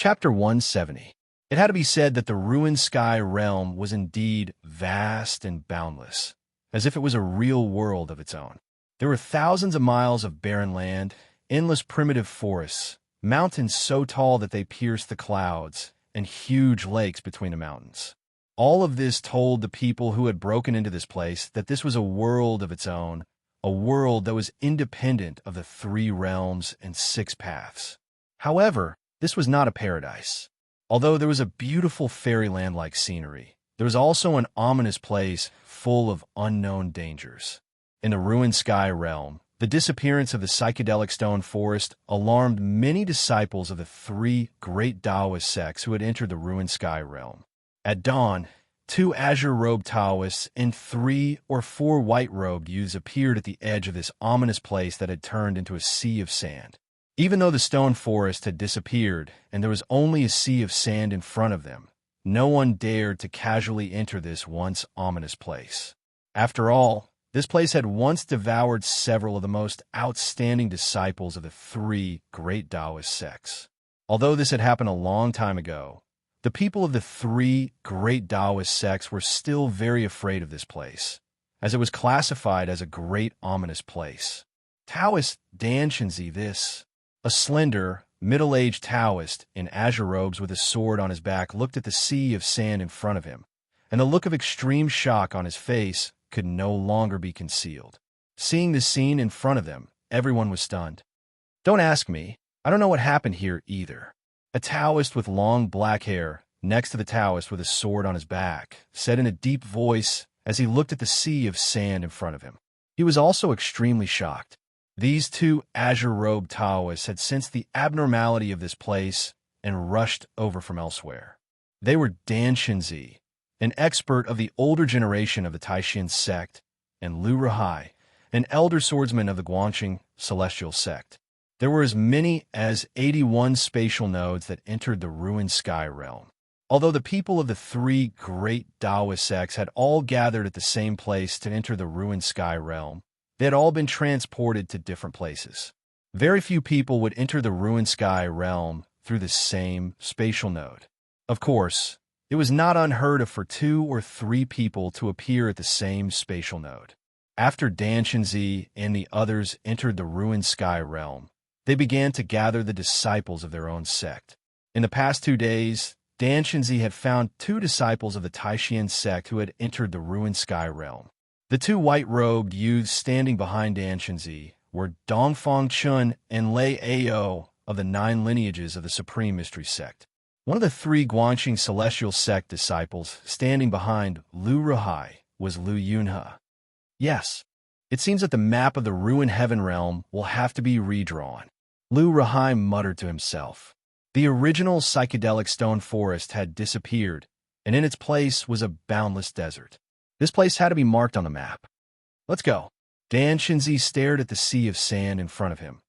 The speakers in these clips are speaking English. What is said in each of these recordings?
Chapter 170. It had to be said that the ruined sky realm was indeed vast and boundless, as if it was a real world of its own. There were thousands of miles of barren land, endless primitive forests, mountains so tall that they pierced the clouds, and huge lakes between the mountains. All of this told the people who had broken into this place that this was a world of its own, a world that was independent of the 3 realms and 6 paths. However, this was not a paradise. Although there was a beautiful fairyland-like scenery, there was also an ominous place full of unknown dangers. In the ruined sky realm, the disappearance of the psychedelic stone forest alarmed many disciples of the 3 great Taoist sects who had entered the ruined sky realm. At dawn, 2 azure-robed Taoists and 3 or 4 white-robed youths appeared at the edge of this ominous place that had turned into a sea of sand. Even though the stone forest had disappeared and there was only a sea of sand in front of them, no one dared to casually enter this once ominous place. After all, this place had once devoured several of the most outstanding disciples of the 3 great Taoist sects. Although this had happened a long time ago, the people of the 3 great Taoist sects were still very afraid of this place, as it was classified as a great ominous place. Taoist Xianxia this, a slender, middle-aged Taoist in azure robes with a sword on his back, looked at the sea of sand in front of him, and the look of extreme shock on his face could no longer be concealed. Seeing this scene in front of them, everyone was stunned. "Don't ask me. I don't know what happened here either." A Taoist with long black hair, next to the Taoist with a sword on his back, said in a deep voice as he looked at the sea of sand in front of him. He was also extremely shocked. These 2 azure-robed Taoists had sensed the abnormality of this place and rushed over from elsewhere. They were Xianxia, an expert of the older generation of the Taishan sect, and Lu Rahai, an elder swordsman of the Guanxing celestial sect. There were as many as 81 spatial nodes that entered the ruined sky realm. Although the people of the 3 great Taoist sects had all gathered at the same place to enter the ruined sky realm, they had all been transported to different places. Very few people would enter the ruined sky realm through the same spatial node. Of course, it was not unheard of for 2 or 3 people to appear at the same spatial node. After Xianxia and the others entered the ruined sky realm, they began to gather the disciples of their own sect. In the past 2 days, Xianxia had found 2 disciples of the Taishan sect who had entered the ruined sky realm. The 2 white-robed youths standing behind Xianxia were Dongfang Chun and Lei Ao of the 9 lineages of the Supreme Mystery Sect. One of the 3 Guanxing Celestial Sect disciples standing behind Lu Rahai was Lu Yunhe. Yes, it seems that the map of the ruined heaven realm will have to be redrawn. Lu Rahai muttered to himself. The original psychedelic stone forest had disappeared, and in its place was a boundless desert. This place had to be marked on the map. "Let's go." Xianxia stared at the sea of sand in front of him,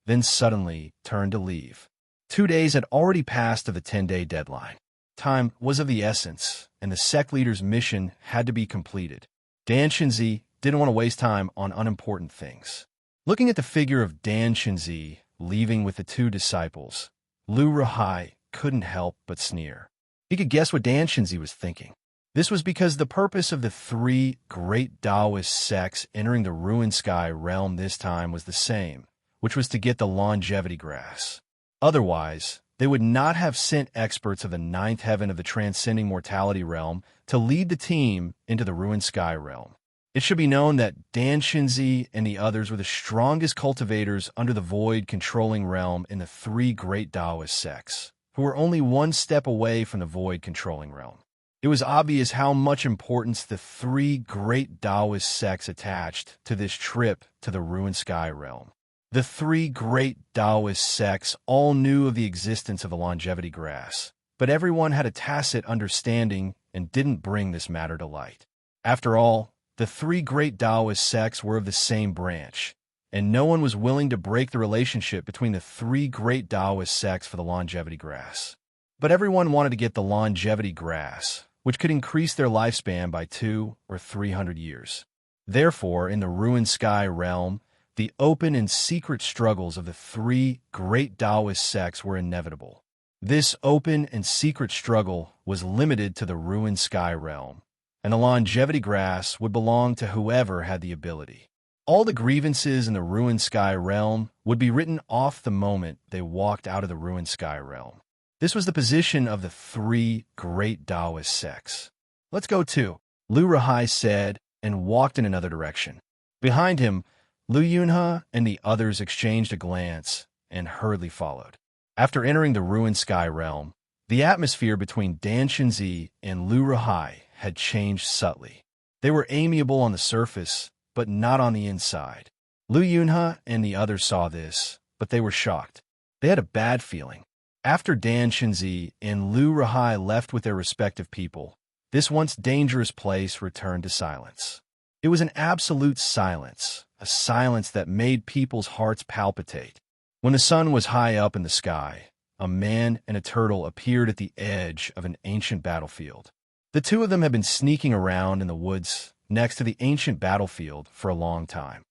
then suddenly turned to leave. 2 days had already passed of the 10-day deadline. Time was of the essence, and the sect leader's mission had to be completed. Xianxia didn't want to waste time on unimportant things. Looking at the figure of Xianxia leaving with the 2 disciples, Lu Rahai couldn't help but sneer. He could guess what Xianxia was thinking. This was because the purpose of the 3 great Taoist sects entering the ruined sky realm this time was the same, which was to get the longevity grass. Otherwise, they would not have sent experts of the 9th heaven of the transcending mortality realm to lead the team into the ruined sky realm. It should be known that Xianxia and the others were the strongest cultivators under the void controlling realm in the 3 great Taoist sects, who were only 1 step away from the void controlling realm. It was obvious how much importance the 3 great Taoist sects attached to this trip to the ruined sky realm. The 3 great Taoist sects all knew of the existence of the longevity grass, but everyone had a tacit understanding and didn't bring this matter to light. After all, the 3 great Taoist sects were of the same branch, and no one was willing to break the relationship between the 3 great Taoist sects for the longevity grass. But everyone wanted to get the longevity grass, which could increase their lifespan by 200 or 300 years. Therefore, in the ruined sky realm, the open and secret struggles of the 3 great Taoist sects were inevitable. This open and secret struggle was limited to the ruined sky realm, and the longevity grass would belong to whoever had the ability. All the grievances in the ruined sky realm would be written off the moment they walked out of the ruined sky realm. This was the position of the three great Taoist sects. "Let's go too," Lu Rahai said, and walked in another direction. Behind him, Lu Yunhe and the others exchanged a glance and hurriedly followed. After entering the ruined sky realm, the atmosphere between Dan Xinzi and Lu Rahai had changed subtly. They were amiable on the surface, but not on the inside. Lu Yunhe and the others saw this, but they were shocked. They had a bad feeling. After Dan Xinzi and Lu Rahai left with their respective people, this once dangerous place returned to silence. It was an absolute silence, a silence that made people's hearts palpitate. When the sun was high up in the sky, a man and a turtle appeared at the edge of an ancient battlefield. The two of them had been sneaking around in the woods next to the ancient battlefield for a long time.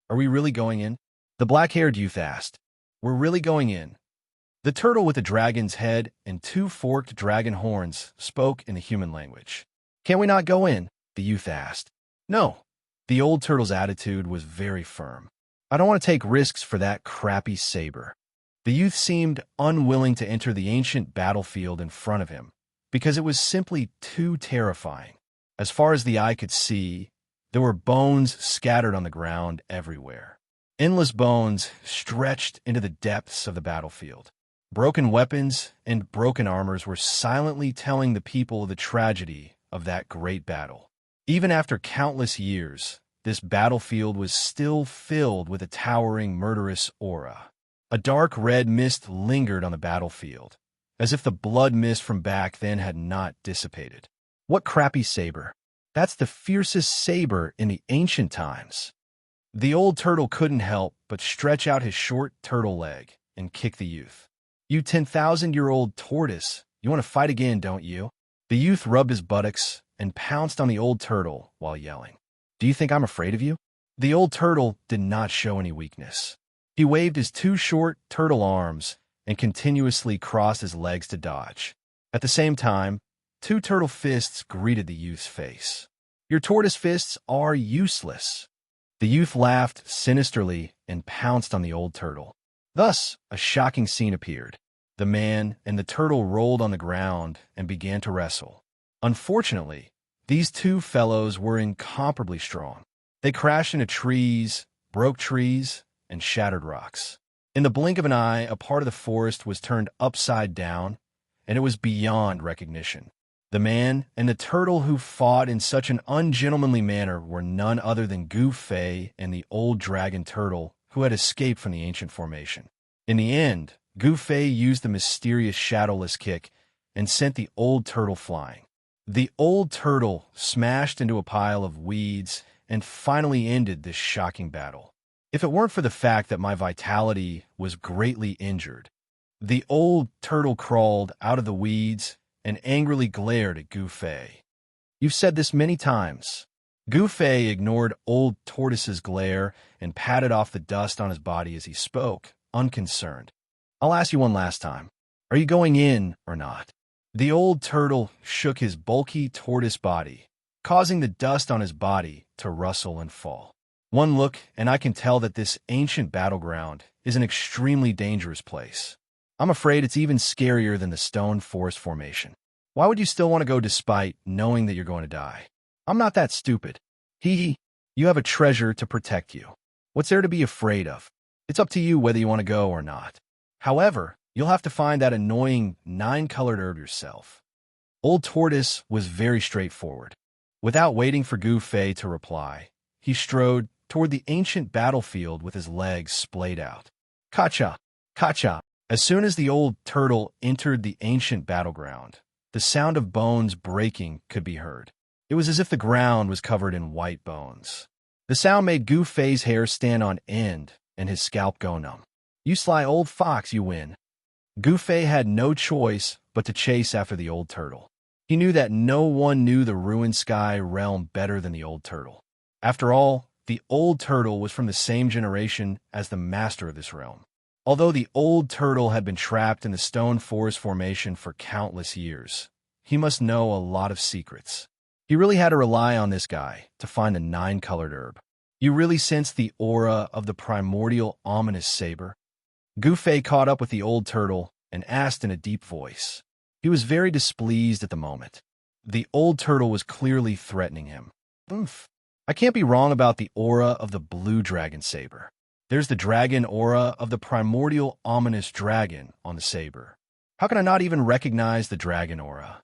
"Are we really going in?" the black-haired youth asked. "We're really going in." The turtle with the dragon's head and two forked dragon horns spoke in the human language. "Can we not go in?" the youth asked. "No." The old turtle's attitude was very firm. "I don't want to take risks for that crappy saber." The youth seemed unwilling to enter the ancient battlefield in front of him because it was simply too terrifying. As far as the eye could see, there were bones scattered on the ground everywhere. Endless bones stretched into the depths of the battlefield. Broken weapons and broken armors were silently telling the people the tragedy of that great battle. Even after countless years, this battlefield was still filled with a towering, murderous aura. A dark red mist lingered on the battlefield, as if the blood mist from back then had not dissipated. "What crappy saber? That's the fiercest saber in the ancient times." The old turtle couldn't help but stretch out his short turtle leg and kick the youth. "You 10,000-year-old tortoise, you want to fight again, don't you?" The youth rubbed his buttocks and pounced on the old turtle while yelling. "Do you think I'm afraid of you?" The old turtle did not show any weakness. He waved his two short turtle arms and continuously crossed his legs to dodge. At the same time, two turtle fists greeted the youth's face. "Your tortoise fists are useless." The youth laughed sinisterly and pounced on the old turtle. Thus, a shocking scene appeared. The man and the turtle rolled on the ground and began to wrestle. Unfortunately, these two fellows were incomparably strong. They crashed into trees, broke trees, and shattered rocks. In the blink of an eye, a part of the forest was turned upside down, and it was beyond recognition. The man and the turtle who fought in such an ungentlemanly manner were none other than Gu Fei and the old dragon turtle who had escaped from the ancient formation. In the end, Gu Fei used the mysterious shadowless kick and sent the old turtle flying. The old turtle smashed into a pile of weeds and finally ended this shocking battle. If it weren't for the fact that my vitality was greatly injured, the old turtle crawled out of the weeds and angrily glared at Gu Fei. "You've said this many times." Gu Fei ignored old tortoise's glare and patted off the dust on his body as he spoke, unconcerned. "I'll ask you one last time. Are you going in or not?" The old turtle shook his bulky tortoise body, causing the dust on his body to rustle and fall. "One look, and I can tell that this ancient battleground is an extremely dangerous place. I'm afraid it's even scarier than the stone forest formation. Why would you still want to go despite knowing that you're going to die? I'm not that stupid. Hee. You have a treasure to protect you. What's there to be afraid of? It's up to you whether you want to go or not. However, you'll have to find that annoying 9-colored herb yourself." Old Tortoise was very straightforward. Without waiting for Gu Fei to reply, he strode toward the ancient battlefield with his legs splayed out. "Kacha! Kacha!" As soon as the old turtle entered the ancient battleground, the sound of bones breaking could be heard. It was as if the ground was covered in white bones. The sound made Gu Fei's hair stand on end and his scalp go numb. "You sly old fox, you win." Gu Fei had no choice but to chase after the old turtle. He knew that no one knew the ruined sky realm better than the old turtle. After all, the old turtle was from the same generation as the master of this realm. Although the old turtle had been trapped in the stone forest formation for countless years, he must know a lot of secrets. He really had to rely on this guy to find the nine-colored herb. You really sense the aura of the primordial ominous saber? Gu Fei caught up with the old turtle and asked in a deep voice. He was very displeased at the moment. The old turtle was clearly threatening him. Oof. I can't be wrong about the aura of the blue dragon saber. There's the dragon aura of the primordial ominous dragon on the saber. How can I not even recognize the dragon aura?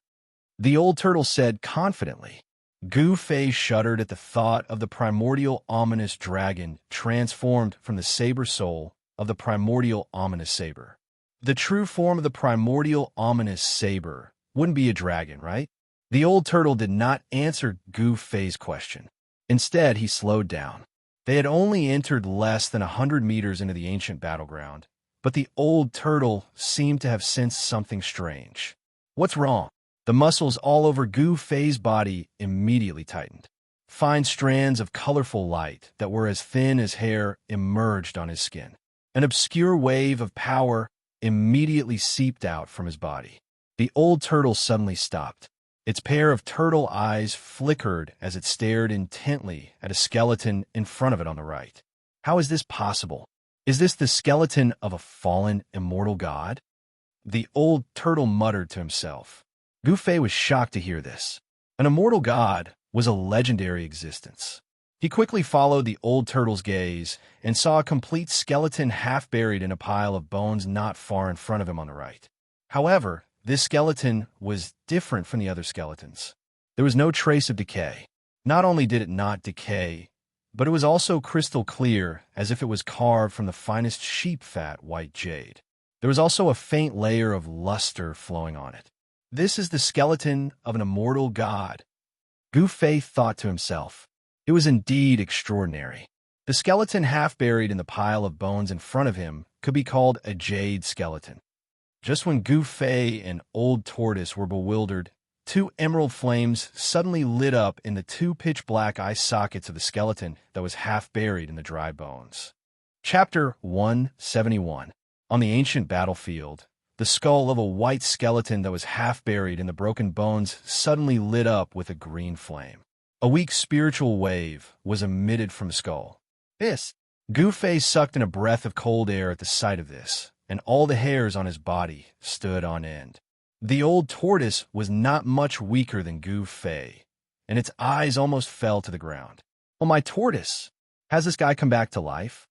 The old turtle said confidently. Gu Fei shuddered at the thought of the primordial ominous dragon transformed from the saber soul of the primordial ominous saber. The true form of the primordial ominous saber wouldn't be a dragon, right? The old turtle did not answer Gu Fei's question. Instead, he slowed down. They had only entered less than 100 meters into the ancient battleground, but the old turtle seemed to have sensed something strange. What's wrong? The muscles all over Gu Fei's body immediately tightened. Fine strands of colorful light that were as thin as hair emerged on his skin. An obscure wave of power immediately seeped out from his body. The old turtle suddenly stopped. Its pair of turtle eyes flickered as it stared intently at a skeleton in front of it on the right. How is this possible? Is this the skeleton of a fallen immortal god? The old turtle muttered to himself. Gu Fei was shocked to hear this. An immortal god was a legendary existence. He quickly followed the old turtle's gaze and saw a complete skeleton half buried in a pile of bones not far in front of him on the right. However, this skeleton was different from the other skeletons. There was no trace of decay. Not only did it not decay, but it was also crystal clear, as if it was carved from the finest sheep fat white jade. There was also a faint layer of luster flowing on it. This is the skeleton of an immortal god. Gu Fei thought to himself. It was indeed extraordinary. The skeleton half buried in the pile of bones in front of him could be called a jade skeleton. Just when Gu Fei and Old Tortoise were bewildered, two emerald flames suddenly lit up in the two pitch-black eye sockets of the skeleton that was half buried in the dry bones. Chapter 171. On the ancient battlefield, the skull of a white skeleton that was half buried in the broken bones suddenly lit up with a green flame. A weak spiritual wave was emitted from the skull. Gu Fei sucked in a breath of cold air at the sight of this, and all the hairs on his body stood on end. The old tortoise was not much weaker than Gu Fei, and its eyes almost fell to the ground. "Oh, my tortoise! Has this guy come back to life?"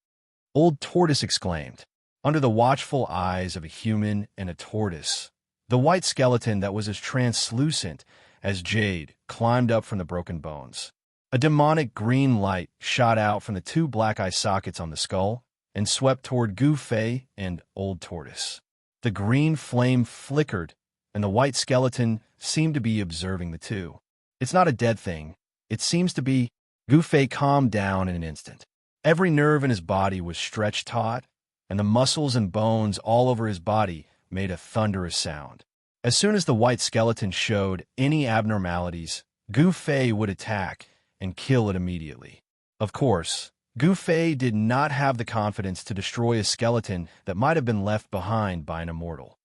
Old Tortoise exclaimed. Under the watchful eyes of a human and a tortoise, the white skeleton that was as translucent as jade climbed up from the broken bones. A demonic green light shot out from the two black eye sockets on the skull and swept toward Gu Fei and Old Tortoise. The green flame flickered, and the white skeleton seemed to be observing the two. "It's not a dead thing. It seems to be." Gu Fei calmed down in an instant. Every nerve in his body was stretched taut, and the muscles and bones all over his body made a thunderous sound. As soon as the white skeleton showed any abnormalities, Gu Fei would attack and kill it immediately. Of course, Gu Fei did not have the confidence to destroy a skeleton that might have been left behind by an immortal.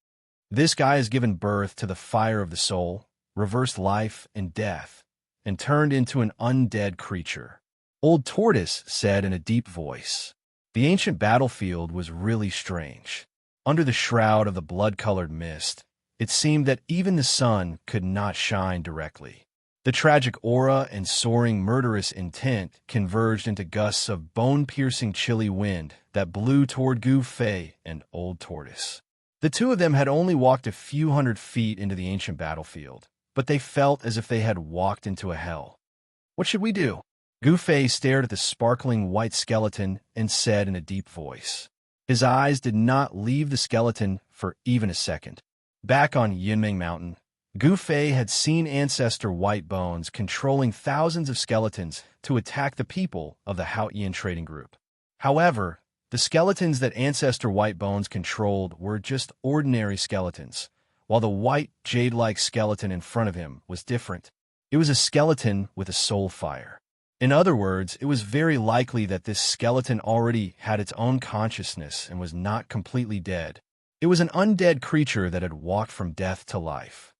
This guy has given birth to the fire of the soul, reversed life and death, and turned into an undead creature. Old Tortoise said in a deep voice. The ancient battlefield was really strange. Under the shroud of the blood-colored mist, it seemed that even the sun could not shine directly. The tragic aura and soaring murderous intent converged into gusts of bone-piercing chilly wind that blew toward Gu Fei and Old Tortoise. The two of them had only walked a few hundred feet into the ancient battlefield, but they felt as if they had walked into a hell. "What should we do?" Gu Fei stared at the sparkling white skeleton and said in a deep voice. His eyes did not leave the skeleton for even a second. Back on Yinming Mountain, Gu Fei had seen Ancestor White Bones controlling thousands of skeletons to attack the people of the Haotian trading group. However, the skeletons that Ancestor White Bones controlled were just ordinary skeletons, while the white, jade-like skeleton in front of him was different. It was a skeleton with a soul fire. In other words, it was very likely that this skeleton already had its own consciousness and was not completely dead. It was an undead creature that had walked from death to life.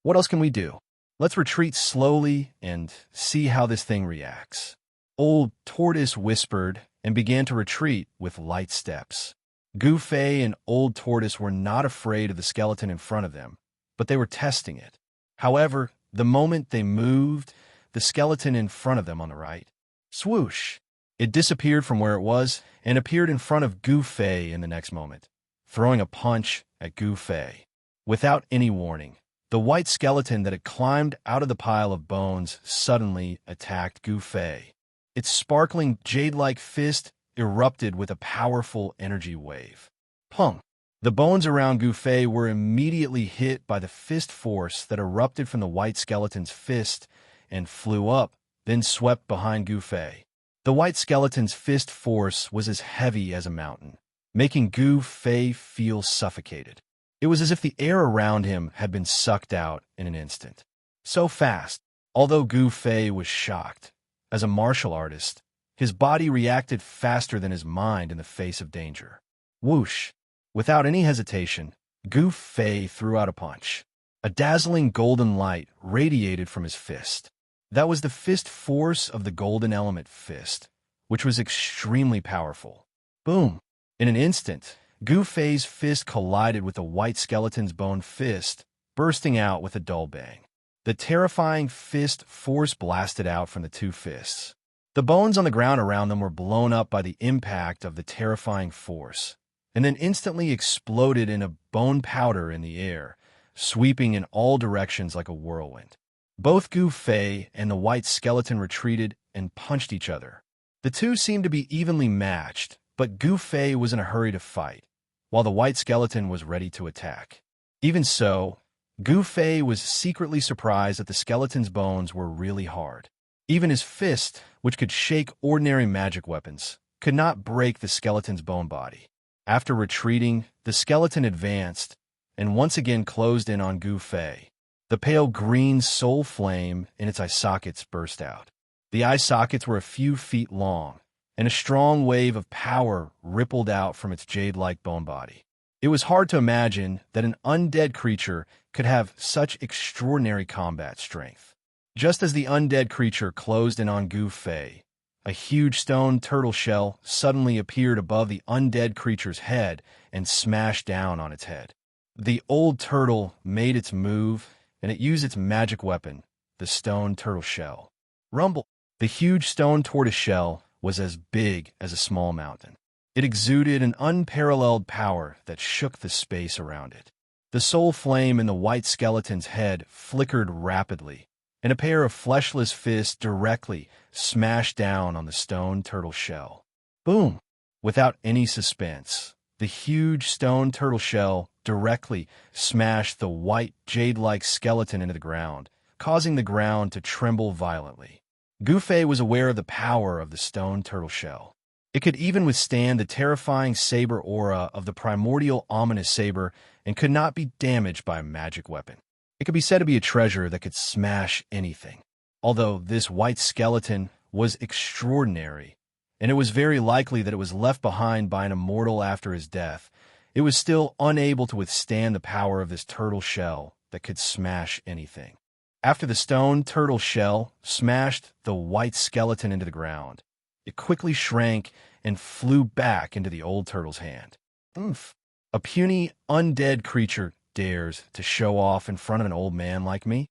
What else can we do? Let's retreat slowly and see how this thing reacts. Old Tortoise whispered and began to retreat with light steps. Gu Fei and Old Tortoise were not afraid of the skeleton in front of them, but they were testing it. However, the moment they moved, the skeleton in front of them on the right, swoosh! It disappeared from where it was and appeared in front of Gu Fei in the next moment, throwing a punch at Gu Fei. Without any warning, the white skeleton that had climbed out of the pile of bones suddenly attacked Gu Fei. Its sparkling jade-like fist erupted with a powerful energy wave. Pung! The bones around Gu Fei were immediately hit by the fist force that erupted from the white skeleton's fist and flew up, then swept behind Gu Fei. The white skeleton's fist force was as heavy as a mountain, making Gu Fei feel suffocated. It was as if the air around him had been sucked out in an instant. So fast, although Gu Fei was shocked. As a martial artist, his body reacted faster than his mind in the face of danger. Whoosh! Without any hesitation, Gu Fei threw out a punch. A dazzling golden light radiated from his fist. That was the fist force of the golden element fist, which was extremely powerful. Boom! In an instant, Gu Fei's fist collided with the white skeleton's bone fist, bursting out with a dull bang. The terrifying fist force blasted out from the two fists. The bones on the ground around them were blown up by the impact of the terrifying force, and then instantly exploded in a bone powder in the air, sweeping in all directions like a whirlwind. Both Gu Fei and the white skeleton retreated and punched each other. The two seemed to be evenly matched, but Gu Fei was in a hurry to fight, while the white skeleton was ready to attack. Even so, Gu Fei was secretly surprised that the skeleton's bones were really hard. Even his fist, which could shake ordinary magic weapons, could not break the skeleton's bone body. After retreating, the skeleton advanced and once again closed in on Gu Fei. The pale green soul flame in its eye sockets burst out. The eye sockets were a few feet long, and a strong wave of power rippled out from its jade-like bone body. It was hard to imagine that an undead creature could have such extraordinary combat strength. Just as the undead creature closed in on Gu Fei, a huge stone turtle shell suddenly appeared above the undead creature's head and smashed down on its head. The old turtle made its move, and it used its magic weapon, the stone turtle shell. Rumble! The huge stone tortoise shell was as big as a small mountain. It exuded an unparalleled power that shook the space around it. The soul flame in the white skeleton's head flickered rapidly, and a pair of fleshless fists directly smashed down on the stone turtle shell. Boom! Without any suspense, the huge stone turtle shell directly smashed the white jade-like skeleton into the ground, causing the ground to tremble violently. Gu Fei was aware of the power of the stone turtle shell. It could even withstand the terrifying saber aura of the primordial ominous saber and could not be damaged by a magic weapon. It could be said to be a treasure that could smash anything. Although this white skeleton was extraordinary, and it was very likely that it was left behind by an immortal after his death, it was still unable to withstand the power of this turtle shell that could smash anything. After the stone turtle shell smashed the white skeleton into the ground, it quickly shrank and flew back into the old turtle's hand. Oomph! A puny, undead creature dares to show off in front of an old man like me?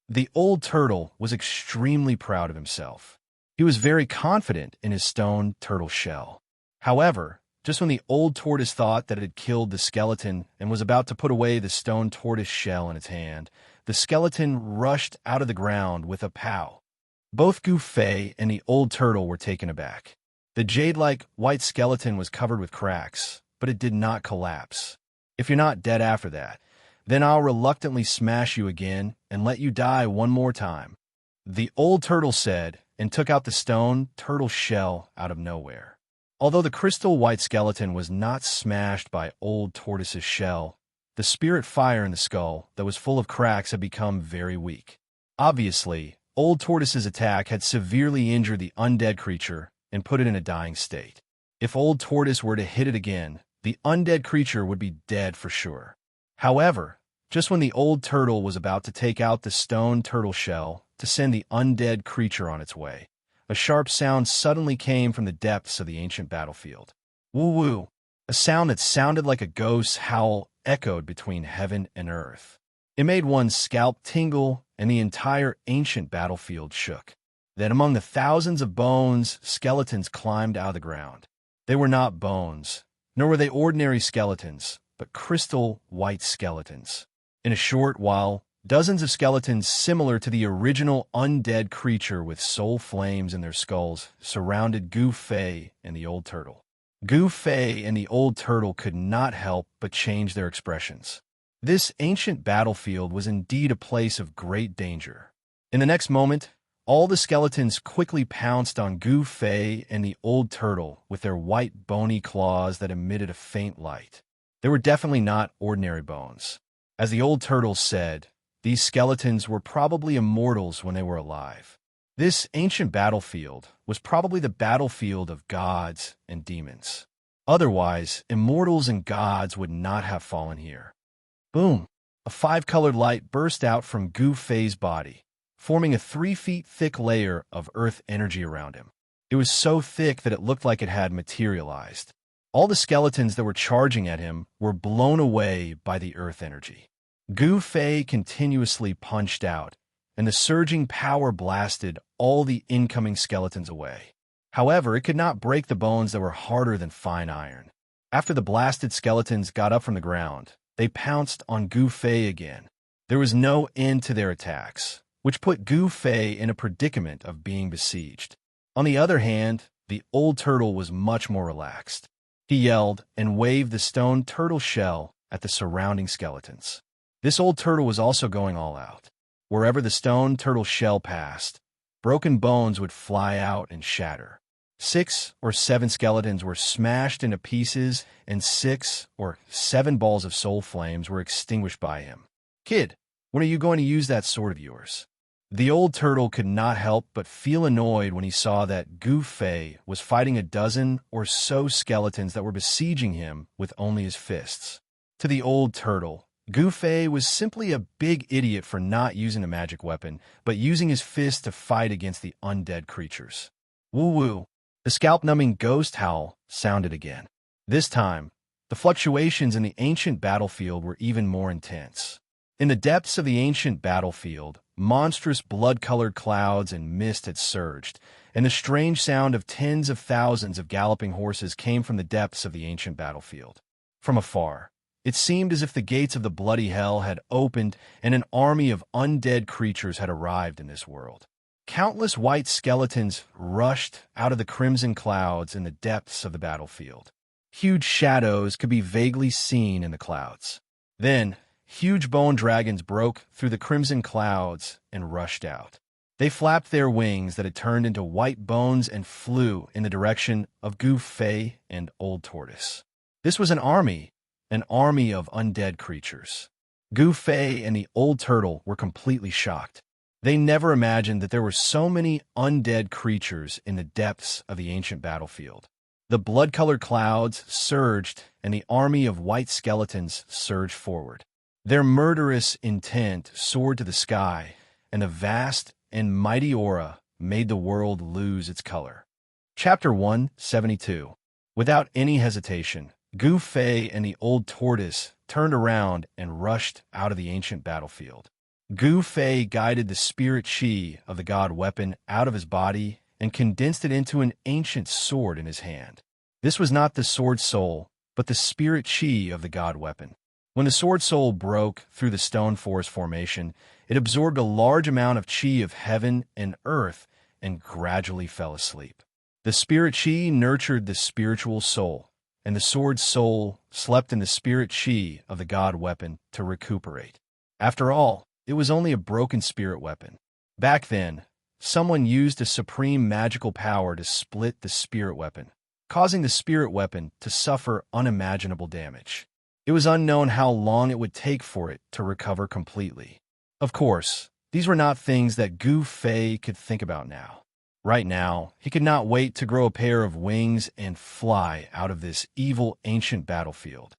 The old turtle was extremely proud of himself. He was very confident in his stone turtle shell. However, just when the old tortoise thought that it had killed the skeleton and was about to put away the stone tortoise shell in its hand, the skeleton rushed out of the ground with a pow. Both Gu Fei and the old turtle were taken aback. The jade-like white skeleton was covered with cracks, but it did not collapse. If you're not dead after that, then I'll reluctantly smash you again and let you die one more time, the old turtle said, and took out the stone turtle shell out of nowhere. Although the crystal white skeleton was not smashed by old tortoise's shell, the spirit fire in the skull that was full of cracks had become very weak. Obviously, Old Tortoise's attack had severely injured the undead creature and put it in a dying state. If Old Tortoise were to hit it again, the undead creature would be dead for sure. However, just when the old turtle was about to take out the stone turtle shell to send the undead creature on its way, a sharp sound suddenly came from the depths of the ancient battlefield. Woo-woo! A sound that sounded like a ghost's howl echoed between heaven and earth. It made one's scalp tingle, and the entire ancient battlefield shook. Then among the thousands of bones, skeletons climbed out of the ground. They were not bones, nor were they ordinary skeletons, but crystal white skeletons. In a short while, dozens of skeletons similar to the original undead creature with soul flames in their skulls surrounded Gu Fei and the old turtle. Gu Fei and the old turtle could not help but change their expressions. This ancient battlefield was indeed a place of great danger. In the next moment, all the skeletons quickly pounced on Gu Fei and the old turtle with their white bony claws that emitted a faint light. They were definitely not ordinary bones. As the old turtle said, these skeletons were probably immortals when they were alive. This ancient battlefield was probably the battlefield of gods and demons. Otherwise, immortals and gods would not have fallen here. Boom! A five-colored light burst out from Gu Fei's body, forming a 3 feet thick layer of earth energy around him. It was so thick that it looked like it had materialized. All the skeletons that were charging at him were blown away by the earth energy. Gu Fei continuously punched out, and the surging power blasted all the incoming skeletons away. However, it could not break the bones that were harder than fine iron. After the blasted skeletons got up from the ground, they pounced on Gu Fei again. There was no end to their attacks, which put Gu Fei in a predicament of being besieged. On the other hand, the old turtle was much more relaxed. He yelled and waved the stone turtle shell at the surrounding skeletons. This old turtle was also going all out. Wherever the stone turtle shell passed, broken bones would fly out and shatter. 6 or 7 skeletons were smashed into pieces, and 6 or 7 balls of soul flames were extinguished by him. "Kid, when are you going to use that sword of yours?" The old turtle could not help but feel annoyed when he saw that Gu Fei was fighting a dozen or so skeletons that were besieging him with only his fists. To the old turtle, Gu Fei was simply a big idiot for not using a magic weapon, but using his fist to fight against the undead creatures. Woo-woo! The scalp-numbing ghost howl sounded again. This time, the fluctuations in the ancient battlefield were even more intense. In the depths of the ancient battlefield, monstrous blood-colored clouds and mist had surged, and the strange sound of tens of thousands of galloping horses came from the depths of the ancient battlefield. From afar, it seemed as if the gates of the bloody hell had opened and an army of undead creatures had arrived in this world. Countless white skeletons rushed out of the crimson clouds in the depths of the battlefield. Huge shadows could be vaguely seen in the clouds. Then, huge bone dragons broke through the crimson clouds and rushed out. They flapped their wings that had turned into white bones and flew in the direction of Gu Fei and Old Tortoise. This was an army of undead creatures. Gu Fei and the old turtle were completely shocked. They never imagined that there were so many undead creatures in the depths of the ancient battlefield. The blood-colored clouds surged, and the army of white skeletons surged forward. Their murderous intent soared to the sky, and a vast and mighty aura made the world lose its color. Chapter 172. Without any hesitation, Gu Fei and the old tortoise turned around and rushed out of the ancient battlefield. Gu Fei guided the spirit chi of the god weapon out of his body and condensed it into an ancient sword in his hand. This was not the sword soul, but the spirit chi of the god weapon. When the sword soul broke through the stone forest formation, it absorbed a large amount of chi of heaven and earth and gradually fell asleep. The spirit chi nurtured the spiritual soul, and the sword soul slept in the spirit chi of the god weapon to recuperate. After all, it was only a broken spirit weapon. Back then, someone used a supreme magical power to split the spirit weapon, causing the spirit weapon to suffer unimaginable damage. It was unknown how long it would take for it to recover completely. Of course, These were not things that Gu Fei could think about now. Right now, he could not wait to grow a pair of wings and fly out of this evil ancient battlefield.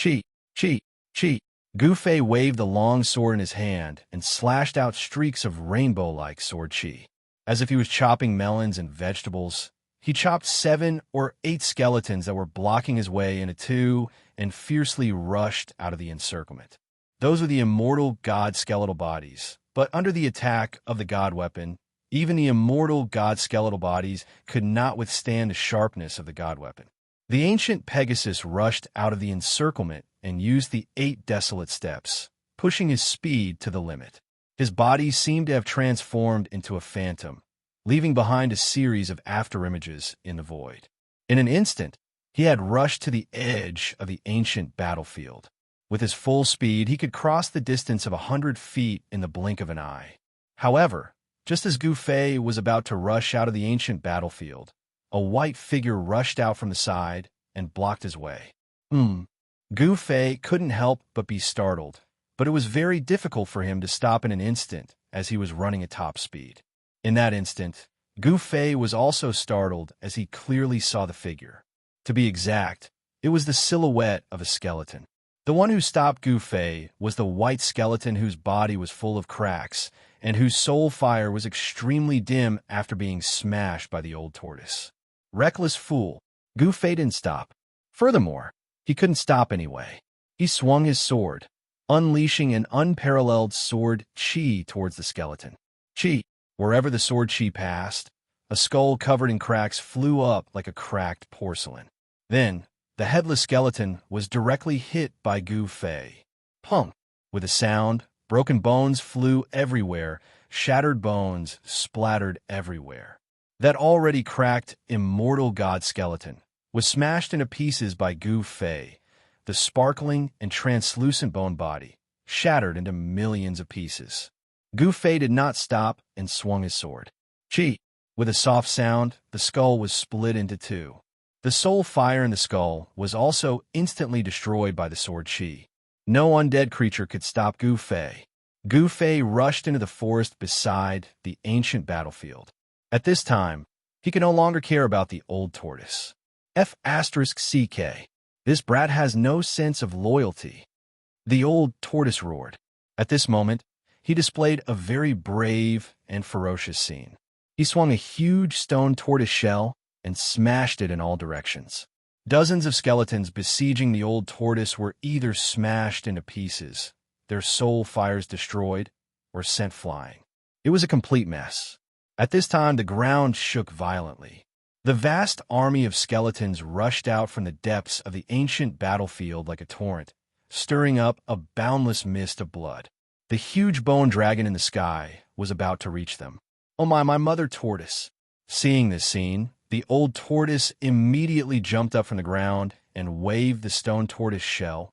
Chi, chi, chi. Gu Fei waved the long sword in his hand and slashed out streaks of rainbow-like sword chi. As if he was chopping melons and vegetables, he chopped 7 or 8 skeletons that were blocking his way into 2 and fiercely rushed out of the encirclement. Those were the immortal god skeletal bodies, but under the attack of the god weapon, even the immortal god skeletal bodies could not withstand the sharpness of the god weapon. The ancient Pegasus rushed out of the encirclement and used the 8 desolate steps, pushing his speed to the limit. His body seemed to have transformed into a phantom, leaving behind a series of afterimages in the void. In an instant, he had rushed to the edge of the ancient battlefield. With his full speed, he could cross the distance of 100 feet in the blink of an eye. However, just as Gu Fei was about to rush out of the ancient battlefield, a white figure rushed out from the side and blocked his way. Gu Fei couldn't help but be startled, but it was very difficult for him to stop in an instant as he was running at top speed. In that instant, Gu Fei was also startled as he clearly saw the figure. To be exact, it was the silhouette of a skeleton. The one who stopped Gu Fei was the white skeleton whose body was full of cracks and whose soul fire was extremely dim after being smashed by the old tortoise. Reckless fool, Gu Fei didn't stop. Furthermore, he couldn't stop anyway. He swung his sword, unleashing an unparalleled sword chi towards the skeleton. Chi, wherever the sword chi passed, a skull covered in cracks flew up like a cracked porcelain. Then, the headless skeleton was directly hit by Gu Fei. Punk! With a sound, broken bones flew everywhere, shattered bones splattered everywhere. That already cracked immortal god skeleton was smashed into pieces by Gu Fei. The sparkling and translucent bone body shattered into millions of pieces. Gu Fei did not stop and swung his sword. Chi! With a soft sound, the skull was split into 2. The soul fire in the skull was also instantly destroyed by the sword chi. No undead creature could stop Gu Fei. Gu Fei rushed into the forest beside the ancient battlefield. At this time, he could no longer care about the old tortoise. F***CK. This brat has no sense of loyalty. The old tortoise roared. At this moment, he displayed a very brave and ferocious scene. He swung a huge stone tortoise shell and smashed it in all directions. Dozens of skeletons besieging the old tortoise were either smashed into pieces, their soul fires destroyed, or sent flying. It was a complete mess. At this time, the ground shook violently. The vast army of skeletons rushed out from the depths of the ancient battlefield like a torrent, stirring up a boundless mist of blood. The huge bone dragon in the sky was about to reach them. Oh my mother tortoise! Seeing this scene, the old tortoise immediately jumped up from the ground and waved the stone tortoise shell,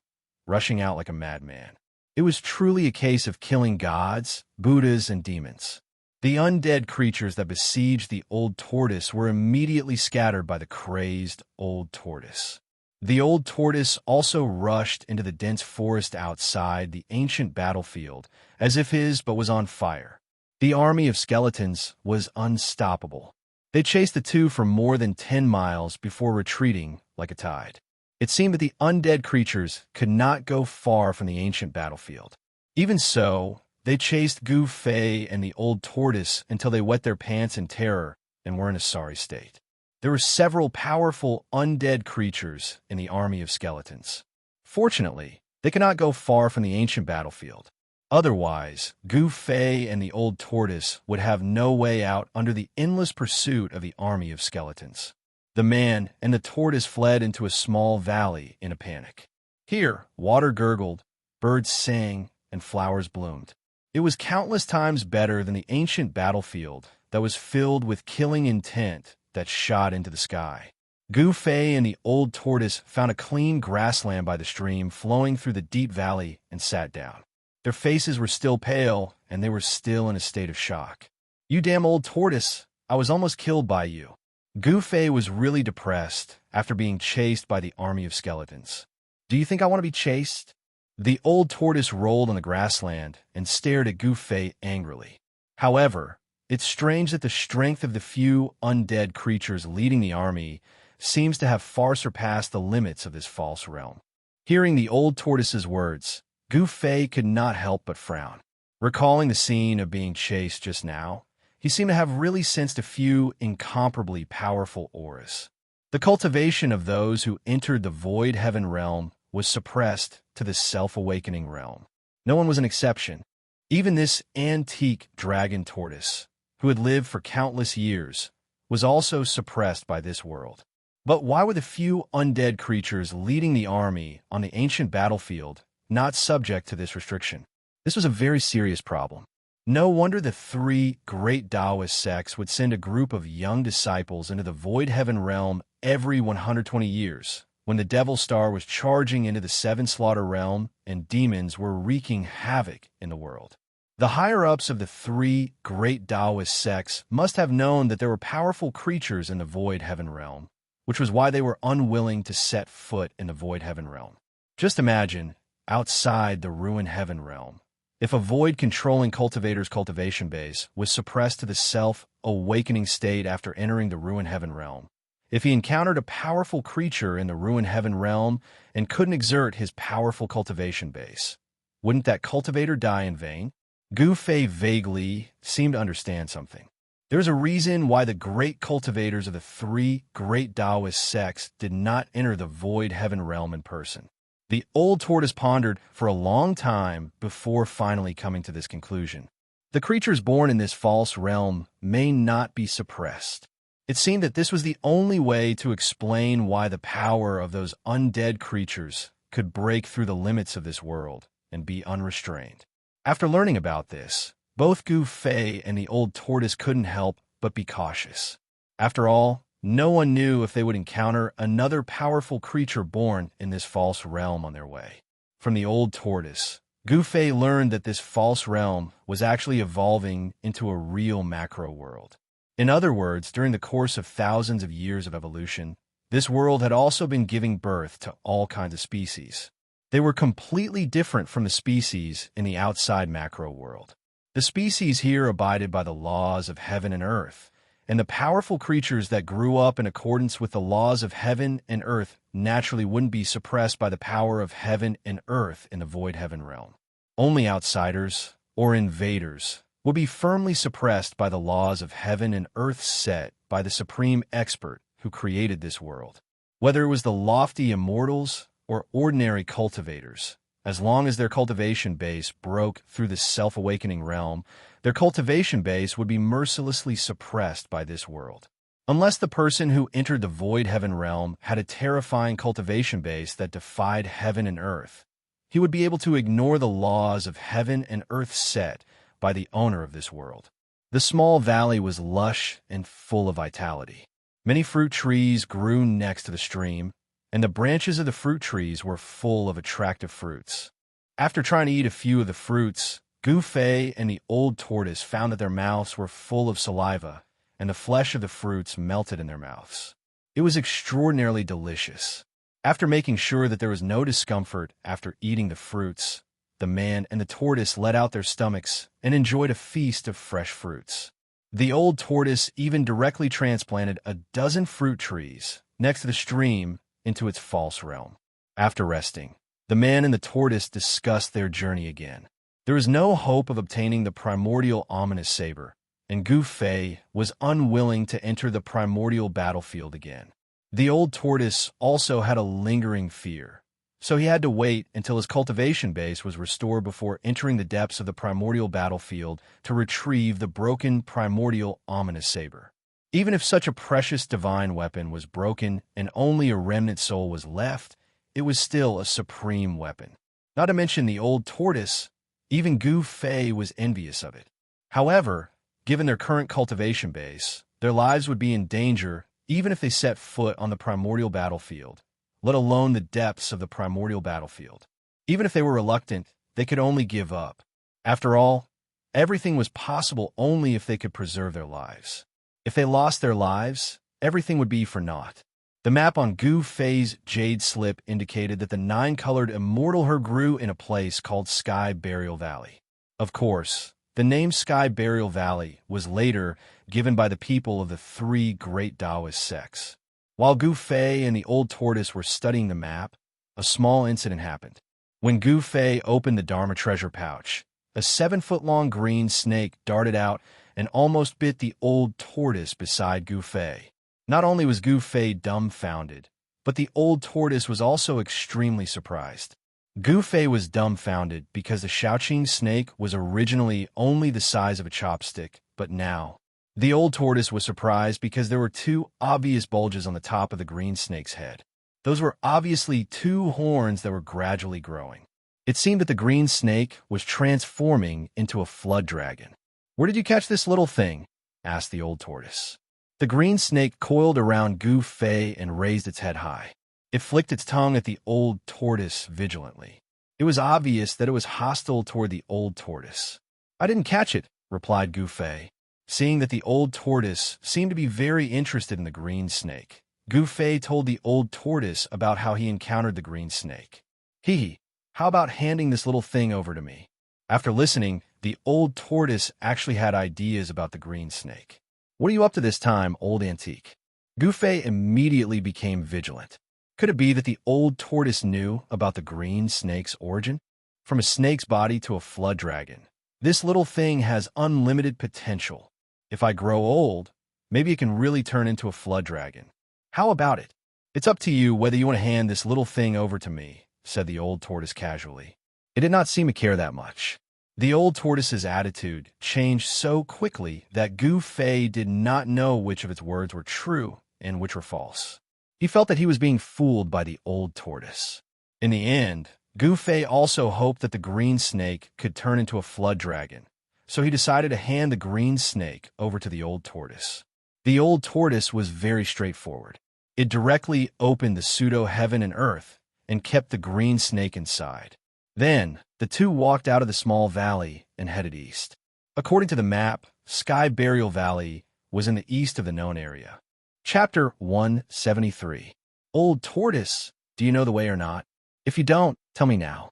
rushing out like a madman. It was truly a case of killing gods, Buddhas, and demons. The undead creatures that besieged the old tortoise were immediately scattered by the crazed old tortoise. The old tortoise also rushed into the dense forest outside the ancient battlefield, as if his but was on fire. The army of skeletons was unstoppable. They chased the two for more than 10 miles before retreating like a tide. It seemed that the undead creatures could not go far from the ancient battlefield. Even so, they chased Gu Fei and the old tortoise until they wet their pants in terror and were in a sorry state. There were several powerful undead creatures in the army of skeletons. Fortunately, they could not go far from the ancient battlefield. Otherwise, Gu Fei and the old tortoise would have no way out under the endless pursuit of the army of skeletons. The man and the tortoise fled into a small valley in a panic. Here, water gurgled, birds sang, and flowers bloomed. It was countless times better than the ancient battlefield that was filled with killing intent that shot into the sky. Gu Fei and the old tortoise found a clean grassland by the stream flowing through the deep valley and sat down. Their faces were still pale, and they were still in a state of shock. "You damn old tortoise, I was almost killed by you." Gu Fei was really depressed after being chased by the army of skeletons. "Do you think I want to be chased?" The old tortoise rolled on the grassland and stared at Gu Fei angrily. However, it's strange that the strength of the few undead creatures leading the army seems to have far surpassed the limits of this false realm. Hearing the old tortoise's words, Gu Fei could not help but frown. Recalling the scene of being chased just now, he seemed to have really sensed a few incomparably powerful auras. The cultivation of those who entered the void heaven realm was suppressed to the self-awakening realm. No one was an exception. Even this antique dragon tortoise, who had lived for countless years, was also suppressed by this world. But why were the few undead creatures leading the army on the ancient battlefield not subject to this restriction? This was a very serious problem. No wonder the three great Taoist sects would send a group of young disciples into the void heaven realm every 120 years, when the Devil Star was charging into the Seven Slaughter realm and demons were wreaking havoc in the world. The higher-ups of the three great Taoist sects must have known that there were powerful creatures in the void heaven realm, which was why they were unwilling to set foot in the void heaven realm. Just imagine, outside the ruined heaven realm, if a void-controlling cultivator's cultivation base was suppressed to the self-awakening state after entering the ruined heaven realm, if he encountered a powerful creature in the ruined heaven realm and couldn't exert his powerful cultivation base, wouldn't that cultivator die in vain? Gu Fei vaguely seemed to understand something. There's a reason why the great cultivators of the three great Taoist sects did not enter the void heaven realm in person. The old tortoise pondered for a long time before finally coming to this conclusion. The creatures born in this false realm may not be suppressed. It seemed that this was the only way to explain why the power of those undead creatures could break through the limits of this world and be unrestrained. After learning about this, both Gu Fei and the old tortoise couldn't help but be cautious. After all, no one knew if they would encounter another powerful creature born in this false realm on their way. From the old tortoise, Gu Fei learned that this false realm was actually evolving into a real macro world. In other words, during the course of thousands of years of evolution, this world had also been giving birth to all kinds of species. They were completely different from the species in the outside macro world. The species here abided by the laws of heaven and earth, and the powerful creatures that grew up in accordance with the laws of heaven and earth naturally wouldn't be suppressed by the power of heaven and earth in the void heaven realm. Only outsiders, or invaders, would be firmly suppressed by the laws of heaven and earth set by the supreme expert who created this world. Whether it was the lofty immortals or ordinary cultivators, as long as their cultivation base broke through the self-awakening realm, their cultivation base would be mercilessly suppressed by this world. Unless the person who entered the void heaven realm had a terrifying cultivation base that defied heaven and earth, he would be able to ignore the laws of heaven and earth set by the owner of this world. The small valley was lush and full of vitality. Many fruit trees grew next to the stream, and the branches of the fruit trees were full of attractive fruits. After trying to eat a few of the fruits, Gu Fei and the old tortoise found that their mouths were full of saliva, and the flesh of the fruits melted in their mouths. It was extraordinarily delicious. After making sure that there was no discomfort after eating the fruits, the man and the tortoise let out their stomachs and enjoyed a feast of fresh fruits. The old tortoise even directly transplanted a dozen fruit trees next to the stream into its false realm. After resting, the man and the tortoise discussed their journey again. There was no hope of obtaining the primordial ominous saber, and Gu Fei was unwilling to enter the primordial battlefield again. The old tortoise also had a lingering fear, so he had to wait until his cultivation base was restored before entering the depths of the primordial battlefield to retrieve the broken primordial ominous saber. Even if such a precious divine weapon was broken and only a remnant soul was left, it was still a supreme weapon. Not to mention the old tortoise, even Gu Fei was envious of it. However, given their current cultivation base, their lives would be in danger even if they set foot on the primordial battlefield, let alone the depths of the primordial battlefield. Even if they were reluctant, they could only give up. After all, everything was possible only if they could preserve their lives. If they lost their lives, everything would be for naught. The map on Gu Fei's jade slip indicated that the nine-colored immortal herb grew in a place called Sky Burial Valley. Of course, the name Sky Burial Valley was later given by the people of the three great Taoist sects. While Gu Fei and the old tortoise were studying the map, a small incident happened. When Gu Fei opened the Dharma treasure pouch, a 7-foot-long green snake darted out and almost bit the old tortoise beside Gu Fei. Not only was Gu Fei dumbfounded, but the old tortoise was also extremely surprised. Gu Fei was dumbfounded because the Xiaoqing snake was originally only the size of a chopstick, but now the old tortoise was surprised because there were two obvious bulges on the top of the green snake's head. Those were obviously two horns that were gradually growing. It seemed that the green snake was transforming into a flood dragon. "Where did you catch this little thing?" asked the old tortoise. The green snake coiled around Gu Fei and raised its head high. It flicked its tongue at the old tortoise vigilantly. It was obvious that it was hostile toward the old tortoise. "I didn't catch it," replied Gu Fei. Seeing that the old tortoise seemed to be very interested in the green snake, Gu Fei told the old tortoise about how he encountered the green snake. "Hee, how about handing this little thing over to me?" After listening, the old tortoise actually had ideas about the green snake. "What are you up to this time, old antique?" Gu Fei immediately became vigilant. Could it be that the old tortoise knew about the green snake's origin? From a snake's body to a flood dragon, this little thing has unlimited potential. If I grow old, maybe it can really turn into a flood dragon. How about it? "It's up to you whether you want to hand this little thing over to me," said the old tortoise casually. It did not seem to care that much. The old tortoise's attitude changed so quickly that Gu Fei did not know which of its words were true and which were false. He felt that he was being fooled by the old tortoise. In the end, Gu Fei also hoped that the green snake could turn into a flood dragon, so he decided to hand the green snake over to the old tortoise. The old tortoise was very straightforward. It directly opened the pseudo-heaven and earth and kept the green snake inside. Then, the two walked out of the small valley and headed east. According to the map, Sky Burial Valley was in the east of the known area. Chapter 173. Old Tortoise, do you know the way or not? If you don't, tell me now.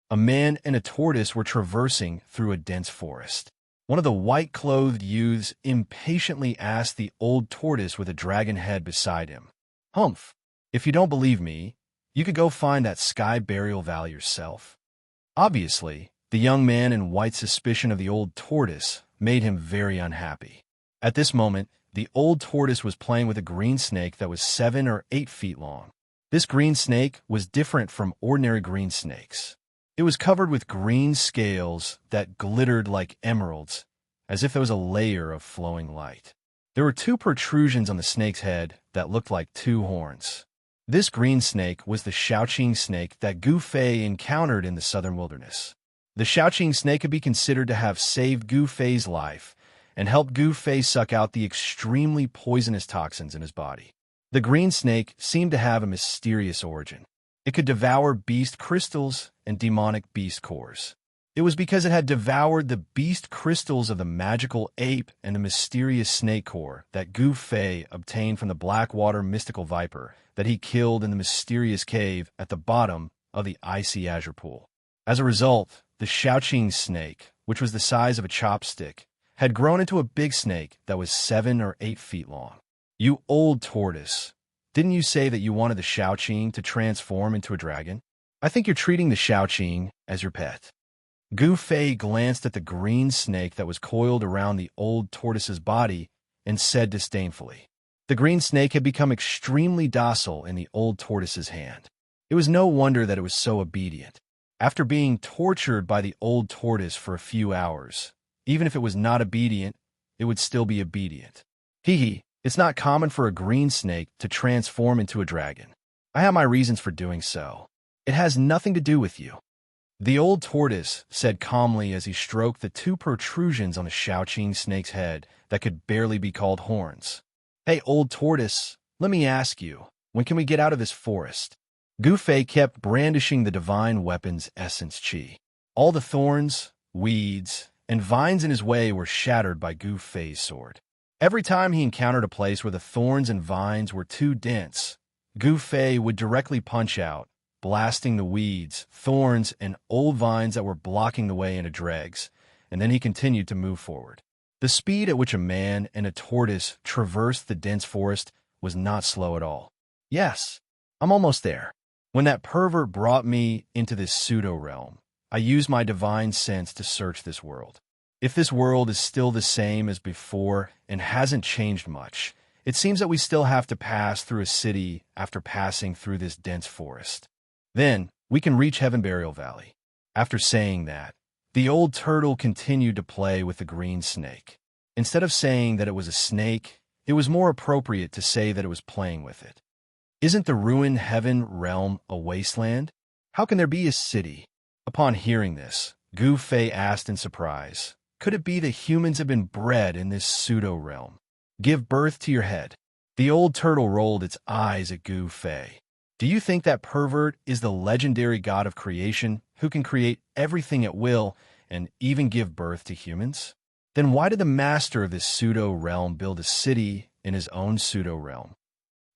A man and a tortoise were traversing through a dense forest. One of the white-clothed youths impatiently asked the old tortoise with a dragon head beside him, "Humph, if you don't believe me, you could go find that Sky Burial Valley yourself." Obviously, the young man in white suspicion of the old tortoise made him very unhappy. At this moment, the old tortoise was playing with a green snake that was 7 or 8 feet long. This green snake was different from ordinary green snakes. It was covered with green scales that glittered like emeralds, as if there was a layer of flowing light. There were 2 protrusions on the snake's head that looked like 2 horns. This green snake was the Xiaoqing snake that Gu Fei encountered in the southern wilderness. The Xiaoqing snake could be considered to have saved Gu Fei's life and helped Gu Fei suck out the extremely poisonous toxins in his body. The green snake seemed to have a mysterious origin. It could devour beast crystals and demonic beast cores. It was because it had devoured the beast crystals of the magical ape and the mysterious snake core that Gu Fei obtained from the Blackwater mystical viper that he killed in the mysterious cave at the bottom of the icy azure pool. As a result, the Xiaoqing snake, which was the size of a chopstick, had grown into a big snake that was 7 or 8 feet long. "You old tortoise, didn't you say that you wanted the Xiaoqing to transform into a dragon? I think you're treating the Xiaoqing as your pet." Gu Fei glanced at the green snake that was coiled around the old tortoise's body and said disdainfully. The green snake had become extremely docile in the old tortoise's hand. It was no wonder that it was so obedient. After being tortured by the old tortoise for a few hours, even if it was not obedient, it would still be obedient. "Hee, it's not common for a green snake to transform into a dragon. I have my reasons for doing so. It has nothing to do with you." The old tortoise said calmly as he stroked the 2 protrusions on the Xiaoqing snake's head that could barely be called horns. "Hey, old tortoise, let me ask you, when can we get out of this forest?" Gu Fei kept brandishing the divine weapon's essence chi. All the thorns, weeds, and vines in his way were shattered by Gu Fei's sword. Every time he encountered a place where the thorns and vines were too dense, Gu Fei would directly punch out, blasting the weeds, thorns, and old vines that were blocking the way into dregs, and then he continued to move forward. The speed at which a man and a tortoise traversed the dense forest was not slow at all. Yes, I'm almost there. When that pervert brought me into this pseudo-realm, I used my divine sense to search this world. If this world is still the same as before and hasn't changed much, it seems that we still have to pass through a city after passing through this dense forest. Then, we can reach Heaven Burial Valley. After saying that, the old turtle continued to play with the green snake. Instead of saying that it was a snake, it was more appropriate to say that it was playing with it. Isn't the ruined heaven realm a wasteland? How can there be a city? Upon hearing this, Gu Fei asked in surprise, could it be that humans have been bred in this pseudo-realm? Give birth to your head. The old turtle rolled its eyes at Gu Fei. Do you think that pervert is the legendary god of creation who can create everything at will and even give birth to humans? Then why did the master of this pseudo-realm build a city in his own pseudo-realm?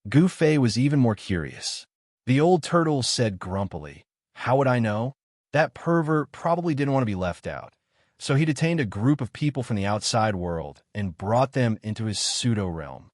Gu Fei was even more curious. The old turtle said grumpily, how would I know? That pervert probably didn't want to be left out, so he detained a group of people from the outside world and brought them into his pseudo-realm.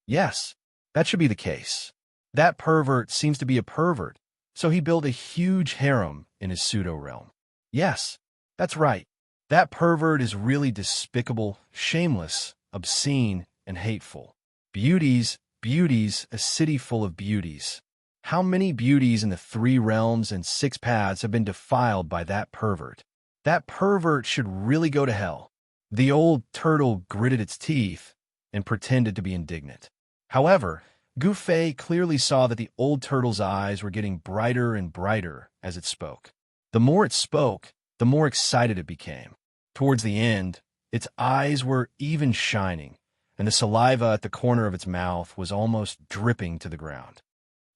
Yes, that should be the case. That pervert seems to be a pervert, so he built a huge harem in his pseudo-realm. Yes, that's right. That pervert is really despicable, shameless, obscene, and hateful. Beauties, beauties, a city full of beauties. How many beauties in the 3 realms and 6 paths have been defiled by that pervert? That pervert should really go to hell. The old turtle gritted its teeth and pretended to be indignant. However, Gu Fei clearly saw that the old turtle's eyes were getting brighter and brighter as it spoke. The more it spoke, the more excited it became. Towards the end, its eyes were even shining, and the saliva at the corner of its mouth was almost dripping to the ground.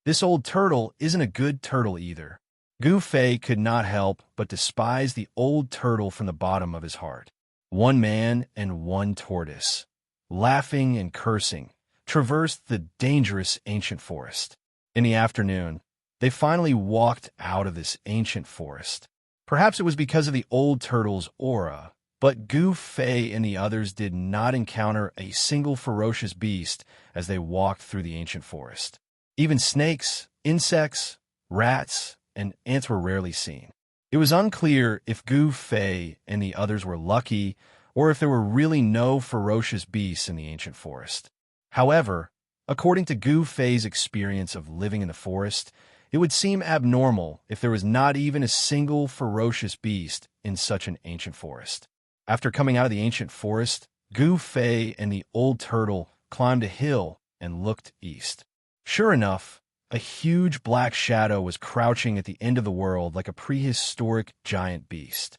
This old turtle isn't a good turtle either. Gu Fei could not help but despise the old turtle from the bottom of his heart. 1 man and 1 tortoise, laughing and cursing, traversed the dangerous ancient forest. In the afternoon, they finally walked out of this ancient forest. Perhaps it was because of the old turtle's aura, but Gu Fei and the others did not encounter a single ferocious beast as they walked through the ancient forest. Even snakes, insects, rats, and ants were rarely seen. It was unclear if Gu Fei and the others were lucky or if there were really no ferocious beasts in the ancient forest. However, according to Gu Fei's experience of living in the forest, it would seem abnormal if there was not even a single ferocious beast in such an ancient forest. After coming out of the ancient forest, Gu Fei and the old turtle climbed a hill and looked east. Sure enough, a huge black shadow was crouching at the end of the world like a prehistoric giant beast.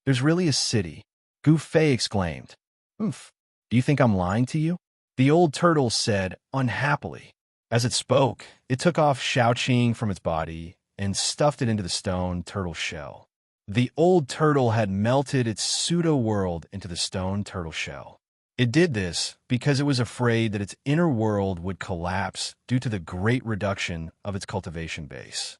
There's really a city, Gu Fei exclaimed. Oomph, do you think I'm lying to you? The old turtle said unhappily. As it spoke, it took off Xianxia from its body and stuffed it into the stone turtle shell. The old turtle had melted its pseudo-world into the stone turtle shell. It did this because it was afraid that its inner world would collapse due to the great reduction of its cultivation base.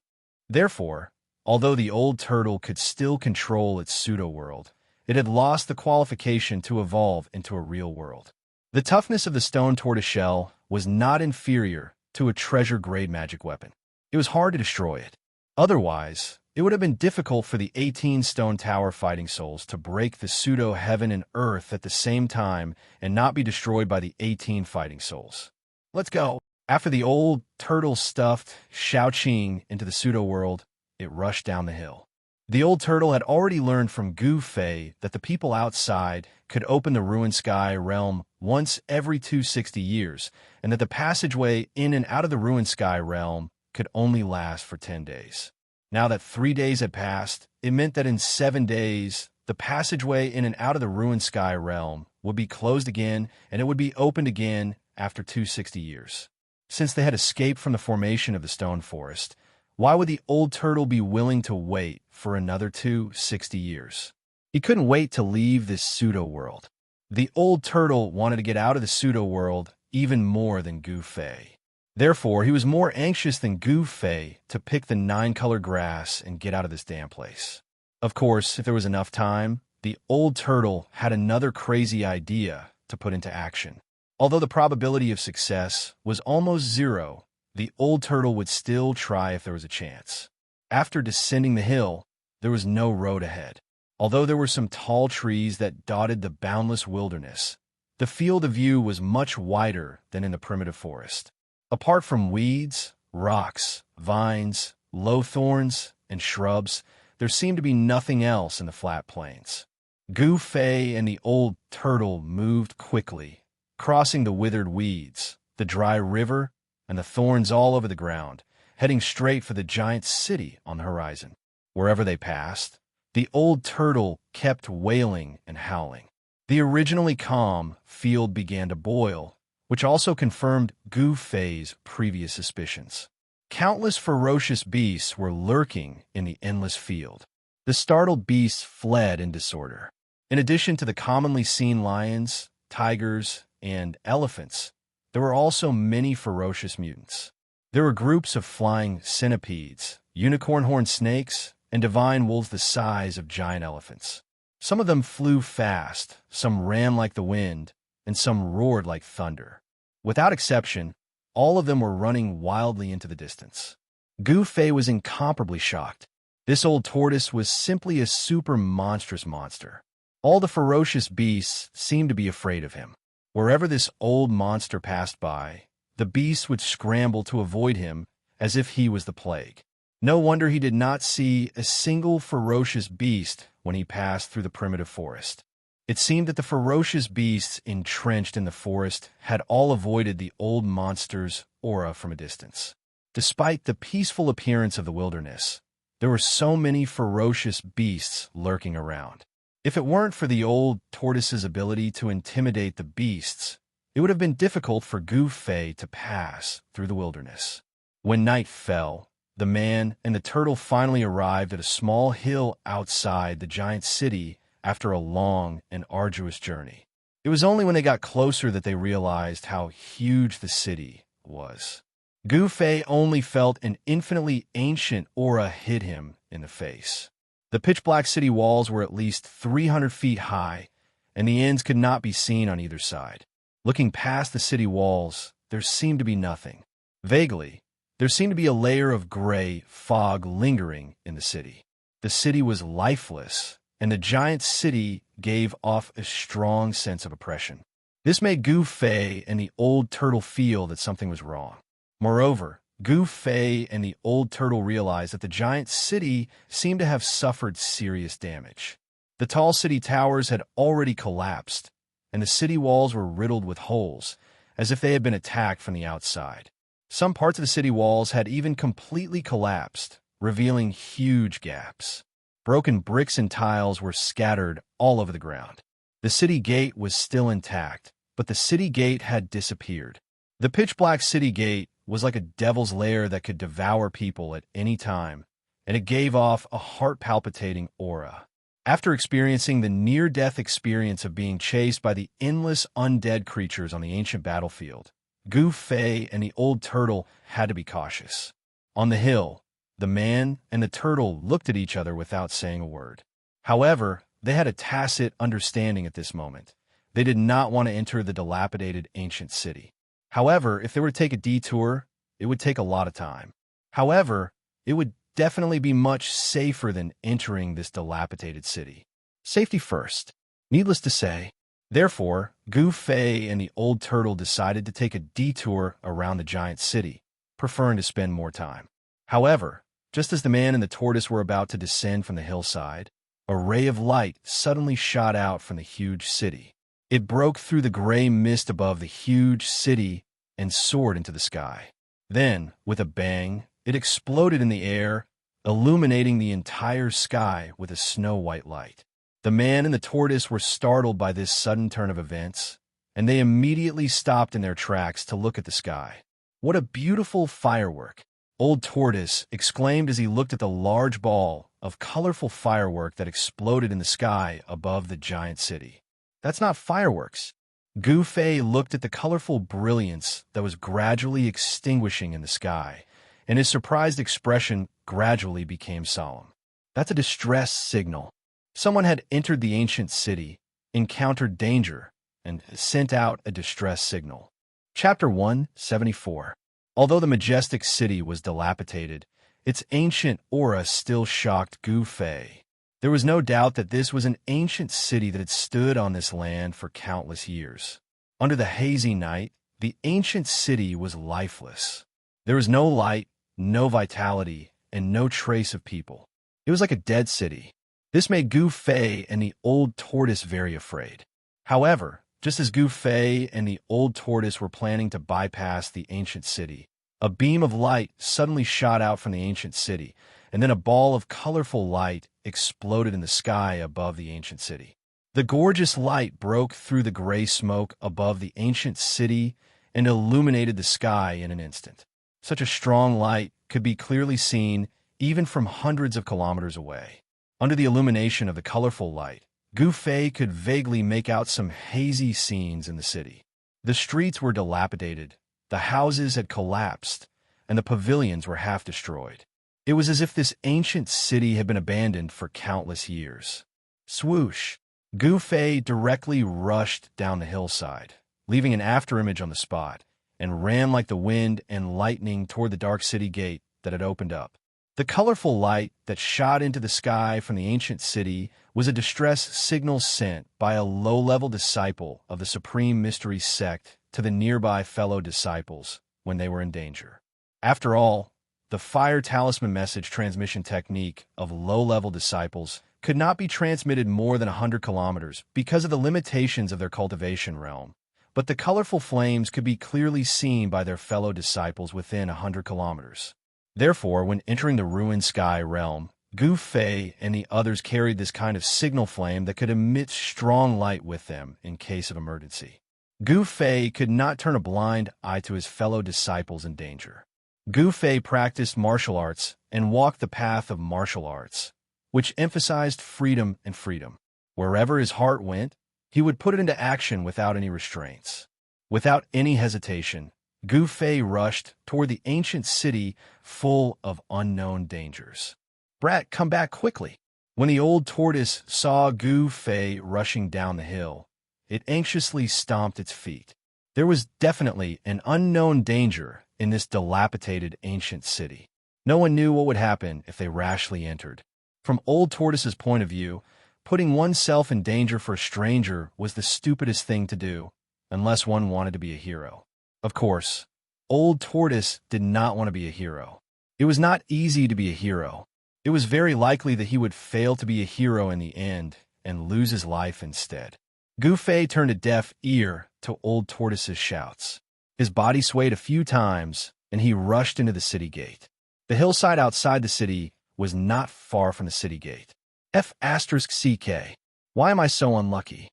Therefore, although the old turtle could still control its pseudo-world, it had lost the qualification to evolve into a real world. The toughness of the stone tortoiseshell was not inferior to a treasure-grade magic weapon. It was hard to destroy it. Otherwise, it would have been difficult for the 18 stone tower fighting souls to break the pseudo-heaven and earth at the same time and not be destroyed by the 18 fighting souls. Let's go. After the old turtle stuffed Xiaoqing into the pseudo-world, it rushed down the hill. The old turtle had already learned from Gu Fei that the people outside could open the ruined sky realm once every 260 years, and that the passageway in and out of the ruined sky realm could only last for 10 days. Now that 3 days had passed, it meant that in 7 days, the passageway in and out of the ruined sky realm would be closed again, and it would be opened again after 260 years. Since they had escaped from the formation of the stone forest, why would the old turtle be willing to wait for another 260 years? He couldn't wait to leave this pseudo-world. The old turtle wanted to get out of the pseudo-world even more than Gu Fei. Therefore, he was more anxious than Gu Fei to pick the 9-color grass and get out of this damn place. Of course, if there was enough time, the old turtle had another crazy idea to put into action. Although the probability of success was almost zero, the old turtle would still try if there was a chance. After descending the hill, there was no road ahead. Although there were some tall trees that dotted the boundless wilderness, the field of view was much wider than in the primitive forest. Apart from weeds, rocks, vines, low thorns, and shrubs, there seemed to be nothing else in the flat plains. Gu Fei and the old turtle moved quickly, crossing the withered weeds, the dry river, and the thorns all over the ground, heading straight for the giant city on the horizon. Wherever they passed, the old turtle kept wailing and howling. The originally calm field began to boil, which also confirmed Gu Fei's previous suspicions. Countless ferocious beasts were lurking in the endless field. The startled beasts fled in disorder. In addition to the commonly seen lions, tigers, and elephants, there were also many ferocious mutants. There were groups of flying centipedes, unicorn-horned snakes, and divine wolves the size of giant elephants. Some of them flew fast, some ran like the wind, and some roared like thunder. Without exception, all of them were running wildly into the distance. Gu Fei was incomparably shocked. This old tortoise was simply a super monstrous monster. All the ferocious beasts seemed to be afraid of him. Wherever this old monster passed by, the beasts would scramble to avoid him as if he was the plague. No wonder he did not see a single ferocious beast when he passed through the primitive forest. It seemed that the ferocious beasts entrenched in the forest had all avoided the old monster's aura from a distance. Despite the peaceful appearance of the wilderness, there were so many ferocious beasts lurking around. If it weren't for the old tortoise's ability to intimidate the beasts, it would have been difficult for Gu Fei to pass through the wilderness. When night fell, the man and the turtle finally arrived at a small hill outside the giant city after a long and arduous journey. It was only when they got closer that they realized how huge the city was. Gu Fei only felt an infinitely ancient aura hit him in the face. The pitch-black city walls were at least 300 feet high, and the ends could not be seen on either side. Looking past the city walls, there seemed to be nothing. Vaguely, there seemed to be a layer of gray fog lingering in the city. The city was lifeless, and the giant city gave off a strong sense of oppression. This made Gu Fei and the old turtle feel that something was wrong. Moreover, Gu Fei and the old turtle realized that the giant city seemed to have suffered serious damage. The tall city towers had already collapsed, and the city walls were riddled with holes, as if they had been attacked from the outside. Some parts of the city walls had even completely collapsed, revealing huge gaps. Broken bricks and tiles were scattered all over the ground. The city gate was still intact, but the city gate had disappeared. The pitch-black city gate was like a devil's lair that could devour people at any time, and it gave off a heart-palpitating aura. After experiencing the near-death experience of being chased by the endless undead creatures on the ancient battlefield, Gu Fei and the old turtle had to be cautious. On the hill, the man and the turtle looked at each other without saying a word. However, they had a tacit understanding at this moment. They did not want to enter the dilapidated ancient city. However, if they were to take a detour, it would take a lot of time. However, it would definitely be much safer than entering this dilapidated city. Safety first. Needless to say, therefore, Gu Fei and the old turtle decided to take a detour around the giant city, preferring to spend more time. However, just as the man and the tortoise were about to descend from the hillside, a ray of light suddenly shot out from the huge city. It broke through the gray mist above the huge city and soared into the sky. Then, with a bang, it exploded in the air, illuminating the entire sky with a snow-white light. The man and the tortoise were startled by this sudden turn of events, and they immediately stopped in their tracks to look at the sky. "What a beautiful firework!" Old Tortoise exclaimed as he looked at the large ball of colorful firework that exploded in the sky above the giant city. "That's not fireworks. Gu Fei looked at the colorful brilliance that was gradually extinguishing in the sky, and his surprised expression gradually became solemn. That's a distress signal. Someone had entered the ancient city, encountered danger, and sent out a distress signal. Chapter 174. Although the majestic city was dilapidated, its ancient aura still shocked Gu Fei. There was no doubt that this was an ancient city that had stood on this land for countless years. Under the hazy night, the ancient city was lifeless. There was no light, no vitality, and no trace of people. It was like a dead city. This made Gu Fei and the old tortoise very afraid. However, just as Gu Fei and the old tortoise were planning to bypass the ancient city, a beam of light suddenly shot out from the ancient city, and then a ball of colorful light exploded in the sky above the ancient city. The gorgeous light broke through the gray smoke above the ancient city and illuminated the sky in an instant. Such a strong light could be clearly seen even from hundreds of kilometers away. Under the illumination of the colorful light, Gu Fei could vaguely make out some hazy scenes in the city. The streets were dilapidated, the houses had collapsed, and the pavilions were half destroyed. It was as if this ancient city had been abandoned for countless years. Swoosh! Gu Fei directly rushed down the hillside, leaving an afterimage on the spot, and ran like the wind and lightning toward the dark city gate that had opened up. The colorful light that shot into the sky from the ancient city was a distress signal sent by a low-level disciple of the Supreme Mystery Sect to the nearby fellow disciples when they were in danger. After all, the fire talisman message transmission technique of low-level disciples could not be transmitted more than 100 kilometers because of the limitations of their cultivation realm, but the colorful flames could be clearly seen by their fellow disciples within 100 kilometers. Therefore, when entering the ruined sky realm, Gu Fei and the others carried this kind of signal flame that could emit strong light with them in case of emergency. Gu Fei could not turn a blind eye to his fellow disciples in danger. Gu Fei practiced martial arts and walked the path of martial arts, which emphasized freedom and freedom. Wherever his heart went, he would put it into action without any restraints. Without any hesitation, Gu Fei rushed toward the ancient city full of unknown dangers. "Brat, come back quickly!" When the old tortoise saw Gu Fei rushing down the hill, it anxiously stomped its feet. There was definitely an unknown danger in this dilapidated ancient city. No one knew what would happen if they rashly entered. From Old Tortoise's point of view, putting oneself in danger for a stranger was the stupidest thing to do, unless one wanted to be a hero. Of course, Old Tortoise did not want to be a hero. It was not easy to be a hero. It was very likely that he would fail to be a hero in the end and lose his life instead. Gu Fei turned a deaf ear to Old Tortoise's shouts. His body swayed a few times, and he rushed into the city gate. The hillside outside the city was not far from the city gate. F***CK. Why am I so unlucky?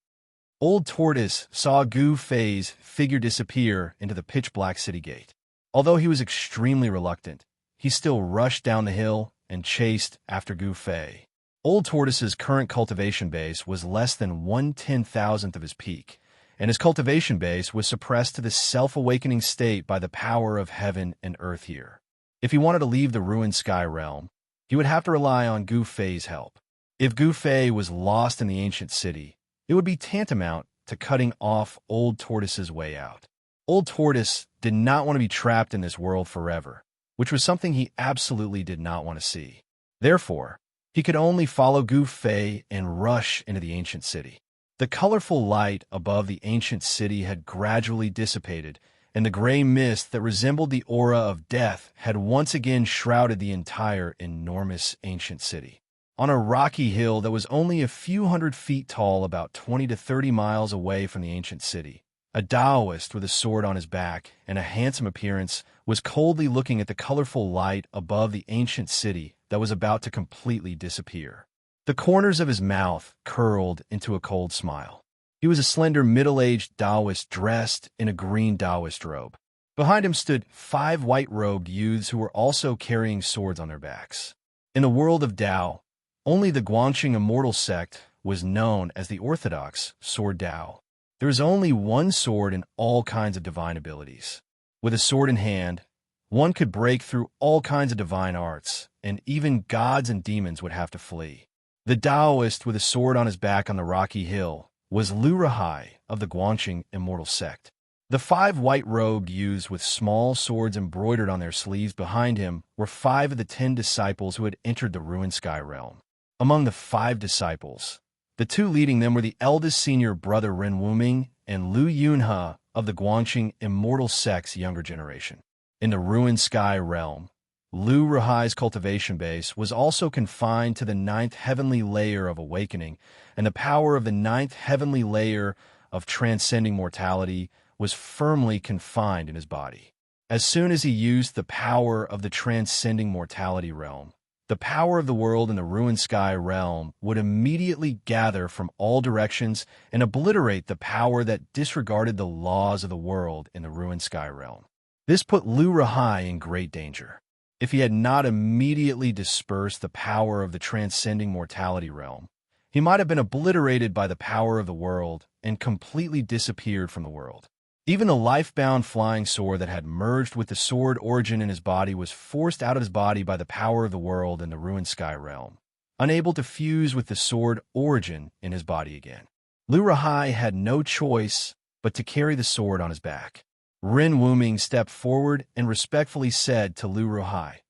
Old Tortoise saw Gu Fei's figure disappear into the pitch-black city gate. Although he was extremely reluctant, he still rushed down the hill and chased after Gu Fei. Old Tortoise's current cultivation base was less than 1/10,000th of his peak, and his cultivation base was suppressed to the self-awakening state by the power of heaven and earth here. If he wanted to leave the ruined sky realm, he would have to rely on Gu Fei's help. If Gu Fei was lost in the ancient city, it would be tantamount to cutting off Old Tortoise's way out. Old Tortoise did not want to be trapped in this world forever, which was something he absolutely did not want to see. Therefore, he could only follow Gu Fei and rush into the ancient city. The colorful light above the ancient city had gradually dissipated, and the gray mist that resembled the aura of death had once again shrouded the entire enormous ancient city. On a rocky hill that was only a few hundred feet tall, about 20 to 30 miles away from the ancient city, a Taoist with a sword on his back and a handsome appearance was coldly looking at the colorful light above the ancient city that was about to completely disappear. The corners of his mouth curled into a cold smile. He was a slender, middle-aged Taoist dressed in a green Taoist robe. Behind him stood 5 white-robed youths who were also carrying swords on their backs. In the world of Tao, only the Guangxing Immortal sect was known as the Orthodox Sword Tao. There is only one sword and all kinds of divine abilities. With a sword in hand, one could break through all kinds of divine arts, and even gods and demons would have to flee. The Taoist with a sword on his back on the rocky hill was Lu Rahai of the Guanxing Immortal Sect. The 5 white-robed youths with small swords embroidered on their sleeves behind him were 5 of the 10 disciples who had entered the ruined sky realm. Among the 5 disciples, the 2 leading them were the eldest senior brother Ren Wuming and Lu Yunhe of the Guanxing Immortal Sect's younger generation. In the ruined sky realm, Lu Rahai's cultivation base was also confined to the 9th heavenly layer of awakening, and the power of the 9th heavenly layer of transcending mortality was firmly confined in his body. As soon as he used the power of the transcending mortality realm, the power of the world in the ruined sky realm would immediately gather from all directions and obliterate the power that disregarded the laws of the world in the ruined sky realm. This put Lu Rahai in great danger. If he had not immediately dispersed the power of the transcending mortality realm, he might have been obliterated by the power of the world and completely disappeared from the world. Even the life-bound flying sword that had merged with the sword origin in his body was forced out of his body by the power of the world in the ruined sky realm, unable to fuse with the sword origin in his body again. Lu Rahai had no choice but to carry the sword on his back. Ren Wuming stepped forward and respectfully said to Lu Rahai,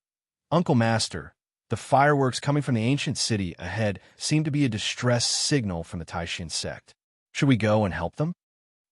"Uncle Master, the fireworks coming from the ancient city ahead seem to be a distress signal from the Taishan sect. Should we go and help them?"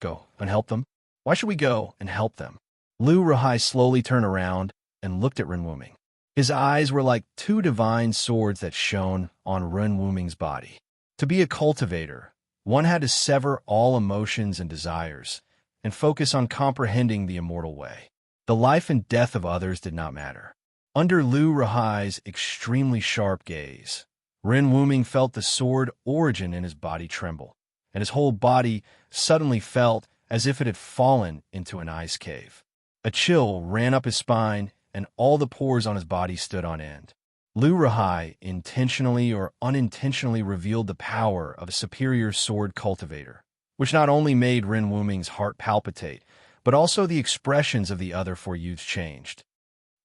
"Go and help them? Why should we go and help them?" Lu Rahai slowly turned around and looked at Ren Wuming. His eyes were like 2 divine swords that shone on Ren Wuming's body. To be a cultivator, one had to sever all emotions and desires and focus on comprehending the immortal way. The life and death of others did not matter. Under Lu Rahai's extremely sharp gaze, Ren Wuming felt the sword origin in his body tremble, and his whole body suddenly felt as if it had fallen into an ice cave. A chill ran up his spine, and all the pores on his body stood on end. Lu Rahai intentionally or unintentionally revealed the power of a superior sword cultivator, which not only made Ren Wuming's heart palpitate, but also the expressions of the other 4 youths changed.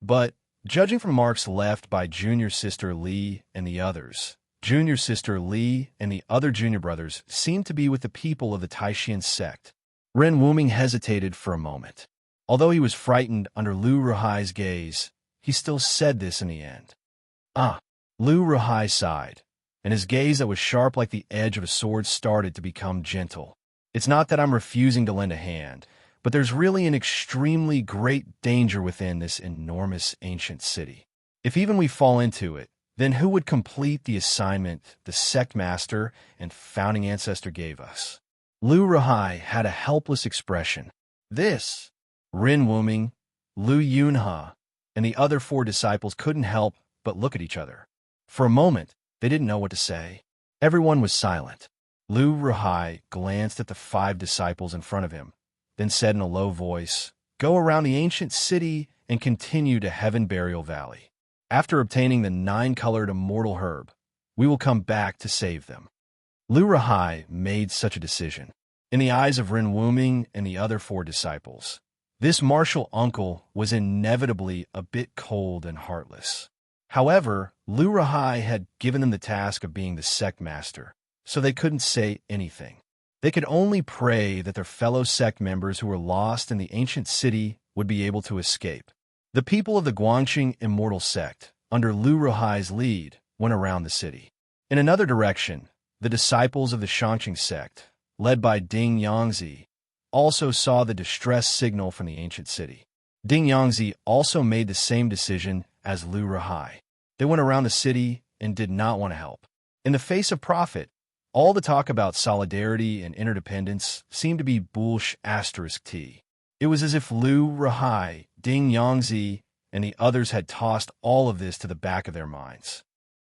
But, judging from marks left by junior sister Li and the others, junior sister Li and the other junior brothers seemed to be with the people of the Taishan sect. Ren Wuming hesitated for a moment. Although he was frightened under Lu Rahai's gaze, he still said this in the end. "Ah." Lu Rahai sighed, and his gaze that was sharp like the edge of a sword started to become gentle. "It's not that I'm refusing to lend a hand, but there's really an extremely great danger within this enormous ancient city. If even we fall into it, then who would complete the assignment the sect master and founding ancestor gave us?" Lu Rahai had a helpless expression. This, Ren Wuming, Lu Yunhe, and the other 4 disciples couldn't help but look at each other. For a moment, they didn't know what to say. Everyone was silent. Lu Rahai glanced at the 5 disciples in front of him, then said in a low voice, "Go around the ancient city and continue to Heaven Burial Valley. After obtaining the 9-colored immortal herb, we will come back to save them." Lu Rahai made such a decision. In the eyes of Ren Wuming and the other 4 disciples, this martial uncle was inevitably a bit cold and heartless. However, Lu Rahai had given them the task of being the sect master, so they couldn't say anything. They could only pray that their fellow sect members who were lost in the ancient city would be able to escape. The people of the Guanxing Immortal Sect, under Lu Rahai's lead, went around the city. In another direction, the disciples of the Xianxia sect, led by Ding Yangzi, also saw the distress signal from the ancient city. Ding Yangzi also made the same decision as Lu Rahai. They went around the city and did not want to help. In the face of profit, all the talk about solidarity and interdependence seemed to be bullsh**t. It was as if Lu Rahai, Ding Yangzi, and the others had tossed all of this to the back of their minds.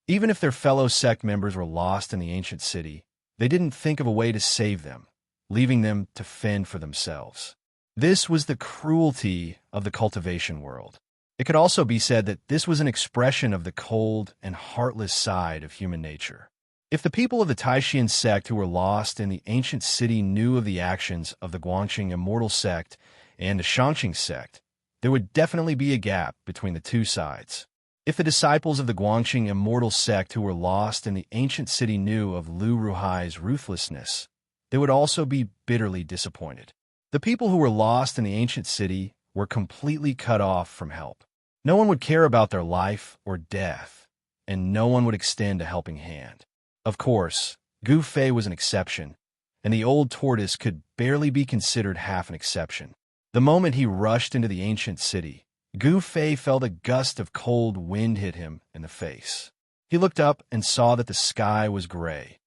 Even if their fellow sect members were lost in the ancient city, they didn't think of a way to save them, leaving them to fend for themselves. This was the cruelty of the cultivation world. It could also be said that this was an expression of the cold and heartless side of human nature. If the people of the Taishan sect who were lost in the ancient city knew of the actions of the Guangxing Immortal sect and the Xianxia sect, there would definitely be a gap between the two sides. If the disciples of the Guangxing Immortal sect who were lost in the ancient city knew of Lu Ruhai's ruthlessness, they would also be bitterly disappointed. The people who were lost in the ancient city were completely cut off from help. No one would care about their life or death, and no one would extend a helping hand. Of course, Gu Fei was an exception, and the old tortoise could barely be considered half an exception. The moment he rushed into the ancient city, Gu Fei felt a gust of cold wind hit him in the face. He looked up and saw that the sky was gray,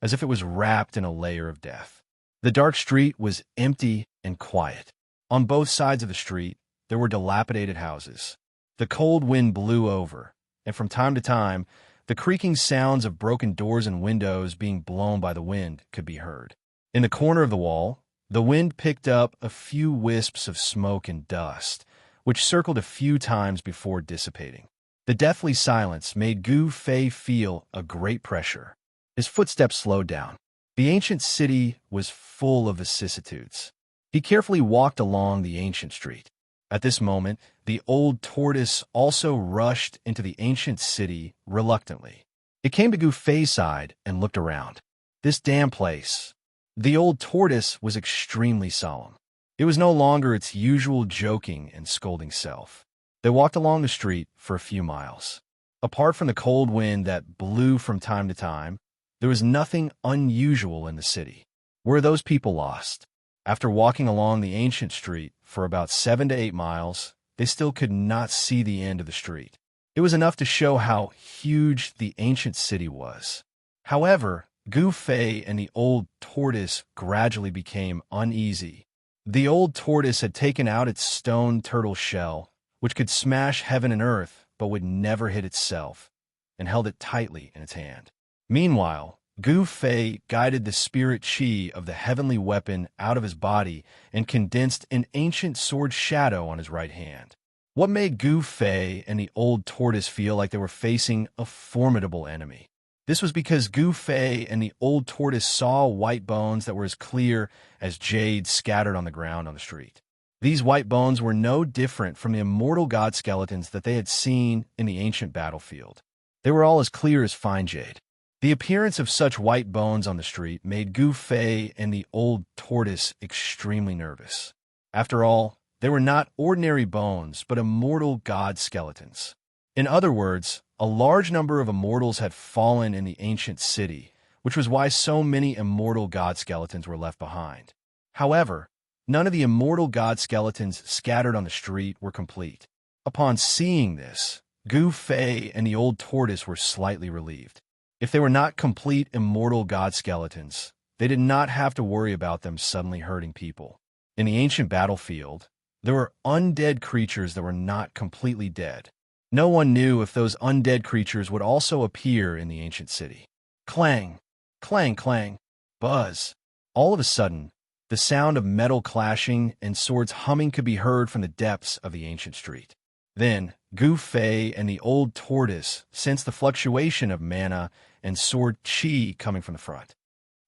as if it was wrapped in a layer of death. The dark street was empty and quiet. On both sides of the street, there were dilapidated houses. The cold wind blew over, and from time to time, the creaking sounds of broken doors and windows being blown by the wind could be heard. In the corner of the wall, the wind picked up a few wisps of smoke and dust, which circled a few times before dissipating. The deathly silence made Gu Fei feel a great pressure. His footsteps slowed down. The ancient city was full of vicissitudes. He carefully walked along the ancient street. At this moment, the old tortoise also rushed into the ancient city reluctantly. It came to Gu Fei's side and looked around. This damn place. The old tortoise was extremely solemn. It was no longer its usual joking and scolding self. They walked along the street for a few miles. Apart from the cold wind that blew from time to time, there was nothing unusual in the city. Were those people lost? After walking along the ancient street for about 7 to 8 miles, they still could not see the end of the street. It was enough to show how huge the ancient city was. However, Gu Fei and the old tortoise gradually became uneasy. The old tortoise had taken out its stone turtle shell, which could smash heaven and earth but would never hit itself, and held it tightly in its hand. Meanwhile, Gu Fei guided the spirit chi of the heavenly weapon out of his body and condensed an ancient sword shadow on his right hand. What made Gu Fei and the old tortoise feel like they were facing a formidable enemy? This was because Gu Fei and the old tortoise saw white bones that were as clear as jade scattered on the ground on the street. These white bones were no different from the immortal god skeletons that they had seen in the ancient battlefield. They were all as clear as fine jade. The appearance of such white bones on the street made Gu Fei and the old tortoise extremely nervous. After all, they were not ordinary bones, but immortal god skeletons. In other words, a large number of immortals had fallen in the ancient city, which was why so many immortal god skeletons were left behind. However, none of the immortal god skeletons scattered on the street were complete. Upon seeing this, Gu Fei and the old tortoise were slightly relieved. If they were not complete immortal god skeletons, they did not have to worry about them suddenly hurting people. In the ancient battlefield, there were undead creatures that were not completely dead. No one knew if those undead creatures would also appear in the ancient city. Clang, clang, clang, buzz. All of a sudden, the sound of metal clashing and swords humming could be heard from the depths of the ancient street. Then, Gu Fei and the old tortoise sensed the fluctuation of mana and sword chi coming from the front.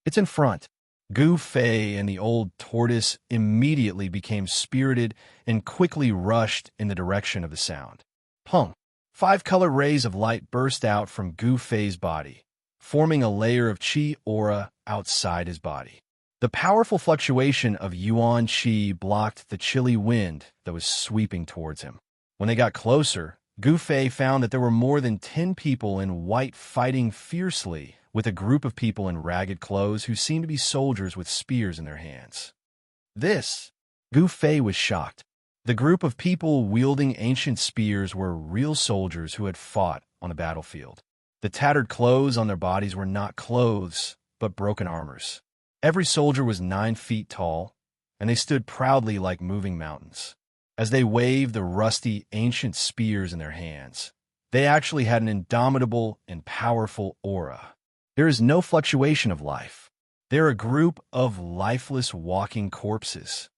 It's in front. Gu Fei and the old tortoise immediately became spirited and quickly rushed in the direction of the sound. Pung! 5 color rays of light burst out from Gu Fei's body, forming a layer of chi aura outside his body. The powerful fluctuation of yuan chi blocked the chilly wind that was sweeping towards him. When they got closer, Gu Fei found that there were more than 10 people in white fighting fiercely with a group of people in ragged clothes who seemed to be soldiers with spears in their hands. Gu Fei was shocked. The group of people wielding ancient spears were real soldiers who had fought on a battlefield. The tattered clothes on their bodies were not clothes, but broken armors. Every soldier was 9 feet tall, and they stood proudly like moving mountains. As they waved the rusty, ancient spears in their hands, they actually had an indomitable and powerful aura. There is no fluctuation of life. They're a group of lifeless walking corpses.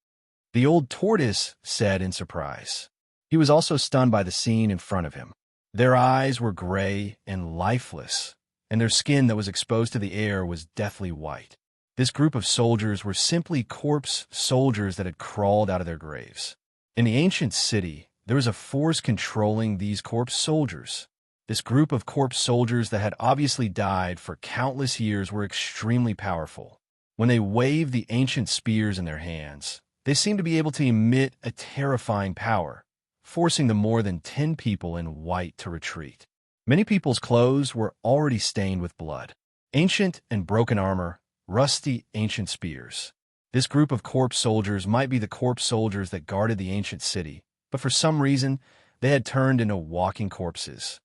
The old tortoise said in surprise. He was also stunned by the scene in front of him. Their eyes were gray and lifeless, and their skin that was exposed to the air was deathly white. This group of soldiers were simply corpse soldiers that had crawled out of their graves. In the ancient city, there was a force controlling these corpse soldiers. This group of corpse soldiers that had obviously died for countless years were extremely powerful. When they waved the ancient spears in their hands, they seemed to be able to emit a terrifying power, forcing the more than 10 people in white to retreat. Many people's clothes were already stained with blood. Ancient and broken armor, rusty ancient spears. This group of corpse soldiers might be the corpse soldiers that guarded the ancient city, but for some reason, they had turned into walking corpses.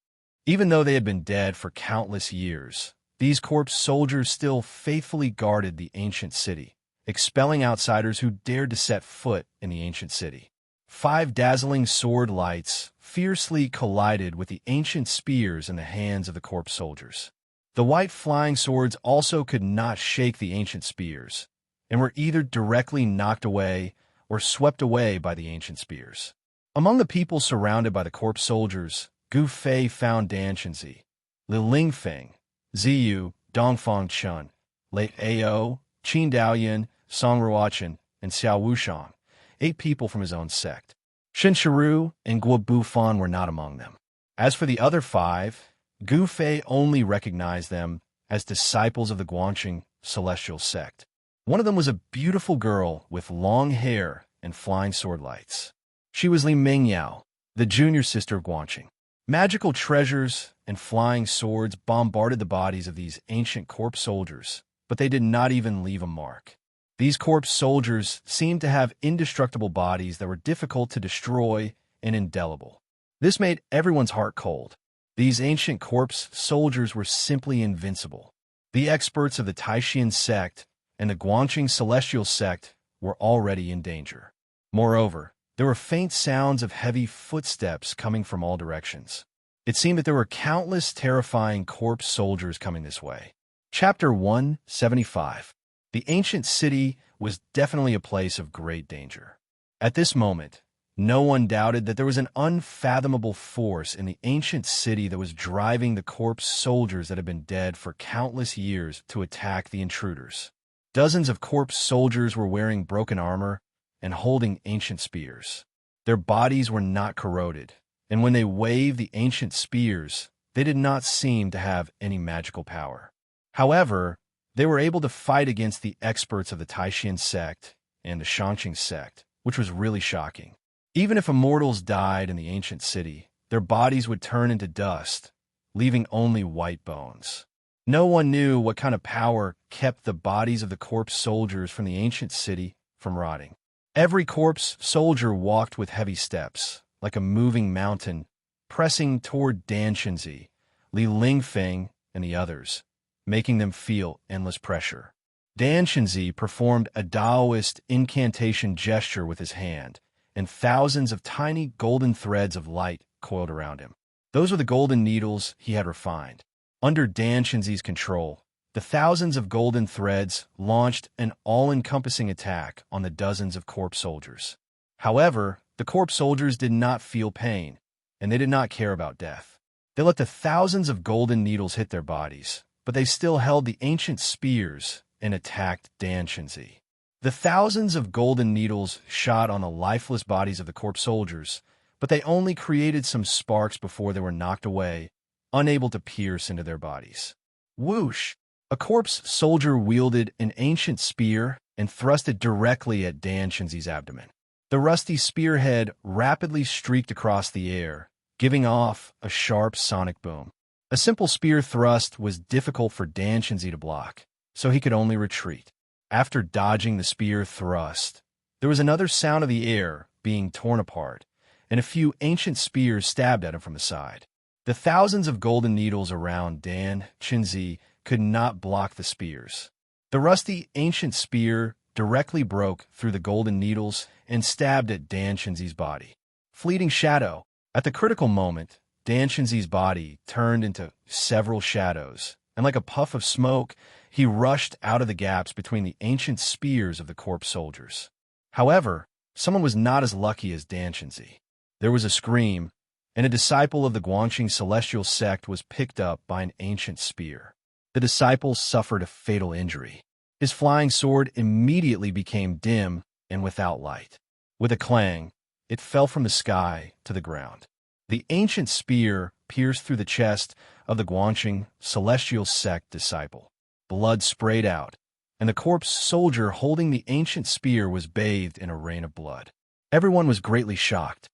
Even though they had been dead for countless years, these corpse soldiers still faithfully guarded the ancient city, expelling outsiders who dared to set foot in the ancient city. 5 dazzling sword lights fiercely collided with the ancient spears in the hands of the corpse soldiers. The white flying swords also could not shake the ancient spears, and were either directly knocked away or swept away by the ancient spears. Among the people surrounded by the corpse soldiers, Gu Fei found Dan Chenzi, Li Lingfeng, Ziyu, Dongfang Chun, Lei Ao, Qin Daoyan, Song Ruochen, and Xiao Wushang, 8 people from his own sect. Shen Shiru and Guo Bufan were not among them. As for the other 5, Gu Fei only recognized them as disciples of the Guanxing celestial sect. One of them was a beautiful girl with long hair and flying sword lights. She was Li Mingyao, the junior sister of Guanxing. Magical treasures and flying swords bombarded the bodies of these ancient corpse soldiers, but they did not even leave a mark. These corpse soldiers seemed to have indestructible bodies that were difficult to destroy and indelible. This made everyone's heart cold. These ancient corpse soldiers were simply invincible. The experts of the Taishan sect and the Guanxing celestial sect were already in danger. Moreover, there were faint sounds of heavy footsteps coming from all directions. It seemed that there were countless terrifying corpse soldiers coming this way. Chapter 175. The ancient city was definitely a place of great danger. At this moment, no one doubted that there was an unfathomable force in the ancient city that was driving the corpse soldiers that had been dead for countless years to attack the intruders. Dozens of corpse soldiers were wearing broken armor and holding ancient spears. Their bodies were not corroded, and when they waved the ancient spears, they did not seem to have any magical power. However, they were able to fight against the experts of the Taishan sect and the Xianxia sect, which was really shocking. Even if immortals died in the ancient city, their bodies would turn into dust, leaving only white bones. No one knew what kind of power kept the bodies of the corpse soldiers from the ancient city from rotting. Every corpse soldier walked with heavy steps, like a moving mountain, pressing toward Dan Chenzi, Li Lingfeng, and the others, making them feel endless pressure. Dan Chenzi performed a Taoist incantation gesture with his hand, and thousands of tiny golden threads of light coiled around him. Those were the golden needles he had refined. Under Dan Chenzi's control, the thousands of golden threads launched an all-encompassing attack on the dozens of corpse soldiers. However, the corpse soldiers did not feel pain, and they did not care about death. They let the thousands of golden needles hit their bodies, but they still held the ancient spears and attacked Dan Chenzi. The thousands of golden needles shot on the lifeless bodies of the corpse soldiers, but they only created some sparks before they were knocked away, unable to pierce into their bodies. Whoosh! A corpse soldier wielded an ancient spear and thrust it directly at Dan Chenzi's abdomen. The rusty spearhead rapidly streaked across the air, giving off a sharp sonic boom. A simple spear thrust was difficult for Dan Chenzi to block, so he could only retreat. After dodging the spear thrust, there was another sound of the air being torn apart, and a few ancient spears stabbed at him from the side. The thousands of golden needles around Dan Chenzi could not block the spears. The rusty ancient spear directly broke through the golden needles and stabbed at Dan Chenzi's body. Fleeting shadow. At the critical moment, Dan Chenzi's body turned into several shadows, and like a puff of smoke, he rushed out of the gaps between the ancient spears of the corpse soldiers. However, someone was not as lucky as Dan Chenzi. There was a scream, and a disciple of the Guanxing celestial sect was picked up by an ancient spear. The disciple suffered a fatal injury. His flying sword immediately became dim and without light. With a clang, it fell from the sky to the ground. The ancient spear pierced through the chest of the Guanxing celestial sect disciple. Blood sprayed out, and the corpse soldier holding the ancient spear was bathed in a rain of blood. Everyone was greatly shocked.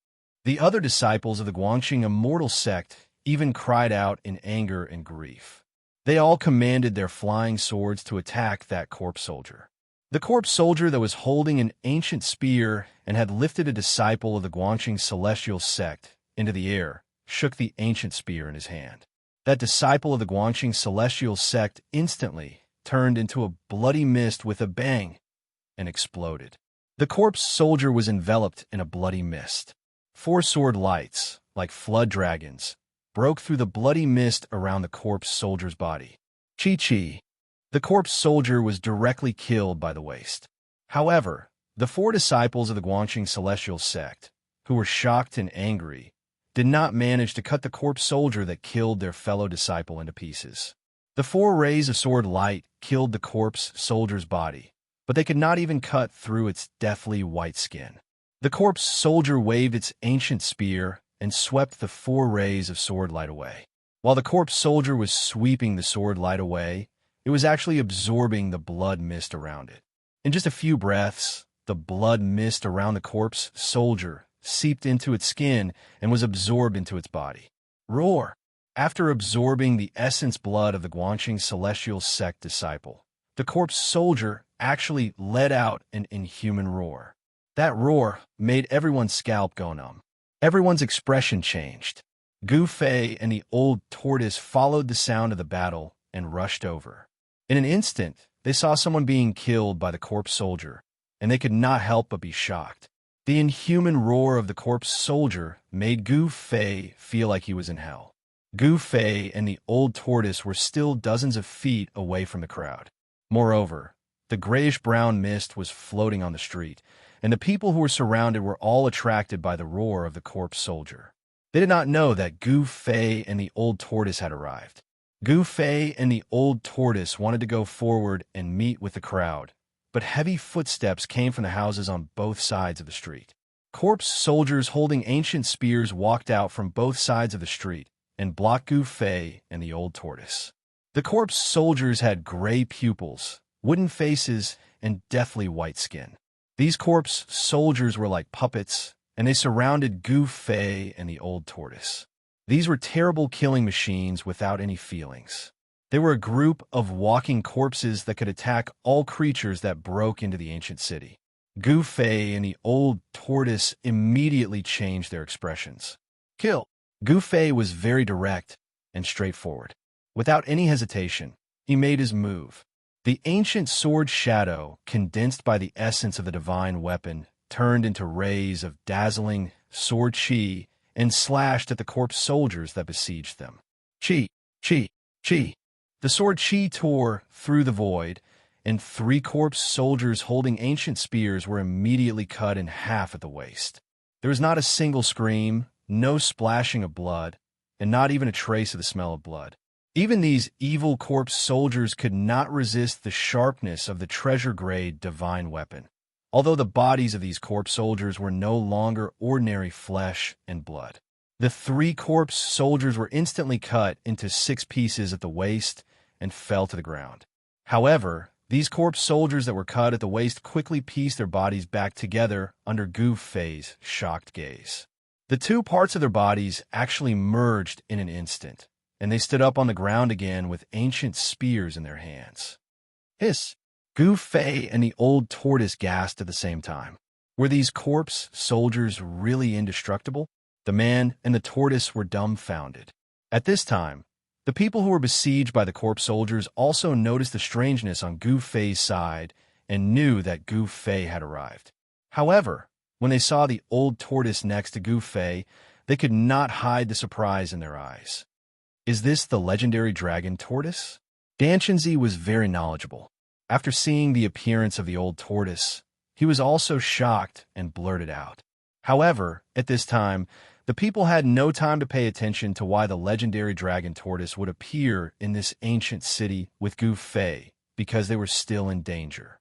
The other disciples of the Guanxing immortal sect even cried out in anger and grief. They all commanded their flying swords to attack that corpse soldier. The corpse soldier that was holding an ancient spear and had lifted a disciple of the Guanxing celestial sect into the air shook the ancient spear in his hand. That disciple of the Guanxing celestial sect instantly turned into a bloody mist with a bang and exploded. The corpse soldier was enveloped in a bloody mist. 4 sword lights, like flood dragons, broke through the bloody mist around the corpse soldier's body. Chi. The corpse soldier was directly killed by the waste. However, the 4 disciples of the Guanxing celestial sect, who were shocked and angry, did not manage to cut the corpse soldier that killed their fellow disciple into pieces. The 4 rays of sword light killed the corpse soldier's body, but they could not even cut through its deathly white skin. The corpse soldier waved its ancient spear and swept the 4 rays of sword light away. While the corpse soldier was sweeping the sword light away, it was actually absorbing the blood mist around it. In just a few breaths, the blood mist around the corpse soldier seeped into its skin and was absorbed into its body. Roar! After absorbing the essence blood of the Guanxing celestial sect disciple, the corpse soldier actually let out an inhuman roar. That roar made everyone's scalp go numb. Everyone's expression changed. Gu Fei and the old tortoise followed the sound of the battle and rushed over. In an instant, they saw someone being killed by the corpse soldier, and they could not help but be shocked. The inhuman roar of the corpse soldier made Gu Fei feel like he was in hell. Gu Fei and the old tortoise were still dozens of feet away from the crowd. Moreover, the grayish-brown mist was floating on the street, and the people who were surrounded were all attracted by the roar of the corpse soldier. They did not know that Gu Fei and the old tortoise had arrived. Gu Fei and the old tortoise wanted to go forward and meet with the crowd, but heavy footsteps came from the houses on both sides of the street. Corpse soldiers holding ancient spears walked out from both sides of the street and blocked Gu Fei and the old tortoise. The corpse soldiers had gray pupils, wooden faces, and deathly white skin. These corpse soldiers were like puppets, and they surrounded Gu Fei and the old tortoise. These were terrible killing machines without any feelings. They were a group of walking corpses that could attack all creatures that broke into the ancient city. Gu Fei and the old tortoise immediately changed their expressions. Kill! Gu Fei was very direct and straightforward. Without any hesitation, he made his move. The ancient sword shadow, condensed by the essence of the divine weapon, turned into rays of dazzling sword chi and slashed at the corpse soldiers that besieged them. Chi! Chi! Chi! The sword chi tore through the void, and 3 corpse soldiers holding ancient spears were immediately cut in half at the waist. There was not a single scream, no splashing of blood, and not even a trace of the smell of blood. Even these evil corpse soldiers could not resist the sharpness of the treasure-grade divine weapon, although the bodies of these corpse soldiers were no longer ordinary flesh and blood. The 3 corpse soldiers were instantly cut into 6 pieces at the waist and fell to the ground. However, these corpse soldiers that were cut at the waist quickly pieced their bodies back together under Gu Fei's shocked gaze. The 2 parts of their bodies actually merged in an instant, and they stood up on the ground again with ancient spears in their hands. Hiss! Gu Fei and the old tortoise gasped at the same time. Were these corpse soldiers really indestructible? The man and the tortoise were dumbfounded. At this time, the people who were besieged by the corpse soldiers also noticed the strangeness on Gu Fei's side and knew that Gu Fei had arrived. However, when they saw the old tortoise next to Gu Fei, they could not hide the surprise in their eyes. Is this the legendary dragon tortoise? Xianxia was very knowledgeable. After seeing the appearance of the old tortoise, he was also shocked and blurted out. However, at this time, The people had no time to pay attention to why the legendary dragon tortoise would appear in this ancient city with Gu Fei, because they were still in danger.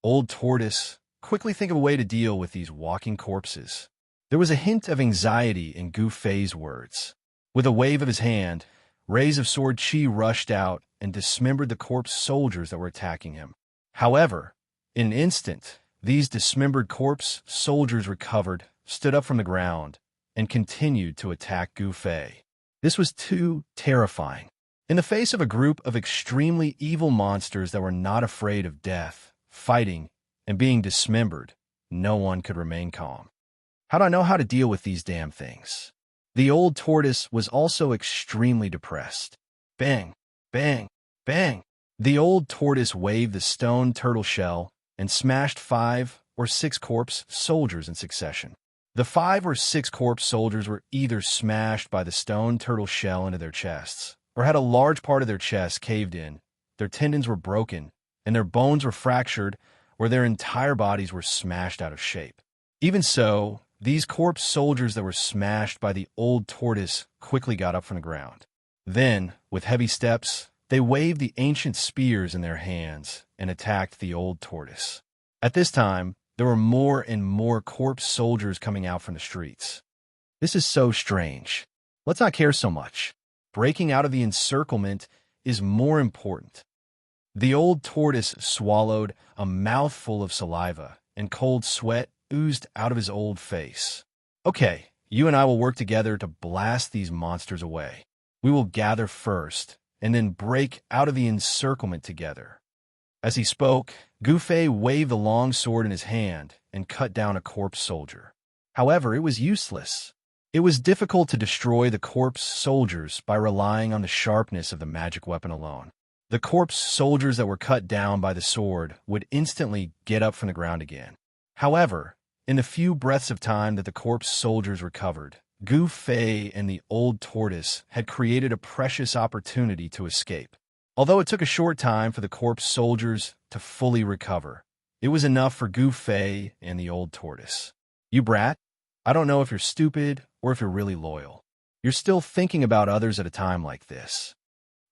Old Tortoise, quickly think of a way to deal with these walking corpses. There was a hint of anxiety in Gu Fei's words. With a wave of his hand, rays of sword chi rushed out and dismembered the corpse soldiers that were attacking him. However, in an instant, these dismembered corpse soldiers recovered, stood up from the ground, and continued to attack Gu Fei. This was too terrifying. In the face of a group of extremely evil monsters that were not afraid of death, fighting, and being dismembered, no one could remain calm. How do I know how to deal with these damn things? The old tortoise was also extremely depressed. Bang, bang, bang. The old tortoise waved the stone turtle shell and smashed 5 or 6 corpse soldiers in succession. The 5 or 6 corpse soldiers were either smashed by the stone turtle shell into their chests, or had a large part of their chest caved in, their tendons were broken, and their bones were fractured, or their entire bodies were smashed out of shape. Even so, these corpse soldiers that were smashed by the old tortoise quickly got up from the ground. Then, with heavy steps, they waved the ancient spears in their hands and attacked the old tortoise. At this time, there were more and more corpse soldiers coming out from the streets. This is so strange. Let's not care so much. Breaking out of the encirclement is more important. The old tortoise swallowed a mouthful of saliva, and cold sweat oozed out of his old face. Okay, you and I will work together to blast these monsters away. We will gather first, and then break out of the encirclement together. As he spoke, Gu Fei waved the long sword in his hand and cut down a corpse soldier. However, it was useless. It was difficult to destroy the corpse soldiers by relying on the sharpness of the magic weapon alone. The corpse soldiers that were cut down by the sword would instantly get up from the ground again. However, in the few breaths of time that the corpse soldiers recovered, Gu Fei and the old tortoise had created a precious opportunity to escape. Although it took a short time for the corpse soldiers to fully recover, it was enough for Gu Fei and the old tortoise. You brat, I don't know if you're stupid or if you're really loyal. You're still thinking about others at a time like this.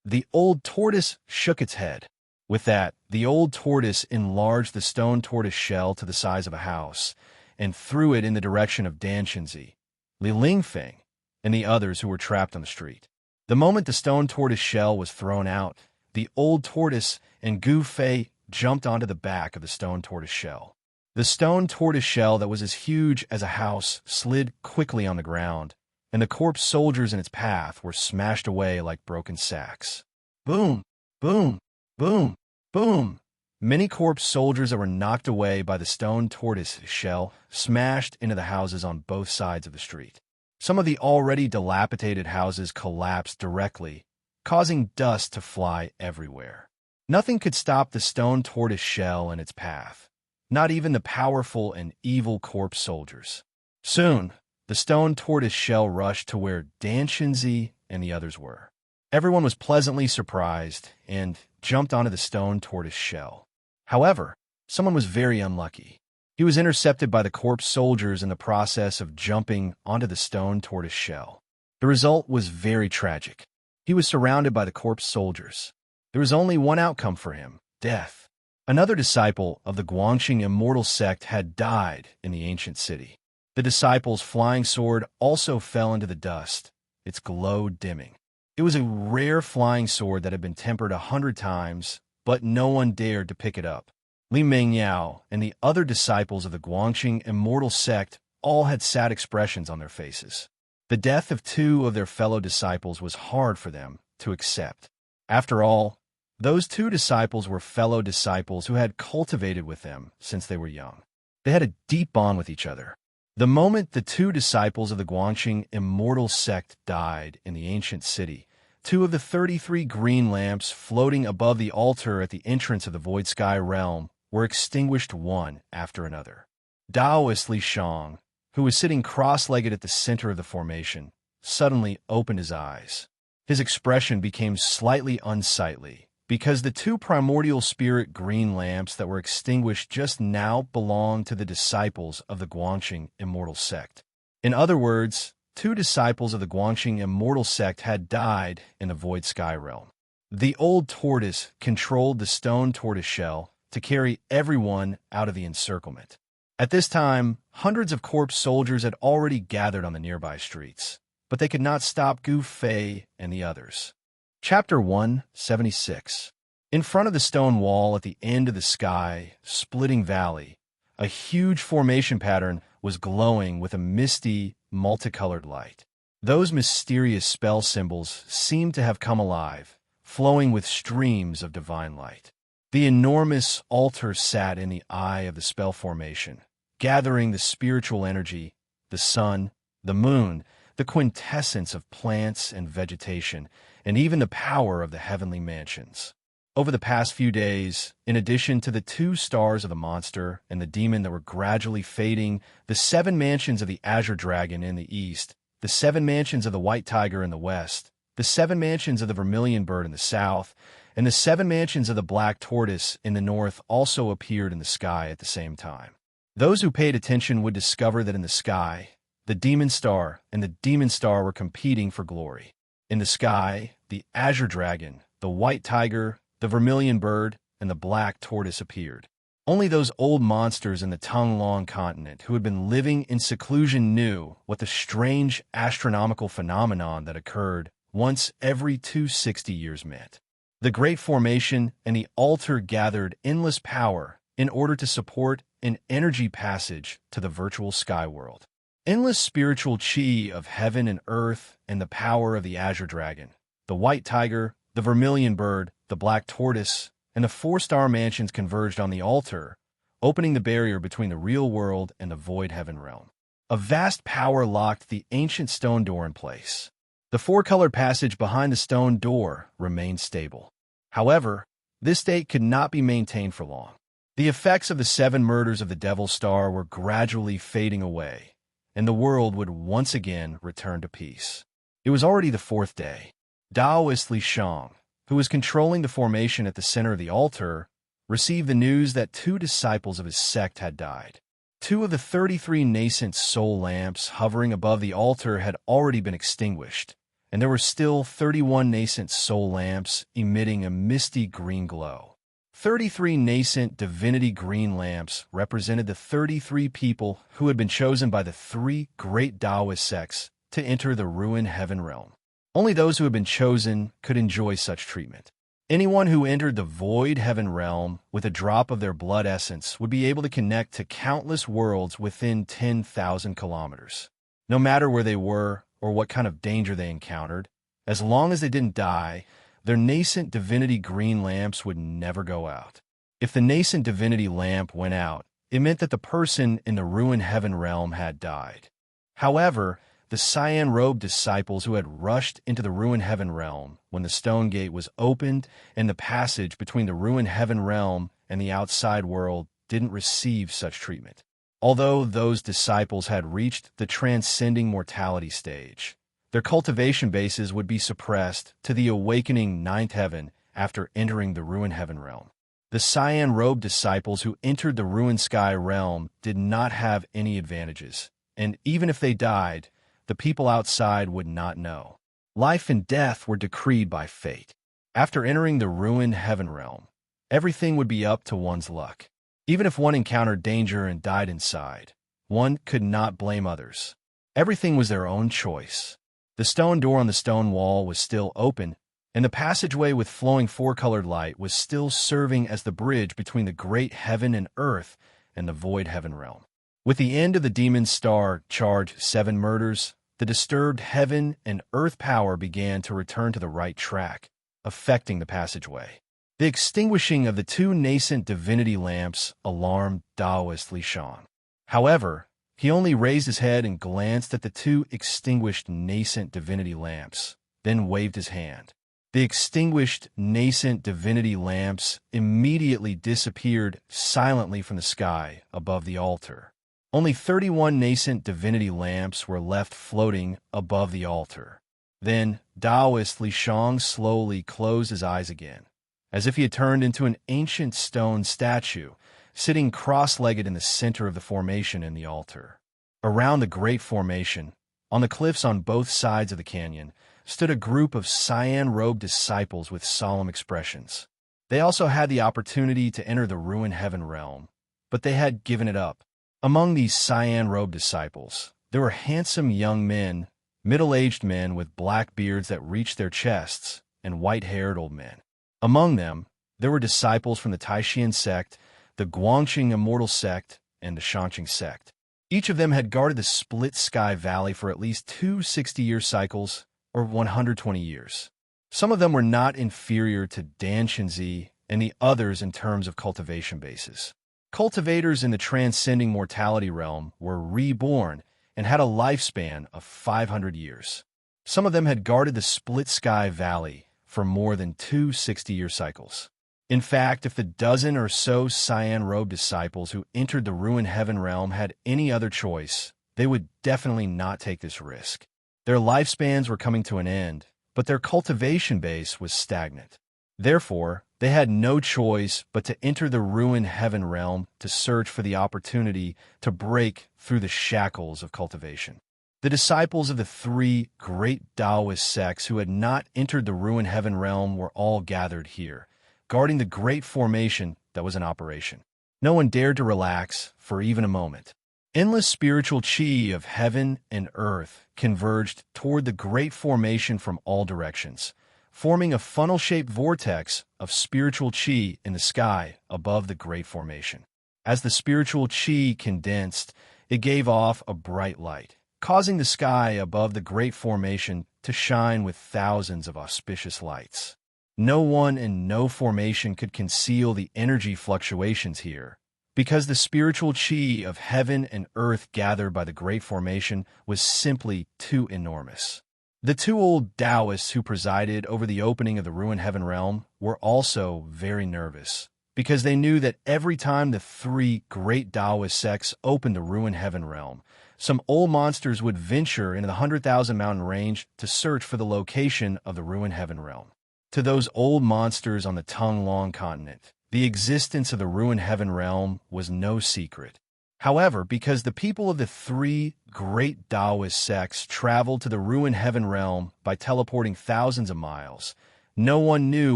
The old tortoise shook its head. With that, the old tortoise enlarged the stone tortoise shell to the size of a house and threw it in the direction of Dan Xianxia, Li Lingfeng, and the others who were trapped on the street. The moment the stone tortoise shell was thrown out, the old tortoise and Gu Fei jumped onto the back of the stone tortoise shell. The stone tortoise shell that was as huge as a house slid quickly on the ground, and the corpse soldiers in its path were smashed away like broken sacks. Boom, boom, boom, boom. Many corpse soldiers that were knocked away by the stone tortoise shell smashed into the houses on both sides of the street. Some of the already dilapidated houses collapsed directly, causing dust to fly everywhere. Nothing could stop the stone tortoise shell in its path, not even the powerful and evil corpse soldiers. Soon, the stone tortoise shell rushed to where Dan Xianxia and the others were. Everyone was pleasantly surprised and jumped onto the stone tortoise shell. However, someone was very unlucky. He was intercepted by the corpse soldiers in the process of jumping onto the stone tortoise shell. The result was very tragic. He was surrounded by the corpse soldiers. There was only one outcome for him: death. Another disciple of the Guangxing immortal sect had died in the ancient city. The disciple's flying sword also fell into the dust, its glow dimming. It was a rare flying sword that had been tempered 100 times, but no one dared to pick it up. Li Mengyao and the other disciples of the Guangxing immortal sect all had sad expressions on their faces. The death of 2 of their fellow disciples was hard for them to accept. After all, those 2 disciples were fellow disciples who had cultivated with them since they were young. They had a deep bond with each other. The moment the 2 disciples of the Guangxing immortal sect died in the ancient city, 2 of the 33 green lamps floating above the altar at the entrance of the Void Sky realm were extinguished one after another. Daoist Li Shang, who was sitting cross-legged at the center of the formation, suddenly opened his eyes. His expression became slightly unsightly, because the 2 primordial spirit green lamps that were extinguished just now belonged to the disciples of the Guangxing immortal sect. In other words, two disciples of the Guangxing immortal sect had died in the void sky realm. The old tortoise controlled the stone tortoise shell to carry everyone out of the encirclement. At this time, hundreds of corpse soldiers had already gathered on the nearby streets, but they could not stop Gu Fei and the others. Chapter 176. In front of the stone wall at the end of the sky, splitting valley, a huge formation pattern was glowing with a misty, multicolored light. Those mysterious spell symbols seemed to have come alive, flowing with streams of divine light. The enormous altar sat in the eye of the spell formation, gathering the spiritual energy, the sun, the moon, the quintessence of plants and vegetation, and even the power of the heavenly mansions. Over the past few days, in addition to the two stars of the monster and the demon that were gradually fading, the 7 mansions of the Azure Dragon in the east, the 7 mansions of the White Tiger in the west, the 7 mansions of the Vermilion Bird in the south, and the 7 mansions of the Black Tortoise in the north also appeared in the sky at the same time. Those who paid attention would discover that in the sky, the Demon Star and the Demon Star were competing for glory. In the sky, the Azure Dragon, the White Tiger, the Vermilion Bird, and the Black Tortoise appeared. Only those old monsters in the Tonglong continent who had been living in seclusion knew what the strange astronomical phenomenon that occurred once every 260 years meant. The Great Formation and the altar gathered endless power in order to support an energy passage to the virtual sky world. Endless spiritual chi of heaven and earth and the power of the Azure Dragon, the White Tiger, the Vermilion Bird, the Black Tortoise, and the 4-star mansions converged on the altar, opening the barrier between the real world and the void heaven realm. A vast power locked the ancient stone door in place. The 4-colored passage behind the stone door remained stable. However, this state could not be maintained for long. The effects of the 7 murders of the Devil's Star were gradually fading away, and the world would once again return to peace. It was already the 4th day. Taoist Li Shang, who was controlling the formation at the center of the altar, received the news that 2 disciples of his sect had died. 2 of the 33 nascent soul lamps hovering above the altar had already been extinguished, and there were still 31 nascent soul lamps emitting a misty green glow. 33 nascent divinity green lamps represented the 33 people who had been chosen by the 3 great Taoist sects to enter the ruined heaven realm. Only those who had been chosen could enjoy such treatment. Anyone who entered the void heaven realm with a drop of their blood essence would be able to connect to countless worlds within 10,000 kilometers. No matter where they were or what kind of danger they encountered, as long as they didn't die, their nascent divinity green lamps would never go out. If the nascent divinity lamp went out, it meant that the person in the ruined heaven realm had died. However, the cyan-robed disciples who had rushed into the ruined heaven realm when the stone gate was opened and the passage between the ruined heaven realm and the outside world didn't receive such treatment. Although those disciples had reached the transcending mortality stage, their cultivation bases would be suppressed to the awakening 9th heaven after entering the ruined heaven realm. The cyan-robed disciples who entered the ruined sky realm did not have any advantages, and even if they died, the people outside would not know. Life and death were decreed by fate. After entering the ruined heaven realm, everything would be up to one's luck. Even if one encountered danger and died inside, one could not blame others. Everything was their own choice. The stone door on the stone wall was still open, and the passageway with flowing 4-colored light was still serving as the bridge between the great heaven and earth and the void heaven realm. With the end of the Demon Star charge 7 murders, the disturbed heaven and earth power began to return to the right track, affecting the passageway. The extinguishing of the 2 nascent divinity lamps alarmed Taoist Li Shang. However, he only raised his head and glanced at the 2 extinguished nascent divinity lamps, then waved his hand. The extinguished nascent divinity lamps immediately disappeared silently from the sky above the altar. Only 31 nascent divinity lamps were left floating above the altar. Then Taoist Li Shang slowly closed his eyes again, as if he had turned into an ancient stone statue, sitting cross-legged in the center of the formation in the altar. Around the great formation, On the cliffs on both sides of the canyon stood a group of cyan-robed disciples with solemn expressions. They also had the opportunity to enter the ruined heaven realm, but they had given it up. Among these cyan-robed disciples, there were handsome young men, middle-aged men with black beards that reached their chests, and white-haired old men. Among them, there were disciples from the Taishan sect, the Guangxing Immortal sect, and the Xianxia sect. Each of them had guarded the Split Sky Valley for at least 2 60-year cycles, or 120 years. Some of them were not inferior to Dan Shenzi and the others in terms of cultivation bases. Cultivators in the transcending mortality realm were reborn and had a lifespan of 500 years. Some of them had guarded the Split Sky Valley for more than 2 60-year cycles. In fact, if the dozen or so cyan-robed disciples who entered the ruined heaven realm had any other choice, they would definitely not take this risk. Their lifespans were coming to an end, but their cultivation base was stagnant. Therefore, they had no choice but to enter the ruined heaven realm to search for the opportunity to break through the shackles of cultivation. The disciples of the 3 great Taoist sects who had not entered the ruined heaven realm were all gathered here, guarding the great formation that was in operation. No one dared to relax for even a moment. Endless spiritual chi of heaven and earth converged toward the great formation from all directions, forming a funnel-shaped vortex of spiritual chi in the sky above the great formation. As the spiritual chi condensed, it gave off a bright light, causing the sky above the great formation to shine with thousands of auspicious lights. No one and no formation could conceal the energy fluctuations here, because the spiritual chi of heaven and earth gathered by the great formation was simply too enormous. The 2 old Taoists who presided over the opening of the ruined heaven realm were also very nervous, because they knew that every time the 3 great Taoist sects opened the ruined heaven realm, some old monsters would venture into the 100,000 mountain range to search for the location of the ruined heaven realm. To those old monsters on the Tonglong continent, the existence of the ruined heaven realm was no secret. However, because the people of the 3 great Taoist sects traveled to the ruined heaven realm by teleporting thousands of miles, no one knew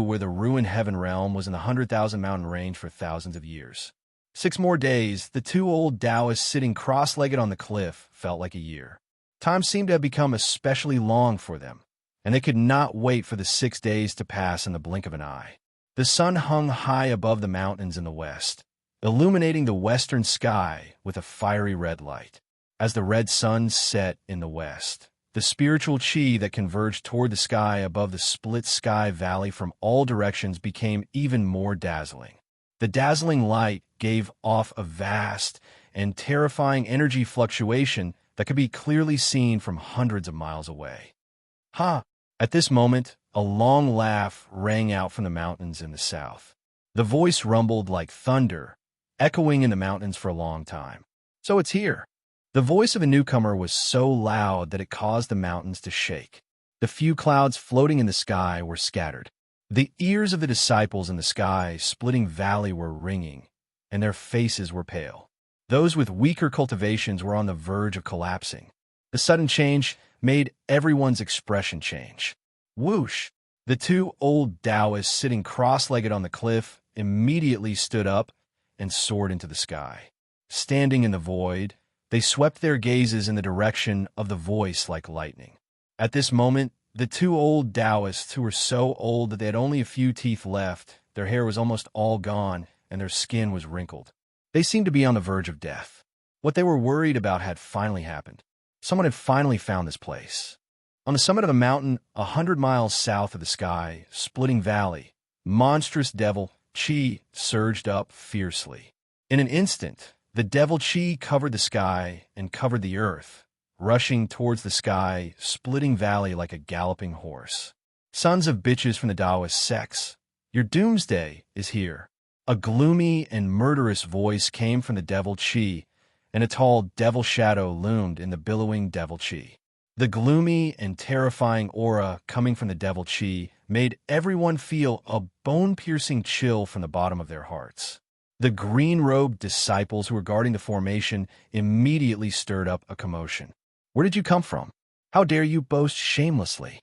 where the ruined heaven realm was in the 100,000 mountain range for thousands of years. 6 more days, the 2 old Taoists sitting cross-legged on the cliff felt like a year. Time seemed to have become especially long for them, and they could not wait for the 6 days to pass in the blink of an eye. The sun hung high above the mountains in the west, illuminating the western sky with a fiery red light. As the red sun set in the west, the spiritual chi that converged toward the sky above the Split Sky Valley from all directions became even more dazzling. The dazzling light gave off a vast and terrifying energy fluctuation that could be clearly seen from hundreds of miles away. Ha! At this moment, a long laugh rang out from the mountains in the south. The voice rumbled like thunder, echoing in the mountains for a long time. So it's here. The voice of a newcomer was so loud that it caused the mountains to shake. The few clouds floating in the sky were scattered. The ears of the disciples in the sky splitting valley were ringing, and their faces were pale. Those with weaker cultivations were on the verge of collapsing. The sudden change made everyone's expression change. Whoosh! The 2 old Taoists sitting cross-legged on the cliff immediately stood up and soared into the sky. Standing in the void, they swept their gazes in the direction of the voice like lightning. At this moment, the 2 old Taoists, who were so old that they had only a few teeth left, their hair was almost all gone, and their skin was wrinkled. They seemed to be on the verge of death. What they were worried about had finally happened. Someone had finally found this place. On the summit of a mountain 100 miles south of the sky, splitting valley, monstrous devil chi surged up fiercely. In an instant, the devil chi covered the sky and covered the earth, rushing towards the sky, splitting valley like a galloping horse. Sons of bitches from the Taoist sects, your doomsday is here. A gloomy and murderous voice came from the devil chi, and a tall devil shadow loomed in the billowing devil chi. The gloomy and terrifying aura coming from the devil chi made everyone feel a bone-piercing chill from the bottom of their hearts. The green-robed disciples who were guarding the formation immediately stirred up a commotion. Where did you come from? How dare you boast shamelessly?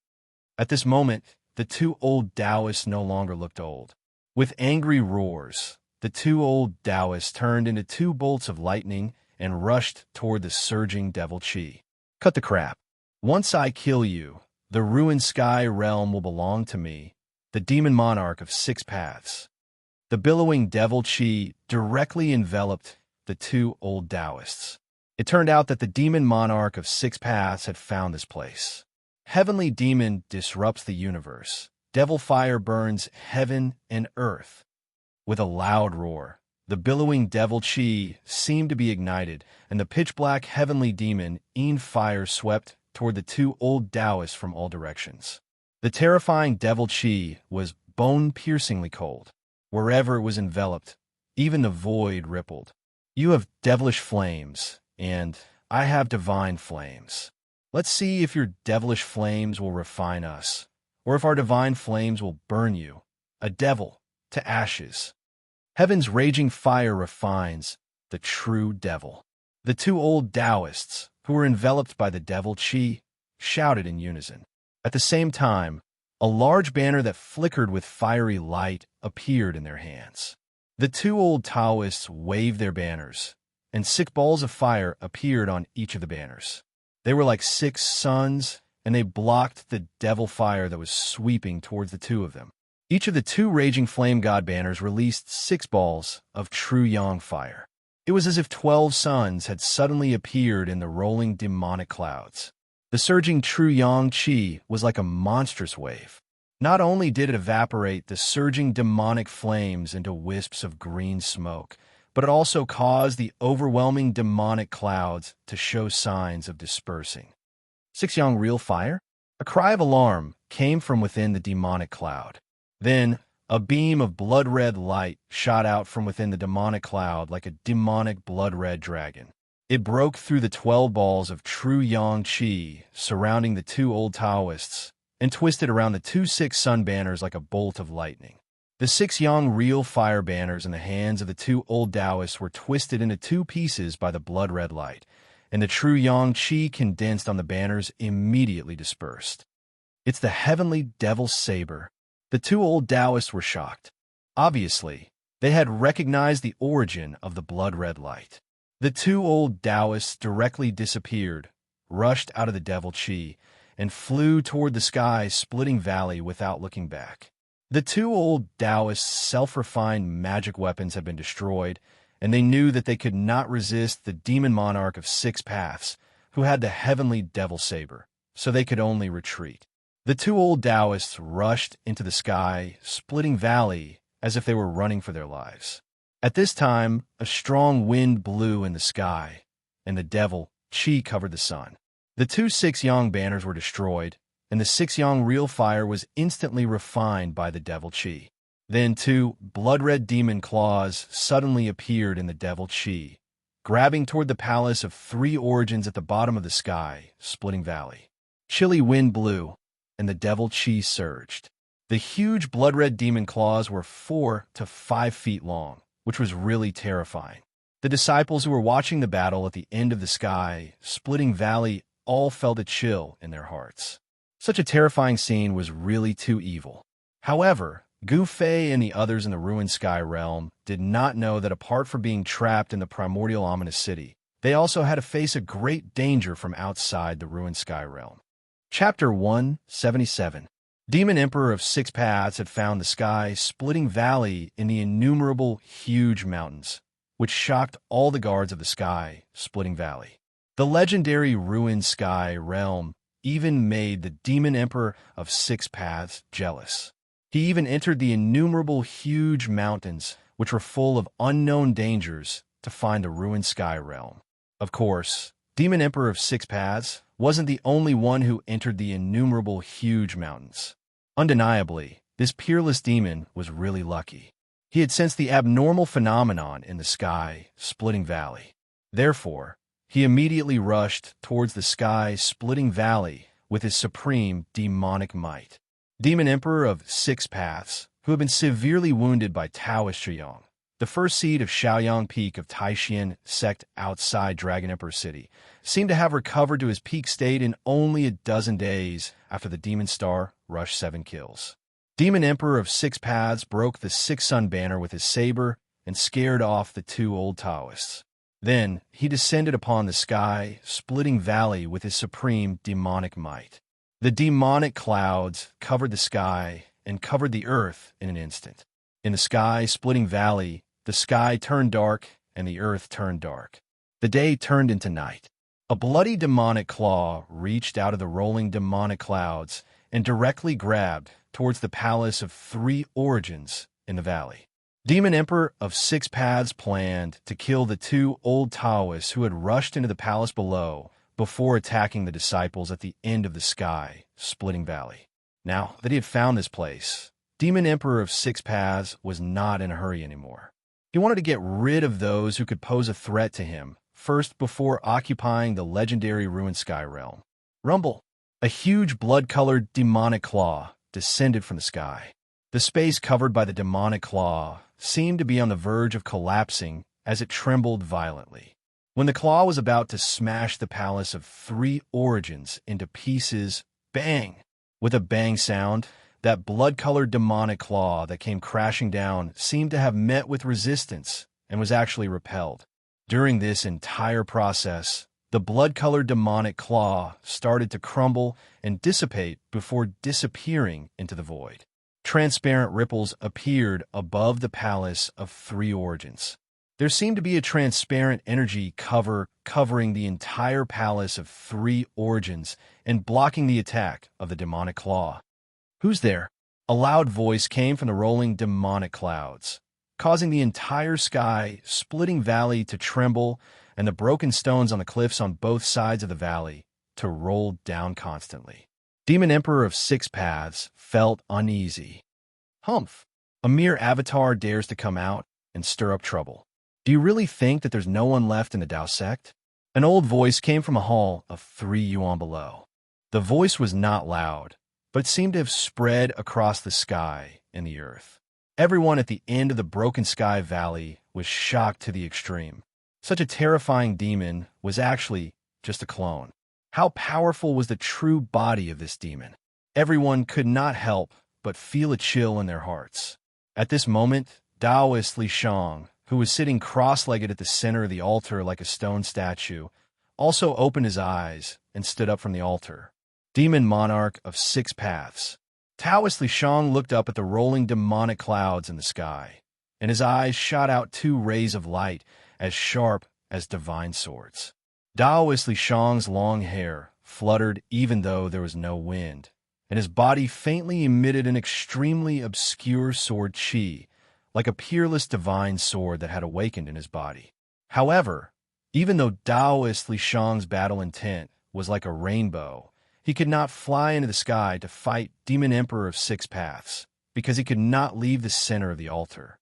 At this moment, the two old Taoists no longer looked old. With angry roars, the two old Taoists turned into two bolts of lightning and rushed toward the surging devil Qi. Cut the crap. Once I kill you, the ruined sky realm will belong to me, the demon monarch of 6 paths. The billowing devil Qi directly enveloped the two old Taoists. It turned out that the demon monarch of 6 paths had found this place. Heavenly demon disrupts the universe. Devil fire burns heaven and earth. With a loud roar, the billowing devil Qi seemed to be ignited, and the pitch-black heavenly demon fire swept toward the two old Taoists from all directions. The terrifying devil Qi was bone-piercingly cold. Wherever it was enveloped, even the void rippled. You have devilish flames, and I have divine flames. Let's see if your devilish flames will refine us, or if our divine flames will burn you, a devil, to ashes. Heaven's raging fire refines the true devil. The two old Taoists, who were enveloped by the devil Qi, shouted in unison. At the same time, a large banner that flickered with fiery light appeared in their hands. The two old Taoists waved their banners, and 6 balls of fire appeared on each of the banners. They were like 6 suns, and they blocked the devil fire that was sweeping towards the two of them. Each of the 2 raging flame god banners released 6 balls of true yang fire. It was as if 12 suns had suddenly appeared in the rolling demonic clouds. The surging true yang qi was like a monstrous wave. Not only did it evaporate the surging demonic flames into wisps of green smoke, but it also caused the overwhelming demonic clouds to show signs of dispersing. 6 yang real fire? A cry of alarm came from within the demonic cloud. Then, a beam of blood-red light shot out from within the demonic cloud like a demonic blood-red dragon. It broke through the 12 balls of true yang qi surrounding the two old Taoists and twisted around the 2 6 sun banners like a bolt of lightning. The 6 yang real fire banners in the hands of the two old Taoists were twisted into 2 pieces by the blood-red light, and the true yang qi condensed on the banners immediately dispersed. It's the heavenly devil's saber. The two old Taoists were shocked. Obviously, they had recognized the origin of the blood-red light. The two old Taoists directly disappeared, rushed out of the devil Qi, and flew toward the sky-splitting valley without looking back. The two old Taoists' self-refined magic weapons had been destroyed, and they knew that they could not resist the demon monarch of 6 paths, who had the heavenly devil saber, so they could only retreat. The two old Taoists rushed into the sky-splitting valley as if they were running for their lives. At this time, a strong wind blew in the sky, and the devil Qi covered the sun. The 2 6 yang banners were destroyed, and the 6 yang real fire was instantly refined by the devil Qi. Then 2 blood-red demon claws suddenly appeared in the devil Qi, grabbing toward the palace of 3 origins at the bottom of the sky-splitting valley. Chilly wind blew, and the devil Qi surged. The huge blood-red demon claws were 4 to 5 feet long, which was really terrifying. The disciples who were watching the battle at the end of the sky-splitting valley all felt a chill in their hearts. Such a terrifying scene was really too evil. However, Gu Fei and the others in the ruined sky realm did not know that apart from being trapped in the primordial ominous city, they also had to face a great danger from outside the ruined sky realm. Chapter 177. Demon Emperor of 6 Paths had found the sky-splitting valley in the innumerable huge mountains, which shocked all the guards of the sky-splitting valley. The legendary ruined sky realm even made the Demon Emperor of 6 Paths jealous. He even entered the innumerable huge mountains, which were full of unknown dangers, to find the ruined sky realm. Of course, Demon Emperor of 6 Paths wasn't the only one who entered the innumerable huge mountains. Undeniably, this peerless demon was really lucky. He had sensed the abnormal phenomenon in the sky-splitting valley. Therefore, he immediately rushed towards the sky-splitting valley with his supreme demonic might. Demon Emperor of 6 Paths, who had been severely wounded by Taoist Zhiyong, The first seed of Shaoyang Peak of Taishan sect outside Dragon Emperor City seemed to have recovered to his peak state in only a dozen days after the Demon Star rushed 7 kills. Demon Emperor of 6 Paths broke the 6-sun banner with his saber and scared off the 2 old Taoists. Then he descended upon the sky, splitting valley with his supreme demonic might. The demonic clouds covered the sky and covered the earth in an instant. In the sky-splitting valley, the sky turned dark and the earth turned dark. The day turned into night. A bloody demonic claw reached out of the rolling demonic clouds and directly grabbed towards the palace of 3 origins in the valley. Demon Emperor of 6 Paths planned to kill the 2 old Taoists who had rushed into the palace below before attacking the disciples at the end of the sky-splitting valley. Now that he had found this place, Demon Emperor of 6 Paths was not in a hurry anymore. He wanted to get rid of those who could pose a threat to him first before occupying the legendary ruined sky realm. Rumble! A huge blood-colored demonic claw descended from the sky. The space covered by the demonic claw seemed to be on the verge of collapsing as it trembled violently. When the claw was about to smash the palace of 3 origins into pieces, bang! With a bang sound, that blood-colored demonic claw that came crashing down seemed to have met with resistance and was actually repelled. During this entire process, the blood-colored demonic claw started to crumble and dissipate before disappearing into the void. Transparent ripples appeared above the palace of 3 origins. There seemed to be a transparent energy covering the entire palace of 3 origins and blocking the attack of the demonic claw. "Who's there?" A loud voice came from the rolling demonic clouds, causing the entire sky-splitting valley to tremble and the broken stones on the cliffs on both sides of the valley to roll down constantly. Demon Emperor of 6 Paths felt uneasy. Humph! A mere avatar dares to come out and stir up trouble. Do you really think that there's no one left in the Dao sect? An old voice came from a hall of 3 yuan below. The voice was not loud, but it seemed to have spread across the sky and the earth. Everyone at the end of the broken sky valley was shocked to the extreme. Such a terrifying demon was actually just a clone. How powerful was the true body of this demon? Everyone could not help but feel a chill in their hearts. At this moment, Taoist Li Shang, who was sitting cross-legged at the center of the altar like a stone statue, also opened his eyes and stood up from the altar. Demon Monarch of 6 Paths. Taoist Li Shang looked up at the rolling demonic clouds in the sky, and his eyes shot out 2 rays of light as sharp as divine swords. Taoist Li Shang's long hair fluttered even though there was no wind, and his body faintly emitted an extremely obscure sword qi, like a peerless divine sword that had awakened in his body. However, even though Taoist Li Shang's battle intent was like a rainbow, he could not fly into the sky to fight Demon Emperor of 6 Paths, because he could not leave the center of the altar.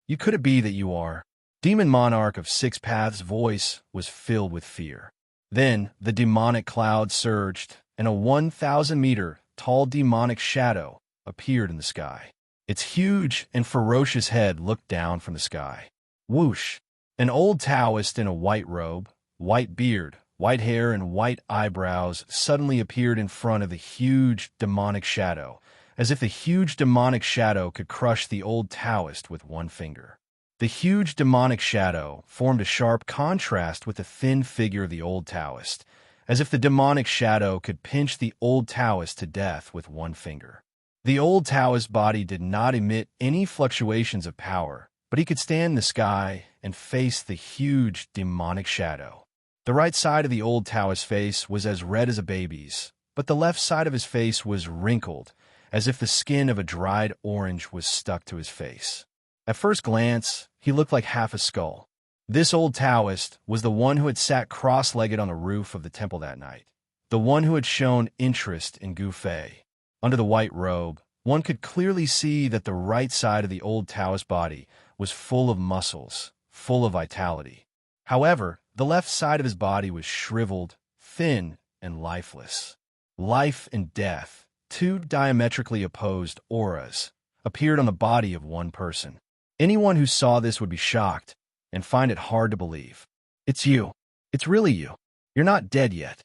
"You could it be that you are?" Demon Monarch of 6 Paths' voice was filled with fear. Then the demonic cloud surged, and a 1,000-meter tall demonic shadow appeared in the sky. Its huge and ferocious head looked down from the sky. Whoosh! An old Taoist in a white robe, white beard, white hair, and white eyebrows suddenly appeared in front of the huge demonic shadow, as if the huge demonic shadow could crush the old Taoist with one finger. The huge demonic shadow formed a sharp contrast with the thin figure of the old Taoist, as if the demonic shadow could pinch the old Taoist to death with one finger. The old Taoist body did not emit any fluctuations of power, but he could stand in the sky and face the huge demonic shadow. The right side of the old Taoist's face was as red as a baby's, but the left side of his face was wrinkled, as if the skin of a dried orange was stuck to his face. At first glance, he looked like half a skull. This old Taoist was the one who had sat cross-legged on the roof of the temple that night, the one who had shown interest in Gu Fei. Under the white robe, one could clearly see that the right side of the old Taoist body was full of muscles, full of vitality. However, the left side of his body was shriveled, thin, and lifeless. Life and death, 2 diametrically opposed auras, appeared on the body of one person. Anyone who saw this would be shocked and find it hard to believe. It's you. It's really you. You're not dead yet.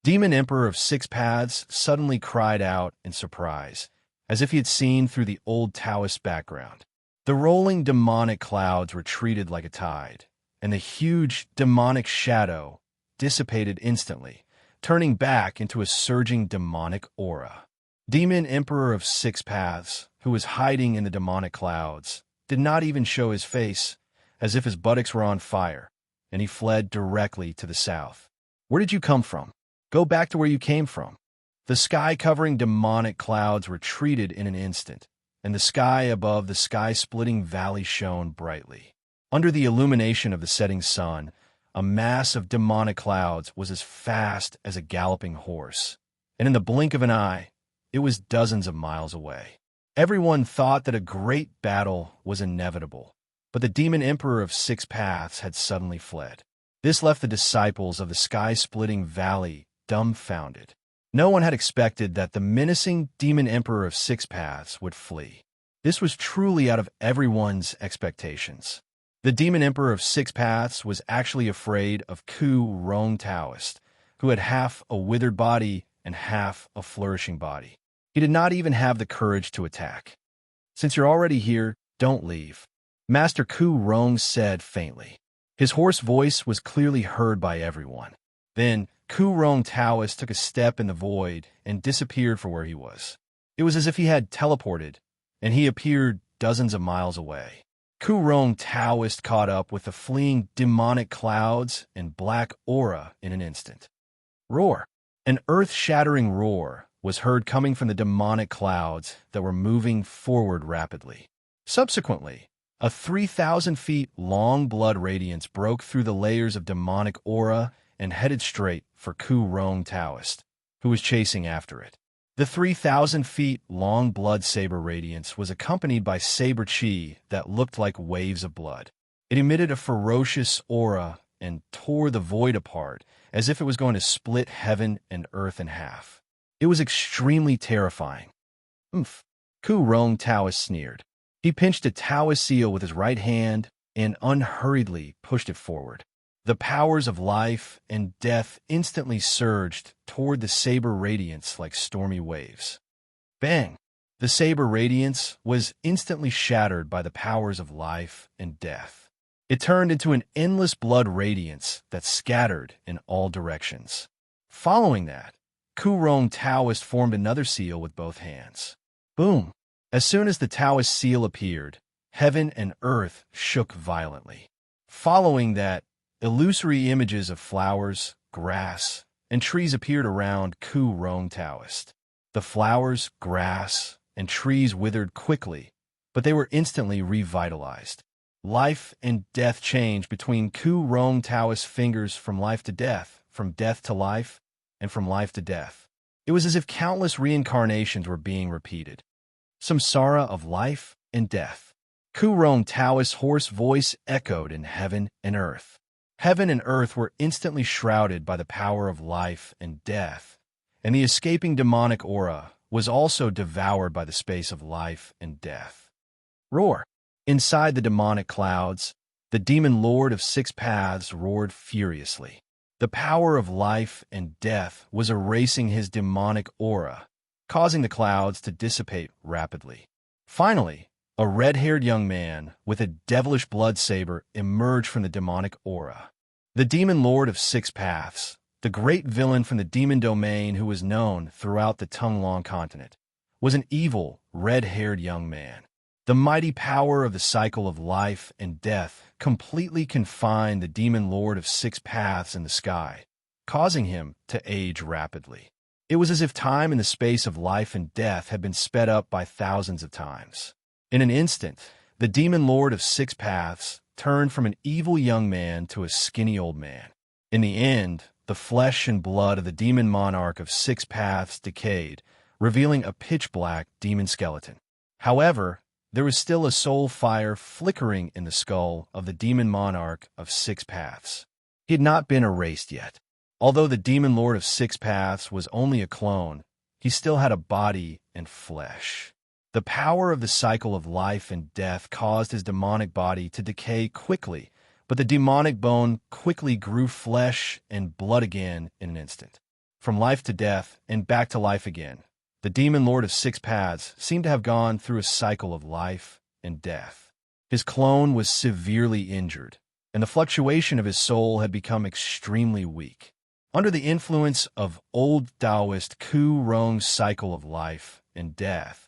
Demon Emperor of Six Paths suddenly cried out in surprise, as if he had seen through the old Taoist background. The rolling demonic clouds retreated like a tide, and the huge demonic shadow dissipated instantly, turning back into a surging demonic aura. Demon Emperor of Six Paths, who was hiding in the demonic clouds, did not even show his face, as if his buttocks were on fire, and he fled directly to the south. Where did you come from? Go back to where you came from. The sky-covering demonic clouds retreated in an instant, and the sky above the sky-splitting valley shone brightly. Under the illumination of the setting sun, a mass of demonic clouds was as fast as a galloping horse, and in the blink of an eye, it was dozens of miles away. Everyone thought that a great battle was inevitable, but the Demon Emperor of Six Paths had suddenly fled. This left the disciples of the sky-splitting valley dumbfounded. No one had expected that the menacing Demon Emperor of Six Paths would flee. This was truly out of everyone's expectations. The Demon Emperor of Six Paths was actually afraid of Ku Rong Taoist, who had half a withered body and half a flourishing body. He did not even have the courage to attack. Since you're already here, don't leave, Master Ku Rong said faintly. His hoarse voice was clearly heard by everyone. Then, Ku Rong Taoist took a step in the void and disappeared for where he was. It was as if he had teleported, and he appeared dozens of miles away. Ku Rong Taoist caught up with the fleeing demonic clouds and black aura in an instant. Roar! An earth-shattering roar was heard coming from the demonic clouds that were moving forward rapidly. Subsequently, a 3,000 feet long blood radiance broke through the layers of demonic aura and headed straight for Ku Rong Taoist, who was chasing after it. The 3,000 feet long blood saber radiance was accompanied by saber chi that looked like waves of blood. It emitted a ferocious aura and tore the void apart as if it was going to split heaven and earth in half. It was extremely terrifying. Oomph! Ku Rong Taoist sneered. He pinched a Taoist seal with his right hand and unhurriedly pushed it forward. The powers of life and death instantly surged toward the saber radiance like stormy waves. Bang! The saber radiance was instantly shattered by the powers of life and death. It turned into an endless blood radiance that scattered in all directions. Following that, Ku Rong Taoist formed another seal with both hands. Boom! As soon as the Taoist seal appeared, heaven and earth shook violently. Following that, illusory images of flowers, grass, and trees appeared around Ku Rong Taoist. The flowers, grass, and trees withered quickly, but they were instantly revitalized. Life and death changed between Ku Rong Taoist's fingers from life to death, from death to life, and from life to death. It was as if countless reincarnations were being repeated. Samsara of life and death. Ku Rong Taoist's hoarse voice echoed in heaven and earth. Heaven and earth were instantly shrouded by the power of life and death, and the escaping demonic aura was also devoured by the space of life and death. Roar! Inside the demonic clouds, the demon lord of Six Paths roared furiously. The power of life and death was erasing his demonic aura, causing the clouds to dissipate rapidly. Finally, a red-haired young man with a devilish blood saber emerged from the demonic aura. The demon lord of Six Paths, the great villain from the demon domain who was known throughout the Tonglong continent, was an evil, red-haired young man. The mighty power of the cycle of life and death completely confined the demon lord of Six Paths in the sky, causing him to age rapidly. It was as if time and the space of life and death had been sped up by thousands of times. In an instant, the demon lord of Six Paths turned from an evil young man to a skinny old man. In the end, the flesh and blood of the demon monarch of Six Paths decayed, revealing a pitch-black demon skeleton. However, there was still a soul fire flickering in the skull of the demon monarch of Six Paths. He had not been erased yet. Although the demon lord of Six Paths was only a clone, he still had a body and flesh. The power of the cycle of life and death caused his demonic body to decay quickly, but the demonic bone quickly grew flesh and blood again in an instant. From life to death and back to life again, the demon lord of six paths seemed to have gone through a cycle of life and death. His clone was severely injured, and the fluctuation of his soul had become extremely weak. Under the influence of old Taoist Ku Rong's cycle of life and death,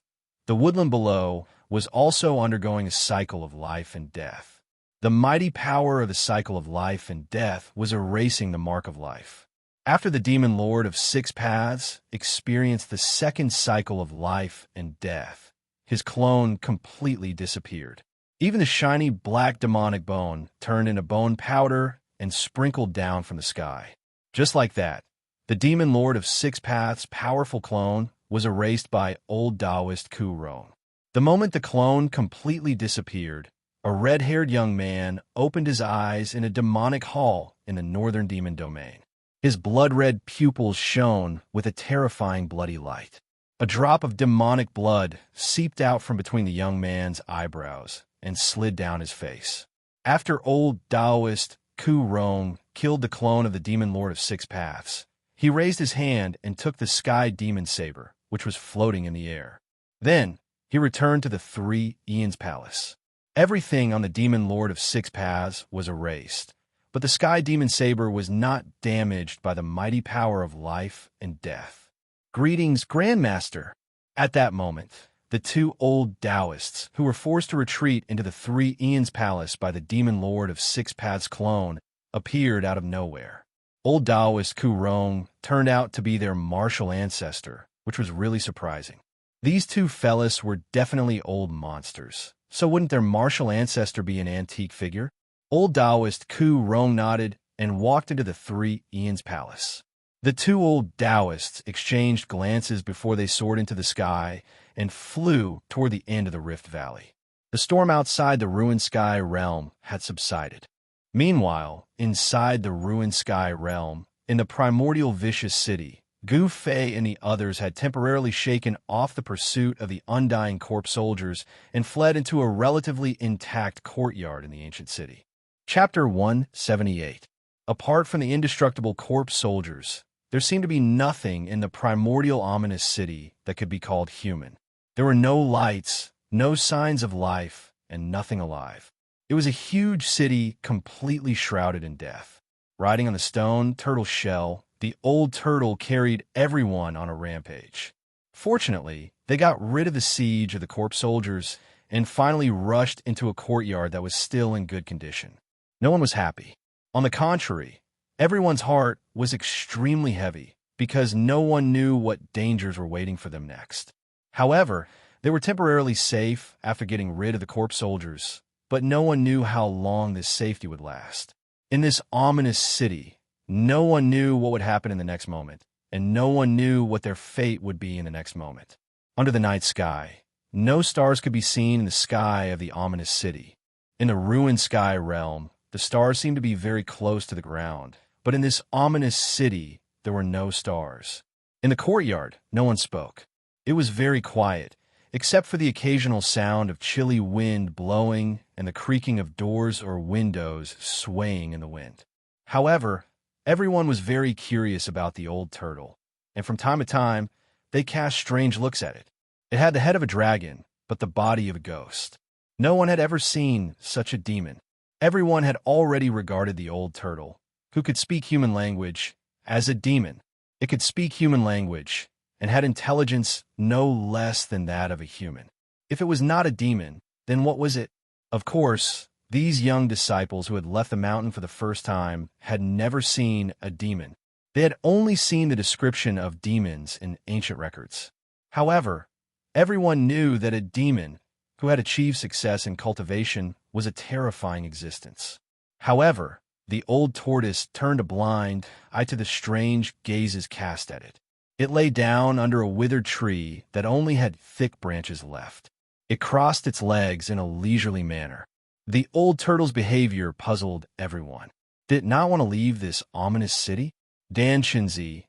the woodland below was also undergoing a cycle of life and death. The mighty power of the cycle of life and death was erasing the mark of life. After the demon lord of six paths experienced the second cycle of life and death, his clone completely disappeared. Even the shiny black demonic bone turned into bone powder and sprinkled down from the sky. Just like that, the demon lord of six paths' powerful clone was erased by old Taoist Ku Rong. The moment the clone completely disappeared, a red-haired young man opened his eyes in a demonic hall in the northern demon domain. His blood-red pupils shone with a terrifying bloody light. A drop of demonic blood seeped out from between the young man's eyebrows and slid down his face. After old Taoist Ku Rong killed the clone of the demon lord of six paths, he raised his hand and took the sky demon saber, which was floating in the air. Then, he returned to the Three Eons Palace. Everything on the demon lord of six paths was erased, but the sky demon saber was not damaged by the mighty power of life and death. "Greetings, Grandmaster!" At that moment, the two old Taoists, who were forced to retreat into the Three Eons Palace by the demon lord of six paths clone, appeared out of nowhere. Old Taoist Ku Rong turned out to be their martial ancestor, which was really surprising. These two fellas were definitely old monsters, so wouldn't their martial ancestor be an antique figure? Old Taoist Ku Rong nodded and walked into the Three Eons Palace. The two old Taoists exchanged glances before they soared into the sky and flew toward the end of the Rift Valley. The storm outside the ruined sky realm had subsided. Meanwhile, inside the ruined sky realm, in the primordial vicious city, Gu Fei and the others had temporarily shaken off the pursuit of the undying corpse soldiers and fled into a relatively intact courtyard in the ancient city. Chapter 178. Apart from the indestructible corpse soldiers, there seemed to be nothing in the primordial ominous city that could be called human. There were no lights, no signs of life, and nothing alive. It was a huge city completely shrouded in death. Riding on the stone turtle shell, the old turtle carried everyone on a rampage. Fortunately, they got rid of the siege of the corpse soldiers and finally rushed into a courtyard that was still in good condition. No one was happy. On the contrary, everyone's heart was extremely heavy because no one knew what dangers were waiting for them next. However, they were temporarily safe after getting rid of the corpse soldiers, but no one knew how long this safety would last. In this ominous city, no one knew what would happen in the next moment, and no one knew what their fate would be in the next moment. Under the night sky, no stars could be seen in the sky of the ominous city. In the ruined sky realm, the stars seemed to be very close to the ground, but in this ominous city, there were no stars. In the courtyard, no one spoke. It was very quiet, except for the occasional sound of chilly wind blowing and the creaking of doors or windows swaying in the wind. However, everyone was very curious about the old turtle, and from time to time, they cast strange looks at it. It had the head of a dragon, but the body of a ghost. No one had ever seen such a demon. Everyone had already regarded the old turtle, who could speak human language, as a demon. It could speak human language and had intelligence no less than that of a human. If it was not a demon, then what was it? Of course, these young disciples who had left the mountain for the first time had never seen a demon. They had only seen the description of demons in ancient records. However, everyone knew that a demon who had achieved success in cultivation was a terrifying existence. However, the old tortoise turned a blind eye to the strange gazes cast at it. It lay down under a withered tree that only had thick branches left. It crossed its legs in a leisurely manner. The old turtle's behavior puzzled everyone. Did it not want to leave this ominous city? Dan Qinzi,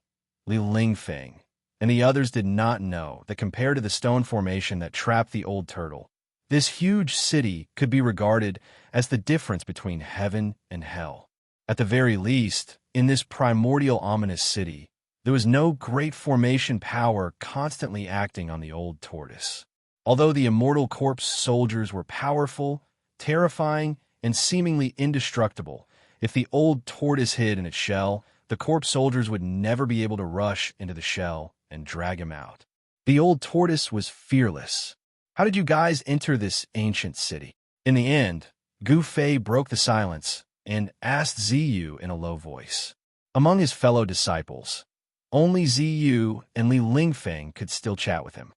Li Lingfeng, and the others did not know that compared to the stone formation that trapped the old turtle, this huge city could be regarded as the difference between heaven and hell. At the very least, in this primordial ominous city, there was no great formation power constantly acting on the old tortoise. Although the immortal corpse soldiers were powerful, terrifying, and seemingly indestructible, if the old tortoise hid in its shell, the corpse soldiers would never be able to rush into the shell and drag him out. The old tortoise was fearless. How did you guys enter this ancient city? In the end, Gu Fei broke the silence and asked Ziyu in a low voice. Among his fellow disciples, only Ziyu and Li Lingfeng could still chat with him.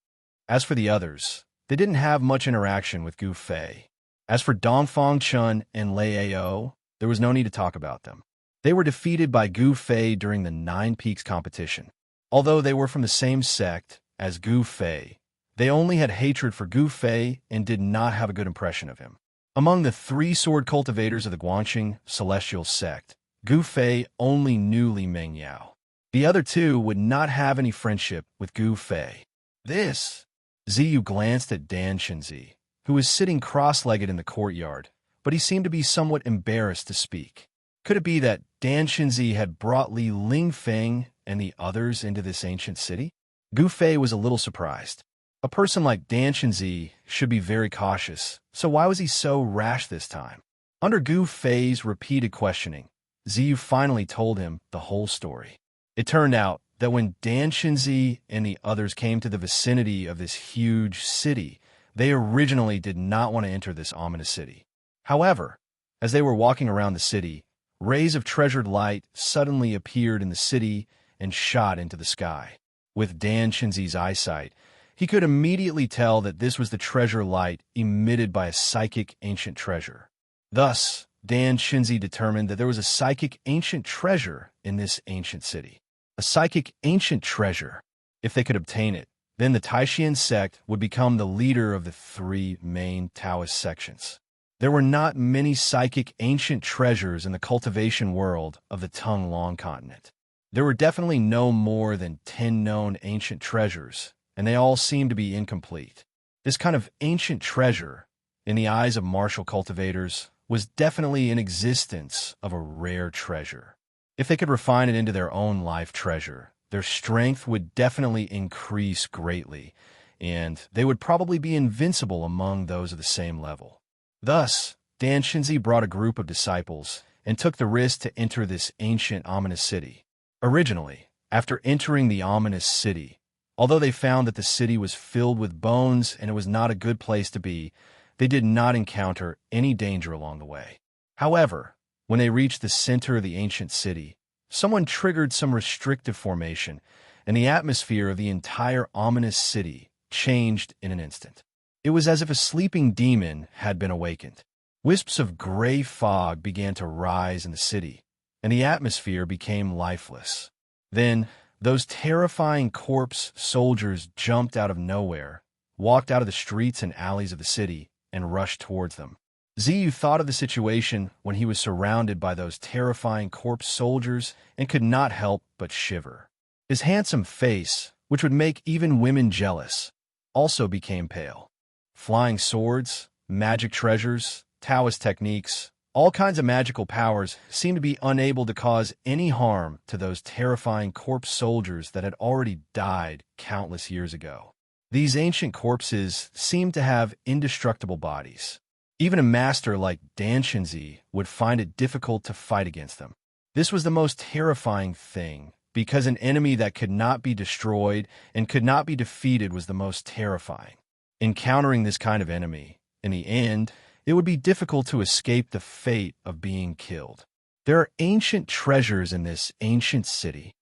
As for the others, they didn't have much interaction with Gu Fei. As for Dongfang Chun and Lei Ao, there was no need to talk about them. They were defeated by Gu Fei during the Nine Peaks competition. Although they were from the same sect as Gu Fei, they only had hatred for Gu Fei and did not have a good impression of him. Among the three sword cultivators of the Guanxing celestial sect, Gu Fei only knew Li Mengyao. The other two would not have any friendship with Gu Fei. Ziyu glanced at Dan Shenzi, who was sitting cross-legged in the courtyard, but he seemed to be somewhat embarrassed to speak. Could it be that Dan Shenzi had brought Li Lingfeng and the others into this ancient city? Gu Fei was a little surprised. A person like Dan Shenzi should be very cautious, so why was he so rash this time? Under Gu Fei's repeated questioning, Ziyu finally told him the whole story. It turned out that when Dan Shenzi and the others came to the vicinity of this huge city, they originally did not want to enter this ominous city. However, as they were walking around the city, rays of treasured light suddenly appeared in the city and shot into the sky. With Dan Shenzi's eyesight, he could immediately tell that this was the treasure light emitted by a psychic ancient treasure. Thus, Dan Shenzi determined that there was a psychic ancient treasure in this ancient city. A psychic ancient treasure. If they could obtain it, then the Taishan sect would become the leader of the three main Taoist sections. There were not many psychic ancient treasures in the cultivation world of the Tonglong continent. There were definitely no more than 10 known ancient treasures, and they all seemed to be incomplete. This kind of ancient treasure, in the eyes of martial cultivators, was definitely an existence of a rare treasure. If they could refine it into their own life treasure, their strength would definitely increase greatly, and they would probably be invincible among those of the same level. Thus, Dan Shenzi brought a group of disciples and took the risk to enter this ancient ominous city. Originally, after entering the ominous city, although they found that the city was filled with bones and it was not a good place to be, they did not encounter any danger along the way. However, when they reached the center of the ancient city, someone triggered some restrictive formation, and the atmosphere of the entire ominous city changed in an instant. It was as if a sleeping demon had been awakened. Wisps of gray fog began to rise in the city, and the atmosphere became lifeless. Then, those terrifying corpse soldiers jumped out of nowhere, walked out of the streets and alleys of the city, and rushed towards them. Ziyu thought of the situation when he was surrounded by those terrifying corpse soldiers and could not help but shiver. His handsome face, which would make even women jealous, also became pale. Flying swords, magic treasures, Taoist techniques, all kinds of magical powers seemed to be unable to cause any harm to those terrifying corpse soldiers that had already died countless years ago. These ancient corpses seemed to have indestructible bodies. Even a master like Dan Shenzi would find it difficult to fight against them. This was the most terrifying thing, because an enemy that could not be destroyed and could not be defeated was the most terrifying. Encountering this kind of enemy, in the end, it would be difficult to escape the fate of being killed. There are ancient treasures in this ancient city.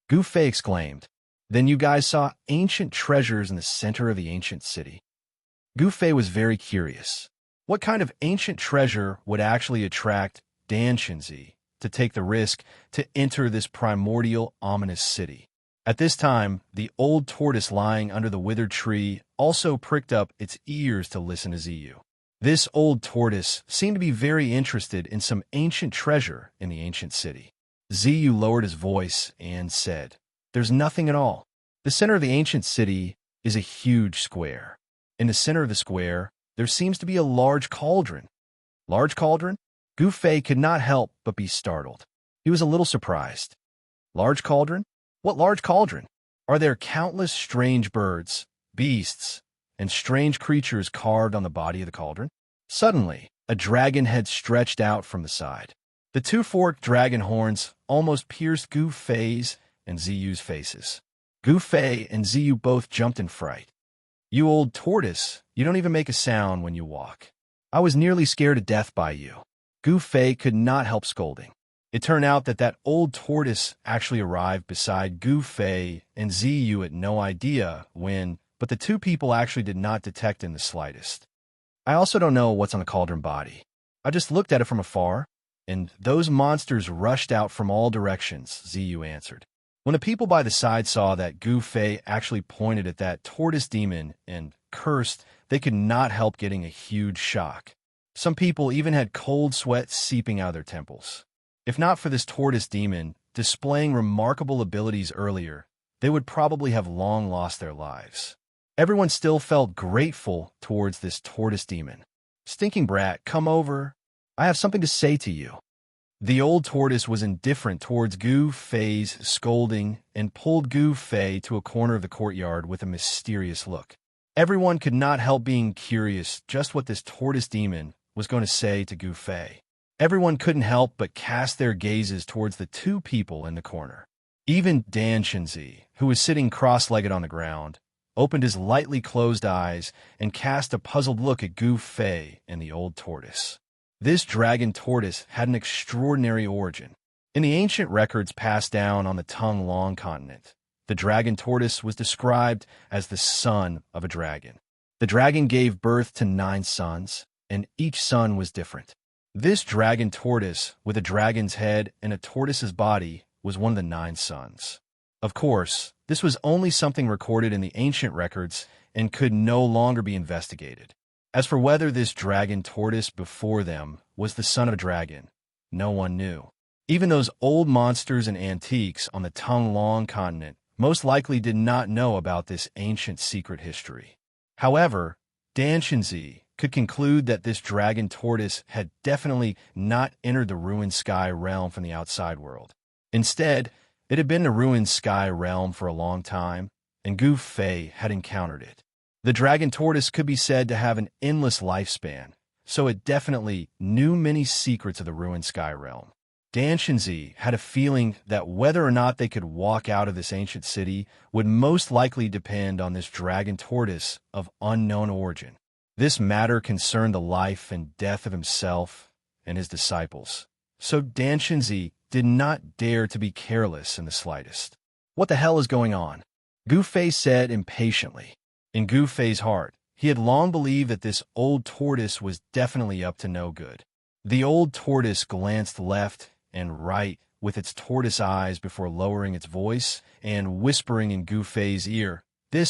Gu Fei exclaimed. Then you guys saw ancient treasures in the center of the ancient city. Gu Fei was very curious. What kind of ancient treasure would actually attract Dan Shenzi to take the risk to enter this primordial, ominous city? At this time, the old tortoise lying under the withered tree also pricked up its ears to listen to Ziyu. This old tortoise seemed to be very interested in some ancient treasure in the ancient city. Ziyu lowered his voice and said, "There's nothing at all. The center of the ancient city is a huge square. In the center of the square, there seems to be a large cauldron. Large cauldron? Gu Fei could not help but be startled. He was a little surprised. Large cauldron? What large cauldron? Are there countless strange birds, beasts, and strange creatures carved on the body of the cauldron? Suddenly, a dragon head stretched out from the side. The two forked dragon horns almost pierced Gu Fei's and Ziyu's faces. Gu Fei and Ziyu both jumped in fright. "You old tortoise, you don't even make a sound when you walk. I was nearly scared to death by you." Gu Fei could not help scolding. It turned out that old tortoise actually arrived beside Gu Fei and Ziyu had no idea when, but the two people actually did not detect in the slightest. "I also don't know what's on the cauldron body. I just looked at it from afar, and those monsters rushed out from all directions," Ziyu answered. When the people by the side saw that Gu Fei actually pointed at that tortoise demon and cursed, they could not help getting a huge shock. Some people even had cold sweat seeping out of their temples. If not for this tortoise demon displaying remarkable abilities earlier, they would probably have long lost their lives. Everyone still felt grateful towards this tortoise demon. "Stinking brat, come over. I have something to say to you." The old tortoise was indifferent towards Gu Fei's scolding and pulled Gu Fei to a corner of the courtyard with a mysterious look. Everyone could not help being curious just what this tortoise demon was going to say to Gu Fei. Everyone couldn't help but cast their gazes towards the two people in the corner. Even Dan Xianxia, who was sitting cross-legged on the ground, opened his lightly closed eyes and cast a puzzled look at Gu Fei and the old tortoise. This dragon tortoise had an extraordinary origin. In the ancient records passed down on the Tung-Long continent, the dragon tortoise was described as the son of a dragon. The dragon gave birth to 9 sons, and each son was different. This dragon tortoise, with a dragon's head and a tortoise's body, was one of the 9 sons. Of course, this was only something recorded in the ancient records and could no longer be investigated. As for whether this dragon tortoise before them was the son of a dragon, no one knew. Even those old monsters and antiques on the Tung-Long continent most likely did not know about this ancient secret history. However, Dan Xianxia could conclude that this dragon tortoise had definitely not entered the ruined sky realm from the outside world. Instead, it had been in the ruined sky realm for a long time, and Gu Fei had encountered it. The dragon tortoise could be said to have an endless lifespan, so it definitely knew many secrets of the ruined sky realm. Dan Xianxia had a feeling that whether or not they could walk out of this ancient city would most likely depend on this dragon tortoise of unknown origin. This matter concerned the life and death of himself and his disciples, so Dan Xianxia did not dare to be careless in the slightest. "What the hell is going on?" Gu Fei said impatiently. In Gu Fei's heart, he had long believed that this old tortoise was definitely up to no good. The old tortoise glanced left and right with its tortoise eyes before lowering its voice and whispering in Gu Fei's ear,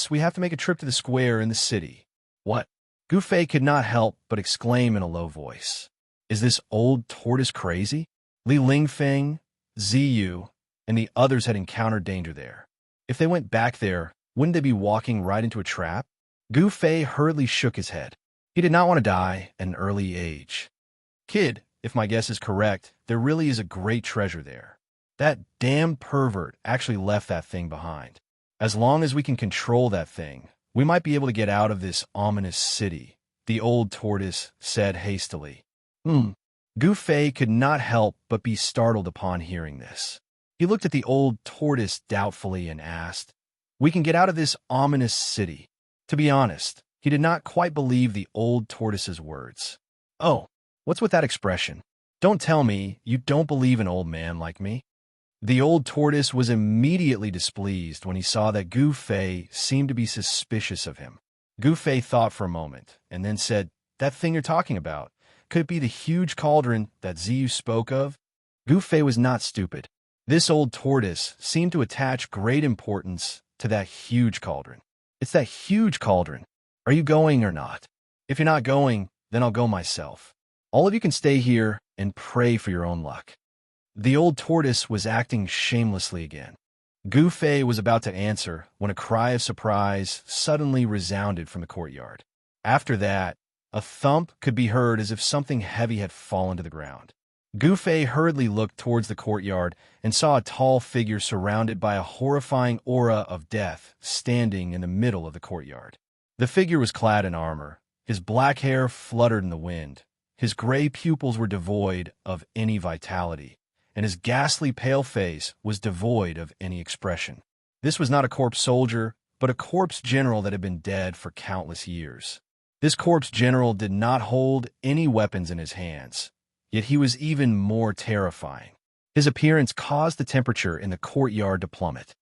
we have to make a trip to the square in the city." "What?" Gu Fei could not help but exclaim in a low voice. "Is this old tortoise crazy?" Li Lingfeng, Ziyu, and the others had encountered danger there. If they went back there, wouldn't they be walking right into a trap? Gu Fei hurriedly shook his head. He did not want to die at an early age. "Kid, if my guess is correct, there really is a great treasure there. That damn pervert actually left that thing behind. As long as we can control that thing, we might be able to get out of this ominous city," the old tortoise said hastily. Gu Fei could not help but be startled upon hearing this. He looked at the old tortoise doubtfully and asked, "We can get out of this ominous city?" To be honest, he did not quite believe the old tortoise's words. "Oh, what's with that expression? Don't tell me you don't believe an old man like me." The old tortoise was immediately displeased when he saw that Gu Fei seemed to be suspicious of him. Gu Fei thought for a moment and then said, "That thing you're talking about, could it be the huge cauldron that Ziyu spoke of?" Gu Fei was not stupid. This old tortoise seemed to attach great importance to that huge cauldron. "It's that huge cauldron. Are you going or not? If you're not going, then I'll go myself. All of you can stay here and pray for your own luck." The old tortoise was acting shamelessly again. Gu Fei was about to answer when a cry of surprise suddenly resounded from the courtyard. After that, a thump could be heard as if something heavy had fallen to the ground. Gu Fei hurriedly looked towards the courtyard and saw a tall figure surrounded by a horrifying aura of death standing in the middle of the courtyard. The figure was clad in armor. His black hair fluttered in the wind. His gray pupils were devoid of any vitality, and his ghastly pale face was devoid of any expression. This was not a corpse soldier, but a corpse general that had been dead for countless years. This corpse general did not hold any weapons in his hands, yet he was even more terrifying. His appearance caused the temperature in the courtyard to plummet.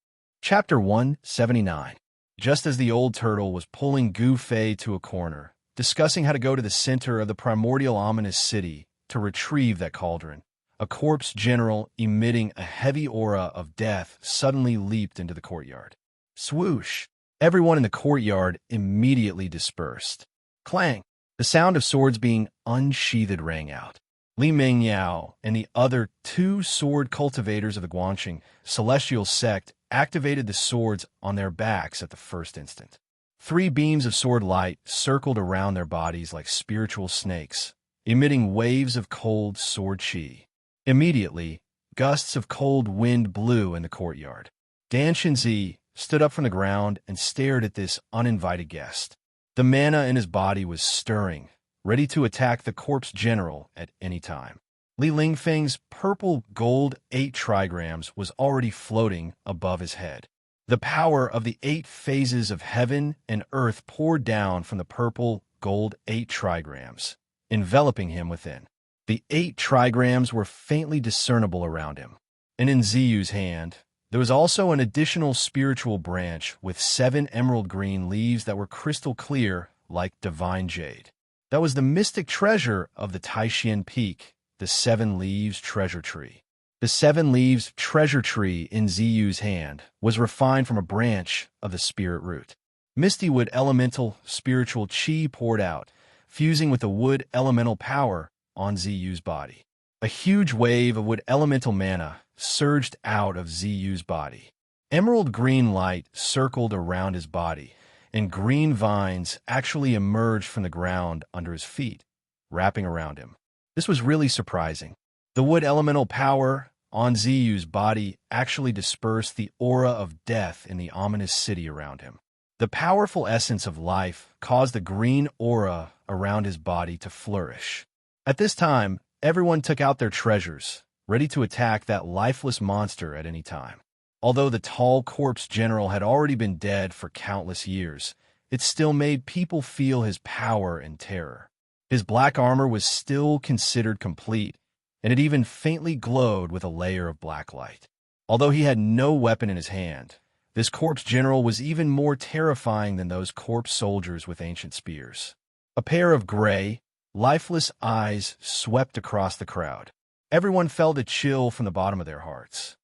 Chapter 179. Just as the old turtle was pulling Gu Fei to a corner, discussing how to go to the center of the primordial ominous city to retrieve that cauldron, a corpse general emitting a heavy aura of death suddenly leaped into the courtyard. Swoosh! Everyone in the courtyard immediately dispersed. Clang! The sound of swords being unsheathed rang out. Li Mingyao and the other two sword cultivators of the Guanxing celestial sect activated the swords on their backs at the first instant. 3 beams of sword light circled around their bodies like spiritual snakes, emitting waves of cold sword chi. Immediately, gusts of cold wind blew in the courtyard. Dan Shinzi stood up from the ground and stared at this uninvited guest. The mana in his body was stirring, ready to attack the corpse general at any time. Li Lingfeng's purple gold 8 trigrams was already floating above his head. The power of the 8 phases of heaven and earth poured down from the purple gold 8 trigrams, enveloping him within. The 8 trigrams were faintly discernible around him, and in Ziyu's hand, there was also an additional spiritual branch with 7 emerald green leaves that were crystal clear like divine jade. That was the mystic treasure of the Taishan Peak, the 7 Leaves Treasure Tree. The 7 Leaves Treasure Tree in Ziyu's hand was refined from a branch of the spirit root. Misty wood elemental spiritual chi poured out, fusing with the wood elemental power on Ziyu's body. A huge wave of wood elemental mana surged out of Ziyu's body. Emerald green light circled around his body, and green vines actually emerged from the ground under his feet, wrapping around him. This was really surprising. The wood elemental power on Ziyu's body actually dispersed the aura of death in the ominous city around him. The powerful essence of life caused the green aura around his body to flourish. At this time, everyone took out their treasures, ready to attack that lifeless monster at any time. Although the tall corpse general had already been dead for countless years, it still made people feel his power and terror. His black armor was still considered complete, and it even faintly glowed with a layer of black light. Although he had no weapon in his hand, this corpse general was even more terrifying than those corpse soldiers with ancient spears. A pair of gray, lifeless eyes swept across the crowd. Everyone felt a chill from the bottom of their hearts.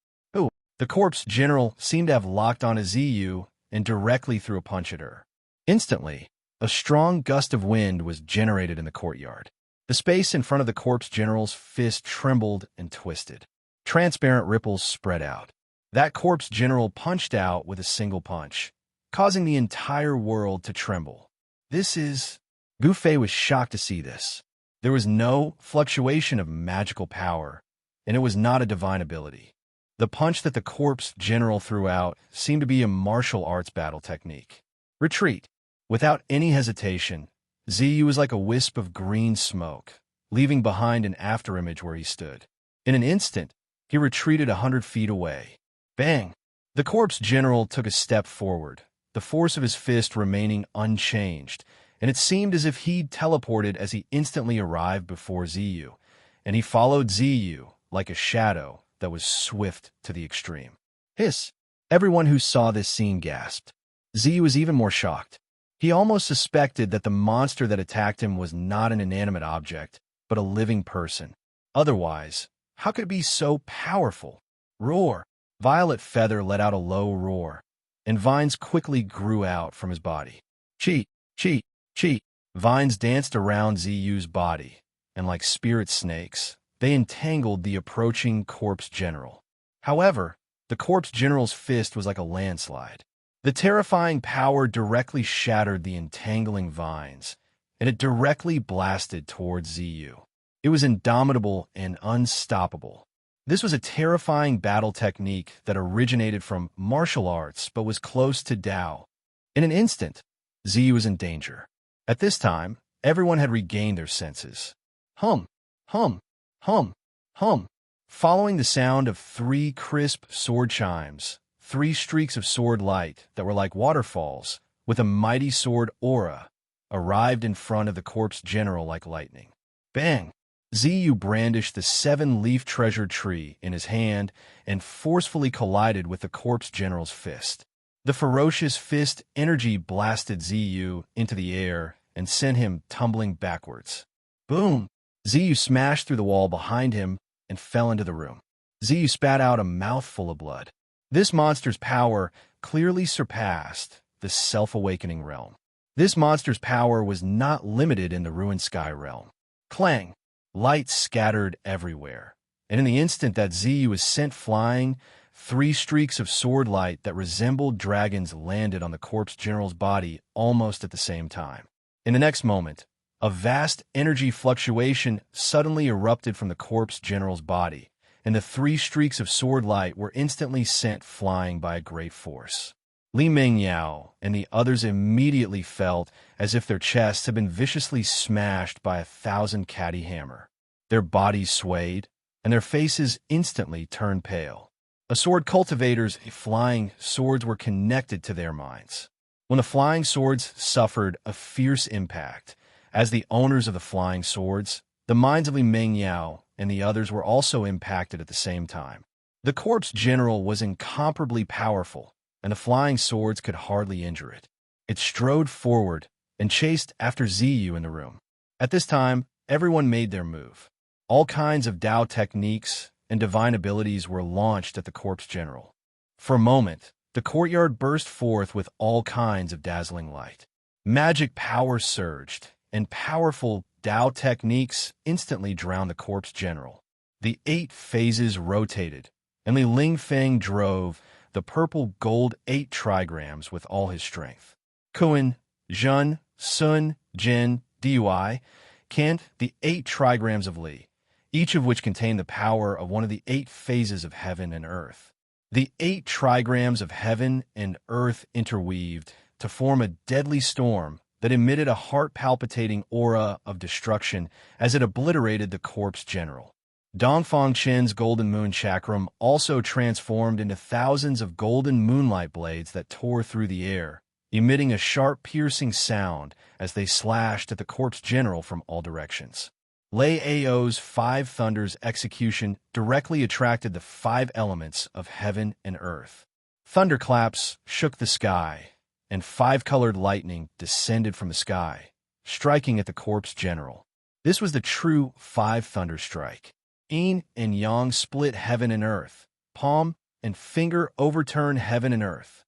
The corpse general seemed to have locked on a Ziyu and directly threw a punch at her. Instantly, a strong gust of wind was generated in the courtyard. The space in front of the corpse general's fist trembled and twisted. Transparent ripples spread out. That corpse general punched out with a single punch, causing the entire world to tremble. Gu Fei was shocked to see this. There was no fluctuation of magical power, and it was not a divine ability. The punch that the corpse general threw out seemed to be a martial arts battle technique. Retreat. Without any hesitation, Ziyu was like a wisp of green smoke, leaving behind an afterimage where he stood. In an instant, he retreated 100 feet away. Bang! The corpse general took a step forward, the force of his fist remaining unchanged, and it seemed as if he'd teleported as he instantly arrived before Ziyu, and he followed Ziyu like a shadow that was swift to the extreme. Hiss! Everyone who saw this scene gasped. Ziyu was even more shocked. He almost suspected that the monster that attacked him was not an inanimate object, but a living person. Otherwise, how could it be so powerful? Roar! Violet Feather let out a low roar, and vines quickly grew out from his body. Chi! Chi! Chi! Vines danced around Ziyu's body, and like spirit snakes, they entangled the approaching corpse general. However, The corpse general's fist was like a landslide. The terrifying power directly shattered the entangling vines, and it directly blasted towards Ziyu. It was indomitable and unstoppable. This was a terrifying battle technique that originated from martial arts but was close to Tao. In an instant, Ziyu was in danger. At this time, everyone had regained their senses. Hum, hum, hum, hum. Following the sound of 3 crisp sword chimes, 3 streaks of sword light that were like waterfalls, with a mighty sword aura, arrived in front of the corpse general like lightning. Bang! Ziyu brandished the 7-leaf treasure tree in his hand and forcefully collided with the corpse general's fist. The ferocious fist energy blasted Ziyu into the air and sent him tumbling backwards. Boom! Ziyu smashed through the wall behind him and fell into the room. Ziyu spat out a mouthful of blood. This monster's power clearly surpassed the self-awakening realm. This monster's power was not limited in the ruined sky realm. Clang! Light scattered everywhere, and in the instant that Ziyu was sent flying, 3 streaks of sword light that resembled dragons landed on the corpse general's body almost at the same time. In the next moment, a vast energy fluctuation suddenly erupted from the corpse general's body, and the 3 streaks of sword light were instantly sent flying by a great force. Li Mengyao and the others immediately felt as if their chests had been viciously smashed by 1,000 catty hammer. Their bodies swayed, and their faces instantly turned pale. A sword cultivators' flying swords were connected to their minds. When the flying swords suffered a fierce impact, as the owners of the flying swords, the minds of Li Mengyao and the others were also impacted at the same time. The corpse general was incomparably powerful, and the flying swords could hardly injure it. It strode forward and chased after Ziyu in the room. At this time, everyone made their move. All kinds of Dao techniques and divine abilities were launched at the corpse general. For a moment, the courtyard burst forth with all kinds of dazzling light. Magic power surged, and powerful Dao techniques instantly drowned the corpse general. The 8 phases rotated, and Li Lingfeng drove the purple-gold 8 trigrams with all his strength. Kun, Zhen, Sun, Jin, Dui, Kent, the 8 trigrams of Li, each of which contained the power of one of the 8 phases of heaven and earth. The 8 trigrams of heaven and earth interweaved to form a deadly storm that emitted a heart-palpitating aura of destruction as it obliterated the corpse general. Dongfang Chen's golden moon chakram also transformed into thousands of golden moonlight blades that tore through the air, emitting a sharp, piercing sound as they slashed at the corpse general from all directions. Lei Ao's 5 Thunders execution directly attracted the 5 elements of heaven and earth. Thunderclaps shook the sky, and 5-colored lightning descended from the sky, striking at the corpse general. This was the true 5 Thunder Strike. Yin and Yang split heaven and earth. Palm and finger overturned heaven and earth.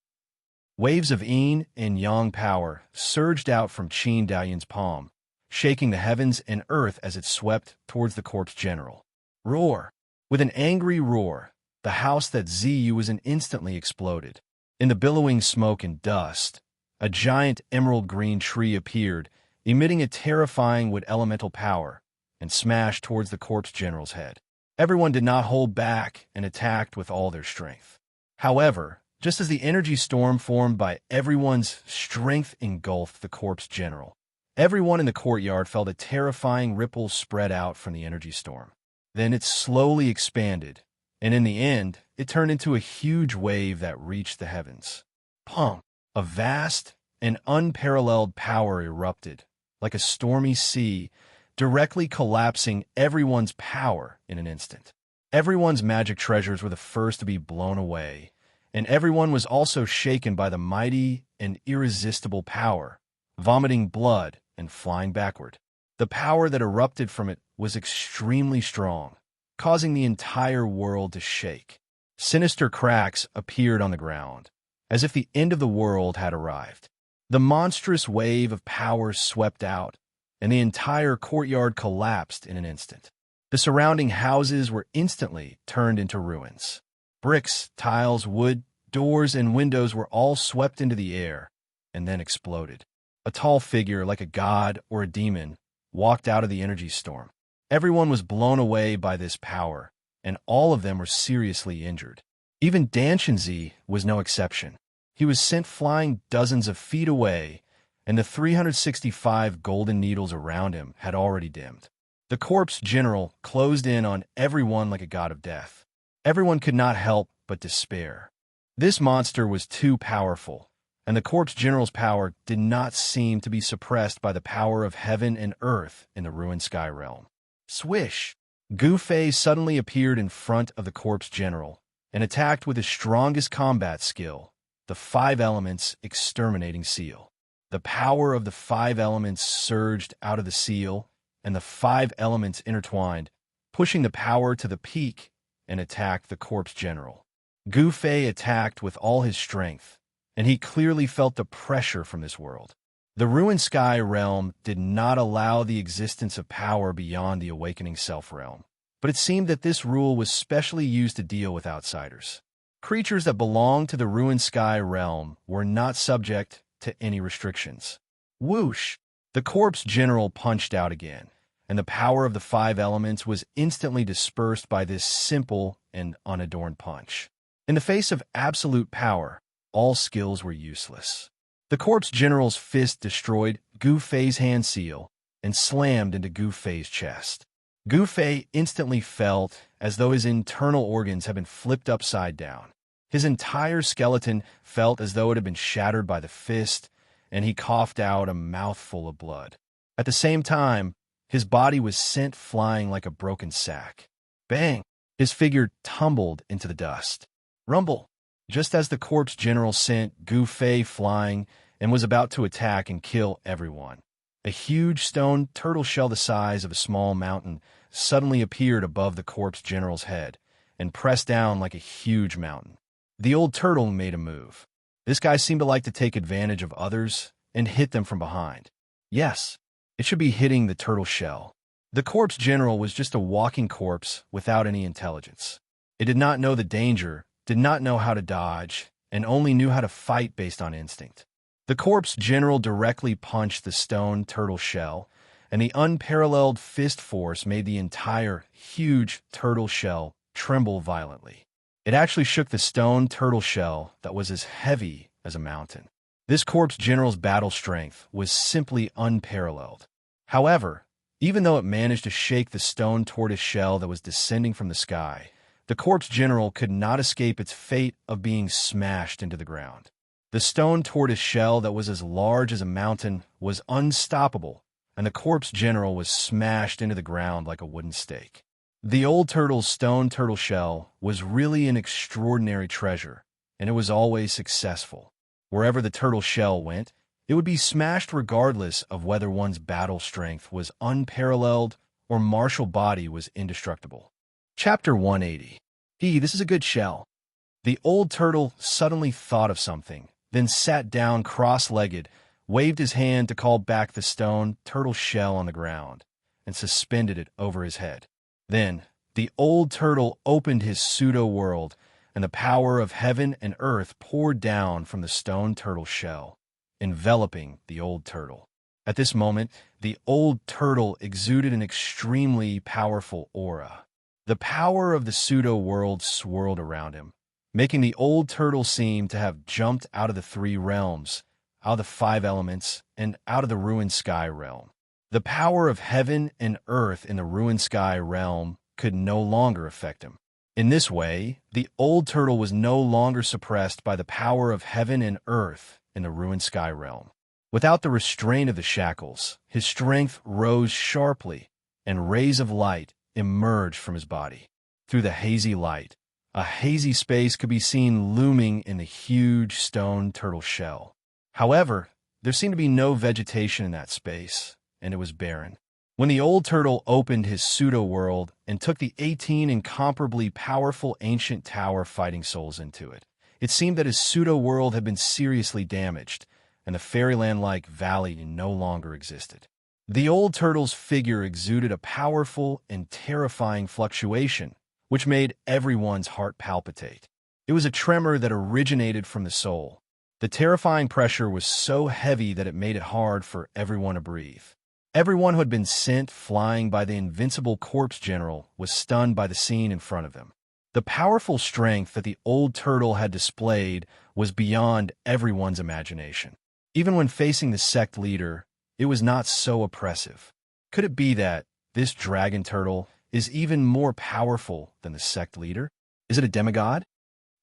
Waves of Yin and Yang power surged out from Qin Daoyin's palm, shaking the heavens and earth as it swept towards the corpse general. Roar! With an angry roar, the house that Ziyu was in instantly exploded. In the billowing smoke and dust, a giant emerald green tree appeared, emitting a terrifying wood elemental power, and smashed towards the corpse general's head. Everyone did not hold back and attacked with all their strength. However, just as the energy storm formed by everyone's strength engulfed the corpse general, everyone in the courtyard felt a terrifying ripple spread out from the energy storm. Then it slowly expanded, and in the end, it turned into a huge wave that reached the heavens. Pum! A vast and unparalleled power erupted, like a stormy sea, directly collapsing everyone's power in an instant. Everyone's magic treasures were the first to be blown away, and everyone was also shaken by the mighty and irresistible power, vomiting blood and flying backward. The power that erupted from it was extremely strong, causing the entire world to shake. Sinister cracks appeared on the ground, as if the end of the world had arrived. The monstrous wave of power swept out, and the entire courtyard collapsed in an instant. The surrounding houses were instantly turned into ruins. Bricks, tiles, wood, doors, and windows were all swept into the air and then exploded. A tall figure, like a god or a demon, walked out of the energy storm. Everyone was blown away by this power, and all of them were seriously injured. Even Xianxia was no exception. He was sent flying dozens of feet away, and the 365 golden needles around him had already dimmed. The corpse general closed in on everyone like a god of death. Everyone could not help but despair. This monster was too powerful, and the corpse general's power did not seem to be suppressed by the power of heaven and earth in the ruined sky realm. Swish! Gu Fei suddenly appeared in front of the corpse general and attacked with his strongest combat skill, the 5 elements exterminating seal. The power of the 5 elements surged out of the seal, and the 5 elements intertwined, pushing the power to the peak, and attacked the corpse general. Gu Fei attacked with all his strength, and he clearly felt the pressure from this world. The ruined sky realm did not allow the existence of power beyond the awakening self realm, but it seemed that this rule was specially used to deal with outsiders. Creatures that belonged to the ruined sky realm were not subject to any restrictions. Whoosh! The corpse general punched out again, and the power of the 5 elements was instantly dispersed by this simple and unadorned punch. In the face of absolute power, all skills were useless. The corpse general's fist destroyed Gu Fei's hand seal and slammed into Gu Fei's chest. Gu Fei instantly felt as though his internal organs had been flipped upside down. His entire skeleton felt as though it had been shattered by the fist, and he coughed out a mouthful of blood. At the same time, his body was sent flying like a broken sack. Bang! His figure tumbled into the dust. Rumble! Just as the corpse general sent Gu Fei flying and was about to attack and kill everyone, a huge stone turtle shell the size of a small mountain suddenly appeared above the corpse general's head and pressed down like a huge mountain. The old turtle made a move. This guy seemed to like to take advantage of others and hit them from behind. Yes, it should be hitting the turtle shell. The corpse general was just a walking corpse without any intelligence. It did not know the danger, did not know how to dodge, and only knew how to fight based on instinct. The corpse general directly punched the stone turtle shell, and the unparalleled fist force made the entire huge turtle shell tremble violently. It actually shook the stone turtle shell that was as heavy as a mountain. This corpse general's battle strength was simply unparalleled. However, even though it managed to shake the stone tortoise shell that was descending from the sky, the corpse general could not escape its fate of being smashed into the ground. The stone tortoise shell that was as large as a mountain was unstoppable, and the corpse general was smashed into the ground like a wooden stake. The old turtle's stone turtle shell was really an extraordinary treasure, and it was always successful. Wherever the turtle shell went, it would be smashed regardless of whether one's battle strength was unparalleled or martial body was indestructible. Chapter 180. This is a good shell. The old turtle suddenly thought of something, then sat down cross-legged, waved his hand to call back the stone turtle shell on the ground, and suspended it over his head. Then, the old turtle opened his pseudo-world, and the power of heaven and earth poured down from the stone turtle shell, enveloping the old turtle. At this moment, the old turtle exuded an extremely powerful aura. The power of the pseudo-world swirled around him, making the old turtle seem to have jumped out of the 3 realms, out of the 5 elements, and out of the ruined sky realm. The power of heaven and earth in the ruined sky realm could no longer affect him. In this way, the old turtle was no longer suppressed by the power of heaven and earth in the ruined sky realm. Without the restraint of the shackles, his strength rose sharply, and rays of light emerged from his body. Through the hazy light, a hazy space could be seen looming in the huge stone turtle shell. However, there seemed to be no vegetation in that space, and it was barren. When the old turtle opened his pseudo-world and took the 18 incomparably powerful ancient tower fighting souls into it, it seemed that his pseudo-world had been seriously damaged, and the fairyland-like valley no longer existed. The old turtle's figure exuded a powerful and terrifying fluctuation, which made everyone's heart palpitate. It was a tremor that originated from the soul. The terrifying pressure was so heavy that it made it hard for everyone to breathe. Everyone who had been sent flying by the invincible corpse general was stunned by the scene in front of them. The powerful strength that the old turtle had displayed was beyond everyone's imagination. Even when facing the sect leader, it was not so oppressive. Could it be that this dragon turtle is even more powerful than the sect leader? Is it a demigod?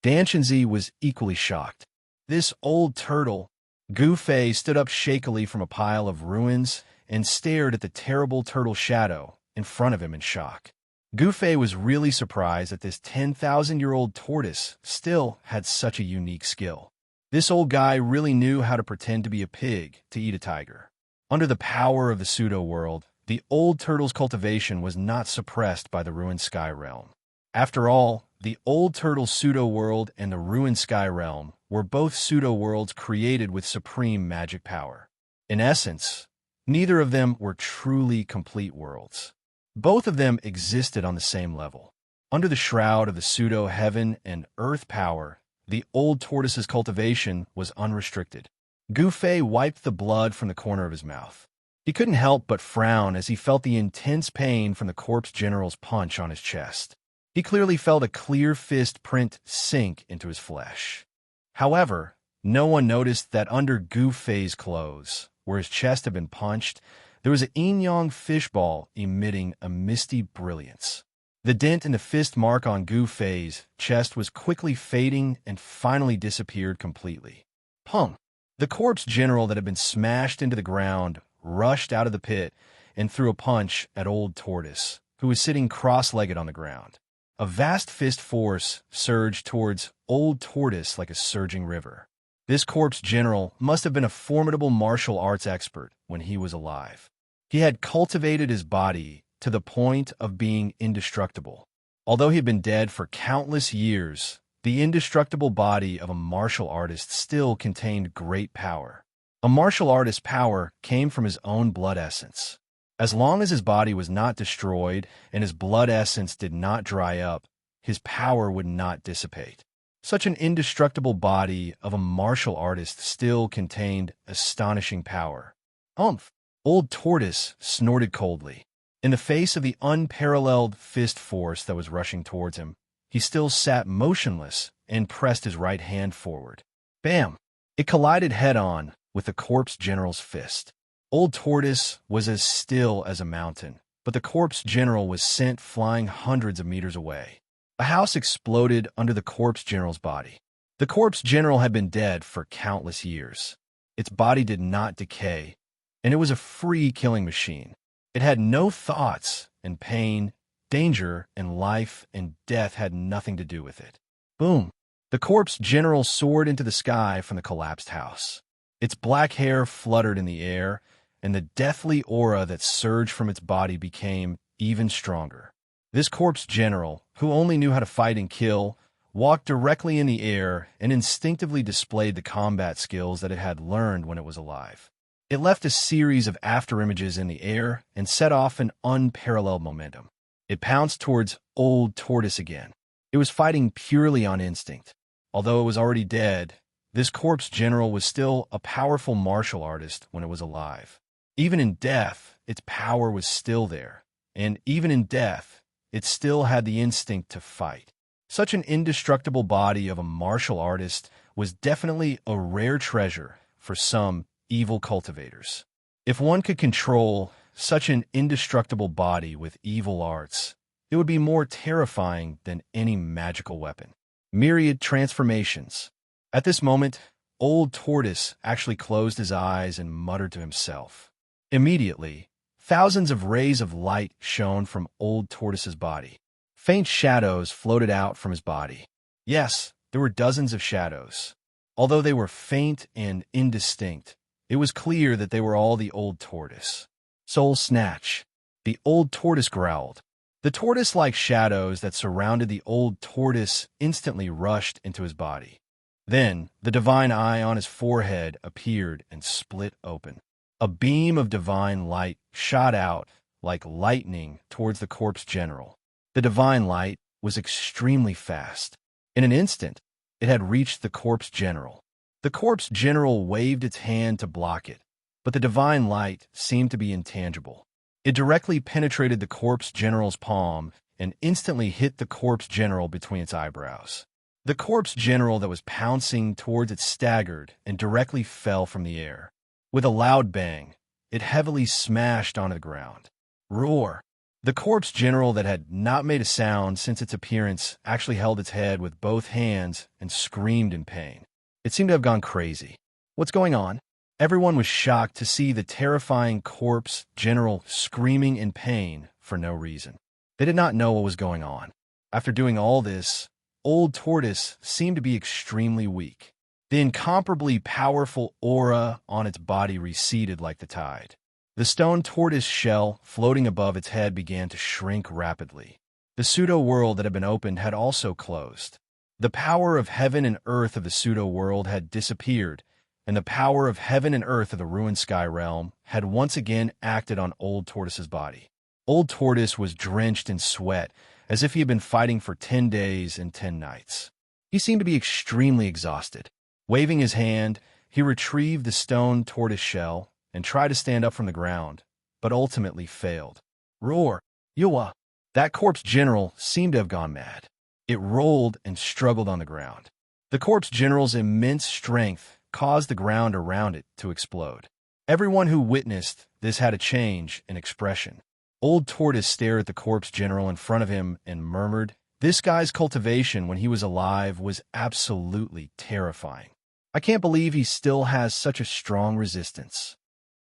Xianxia was equally shocked. This old turtle, Gu Fei, stood up shakily from a pile of ruins and stared at the terrible turtle shadow in front of him in shock. Gu Fei was really surprised that this 10,000-year-old tortoise still had such a unique skill. This old guy really knew how to pretend to be a pig to eat a tiger. Under the power of the pseudo-world, the old turtle's cultivation was not suppressed by the ruined sky realm. After all, the old turtle's pseudo-world and the ruined sky realm were both pseudo-worlds created with supreme magic power. In essence, neither of them were truly complete worlds. Both of them existed on the same level. Under the shroud of the pseudo-heaven and earth power, the old tortoise's cultivation was unrestricted. Gu Fei wiped the blood from the corner of his mouth. He couldn't help but frown as he felt the intense pain from the corpse general's punch on his chest. He clearly felt a clear fist print sink into his flesh. However, no one noticed that under Gu Fei's clothes, where his chest had been punched, there was an yin-yang fishball emitting a misty brilliance. The dent in the fist mark on Gu Fei's chest was quickly fading and finally disappeared completely. Pum! The corpse general that had been smashed into the ground rushed out of the pit and threw a punch at Old Tortoise, who was sitting cross-legged on the ground. A vast fist force surged towards Old Tortoise like a surging river. This corpse general must have been a formidable martial arts expert when he was alive. He had cultivated his body to the point of being indestructible. Although he had been dead for countless years, the indestructible body of a martial artist still contained great power. A martial artist's power came from his own blood essence. As long as his body was not destroyed and his blood essence did not dry up, his power would not dissipate. Such an indestructible body of a martial artist still contained astonishing power. Umph! Old Tortoise snorted coldly. In the face of the unparalleled fist force that was rushing towards him, he still sat motionless and pressed his right hand forward. Bam! It collided head-on with the corpse general's fist. Old Tortoise was as still as a mountain, but the corpse general was sent flying hundreds of meters away. A house exploded under the corpse general's body. The corpse general had been dead for countless years. Its body did not decay, and it was a free killing machine. It had no thoughts, and pain, danger, and life and death had nothing to do with it. Boom! The corpse general soared into the sky from the collapsed house. Its black hair fluttered in the air, and the deathly aura that surged from its body became even stronger. This corpse general, who only knew how to fight and kill, walked directly in the air and instinctively displayed the combat skills that it had learned when it was alive. It left a series of afterimages in the air and set off an unparalleled momentum. It pounced towards Old Tortoise again. It was fighting purely on instinct. Although it was already dead, this corpse general was still a powerful martial artist when it was alive. Even in death, its power was still there, and even in death, it still had the instinct to fight. Such an indestructible body of a martial artist was definitely a rare treasure for some evil cultivators. If one could control such an indestructible body with evil arts, it would be more terrifying than any magical weapon. Myriad transformations. At this moment, Old Tortoise actually closed his eyes and muttered to himself. Immediately, thousands of rays of light shone from Old Tortoise's body. Faint shadows floated out from his body. Yes, there were dozens of shadows. Although they were faint and indistinct, it was clear that they were all the Old Tortoise. Soul Snatch. The Old Tortoise growled. The tortoise-like shadows that surrounded the Old Tortoise instantly rushed into his body. Then, the divine eye on his forehead appeared and split open. A beam of divine light shot out like lightning towards the corpse general. The divine light was extremely fast. In an instant, It had reached the corpse general. The corpse general waved its hand to block it, but the divine light seemed to be intangible. It directly penetrated the corpse general's palm and instantly hit the corpse general between its eyebrows. The corpse general that was pouncing towards it staggered and directly fell from the air. With a loud bang, it heavily smashed onto the ground. Roar! The corpse general that had not made a sound since its appearance actually held its head with both hands and screamed in pain. It seemed to have gone crazy. What's going on? Everyone was shocked to see the terrifying corpse general screaming in pain for no reason. They did not know what was going on. After doing all this, Old Tortoise seemed to be extremely weak. The incomparably powerful aura on its body receded like the tide. The stone tortoise shell floating above its head began to shrink rapidly. The pseudo-world that had been opened had also closed. The power of heaven and earth of the pseudo-world had disappeared, and the power of heaven and earth of the ruined sky realm had once again acted on Old Tortoise's body. Old Tortoise was drenched in sweat, as if he had been fighting for 10 days and 10 nights. He seemed to be extremely exhausted. Waving his hand, he retrieved the stone tortoise shell and tried to stand up from the ground, but ultimately failed. Roar! Yuwa! That corpse general seemed to have gone mad. It rolled and struggled on the ground. The corpse general's immense strength caused the ground around it to explode. Everyone who witnessed this had a change in expression. Old Tortoise stared at the corpse general in front of him and murmured, "This guy's cultivation when he was alive was absolutely terrifying. I can't believe he still has such a strong resistance."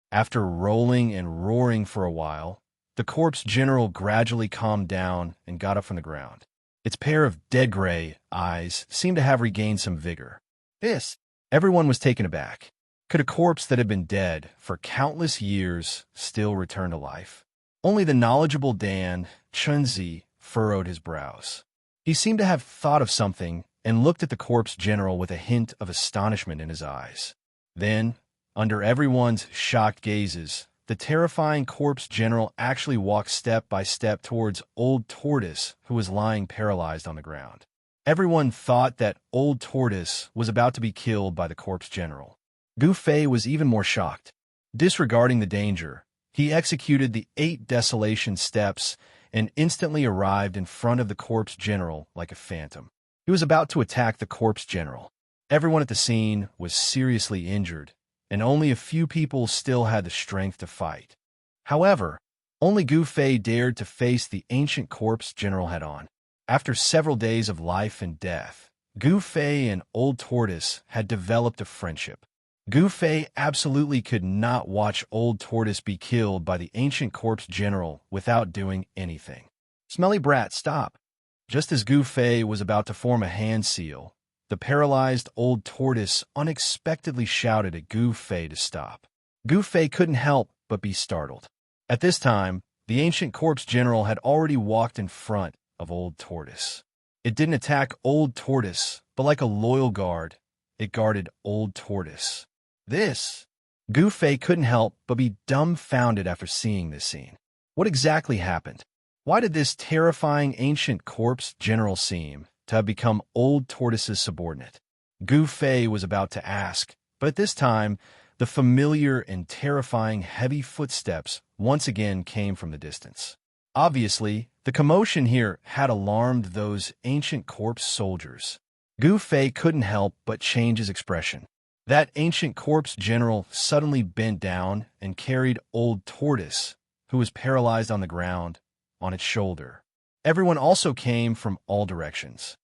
After rolling and roaring for a while, the corpse general gradually calmed down and got up from the ground. Its pair of dead gray eyes seemed to have regained some vigor. Everyone was taken aback. Could a corpse that had been dead for countless years still return to life? Only the knowledgeable Dan Xianxia furrowed his brows. He seemed to have thought of something and looked at the corpse general with a hint of astonishment in his eyes. Then, under everyone's shocked gazes, the terrifying corpse general actually walked step by step towards Old Tortoise, who was lying paralyzed on the ground. Everyone thought that Old Tortoise was about to be killed by the corpse general. Gu Fei was even more shocked. Disregarding the danger, he executed the 8 desolation steps and instantly arrived in front of the corpse general like a phantom. He was about to attack the corpse general. Everyone at the scene was seriously injured, and only a few people still had the strength to fight. However, only Gu Fei dared to face the ancient corpse general head-on. After several days of life and death, Gu Fei and Old Tortoise had developed a friendship. Gu Fei absolutely could not watch Old Tortoise be killed by the ancient corpse general without doing anything. "Smelly brat, stop!" Just as Gu Fei was about to form a hand seal, the paralyzed Old Tortoise unexpectedly shouted at Gu Fei to stop. Gu Fei couldn't help but be startled. At this time, the ancient corpse general had already walked in front of Old Tortoise. It didn't attack Old Tortoise, but like a loyal guard, it guarded Old Tortoise. Gu Fei couldn't help but be dumbfounded after seeing this scene. What exactly happened? Why did this terrifying ancient corpse general seem to have become Old Tortoise's subordinate? Gu Fei was about to ask, but at this time, the familiar and terrifying heavy footsteps once again came from the distance. Obviously, the commotion here had alarmed those ancient corpse soldiers. Gu Fei couldn't help but change his expression. That ancient corpse general suddenly bent down and carried Old Tortoise, who was paralyzed on the ground, on its shoulder. Everyone also came from all directions.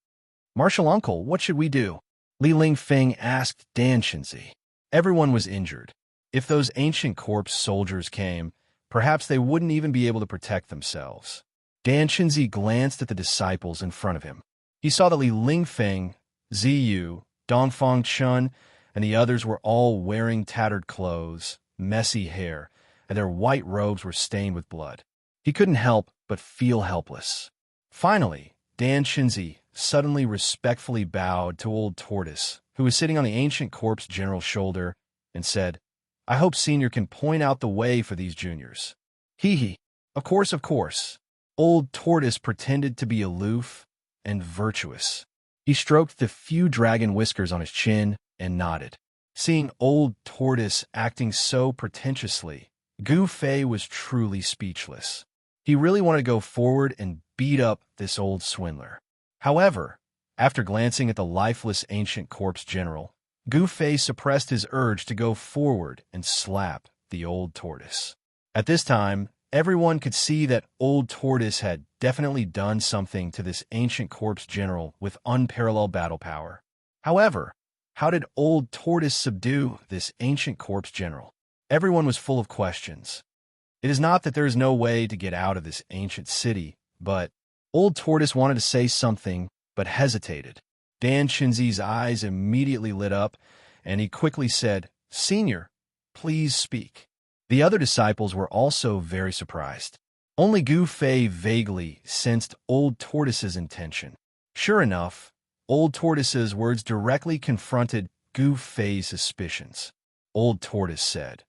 "Martial uncle, what should we do?" Li Lingfeng asked Dan Xianxia. Everyone was injured. If those ancient corpse soldiers came, perhaps they wouldn't even be able to protect themselves. Dan Xianxia glanced at the disciples in front of him. He saw that Li Lingfeng, Ziyu, Dongfang Chun, and the others were all wearing tattered clothes, messy hair, and their white robes were stained with blood. He couldn't help but feel helpless. Finally, Dan Xianxia suddenly respectfully bowed to Old Tortoise, who was sitting on the ancient corpse general's shoulder, and said, "I hope Senior can point out the way for these juniors." Hee. Of course. Old Tortoise pretended to be aloof and virtuous. He stroked the few dragon whiskers on his chin and nodded. Seeing Old Tortoise acting so pretentiously, Gu Fei was truly speechless. He really wanted to go forward and beat up this old swindler. However, after glancing at the lifeless ancient corpse general, Gu Fei suppressed his urge to go forward and slap the Old Tortoise. At this time, everyone could see that Old Tortoise had definitely done something to this ancient corpse general with unparalleled battle power. However, how did Old Tortoise subdue this ancient corpse general? Everyone was full of questions. It is not that there is no way to get out of this ancient city, but Old Tortoise wanted to say something, but hesitated. Dan Shinzi's eyes immediately lit up, and he quickly said, "Senior, please speak." The other disciples were also very surprised. Only Gu Fei vaguely sensed Old Tortoise's intention. Sure enough, Old Tortoise's words directly confronted Gu Fei's suspicions. Old Tortoise said,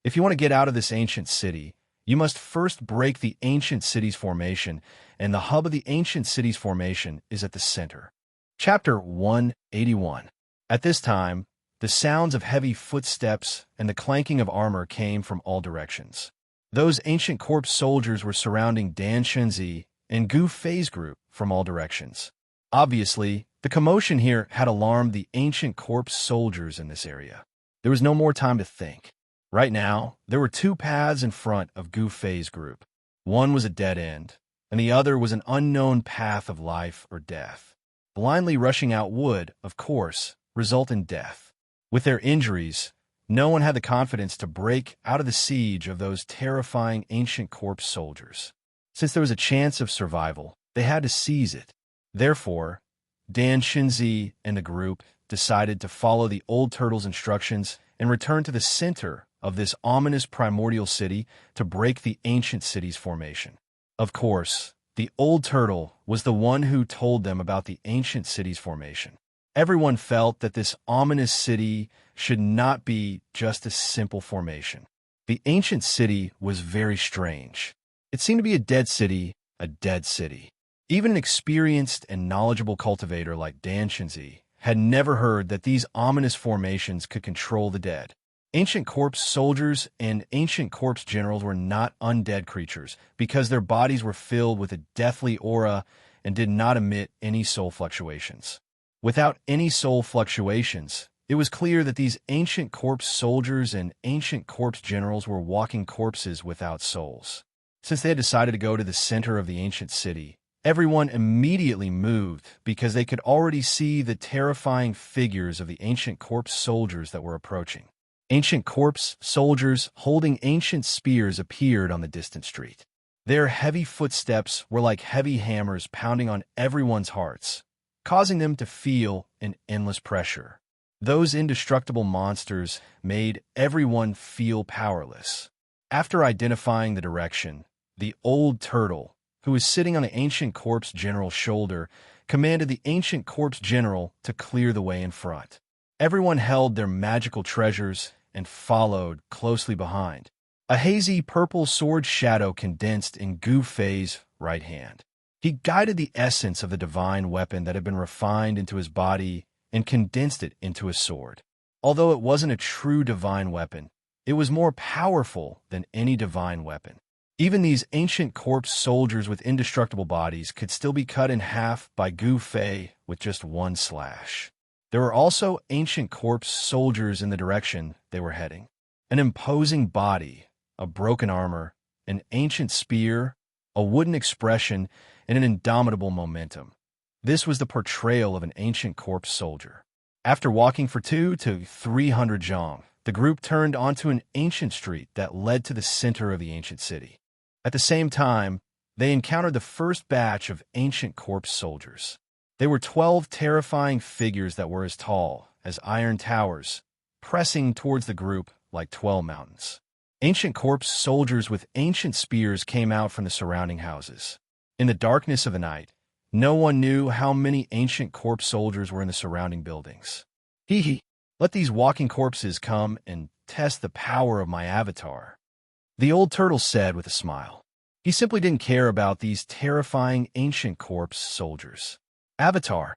"If you want to get out of this ancient city, you must first break the ancient city's formation, and the hub of the ancient city's formation is at the center." Chapter 181. At this time, the sounds of heavy footsteps and the clanking of armor came from all directions. Those ancient corpse soldiers were surrounding Dan Shenzi and Gu Fei's group from all directions. Obviously, the commotion here had alarmed the ancient corpse soldiers in this area. There was no more time to think. Right now, there were two paths in front of Gu Fei's group. One was a dead end, and the other was an unknown path of life or death. Blindly rushing out would, of course, result in death. With their injuries, no one had the confidence to break out of the siege of those terrifying ancient corpse soldiers. Since there was a chance of survival, they had to seize it. Therefore, Dan Shinzi and the group decided to follow the old turtle's instructions and return to the center of this ominous primordial city to break the ancient city's formation. Of course, the old turtle was the one who told them about the ancient city's formation. Everyone felt that this ominous city should not be just a simple formation. The ancient city was very strange. It seemed to be a dead city, a dead city. Even an experienced and knowledgeable cultivator like Dan Shinzi had never heard that these ominous formations could control the dead. Ancient corpse soldiers and ancient corpse generals were not undead creatures because their bodies were filled with a deathly aura and did not emit any soul fluctuations. Without any soul fluctuations, it was clear that these ancient corpse soldiers and ancient corpse generals were walking corpses without souls. Since they had decided to go to the center of the ancient city, everyone immediately moved because they could already see the terrifying figures of the ancient corpse soldiers that were approaching. Ancient corpse soldiers holding ancient spears appeared on the distant street. Their heavy footsteps were like heavy hammers pounding on everyone's hearts, causing them to feel an endless pressure. Those indestructible monsters made everyone feel powerless. After identifying the direction, the old turtle, who was sitting on the ancient corpse general's shoulder, commanded the ancient corpse general to clear the way in front. Everyone held their magical treasures and followed closely behind. A hazy purple sword shadow condensed in Gu Fei's right hand. He guided the essence of the divine weapon that had been refined into his body and condensed it into a sword. Although it wasn't a true divine weapon, it was more powerful than any divine weapon. Even these ancient corpse soldiers with indestructible bodies could still be cut in half by Gu Fei with just one slash. There were also ancient corpse soldiers in the direction they were heading. An imposing body, a broken armor, an ancient spear, a wooden expression, and an indomitable momentum. This was the portrayal of an ancient corpse soldier. After walking for 200 to 300 zhang, the group turned onto an ancient street that led to the center of the ancient city. At the same time, they encountered the first batch of ancient corpse soldiers. They were 12 terrifying figures that were as tall as iron towers, pressing towards the group like 12 mountains. Ancient corpse soldiers with ancient spears came out from the surrounding houses. In the darkness of the night, no one knew how many ancient corpse soldiers were in the surrounding buildings. Hee, let these walking corpses come and test the power of my avatar, the old turtle said with a smile. He simply didn't care about these terrifying ancient corpse soldiers. Avatar.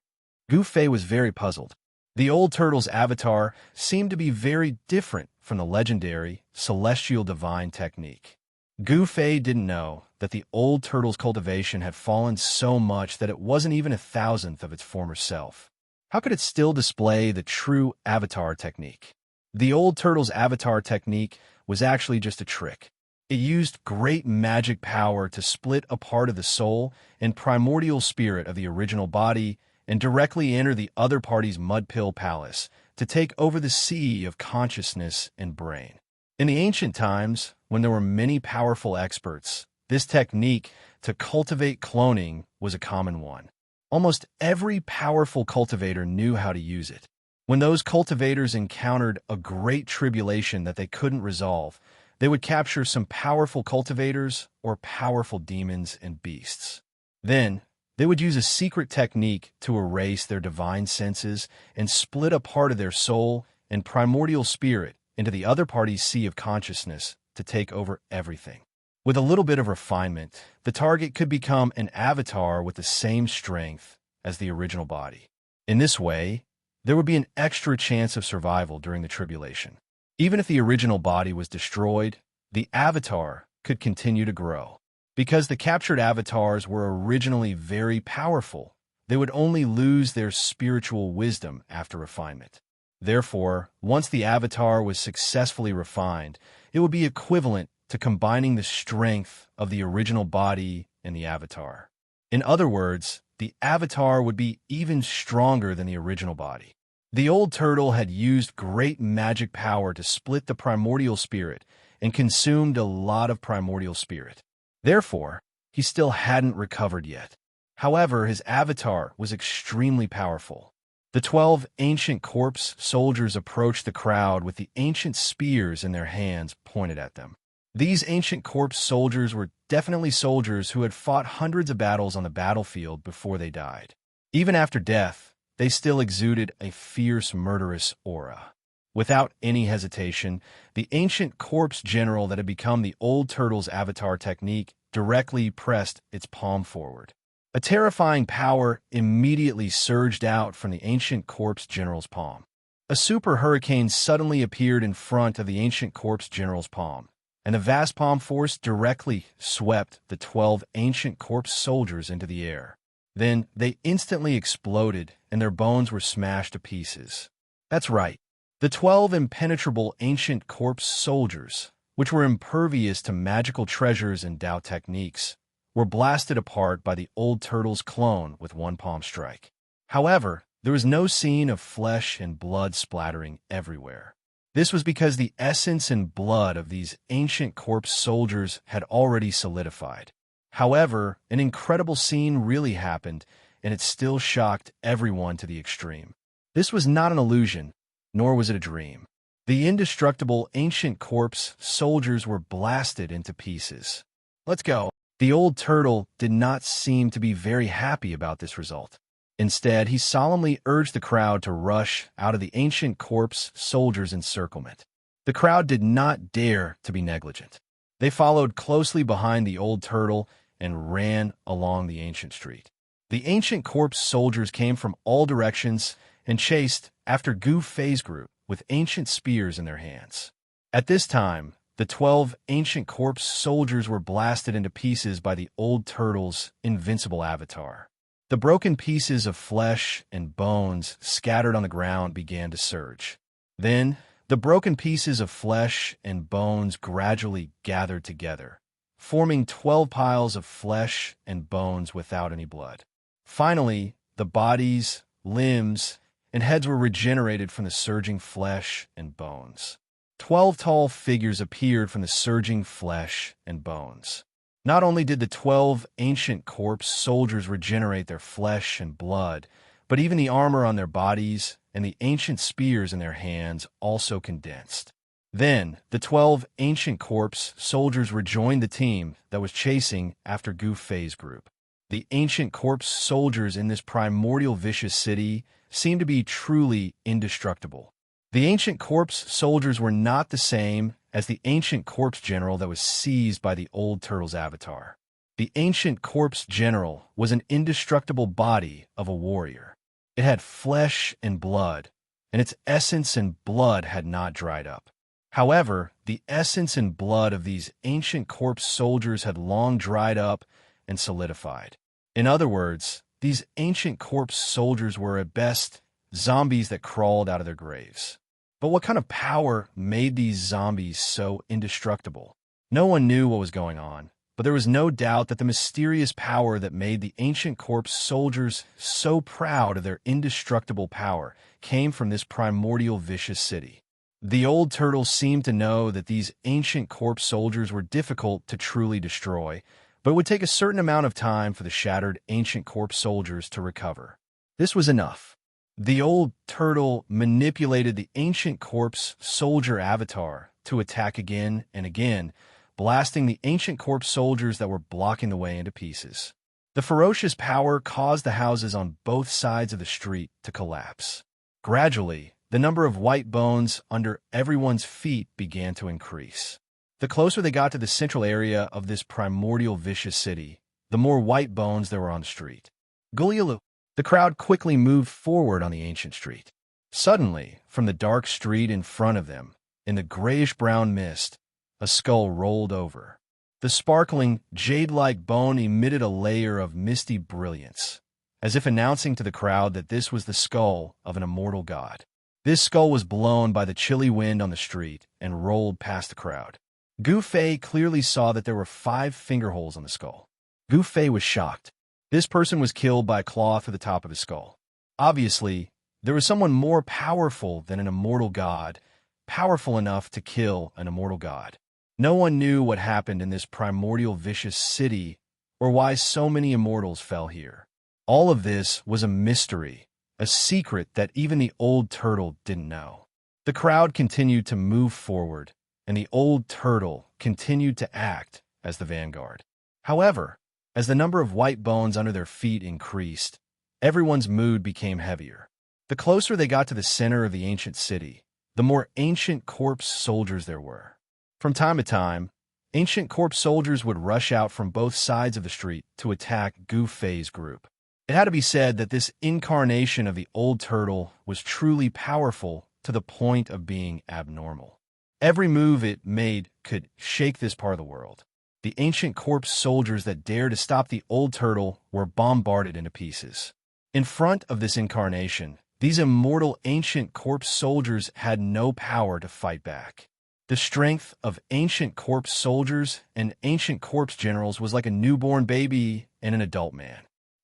Gu Fei was very puzzled. The old turtle's avatar seemed to be very different from the legendary celestial divine technique. Gu Fei didn't know that the old turtle's cultivation had fallen so much that it wasn't even 1,000th of its former self. How could it still display the true avatar technique? The old turtle's avatar technique was actually just a trick. It used great magic power to split a part of the soul and primordial spirit of the original body and directly enter the other party's mud pill palace to take over the sea of consciousness and brain. In the ancient times, when there were many powerful experts, this technique to cultivate cloning was a common one. Almost every powerful cultivator knew how to use it. When those cultivators encountered a great tribulation that they couldn't resolve, they would capture some powerful cultivators or powerful demons and beasts. Then, they would use a secret technique to erase their divine senses and split a part of their soul and primordial spirit into the other party's sea of consciousness to take over everything. With a little bit of refinement, the target could become an avatar with the same strength as the original body. In this way, there would be an extra chance of survival during the tribulation. Even if the original body was destroyed, the avatar could continue to grow. Because the captured avatars were originally very powerful, they would only lose their spiritual wisdom after refinement. Therefore, once the avatar was successfully refined, it would be equivalent to combining the strength of the original body and the avatar. In other words, the avatar would be even stronger than the original body. The old turtle had used great magic power to split the primordial spirit and consumed a lot of primordial spirit. Therefore, he still hadn't recovered yet. However, his avatar was extremely powerful. The 12 ancient corpse soldiers approached the crowd with the ancient spears in their hands pointed at them. These ancient corpse soldiers were definitely soldiers who had fought hundreds of battles on the battlefield before they died. Even after death, they still exuded a fierce, murderous aura. Without any hesitation, the ancient corpse general that had become the old turtle's avatar technique directly pressed its palm forward. A terrifying power immediately surged out from the ancient corpse general's palm. A super hurricane suddenly appeared in front of the ancient corpse general's palm, and the vast palm force directly swept the 12 ancient corpse soldiers into the air. Then they instantly exploded, and their bones were smashed to pieces. That's right. The 12 impenetrable ancient corpse soldiers, which were impervious to magical treasures and Tao techniques, were blasted apart by the old turtle's clone with one palm strike. However, there was no scene of flesh and blood splattering everywhere. This was because the essence and blood of these ancient corpse soldiers had already solidified. However, an incredible scene really happened, and it still shocked everyone to the extreme. This was not an illusion, nor was it a dream. The indestructible ancient corpse soldiers were blasted into pieces. Let's go. The old turtle did not seem to be very happy about this result. Instead, he solemnly urged the crowd to rush out of the ancient corpse soldiers' encirclement. The crowd did not dare to be negligent. They followed closely behind the old turtle and ran along the ancient street. The ancient corpse soldiers came from all directions and chased after Gu Fei's group with ancient spears in their hands. At this time, the 12 ancient corpse soldiers were blasted into pieces by the old turtle's invincible avatar. The broken pieces of flesh and bones scattered on the ground began to surge. Then, the broken pieces of flesh and bones gradually gathered together, forming 12 piles of flesh and bones without any blood. Finally, the bodies, limbs, and heads were regenerated from the surging flesh and bones. 12 tall figures appeared from the surging flesh and bones. Not only did the 12 ancient corpse soldiers regenerate their flesh and blood, but even the armor on their bodies and the ancient spears in their hands also condensed. Then, the 12 ancient corpse soldiers rejoined the team that was chasing after Gu Fei's group. The ancient corpse soldiers in this primordial vicious city seemed to be truly indestructible. The ancient corpse soldiers were not the same as the ancient corpse general that was seized by the old turtle's avatar. The ancient corpse general was an indestructible body of a warrior. It had flesh and blood, and its essence and blood had not dried up. However, the essence and blood of these ancient corpse soldiers had long dried up and solidified. In other words, these ancient corpse soldiers were at best zombies that crawled out of their graves. But what kind of power made these zombies so indestructible? No one knew what was going on, but there was no doubt that the mysterious power that made the ancient corpse soldiers so proud of their indestructible power came from this primordial vicious city. The old turtle seemed to know that these ancient corpse soldiers were difficult to truly destroy, but it would take a certain amount of time for the shattered ancient corpse soldiers to recover. This was enough. The old turtle manipulated the ancient corpse soldier avatar to attack again and again, blasting the ancient corpse soldiers that were blocking the way into pieces. The ferocious power caused the houses on both sides of the street to collapse. Gradually, the number of white bones under everyone's feet began to increase. The closer they got to the central area of this primordial vicious city, the more white bones there were on the street. Gulialu! The crowd quickly moved forward on the ancient street. Suddenly, from the dark street in front of them, in the grayish-brown mist, a skull rolled over. The sparkling, jade-like bone emitted a layer of misty brilliance, as if announcing to the crowd that this was the skull of an immortal god. This skull was blown by the chilly wind on the street and rolled past the crowd. Gu Fei clearly saw that there were 5 finger holes on the skull. Gu Fei was shocked. This person was killed by a claw through the top of his skull. Obviously, there was someone more powerful than an immortal god, powerful enough to kill an immortal god. No one knew what happened in this primordial vicious city or why so many immortals fell here. All of this was a mystery, a secret that even the old turtle didn't know. The crowd continued to move forward, and the old turtle continued to act as the vanguard. However, as the number of white bones under their feet increased, everyone's mood became heavier. The closer they got to the center of the ancient city, the more ancient corpse soldiers there were. From time to time, ancient corpse soldiers would rush out from both sides of the street to attack Gu Fei's group. It had to be said that this incarnation of the old turtle was truly powerful to the point of being abnormal. Every move it made could shake this part of the world. The ancient corpse soldiers that dared to stop the old turtle were bombarded into pieces. In front of this incarnation, these immortal ancient corpse soldiers had no power to fight back. The strength of ancient corpse soldiers and ancient corpse generals was like a newborn baby and an adult man.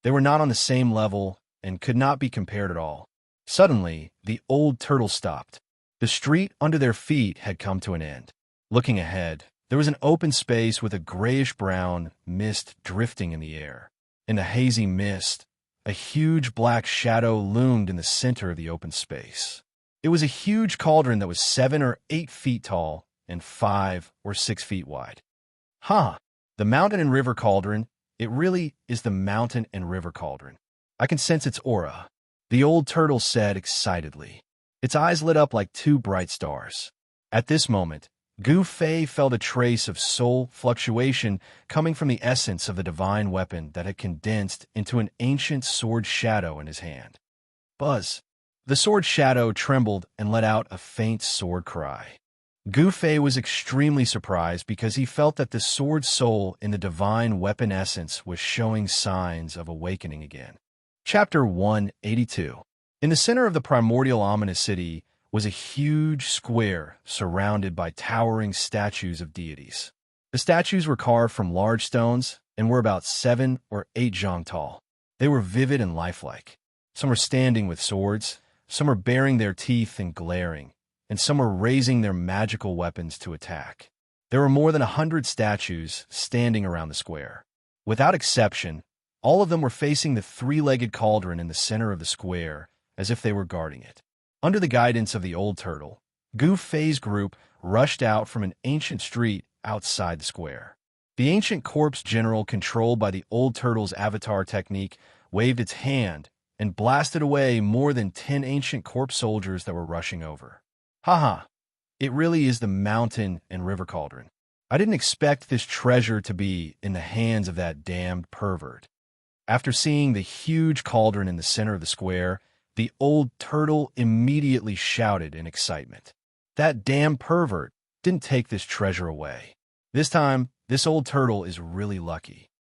They were not on the same level and could not be compared at all. Suddenly, the old turtle stopped. The street under their feet had come to an end. Looking ahead, there was an open space with a grayish-brown mist drifting in the air. In the hazy mist, a huge black shadow loomed in the center of the open space. It was a huge cauldron that was 7 or 8 feet tall and 5 or 6 feet wide. The mountain and river cauldron, it really is the mountain and river cauldron. I can sense its aura, the old turtle said excitedly. Its eyes lit up like 2 bright stars. At this moment, Gu Fei felt a trace of soul fluctuation coming from the essence of the divine weapon that had condensed into an ancient sword shadow in his hand. Buzz! The sword shadow trembled and let out a faint sword cry. Gu Fei was extremely surprised because he felt that the sword soul in the divine weapon essence was showing signs of awakening again. Chapter 182. In the center of the primordial ominous city was a huge square surrounded by towering statues of deities. The statues were carved from large stones and were about 7 or 8 zhang tall. They were vivid and lifelike. Some were standing with swords, some were baring their teeth and glaring, and some were raising their magical weapons to attack. There were more than 100 statues standing around the square. Without exception, all of them were facing the 3-legged cauldron in the center of the square, as if they were guarding it. Under the guidance of the old turtle, Gu Fei's group rushed out from an ancient street outside the square. The ancient corpse general, controlled by the old turtle's avatar technique, waved its hand and blasted away more than 10 ancient corpse soldiers that were rushing over. It really is the mountain and river cauldron. I didn't expect this treasure to be in the hands of that damned pervert. After seeing the huge cauldron in the center of the square, The old turtle immediately shouted in excitement. That damn pervert didn't take this treasure away. This time, this old turtle is really lucky.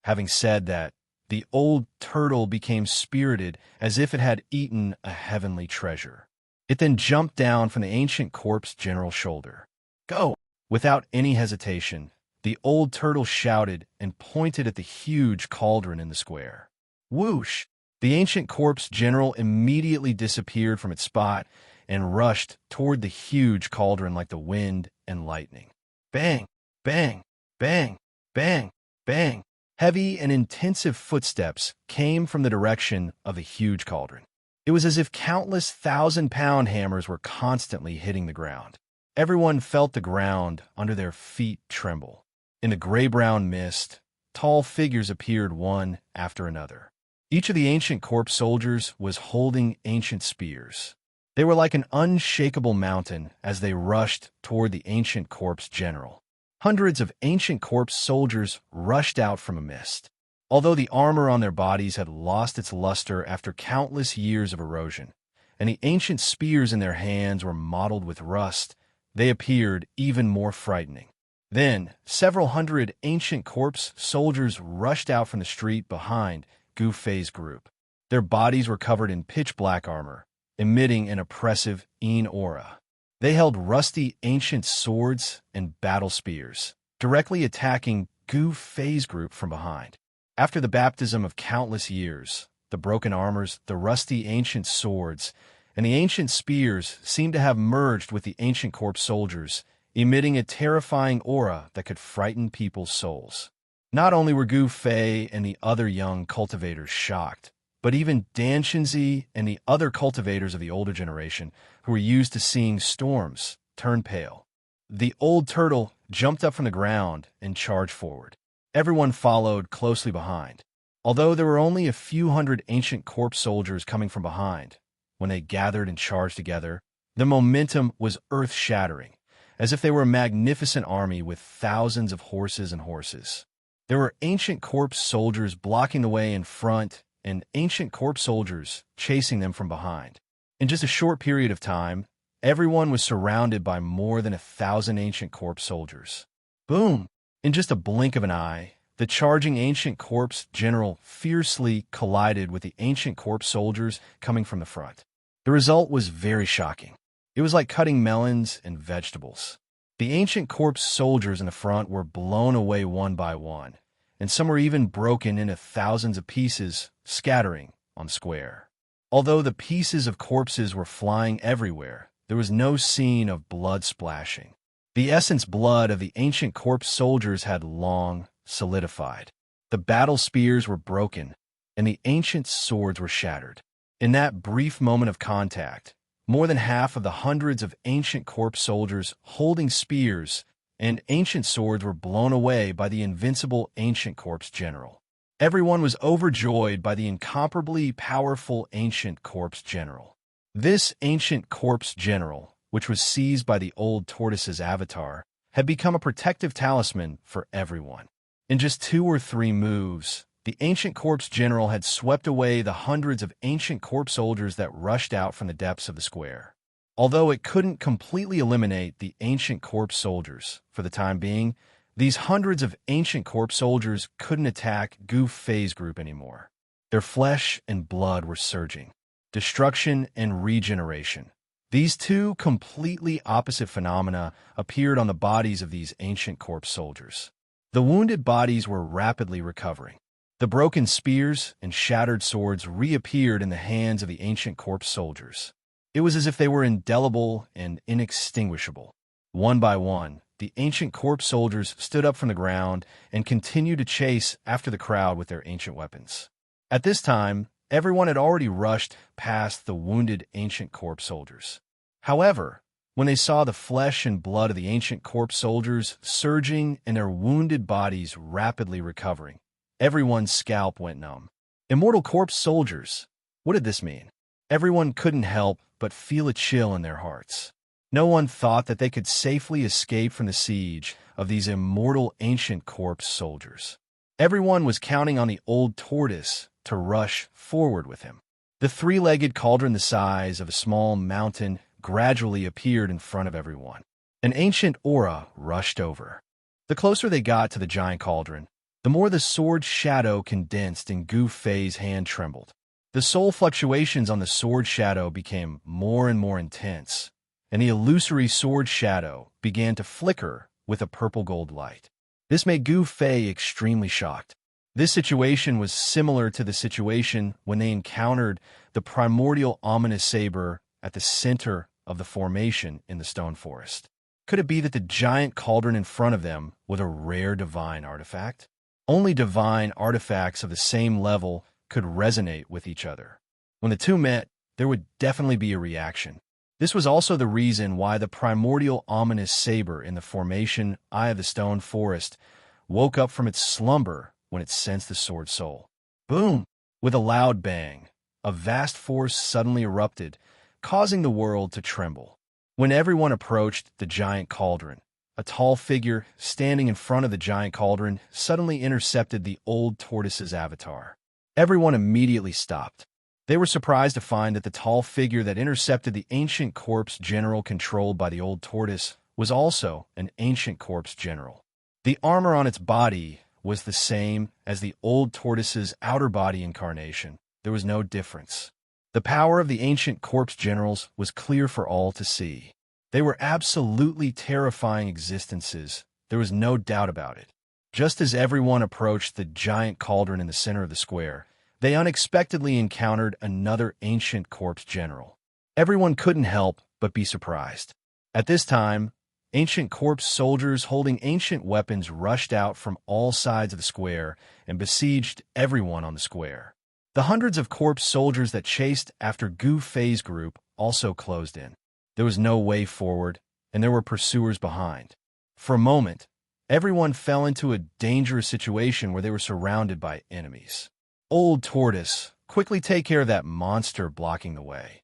Having said that, the old turtle became spirited as if it had eaten a heavenly treasure. It then jumped down from the ancient corpse general's shoulder. Go! Without any hesitation, the old turtle shouted and pointed at the huge cauldron in the square. Whoosh! The ancient corpse general immediately disappeared from its spot and rushed toward the huge cauldron like the wind and lightning. Bang! Bang! Bang! Bang! Bang! Heavy and intensive footsteps came from the direction of the huge cauldron. It was as if countless 1,000-pound hammers were constantly hitting the ground. Everyone felt the ground under their feet tremble. In the gray-brown mist, tall figures appeared one after another. Each of the ancient corpse soldiers was holding ancient spears. They were like an unshakable mountain as they rushed toward the ancient corpse general. Hundreds of ancient corpse soldiers rushed out from a mist. Although the armor on their bodies had lost its luster after countless years of erosion, and the ancient spears in their hands were mottled with rust, they appeared even more frightening. Then, several hundred ancient corpse soldiers rushed out from the street behind Gu Fei's group. Their bodies were covered in pitch-black armor, emitting an oppressive Yin aura. They held rusty ancient swords and battle spears, directly attacking Gu Fei's group from behind. After the baptism of countless years, the broken armors, the rusty ancient swords, and the ancient spears seemed to have merged with the ancient corpse soldiers, emitting a terrifying aura that could frighten people's souls. Not only were Gu Fei and the other young cultivators shocked, but even Dan Xinzi and the other cultivators of the older generation, who were used to seeing storms, turned pale. The old turtle jumped up from the ground and charged forward. Everyone followed closely behind. Although there were only a few hundred ancient corpse soldiers coming from behind, when they gathered and charged together, the momentum was earth-shattering, as if they were a magnificent army with thousands of horses and horses. There were ancient corpse soldiers blocking the way in front and ancient corpse soldiers chasing them from behind. In just a short period of time, everyone was surrounded by more than 1,000 ancient corpse soldiers. Boom! In just a blink of an eye, the charging ancient corpse general fiercely collided with the ancient corpse soldiers coming from the front. The result was very shocking. It was like cutting melons and vegetables. The ancient corpse soldiers in the front were blown away one by one, and some were even broken into thousands of pieces, scattering on the square. Although the pieces of corpses were flying everywhere, there was no scene of blood splashing. The essence blood of the ancient corpse soldiers had long solidified. The battle spears were broken, and the ancient swords were shattered. In that brief moment of contact, more than half of the hundreds of ancient corpse soldiers holding spears and ancient swords were blown away by the invincible ancient corpse general. Everyone was overjoyed by the incomparably powerful ancient corpse general. This ancient corpse general, which was seized by the old tortoise's avatar, had become a protective talisman for everyone. In just 2 or 3 moves, the ancient corpse general had swept away the hundreds of ancient corpse soldiers that rushed out from the depths of the square. Although it couldn't completely eliminate the ancient corpse soldiers, for the time being, these hundreds of ancient corpse soldiers couldn't attack Gu Fei's group anymore. Their flesh and blood were surging. Destruction and regeneration. These two completely opposite phenomena appeared on the bodies of these ancient corpse soldiers. The wounded bodies were rapidly recovering. The broken spears and shattered swords reappeared in the hands of the ancient corpse soldiers. It was as if they were indelible and inextinguishable. One by one, the ancient corpse soldiers stood up from the ground and continued to chase after the crowd with their ancient weapons. At this time, everyone had already rushed past the wounded ancient corpse soldiers. However, when they saw the flesh and blood of the ancient corpse soldiers surging and their wounded bodies rapidly recovering, everyone's scalp went numb. Immortal corpse soldiers. What did this mean? Everyone couldn't help but feel a chill in their hearts. No one thought that they could safely escape from the siege of these immortal ancient corpse soldiers. Everyone was counting on the old tortoise to rush forward with him. The three-legged cauldron the size of a small mountain gradually appeared in front of everyone. An ancient aura rushed over. The closer they got to the giant cauldron, the more the sword's shadow condensed and Gu Fei's hand trembled. The soul fluctuations on the sword shadow became more and more intense, and the illusory sword shadow began to flicker with a purple-gold light. This made Gu Fei extremely shocked. This situation was similar to the situation when they encountered the primordial ominous saber at the center of the formation in the stone forest. Could it be that the giant cauldron in front of them was a rare divine artifact? Only divine artifacts of the same level could resonate with each other. When the two met, there would definitely be a reaction. This was also the reason why the primordial ominous saber in the formation Eye of the Stone Forest woke up from its slumber when it sensed the sword soul. Boom! With a loud bang, a vast force suddenly erupted, causing the world to tremble. When everyone approached the giant cauldron, a tall figure standing in front of the giant cauldron suddenly intercepted the old tortoise's avatar. Everyone immediately stopped. They were surprised to find that the tall figure that intercepted the ancient corpse general controlled by the old tortoise was also an ancient corpse general. The armor on its body was the same as the old tortoise's outer body incarnation. There was no difference. The power of the ancient corpse generals was clear for all to see. They were absolutely terrifying existences. There was no doubt about it. Just as everyone approached the giant cauldron in the center of the square, they unexpectedly encountered another ancient corpse general. Everyone couldn't help but be surprised. At this time, ancient corpse soldiers holding ancient weapons rushed out from all sides of the square and besieged everyone on the square. The hundreds of corpse soldiers that chased after Gu Fei's group also closed in. There was no way forward, and there were pursuers behind. For a moment, everyone fell into a dangerous situation where they were surrounded by enemies. Old Tortoise, quickly take care of that monster blocking the way.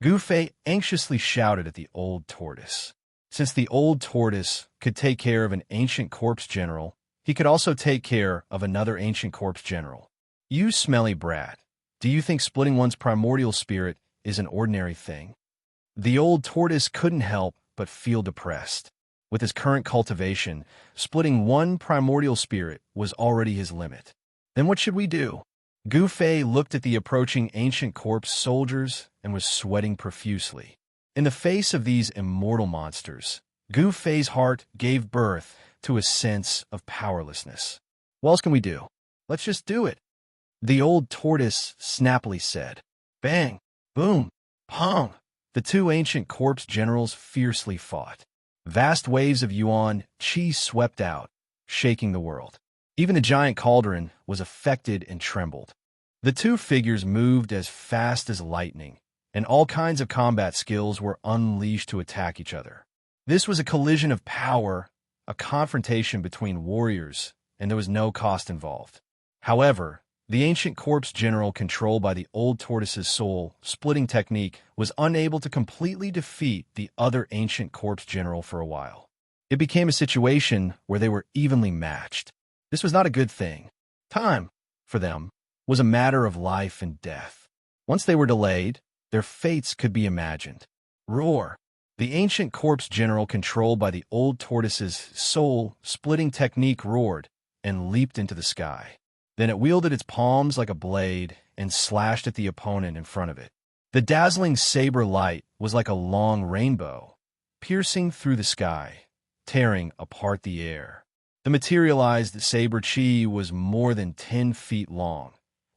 Gu Fei anxiously shouted at the old tortoise. Since the old tortoise could take care of an ancient corpse general, he could also take care of another ancient corpse general. You smelly brat, do you think splitting one's primordial spirit is an ordinary thing? The old tortoise couldn't help but feel depressed. With his current cultivation, splitting one primordial spirit was already his limit. Then what should we do? Gu Fei looked at the approaching ancient corpse soldiers and was sweating profusely. In the face of these immortal monsters, Gu Fei's heart gave birth to a sense of powerlessness. What else can we do? Let's just do it. The old tortoise snappily said. Bang! Boom! Pong! The two ancient corpse generals fiercely fought. Vast waves of yuan qi swept out, shaking the world. Even the giant cauldron was affected and trembled. The two figures moved as fast as lightning, and all kinds of combat skills were unleashed to attack each other. This was a collision of power, a confrontation between warriors, and there was no cost involved. However, the ancient corpse general controlled by the old tortoise's soul-splitting technique was unable to completely defeat the other ancient corpse general for a while. It became a situation where they were evenly matched. This was not a good thing. Time, for them, was a matter of life and death. Once they were delayed, their fates could be imagined. Roar! The ancient corpse general controlled by the old tortoise's soul-splitting technique roared and leaped into the sky. Then it wielded its palms like a blade and slashed at the opponent in front of it. The dazzling saber light was like a long rainbow, piercing through the sky, tearing apart the air. The materialized saber chi was more than 10 feet long,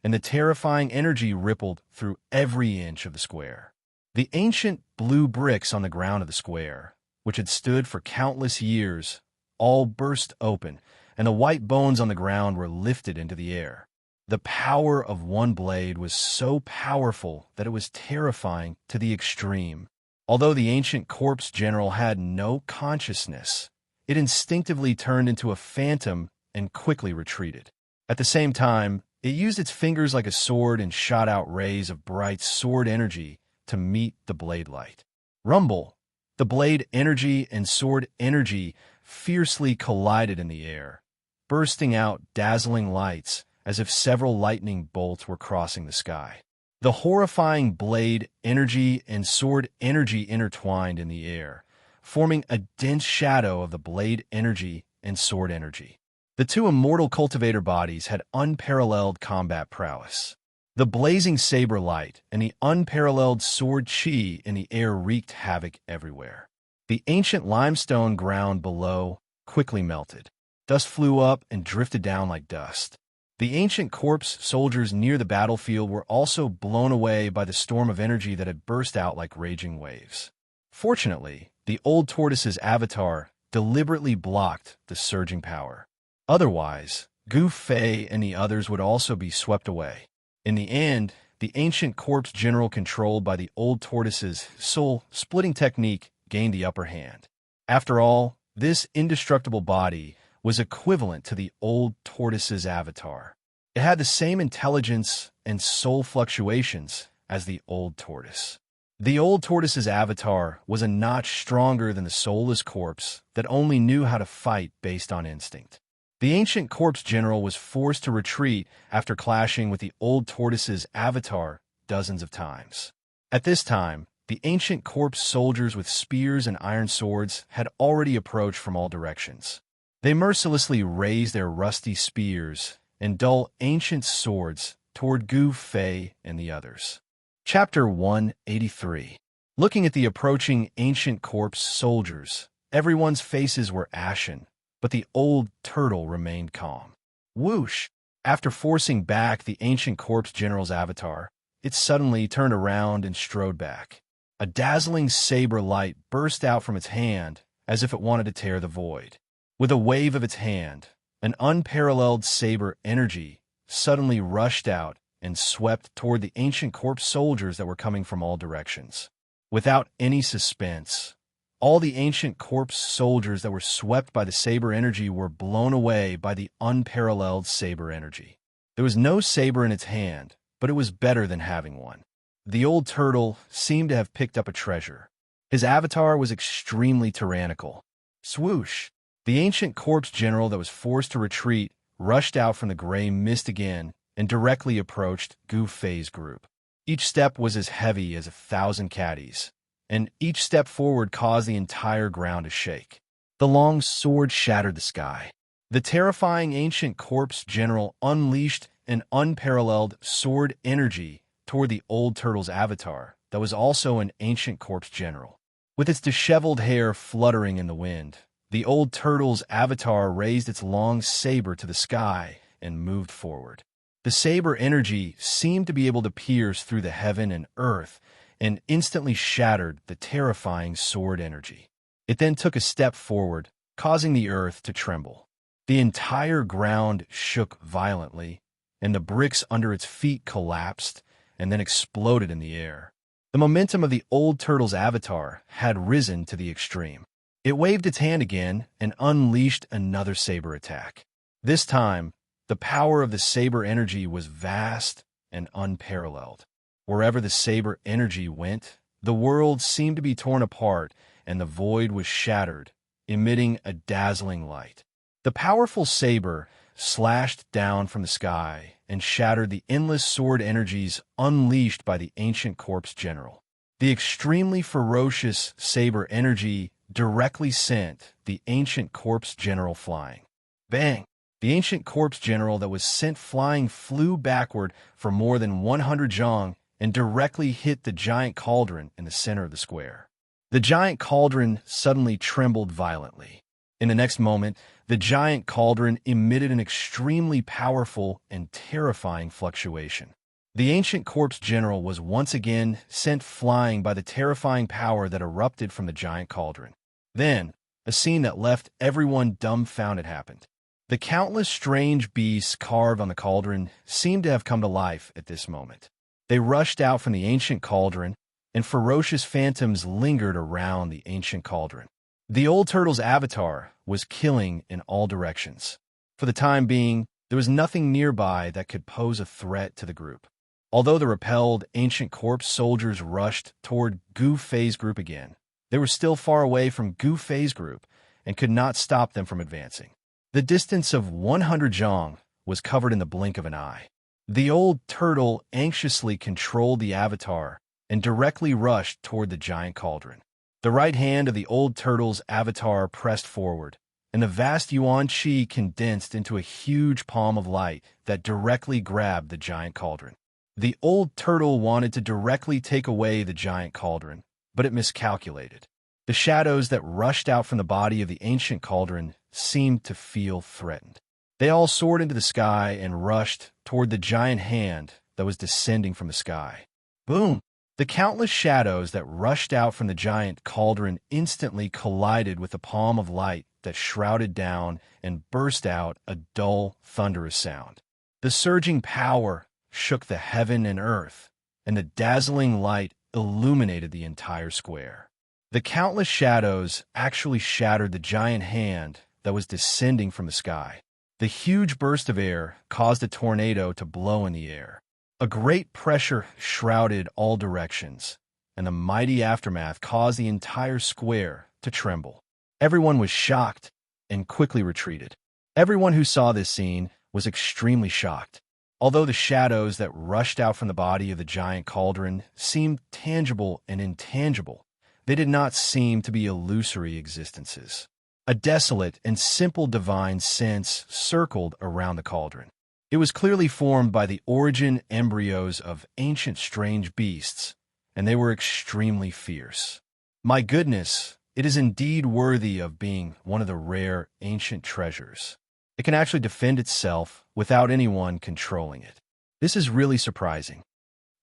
and the terrifying energy rippled through every inch of the square. The ancient blue bricks on the ground of the square, which had stood for countless years, all burst open, and the white bones on the ground were lifted into the air. The power of one blade was so powerful that it was terrifying to the extreme. Although the ancient corpse general had no consciousness, it instinctively turned into a phantom and quickly retreated. At the same time, it used its fingers like a sword and shot out rays of bright sword energy to meet the blade light. Rumble! The blade energy and sword energy fiercely collided in the air, bursting out dazzling lights as if several lightning bolts were crossing the sky. The horrifying blade energy and sword energy intertwined in the air, forming a dense shadow of the blade energy and sword energy. The two immortal cultivator bodies had unparalleled combat prowess. The blazing saber light and the unparalleled sword chi in the air wreaked havoc everywhere. The ancient limestone ground below quickly melted. Dust flew up and drifted down like dust. The ancient corpse soldiers near the battlefield were also blown away by the storm of energy that had burst out like raging waves. Fortunately, the old tortoise's avatar deliberately blocked the surging power. Otherwise, Gu Fei and the others would also be swept away. In the end, the ancient corpse general controlled by the old tortoise's soul-splitting technique gained the upper hand. After all, this indestructible body was equivalent to the old tortoise's avatar. It had the same intelligence and soul fluctuations as the old tortoise. The old tortoise's avatar was a notch stronger than the soulless corpse that only knew how to fight based on instinct. The ancient corpse general was forced to retreat after clashing with the old tortoise's avatar dozens of times. At this time, the ancient corpse soldiers with spears and iron swords had already approached from all directions. They mercilessly raised their rusty spears and dull ancient swords toward Gu Fei and the others. Chapter 183. Looking at the approaching ancient corpse soldiers, everyone's faces were ashen, but the old turtle remained calm. Whoosh! After forcing back the ancient corpse general's avatar, it suddenly turned around and strode back. A dazzling saber light burst out from its hand as if it wanted to tear the void. With a wave of its hand, an unparalleled saber energy suddenly rushed out and swept toward the ancient corpse soldiers that were coming from all directions. Without any suspense, all the ancient corpse soldiers that were swept by the saber energy were blown away by the unparalleled saber energy. There was no saber in its hand, but it was better than having one. The old turtle seemed to have picked up a treasure. His avatar was extremely tyrannical. Swoosh! The ancient corpse general that was forced to retreat rushed out from the gray mist again and directly approached Gu Fei's group. Each step was as heavy as 1,000 caddies, and each step forward caused the entire ground to shake. The long sword shattered the sky. The terrifying ancient corpse general unleashed an unparalleled sword energy toward the old turtle's avatar that was also an ancient corpse general. With its disheveled hair fluttering in the wind, the old turtle's avatar raised its long saber to the sky and moved forward. The saber energy seemed to be able to pierce through the heaven and earth and instantly shattered the terrifying sword energy. It then took a step forward, causing the earth to tremble. The entire ground shook violently, and the bricks under its feet collapsed and then exploded in the air. The momentum of the old turtle's avatar had risen to the extreme. It waved its hand again and unleashed another saber attack. This time, the power of the saber energy was vast and unparalleled. Wherever the saber energy went, the world seemed to be torn apart and the void was shattered, emitting a dazzling light. The powerful saber slashed down from the sky and shattered the endless sword energies unleashed by the ancient corpse general. The extremely ferocious saber energy directly sent the ancient corpse general flying. Bang! The ancient corpse general that was sent flying flew backward for more than 100 zhang and directly hit the giant cauldron in the center of the square. The giant cauldron suddenly trembled violently. In the next moment, the giant cauldron emitted an extremely powerful and terrifying fluctuation. The ancient corpse general was once again sent flying by the terrifying power that erupted from the giant cauldron. Then, a scene that left everyone dumbfounded happened. The countless strange beasts carved on the cauldron seemed to have come to life at this moment. They rushed out from the ancient cauldron, and ferocious phantoms lingered around the ancient cauldron. The old turtle's avatar was killing in all directions. For the time being, there was nothing nearby that could pose a threat to the group. Although the repelled ancient corpse soldiers rushed toward Gu Fei's group again, they were still far away from Gu Fei's group and could not stop them from advancing. The distance of 100 zhang was covered in the blink of an eye. The old turtle anxiously controlled the avatar and directly rushed toward the giant cauldron. The right hand of the old turtle's avatar pressed forward, and the vast yuan qi condensed into a huge palm of light that directly grabbed the giant cauldron. The old turtle wanted to directly take away the giant cauldron, but it miscalculated. The shadows that rushed out from the body of the ancient cauldron seemed to feel threatened. They all soared into the sky and rushed toward the giant hand that was descending from the sky. Boom! The countless shadows that rushed out from the giant cauldron instantly collided with the palm of light that shrouded down and burst out a dull, thunderous sound. The surging power shook the heaven and earth, and the dazzling light illuminated the entire square. The countless shadows actually shattered the giant hand that was descending from the sky. The huge burst of air caused a tornado to blow in the air. A great pressure shrouded all directions, and the mighty aftermath caused the entire square to tremble. Everyone was shocked and quickly retreated. Everyone who saw this scene was extremely shocked. Although the shadows that rushed out from the body of the giant cauldron seemed tangible and intangible, they did not seem to be illusory existences. A desolate and simple divine sense circled around the cauldron. It was clearly formed by the origin embryos of ancient strange beasts, and they were extremely fierce. My goodness, it is indeed worthy of being one of the rare ancient treasures. It can actually defend itself without anyone controlling it. This is really surprising.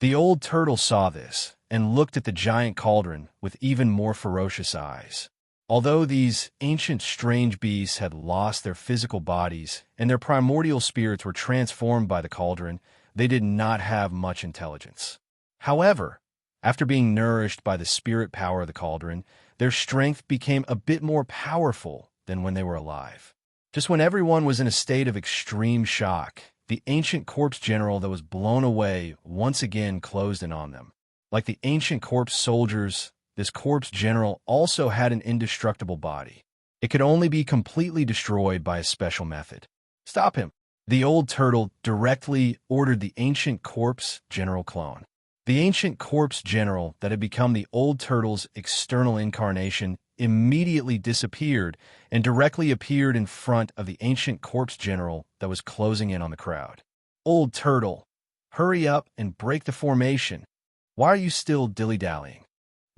The old turtle saw this and looked at the giant cauldron with even more ferocious eyes. Although these ancient strange beasts had lost their physical bodies and their primordial spirits were transformed by the cauldron, they did not have much intelligence. However, after being nourished by the spirit power of the cauldron, their strength became a bit more powerful than when they were alive. Just when everyone was in a state of extreme shock, the ancient corpse general that was blown away once again closed in on them. Like the ancient corpse soldiers, this corpse general also had an indestructible body. It could only be completely destroyed by a special method. Stop him! The old turtle directly ordered the ancient corpse general clone. The ancient corpse general that had become the old turtle's external incarnation immediately disappeared and directly appeared in front of the ancient corpse general that was closing in on the crowd. Old turtle, hurry up and break the formation. Why are you still dilly-dallying?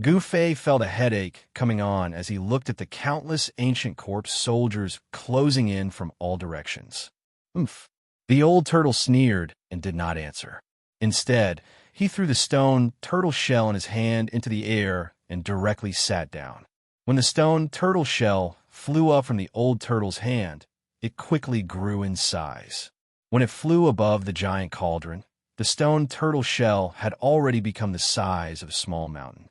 Gu Fei felt a headache coming on as he looked at the countless ancient corpse soldiers closing in from all directions. Oomph. The old turtle sneered and did not answer. Instead, he threw the stone turtle shell in his hand into the air and directly sat down. When the stone turtle shell flew up from the old turtle's hand, it quickly grew in size. When it flew above the giant cauldron, the stone turtle shell had already become the size of a small mountain.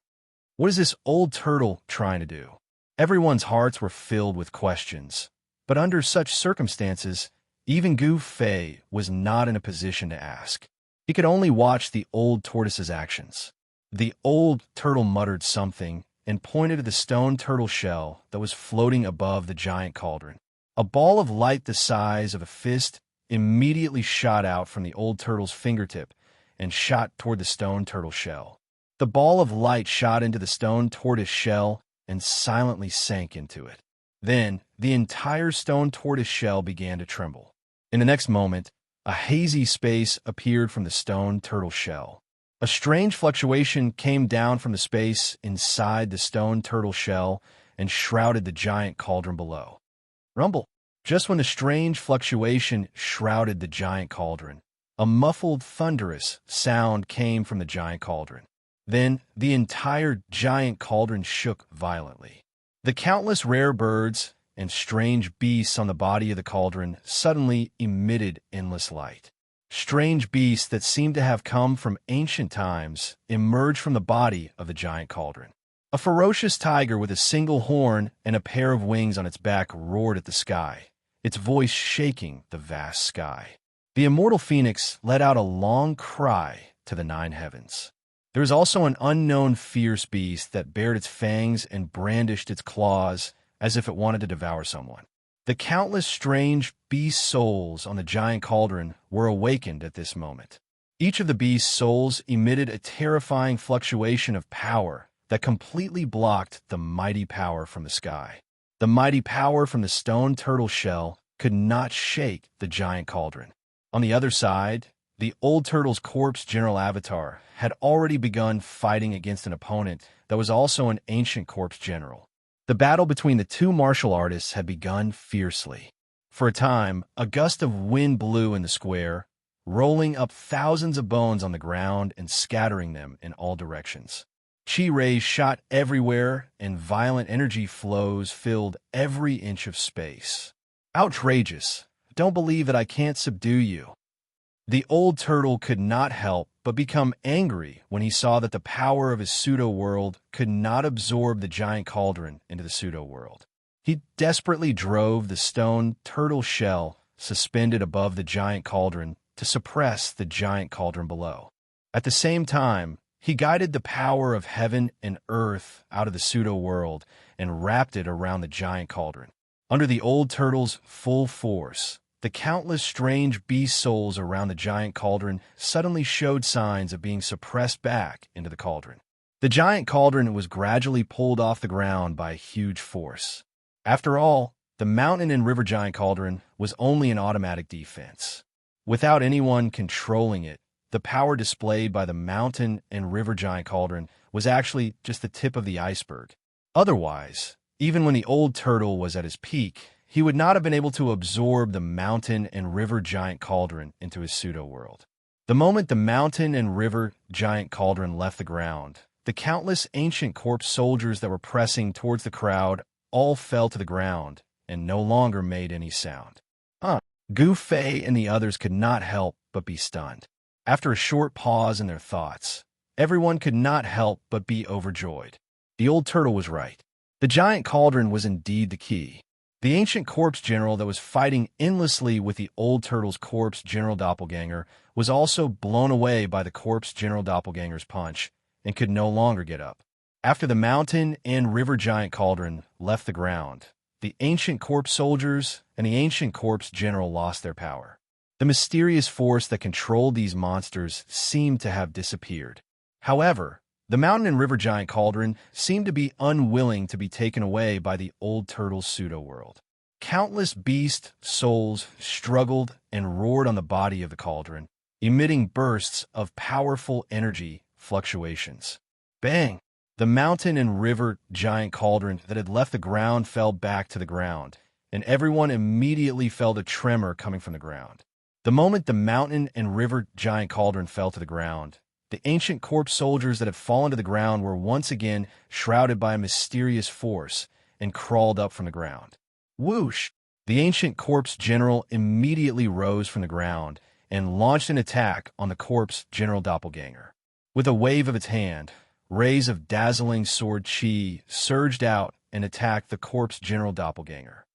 What is this old turtle trying to do? Everyone's hearts were filled with questions, but under such circumstances, even Gu Fei was not in a position to ask. He could only watch the old tortoise's actions. The old turtle muttered something and pointed to the stone turtle shell that was floating above the giant cauldron. A ball of light the size of a fist immediately shot out from the old turtle's fingertip and shot toward the stone turtle shell. The ball of light shot into the stone tortoise shell and silently sank into it. Then, the entire stone tortoise shell began to tremble. In the next moment, a hazy space appeared from the stone turtle shell. A strange fluctuation came down from the space inside the stone turtle shell and shrouded the giant cauldron below. Rumble! Just when the strange fluctuation shrouded the giant cauldron, a muffled, thunderous sound came from the giant cauldron. Then the entire giant cauldron shook violently. The countless rare birds and strange beasts on the body of the cauldron suddenly emitted endless light. Strange beasts that seemed to have come from ancient times emerged from the body of the giant cauldron. A ferocious tiger with a single horn and a pair of wings on its back roared at the sky, its voice shaking the vast sky. The immortal phoenix let out a long cry to the 9 heavens. There was also an unknown fierce beast that bared its fangs and brandished its claws as if it wanted to devour someone. The countless strange beast souls on the giant cauldron were awakened at this moment. Each of the beast's souls emitted a terrifying fluctuation of power that completely blocked the mighty power from the sky. The mighty power from the stone turtle shell could not shake the giant cauldron. On the other side, the old turtle's corpse general avatar had already begun fighting against an opponent that was also an ancient corpse general. The battle between the two martial artists had begun fiercely. For a time, a gust of wind blew in the square, rolling up thousands of bones on the ground and scattering them in all directions. Chi rays shot everywhere, and violent energy flows filled every inch of space. Outrageous! Don't believe that I can't subdue you. The old turtle could not help but become angry when he saw that the power of his pseudo-world could not absorb the giant cauldron into the pseudo-world. He desperately drove the stone turtle shell suspended above the giant cauldron to suppress the giant cauldron below. At the same time, he guided the power of heaven and earth out of the pseudo-world and wrapped it around the giant cauldron. Under the old turtle's full force, the countless strange beast souls around the giant cauldron suddenly showed signs of being suppressed back into the cauldron. The giant cauldron was gradually pulled off the ground by a huge force. After all, the mountain and river giant cauldron was only an automatic defense. Without anyone controlling it, the power displayed by the mountain and river giant cauldron was actually just the tip of the iceberg. Otherwise, even when the old turtle was at his peak, he would not have been able to absorb the mountain and river giant cauldron into his pseudo-world. The moment the mountain and river giant cauldron left the ground, the countless ancient corpse soldiers that were pressing towards the crowd all fell to the ground and no longer made any sound. Gu Fei and the others could not help but be stunned. After a short pause in their thoughts, everyone could not help but be overjoyed. The old turtle was right. The giant cauldron was indeed the key. The ancient corpse general that was fighting endlessly with the old turtle's corpse general doppelganger was also blown away by the corpse general doppelganger's punch and could no longer get up. After the mountain and river giant cauldron left the ground, the ancient corpse soldiers and the ancient corpse general lost their power. The mysterious force that controlled these monsters seemed to have disappeared. However, the mountain and river giant cauldron seemed to be unwilling to be taken away by the old turtle's pseudo-world. Countless beast souls struggled and roared on the body of the cauldron, emitting bursts of powerful energy fluctuations. Bang! The mountain and river giant cauldron that had left the ground fell back to the ground, and everyone immediately felt a tremor coming from the ground. The moment the mountain and river giant cauldron fell to the ground, the ancient corpse soldiers that had fallen to the ground were once again shrouded by a mysterious force and crawled up from the ground. Whoosh! The ancient corpse general immediately rose from the ground and launched an attack on the corpse general doppelganger. With a wave of its hand, rays of dazzling sword chi surged out and attacked the corpse general doppelganger.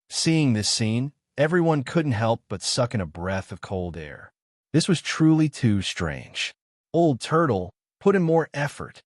Seeing this scene, everyone couldn't help but suck in a breath of cold air. This was truly too strange. Old Turtle put in more effort.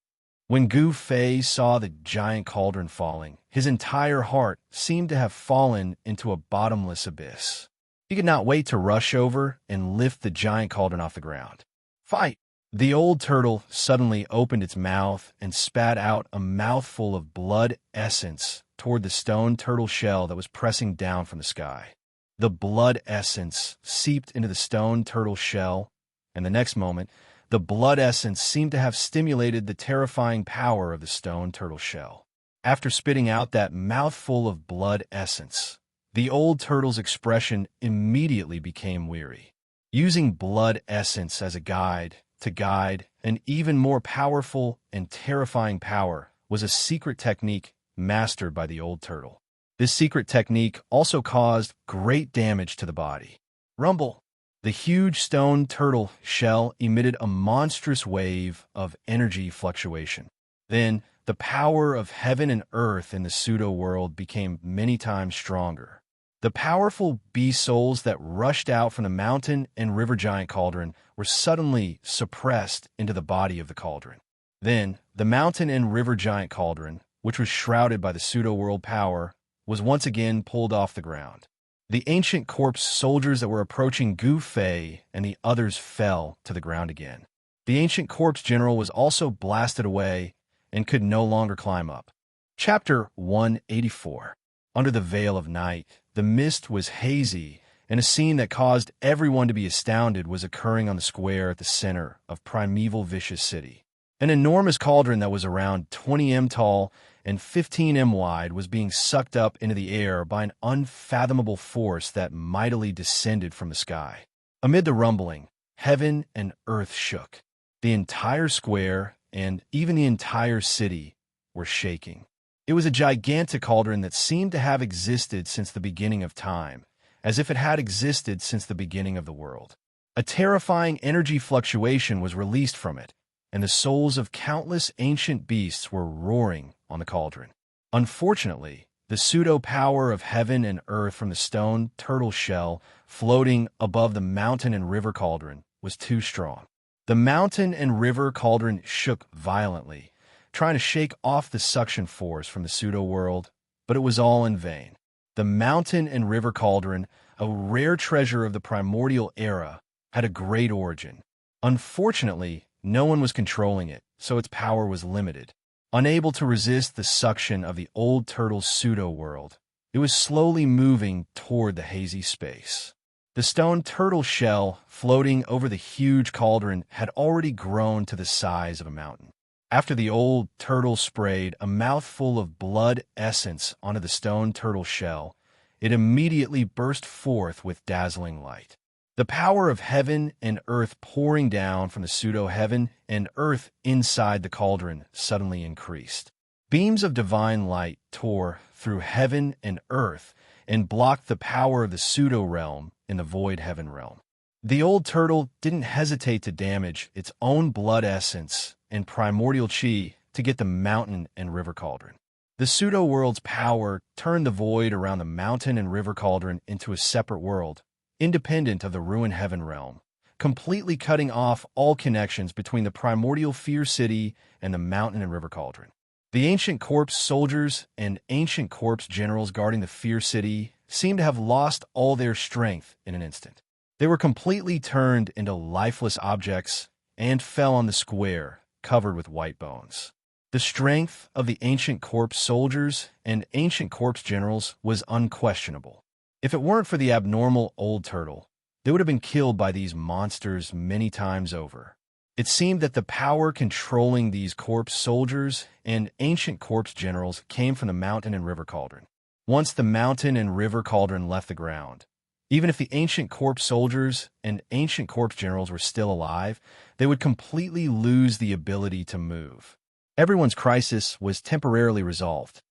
When Gu Fei saw the giant cauldron falling, his entire heart seemed to have fallen into a bottomless abyss. He could not wait to rush over and lift the giant cauldron off the ground. Fight! The old turtle suddenly opened its mouth and spat out a mouthful of blood essence toward the stone turtle shell that was pressing down from the sky. The blood essence seeped into the stone turtle shell, and the next moment, the blood essence seemed to have stimulated the terrifying power of the stone turtle shell. After spitting out that mouthful of blood essence, the old turtle's expression immediately became weary. Using blood essence as a guide to guide an even more powerful and terrifying power was a secret technique mastered by the old turtle. This secret technique also caused great damage to the body. Rumble! The huge stone turtle shell emitted a monstrous wave of energy fluctuation. Then, the power of heaven and earth in the pseudo-world became many times stronger. The powerful beast souls that rushed out from the mountain and river giant cauldron were suddenly suppressed into the body of the cauldron. Then, the mountain and river giant cauldron, which was shrouded by the pseudo-world power, was once again pulled off the ground. The ancient corpse soldiers that were approaching Gu Fei and the others fell to the ground again. The ancient corpse general was also blasted away and could no longer climb up. Chapter 184. Under the veil of night, the mist was hazy, and a scene that caused everyone to be astounded was occurring on the square at the center of primeval Vicious City. An enormous cauldron that was around 20 m tall and 15 m wide was being sucked up into the air by an unfathomable force that mightily descended from the sky. Amid the rumbling, heaven and earth shook. The entire square, and even the entire city, were shaking. It was a gigantic cauldron that seemed to have existed since the beginning of time, as if it had existed since the beginning of the world. A terrifying energy fluctuation was released from it, and the souls of countless ancient beasts were roaring on the cauldron. Unfortunately, the pseudo-power of heaven and earth from the stone turtle shell floating above the mountain and river cauldron was too strong. The mountain and river cauldron shook violently, trying to shake off the suction force from the pseudo-world, but it was all in vain. The mountain and river cauldron, a rare treasure of the primordial era, had a great origin. Unfortunately, no one was controlling it, so its power was limited. Unable to resist the suction of the old turtle's pseudo-world, it was slowly moving toward the hazy space. The stone turtle shell floating over the huge cauldron had already grown to the size of a mountain. After the old turtle sprayed a mouthful of blood essence onto the stone turtle shell, it immediately burst forth with dazzling light. The power of heaven and earth pouring down from the pseudo-heaven and earth inside the cauldron suddenly increased. Beams of divine light tore through heaven and earth and blocked the power of the pseudo-realm in the void heaven realm. The old turtle didn't hesitate to damage its own blood essence and primordial chi to get the mountain and river cauldron. The pseudo-world's power turned the void around the mountain and river cauldron into a separate world, independent of the ruined heaven realm, completely cutting off all connections between the primordial Fear City and the mountain and river cauldron. The ancient corpse soldiers and ancient corpse generals guarding the Fear City seemed to have lost all their strength in an instant. They were completely turned into lifeless objects and fell on the square, covered with white bones. The strength of the ancient corpse soldiers and ancient corpse generals was unquestionable. If it weren't for the abnormal old turtle, they would have been killed by these monsters many times over. It seemed that the power controlling these corpse soldiers and ancient corpse generals came from the mountain and river cauldron. Once the mountain and river cauldron left the ground, even if the ancient corpse soldiers and ancient corpse generals were still alive, they would completely lose the ability to move. Everyone's crisis was temporarily resolved.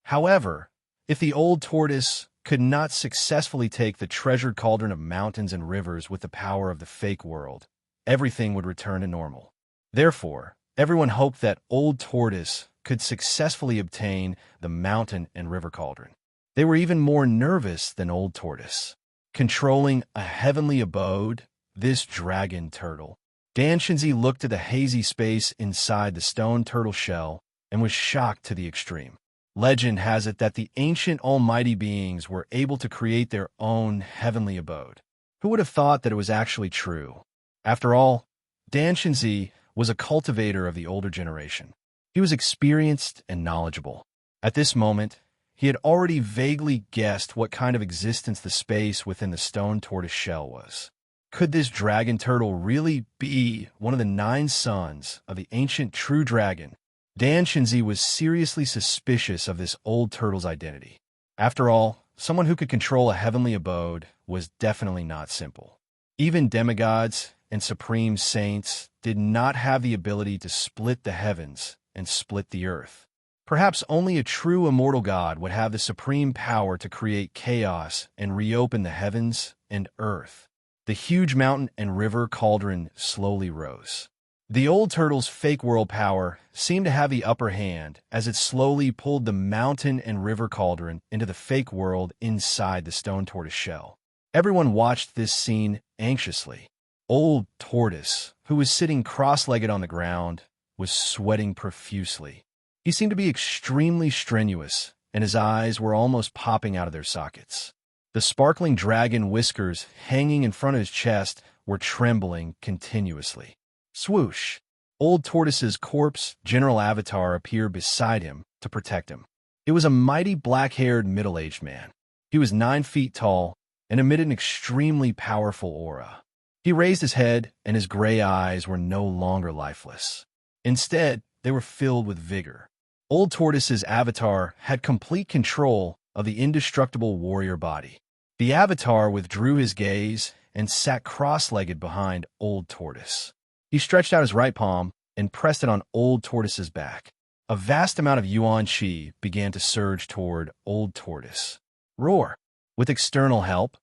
However, if the old tortoise could not successfully take the treasured cauldron of mountains and rivers with the power of the fake world, everything would return to normal. Therefore, everyone hoped that old tortoise could successfully obtain the mountain and river cauldron. They were even more nervous than old tortoise. Controlling a heavenly abode, this dragon turtle, Xianxia looked at the hazy space inside the stone turtle shell and was shocked to the extreme. Legend has it that the ancient almighty beings were able to create their own heavenly abode. Who would have thought that it was actually true? After all, Xianxia was a cultivator of the older generation. He was experienced and knowledgeable. At this moment, he had already vaguely guessed what kind of existence the space within the stone tortoise shell was. Could this dragon turtle really be one of the 9 sons of the ancient true dragon? Xianxia was seriously suspicious of this old turtle's identity. After all, someone who could control a heavenly abode was definitely not simple. Even demigods and supreme saints did not have the ability to split the heavens and split the earth. Perhaps only a true immortal god would have the supreme power to create chaos and reopen the heavens and earth. The huge mountain and river cauldron slowly rose. The old turtle's fake world power seemed to have the upper hand as it slowly pulled the mountain and river cauldron into the fake world inside the stone tortoise shell. Everyone watched this scene anxiously. Old tortoise, who was sitting cross-legged on the ground, was sweating profusely. He seemed to be extremely strenuous and his eyes were almost popping out of their sockets. The sparkling dragon whiskers hanging in front of his chest were trembling continuously. Swoosh! Old Tortoise's corpse general avatar appeared beside him to protect him. It was a mighty black-haired middle-aged man. He was 9 feet tall and emitted an extremely powerful aura. He raised his head, and his gray eyes were no longer lifeless. Instead, they were filled with vigor. Old Tortoise's avatar had complete control of the indestructible warrior body. The avatar withdrew his gaze and sat cross-legged behind Old Tortoise. He stretched out his right palm and pressed it on Old Tortoise's back. A vast amount of yuan qi began to surge toward Old Tortoise. Roar! With external help,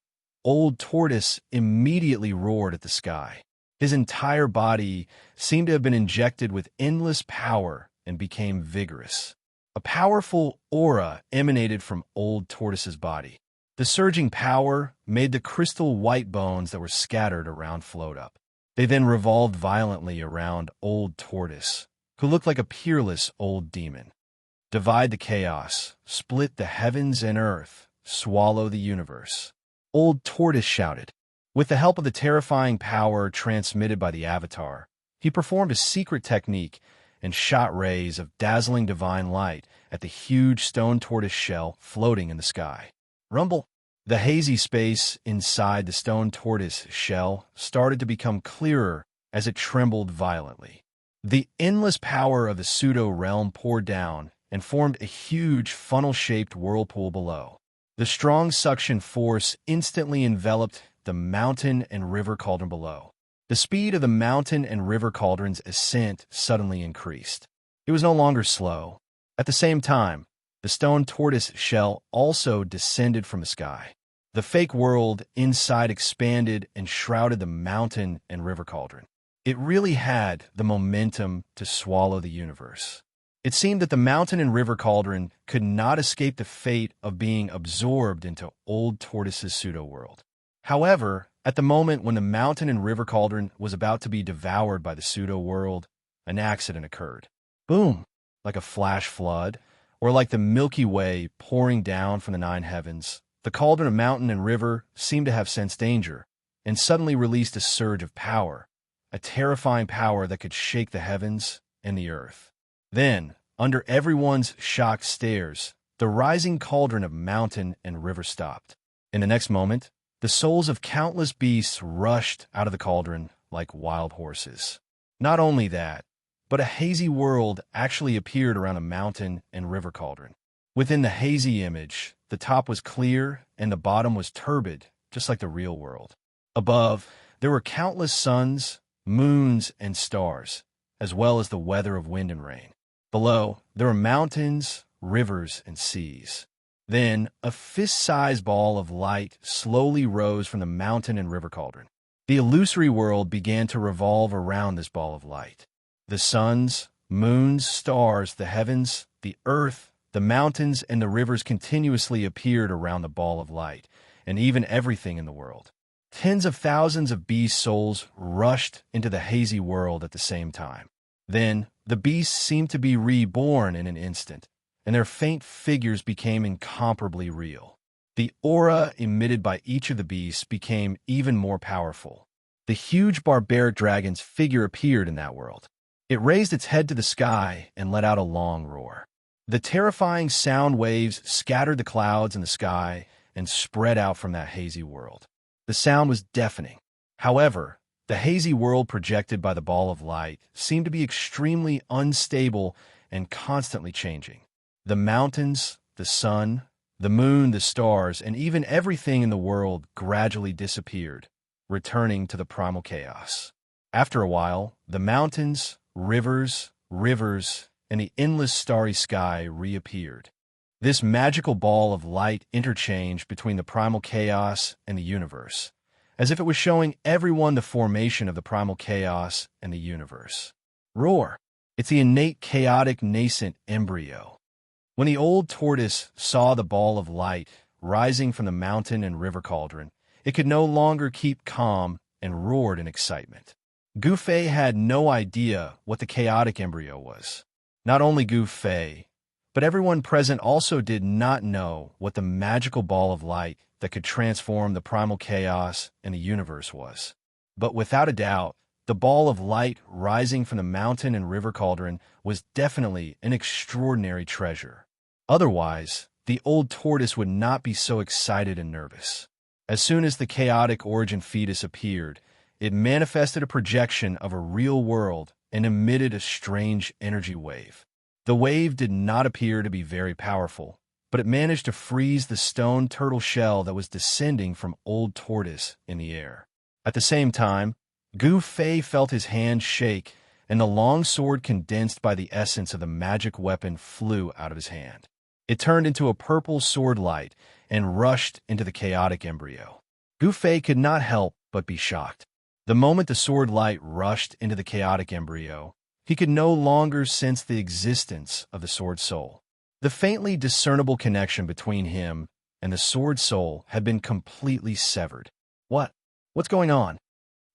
Old Tortoise immediately roared at the sky. His entire body seemed to have been injected with endless power and became vigorous. A powerful aura emanated from Old Tortoise's body. The surging power made the crystal white bones that were scattered around float up. They then revolved violently around Old Tortoise, who looked like a peerless old demon. Divide the chaos, split the heavens and earth, swallow the universe. Old Tortoise shouted. With the help of the terrifying power transmitted by the avatar, he performed a secret technique and shot rays of dazzling divine light at the huge stone tortoise shell floating in the sky. Rumble! The hazy space inside the stone tortoise shell started to become clearer as it trembled violently. The endless power of the pseudo-realm poured down and formed a huge funnel-shaped whirlpool below. The strong suction force instantly enveloped the mountain and river cauldron below. The speed of the mountain and river cauldron's ascent suddenly increased. It was no longer slow. At the same time, the stone tortoise shell also descended from the sky. The fake world inside expanded and shrouded the mountain and river cauldron. It really had the momentum to swallow the universe. It seemed that the mountain and river cauldron could not escape the fate of being absorbed into Old Tortoise's pseudo-world. However, at the moment when the mountain and river cauldron was about to be devoured by the pseudo-world, an accident occurred. Boom! Like a flash flood, or like the Milky Way pouring down from the 9 heavens, the cauldron of mountain and river seemed to have sensed danger, and suddenly released a surge of power, a terrifying power that could shake the heavens and the earth. Then, under everyone's shocked stares, the rising cauldron of mountain and river stopped. In the next moment, the souls of countless beasts rushed out of the cauldron like wild horses. Not only that, but a hazy world actually appeared around the mountain and river cauldron. Within the hazy image, the top was clear and the bottom was turbid, just like the real world. Above, there were countless suns, moons, and stars, as well as the weather of wind and rain. Below, there were mountains, rivers, and seas. Then, a fist-sized ball of light slowly rose from the mountain and river cauldron. The illusory world began to revolve around this ball of light. The suns, moons, stars, the heavens, the earth, the mountains, and the rivers continuously appeared around the ball of light, and even everything in the world. Tens of thousands of beast souls rushed into the hazy world at the same time. Then, the beasts seemed to be reborn in an instant, and their faint figures became incomparably real. The aura emitted by each of the beasts became even more powerful. The huge barbaric dragon's figure appeared in that world. It raised its head to the sky and let out a long roar. The terrifying sound waves scattered the clouds in the sky and spread out from that hazy world. The sound was deafening. However, the hazy world projected by the ball of light seemed to be extremely unstable and constantly changing. The mountains, the sun, the moon, the stars, and even everything in the world gradually disappeared, returning to the primal chaos. After a while, the mountains, rivers, and the endless starry sky reappeared. This magical ball of light interchanged between the primal chaos and the universe, as if it was showing everyone the formation of the primal chaos and the universe. Roar! It's the innate chaotic nascent embryo. When the old tortoise saw the ball of light rising from the mountain and river cauldron, it could no longer keep calm and roared in excitement. Gufei had no idea what the chaotic embryo was. Not only Gufei, But everyone present also did not know what the magical ball of light that could transform the primal chaos in the universe was. But without a doubt, the ball of light rising from the mountain and river cauldron was definitely an extraordinary treasure. Otherwise, the old tortoise would not be so excited and nervous. As soon as the chaotic origin fetus appeared, it manifested a projection of a real world and emitted a strange energy wave. The wave did not appear to be very powerful, but it managed to freeze the stone turtle shell that was descending from old tortoise in the air. At the same time, Gu Fei felt his hand shake, and the long sword condensed by the essence of the magic weapon flew out of his hand. It turned into a purple sword light and rushed into the chaotic embryo. Gu Fei could not help but be shocked. The moment the sword light rushed into the chaotic embryo, he could no longer sense the existence of the sword soul. The faintly discernible connection between him and the sword soul had been completely severed. What's going on?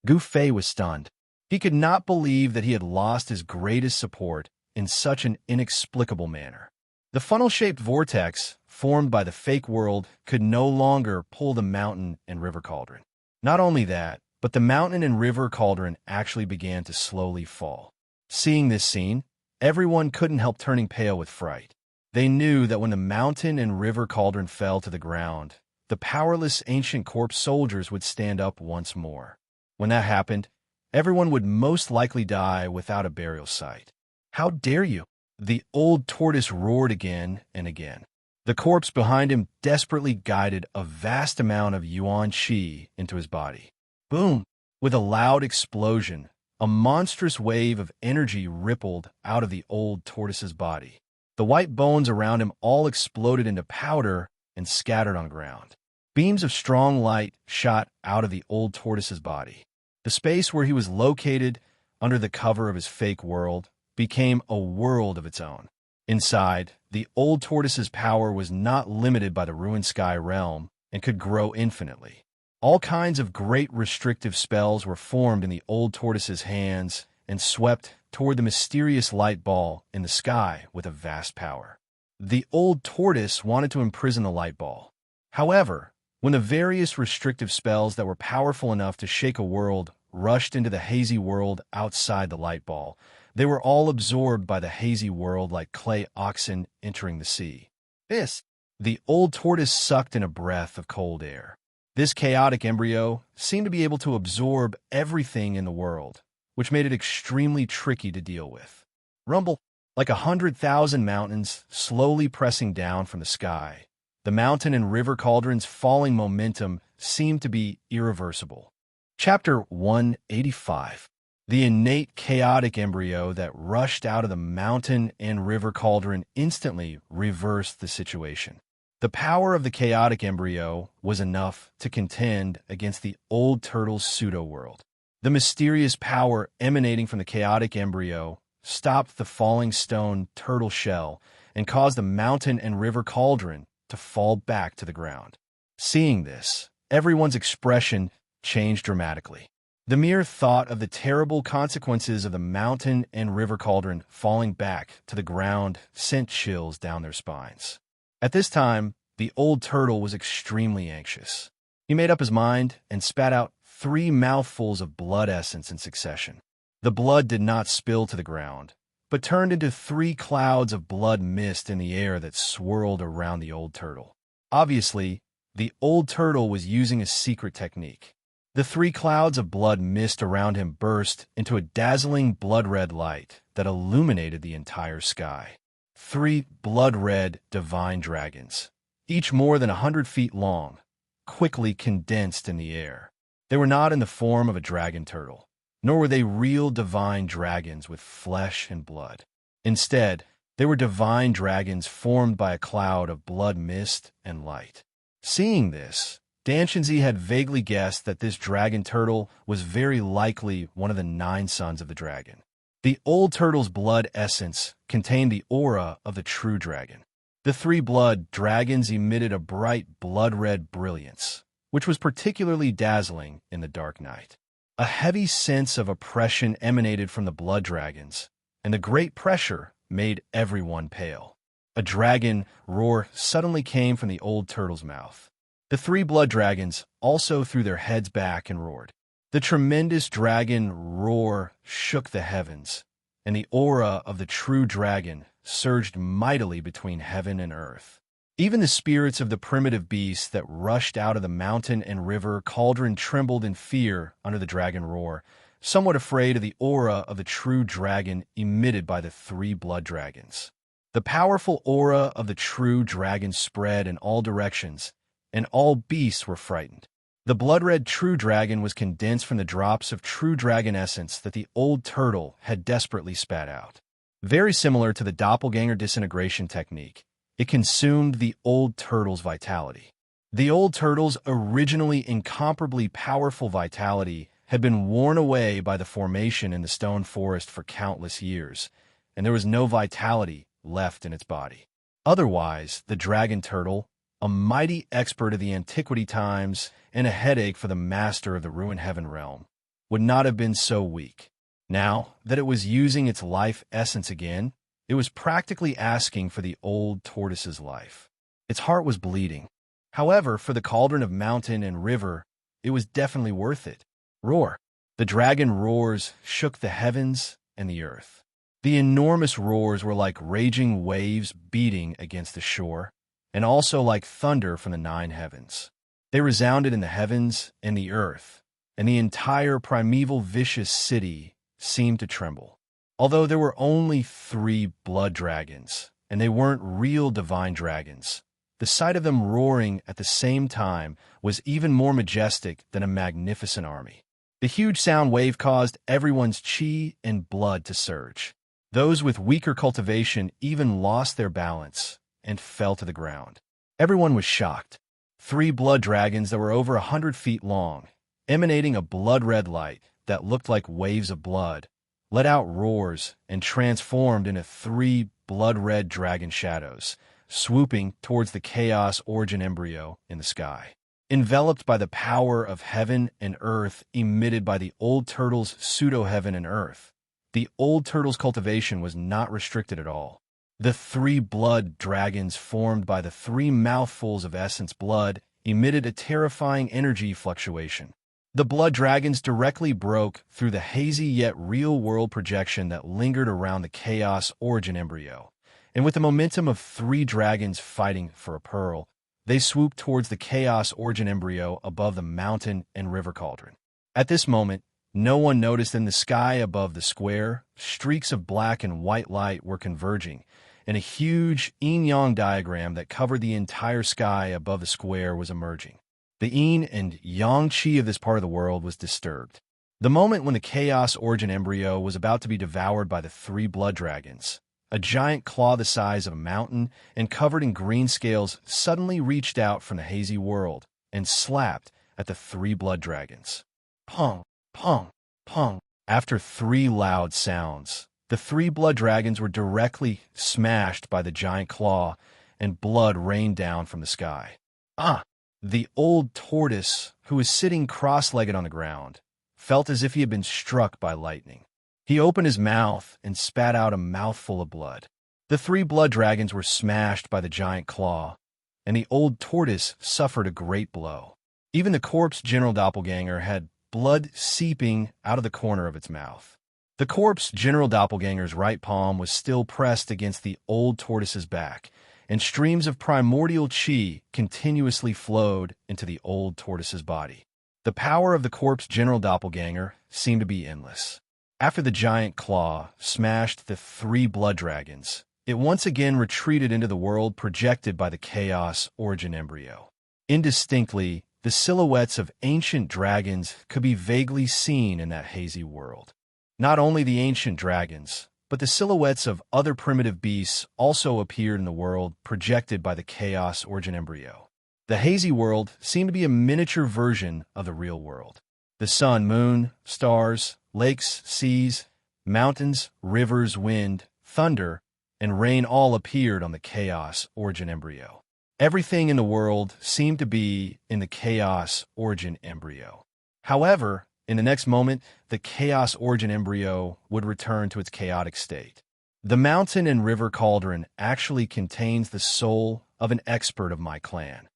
Gu Fei was stunned. He could not believe that he had lost his greatest support in such an inexplicable manner. The funnel-shaped vortex formed by the fake world could no longer pull the mountain and river cauldron. Not only that, but the mountain and river cauldron actually began to slowly fall. Seeing this scene, everyone couldn't help turning pale with fright. They knew that when the mountain and river cauldron fell to the ground, the powerless ancient corpse soldiers would stand up once more. When that happened, everyone would most likely die without a burial site. "How dare you?" The old tortoise roared again and again. The corpse behind him desperately guided a vast amount of yuan qi into his body. Boom! With a loud explosion, a monstrous wave of energy rippled out of the old tortoise's body. The white bones around him all exploded into powder and scattered on the ground. Beams of strong light shot out of the old tortoise's body. The space where he was located, under the cover of his fake world, became a world of its own. Inside, the old tortoise's power was not limited by the ruined sky realm and could grow infinitely. All kinds of great restrictive spells were formed in the old tortoise's hands and swept toward the mysterious light ball in the sky with a vast power. The old tortoise wanted to imprison the light ball. However, when the various restrictive spells that were powerful enough to shake a world rushed into the hazy world outside the light ball, they were all absorbed by the hazy world like clay oxen entering the sea. The old tortoise sucked in a breath of cold air. This chaotic embryo seemed to be able to absorb everything in the world, which made it extremely tricky to deal with. Rumble, like 100,000 mountains slowly pressing down from the sky. The mountain and river cauldron's falling momentum seemed to be irreversible. Chapter 185. The innate chaotic embryo that rushed out of the mountain and river cauldron instantly reversed the situation. The power of the chaotic embryo was enough to contend against the old turtle's pseudo-world. The mysterious power emanating from the chaotic embryo stopped the falling stone turtle shell and caused the mountain and river cauldron to fall back to the ground. Seeing this, everyone's expression changed dramatically. The mere thought of the terrible consequences of the mountain and river cauldron falling back to the ground sent chills down their spines. At this time, the old turtle was extremely anxious. He made up his mind and spat out 3 mouthfuls of blood essence in succession. The blood did not spill to the ground, but turned into 3 clouds of blood mist in the air that swirled around the old turtle. Obviously, the old turtle was using a secret technique. The 3 clouds of blood mist around him burst into a dazzling blood-red light that illuminated the entire sky. 3 blood-red divine dragons, each more than 100 feet long, quickly condensed in the air. They were not in the form of a dragon turtle, nor were they real divine dragons with flesh and blood. Instead, they were divine dragons formed by a cloud of blood mist and light. Seeing this, Xianxia had vaguely guessed that this dragon turtle was very likely one of the 9 sons of the dragon. The old turtle's blood essence contained the aura of the true dragon. The 3 blood dragons emitted a bright blood-red brilliance, which was particularly dazzling in the dark night. A heavy sense of oppression emanated from the blood dragons, and the great pressure made everyone pale. A dragon roar suddenly came from the old turtle's mouth. The three blood dragons also threw their heads back and roared. The tremendous dragon roar shook the heavens, and the aura of the true dragon surged mightily between heaven and earth. Even the spirits of the primitive beasts that rushed out of the mountain and river cauldron trembled in fear under the dragon roar, somewhat afraid of the aura of the true dragon emitted by the three blood dragons. The powerful aura of the true dragon spread in all directions, and all beasts were frightened. The blood-red true dragon was condensed from the drops of true dragon essence that the old turtle had desperately spat out. Very similar to the doppelganger disintegration technique, it consumed the old turtle's vitality. The old turtle's originally incomparably powerful vitality had been worn away by the formation in the stone forest for countless years, and there was no vitality left in its body. Otherwise, the dragon turtle, a mighty expert of the antiquity times and a headache for the master of the ruined heaven realm, would not have been so weak. Now that it was using its life essence again, it was practically asking for the old tortoise's life. Its heart was bleeding. However, for the cauldron of mountain and river, it was definitely worth it. Roar. The dragon roars shook the heavens and the earth. The enormous roars were like raging waves beating against the shore, and also like thunder from the nine heavens. They resounded in the heavens and the earth, and the entire primeval vicious city seemed to tremble. Although there were only three blood dragons, and they weren't real divine dragons, the sight of them roaring at the same time was even more majestic than a magnificent army. The huge sound wave caused everyone's chi and blood to surge. Those with weaker cultivation even lost their balance and fell to the ground. Everyone was shocked. Three blood dragons that were over 100 feet long, emanating a blood-red light that looked like waves of blood, let out roars and transformed into three blood-red dragon shadows, swooping towards the chaos origin embryo in the sky. Enveloped by the power of heaven and earth emitted by the old turtle's pseudo-heaven and earth, the old turtle's cultivation was not restricted at all. The three blood dragons formed by the three mouthfuls of essence blood emitted a terrifying energy fluctuation. The blood dragons directly broke through the hazy yet real-world projection that lingered around the chaos origin embryo, and with the momentum of three dragons fighting for a pearl, they swooped towards the chaos origin embryo above the mountain and river cauldron. At this moment, no one noticed in the sky above the square, streaks of black and white light were converging, and a huge yin-yang diagram that covered the entire sky above the square was emerging. The yin and yang chi of this part of the world was disturbed. The moment when the chaos origin embryo was about to be devoured by the three blood dragons, a giant claw the size of a mountain and covered in green scales suddenly reached out from the hazy world and slapped at the three blood dragons. Pong, pong, pong. After three loud sounds, the three blood dragons were directly smashed by the giant claw, and blood rained down from the sky. Ah! The old tortoise, who was sitting cross-legged on the ground, felt as if he had been struck by lightning. He opened his mouth and spat out a mouthful of blood. The three blood dragons were smashed by the giant claw, and the old tortoise suffered a great blow. Even the corpse general doppelganger had blood seeping out of the corner of its mouth. The corpse general doppelganger's right palm was still pressed against the old tortoise's back, and streams of primordial chi continuously flowed into the old tortoise's body. The power of the corpse general doppelganger seemed to be endless. After the giant claw smashed the three blood dragons, it once again retreated into the world projected by the chaos origin embryo. Indistinctly, the silhouettes of ancient dragons could be vaguely seen in that hazy world. Not only the ancient dragons, but the silhouettes of other primitive beasts also appeared in the world projected by the chaos origin embryo. The hazy world seemed to be a miniature version of the real world. The sun, moon, stars, lakes, seas, mountains, rivers, wind, thunder, and rain all appeared on the chaos origin embryo. Everything in the world seemed to be in the chaos origin embryo. However, in the next moment, the chaos origin embryo would return to its chaotic state. The mountain and river cauldron actually contains the soul of an expert of my clan.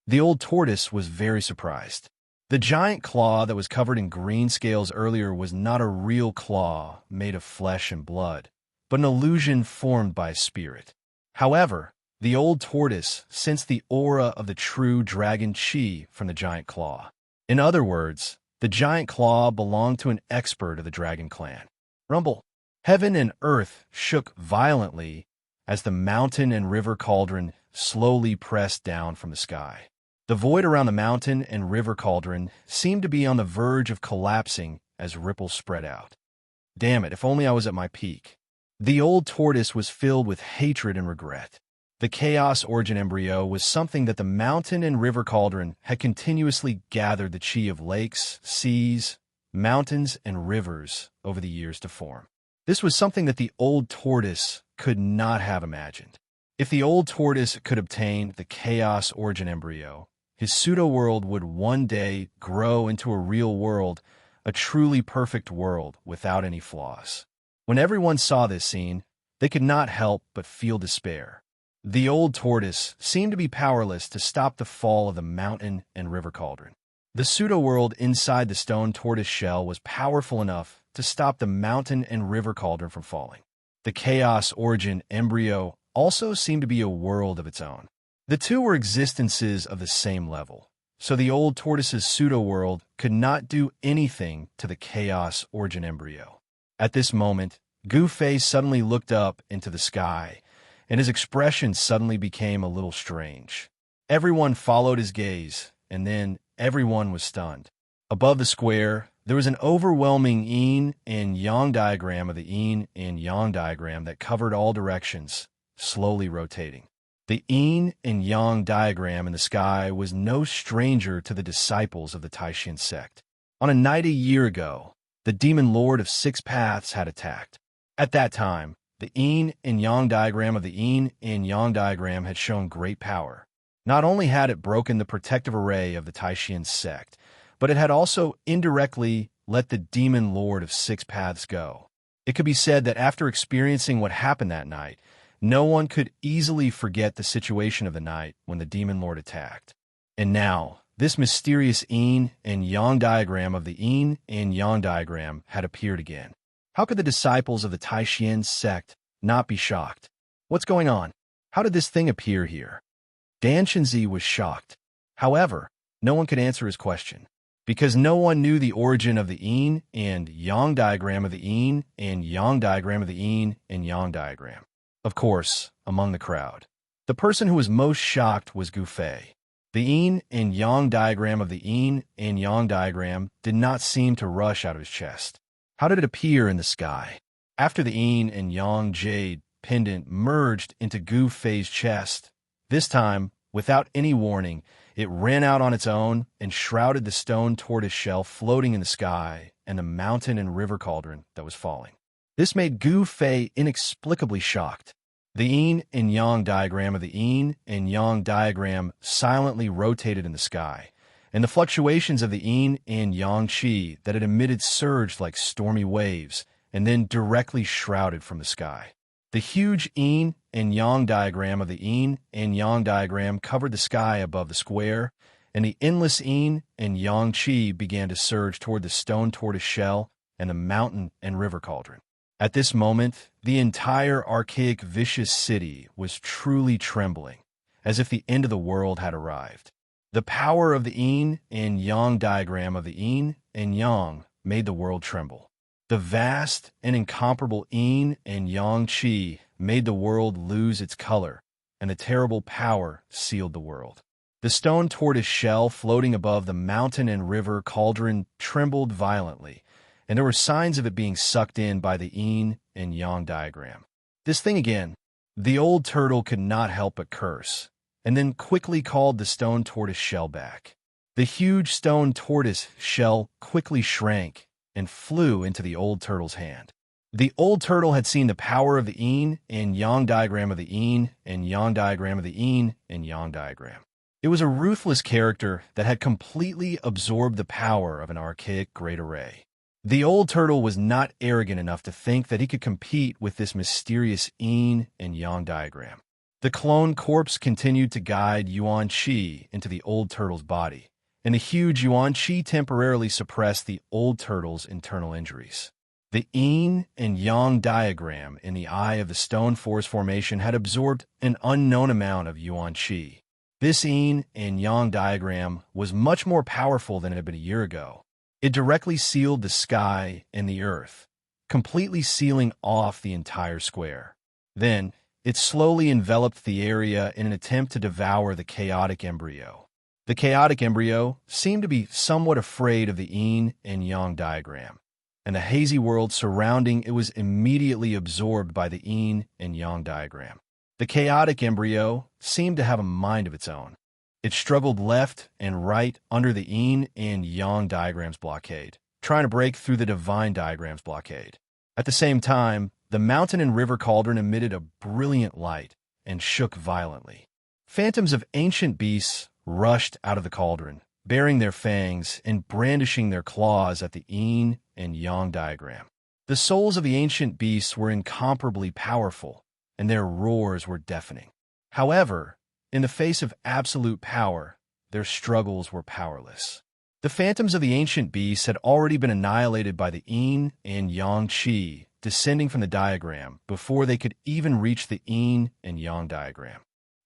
The old tortoise was very surprised. The giant claw that was covered in green scales earlier was not a real claw made of flesh and blood, but an illusion formed by a spirit. However, the old tortoise sensed the aura of the true dragon chi from the giant claw. In other words, the giant claw belonged to an expert of the dragon clan. Rumble. Heaven and earth shook violently as the mountain and river cauldron slowly pressed down from the sky. The void around the mountain and river cauldron seemed to be on the verge of collapsing as ripples spread out. Damn it, if only I was at my peak. The old tortoise was filled with hatred and regret. The chaos origin embryo was something that the mountain and river cauldron had continuously gathered the chi of lakes, seas, mountains, and rivers over the years to form. This was something that the old tortoise could not have imagined. If the old tortoise could obtain the chaos origin embryo, his pseudo-world would one day grow into a real world, a truly perfect world without any flaws. When everyone saw this scene, they could not help but feel despair. The old tortoise seemed to be powerless to stop the fall of the mountain and river cauldron. The pseudo-world inside the stone tortoise shell was powerful enough to stop the mountain and river cauldron from falling. The chaos origin embryo also seemed to be a world of its own. The two were existences of the same level, so the old tortoise's pseudo-world could not do anything to the chaos origin embryo. At this moment, Gu Fei suddenly looked up into the sky, and his expression suddenly became a little strange. Everyone followed his gaze, and then everyone was stunned. Above the square, there was an overwhelming yin and yang diagram of the yin and yang diagram that covered all directions, slowly rotating. The yin and yang diagram in the sky was no stranger to the disciples of the Taishan sect. On a night a year ago, the demon lord of six paths had attacked. At that time, the yin and yang diagram of the yin and yang diagram had shown great power. Not only had it broken the protective array of the Taishan sect, but it had also indirectly let the demon lord of six paths go. It could be said that after experiencing what happened that night, no one could easily forget the situation of the night when the demon lord attacked. And now, this mysterious yin and yang diagram of the yin and yang diagram had appeared again. How could the disciples of the Taishan sect not be shocked? What's going on? How did this thing appear here? Dan Shenzi was shocked. However, no one could answer his question, because no one knew the origin of the yin and yang diagram of the yin and yang diagram of the yin and yang diagram. Of course, among the crowd, the person who was most shocked was Gu Fei. The yin and yang diagram of the yin and yang diagram did not seem to rush out of his chest. How did it appear in the sky? After the yin and yang jade pendant merged into Gu Fei's chest, this time, without any warning, it ran out on its own and shrouded the stone tortoise shell floating in the sky and the mountain and river cauldron that was falling. This made Gu Fei inexplicably shocked. The yin and yang diagram of the yin and yang diagram silently rotated in the sky, and the fluctuations of the yin and yang chi that it emitted surged like stormy waves and then directly shrouded from the sky. The huge yin and yang diagram of the yin and yang diagram covered the sky above the square, and the endless yin and yang chi began to surge toward the stone tortoise shell and the mountain and river cauldron. At this moment, the entire archaic vicious city was truly trembling, as if the end of the world had arrived. The power of the yin and yang diagram of the yin and yang made the world tremble. The vast and incomparable yin and yang chi made the world lose its color, and the terrible power sealed the world. The stone tortoise shell floating above the mountain and river cauldron trembled violently, and there were signs of it being sucked in by the yin and yang diagram. This thing again. The old turtle could not help but curse, and then quickly called the stone tortoise shell back. The huge stone tortoise shell quickly shrank and flew into the old turtle's hand. The old turtle had seen the power of the yin and yang diagram of the yin and yang diagram of the yin and yang diagram. It was a ruthless character that had completely absorbed the power of an archaic great array. The old turtle was not arrogant enough to think that he could compete with this mysterious yin and yang diagram. The clone corpse continued to guide Yuan Qi into the old turtle's body, and the huge Yuan Qi temporarily suppressed the old turtle's internal injuries. The yin and yang diagram in the eye of the stone forest formation had absorbed an unknown amount of Yuan Qi. This yin and yang diagram was much more powerful than it had been a year ago. It directly sealed the sky and the earth, completely sealing off the entire square. Then, it slowly enveloped the area in an attempt to devour the chaotic embryo. The chaotic embryo seemed to be somewhat afraid of the yin and yang diagram, and the hazy world surrounding it was immediately absorbed by the yin and yang diagram. The chaotic embryo seemed to have a mind of its own. It struggled left and right under the yin and yang diagram's blockade, trying to break through the divine diagram's blockade. At the same time, the mountain and river cauldron emitted a brilliant light and shook violently. Phantoms of ancient beasts rushed out of the cauldron, baring their fangs and brandishing their claws at the yin and yang diagram. The souls of the ancient beasts were incomparably powerful, and their roars were deafening. However, in the face of absolute power, their struggles were powerless. The phantoms of the ancient beasts had already been annihilated by the yin and yang qi descending from the diagram before they could even reach the yin and yang diagram.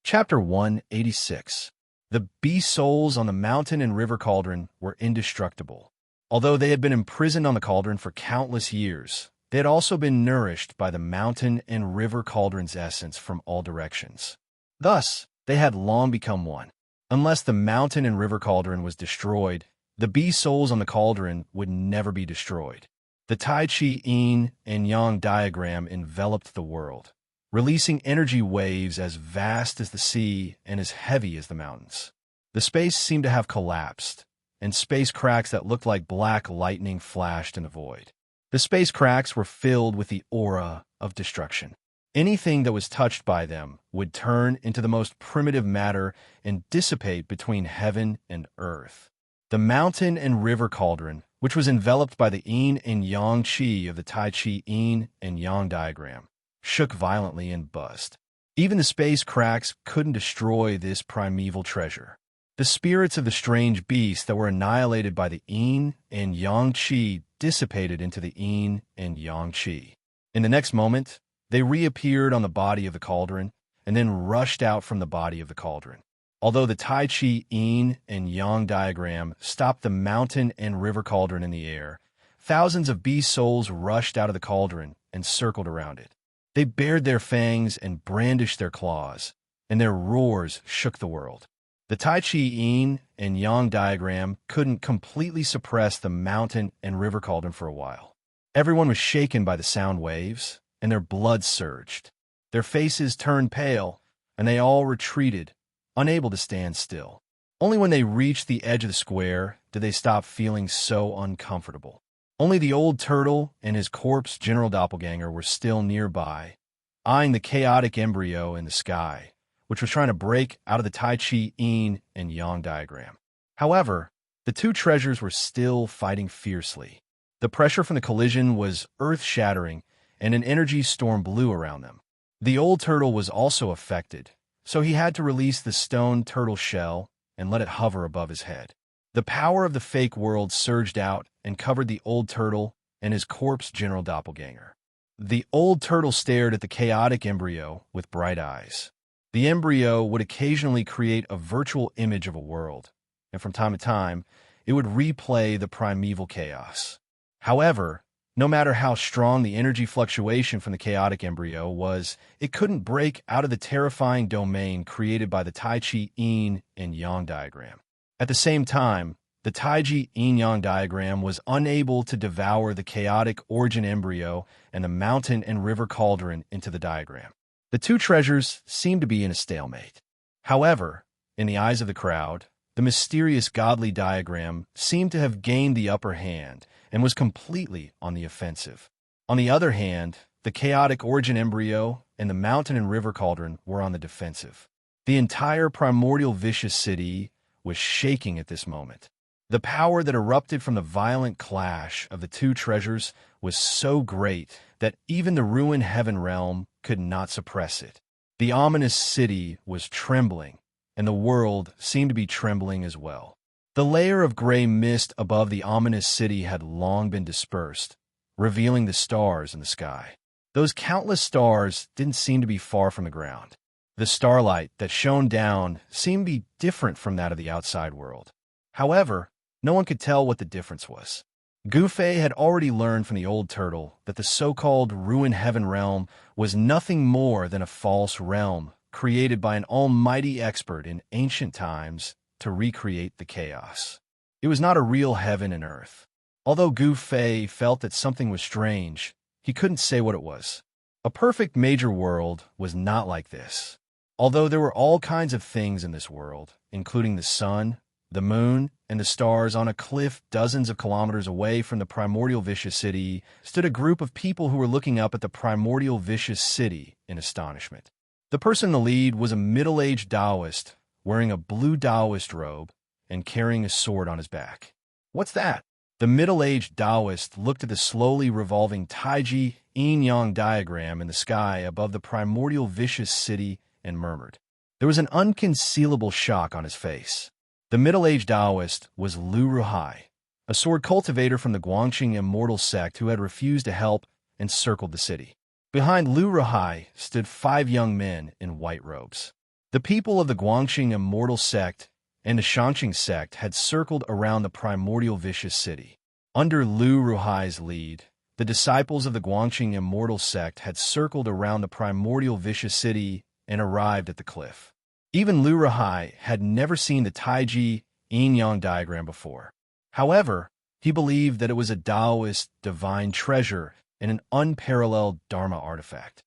Chapter 186. The beast souls on the mountain and river cauldron were indestructible. Although they had been imprisoned on the cauldron for countless years, they had also been nourished by the mountain and river cauldron's essence from all directions. Thus, they had long become one. Unless the mountain and river cauldron was destroyed, the beast souls on the cauldron would never be destroyed. The Tai Chi yin and yang diagram enveloped the world, releasing energy waves as vast as the sea and as heavy as the mountains. The space seemed to have collapsed, and space cracks that looked like black lightning flashed in the void. The space cracks were filled with the aura of destruction. Anything that was touched by them would turn into the most primitive matter and dissipate between heaven and earth. The mountain and river cauldron, which was enveloped by the yin and yang qi of the Tai Chi yin and yang diagram, shook violently and buzzed. Even the space cracks couldn't destroy this primeval treasure. The spirits of the strange beasts that were annihilated by the yin and yang qi dissipated into the yin and yang qi. In the next moment, they reappeared on the body of the cauldron and then rushed out from the body of the cauldron. Although the Tai Chi yin and yang diagram stopped the mountain and river cauldron in the air, thousands of beast souls rushed out of the cauldron and circled around it. They bared their fangs and brandished their claws, and their roars shook the world. The Tai Chi yin and yang diagram couldn't completely suppress the mountain and river cauldron for a while. Everyone was shaken by the sound waves, and their blood surged. Their faces turned pale, and they all retreated, unable to stand still. Only when they reached the edge of the square did they stop feeling so uncomfortable. Only the old turtle and his corpse general doppelganger were still nearby, eyeing the chaotic embryo in the sky, which was trying to break out of the Tai Chi yin and yang diagram. However, the two treasures were still fighting fiercely. The pressure from the collision was earth-shattering, and an energy storm blew around them. The old turtle was also affected, so he had to release the stone turtle shell and let it hover above his head. The power of the fake world surged out and covered the old turtle and his corpse general doppelganger. The old turtle stared at the chaotic embryo with bright eyes. The embryo would occasionally create a virtual image of a world, and from time to time, it would replay the primeval chaos. However, no matter how strong the energy fluctuation from the chaotic embryo was, it couldn't break out of the terrifying domain created by the Tai Chi yin and yang diagram. At the same time, the Tai Chi yin-yang diagram was unable to devour the chaotic origin embryo and the mountain and river cauldron into the diagram. The two treasures seemed to be in a stalemate. However, in the eyes of the crowd, the mysterious godly diagram seemed to have gained the upper hand and was completely on the offensive. On the other hand, the chaotic origin embryo and the mountain and river cauldron were on the defensive. The entire primordial vicious city was shaking at this moment. The power that erupted from the violent clash of the two treasures was so great that even the ruined heaven realm could not suppress it. The ominous city was trembling, and the world seemed to be trembling as well. The layer of gray mist above the ominous city had long been dispersed, revealing the stars in the sky. Those countless stars didn't seem to be far from the ground. The starlight that shone down seemed to be different from that of the outside world. However, no one could tell what the difference was. Gufei had already learned from the old turtle that the so-called ruined heaven realm was nothing more than a false realm created by an almighty expert in ancient times to recreate the chaos. It was not a real heaven and earth. Although Gufei felt that something was strange, he couldn't say what it was. A perfect major world was not like this. Although there were all kinds of things in this world, including the sun, the moon, and the stars, on a cliff dozens of kilometers away from the primordial vicious city stood a group of people who were looking up at the primordial vicious city in astonishment. The person in the lead was a middle-aged Taoist wearing a blue Taoist robe and carrying a sword on his back. "What's that?" The middle-aged Taoist looked at the slowly revolving Taiji yin-yang diagram in the sky above the primordial vicious city and murmured. There was an unconcealable shock on his face. The middle-aged Taoist was Lu Ruhai, a sword cultivator from the Guangxing Immortal sect who had refused to help and circled the city. Behind Lu Ruhai stood 5 young men in white robes. The people of the Guangxing Immortal sect and the Xianxia sect had circled around the primordial vicious city. Under Lu Ruhai's lead, the disciples of the Guangxing Immortal sect had circled around the primordial vicious city and arrived at the cliff. Even Lu Ruhai had never seen the Taiji yin-yang diagram before. However, he believed that it was a Taoist divine treasure and an unparalleled Dharma artifact.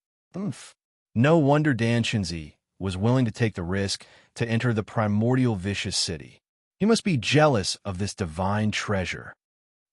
No wonder Xianxia was willing to take the risk to enter the primordial vicious city. He must be jealous of this divine treasure.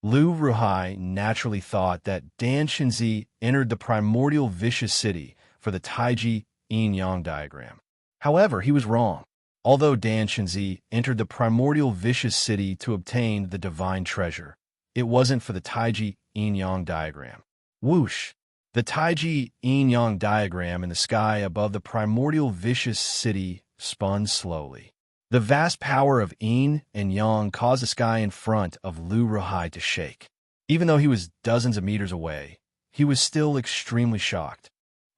Lu Ruhai naturally thought that Xianxia entered the primordial vicious city for the Taiji yin-yang diagram. However, he was wrong. Although Xianxia entered the primordial vicious city to obtain the divine treasure, it wasn't for the Taiji yin-yang diagram. Whoosh! The Taiji yin-yang diagram in the sky above the primordial vicious city spun slowly. The vast power of yin and yang caused the sky in front of Lu Ruhai to shake. Even though he was dozens of meters away, he was still extremely shocked.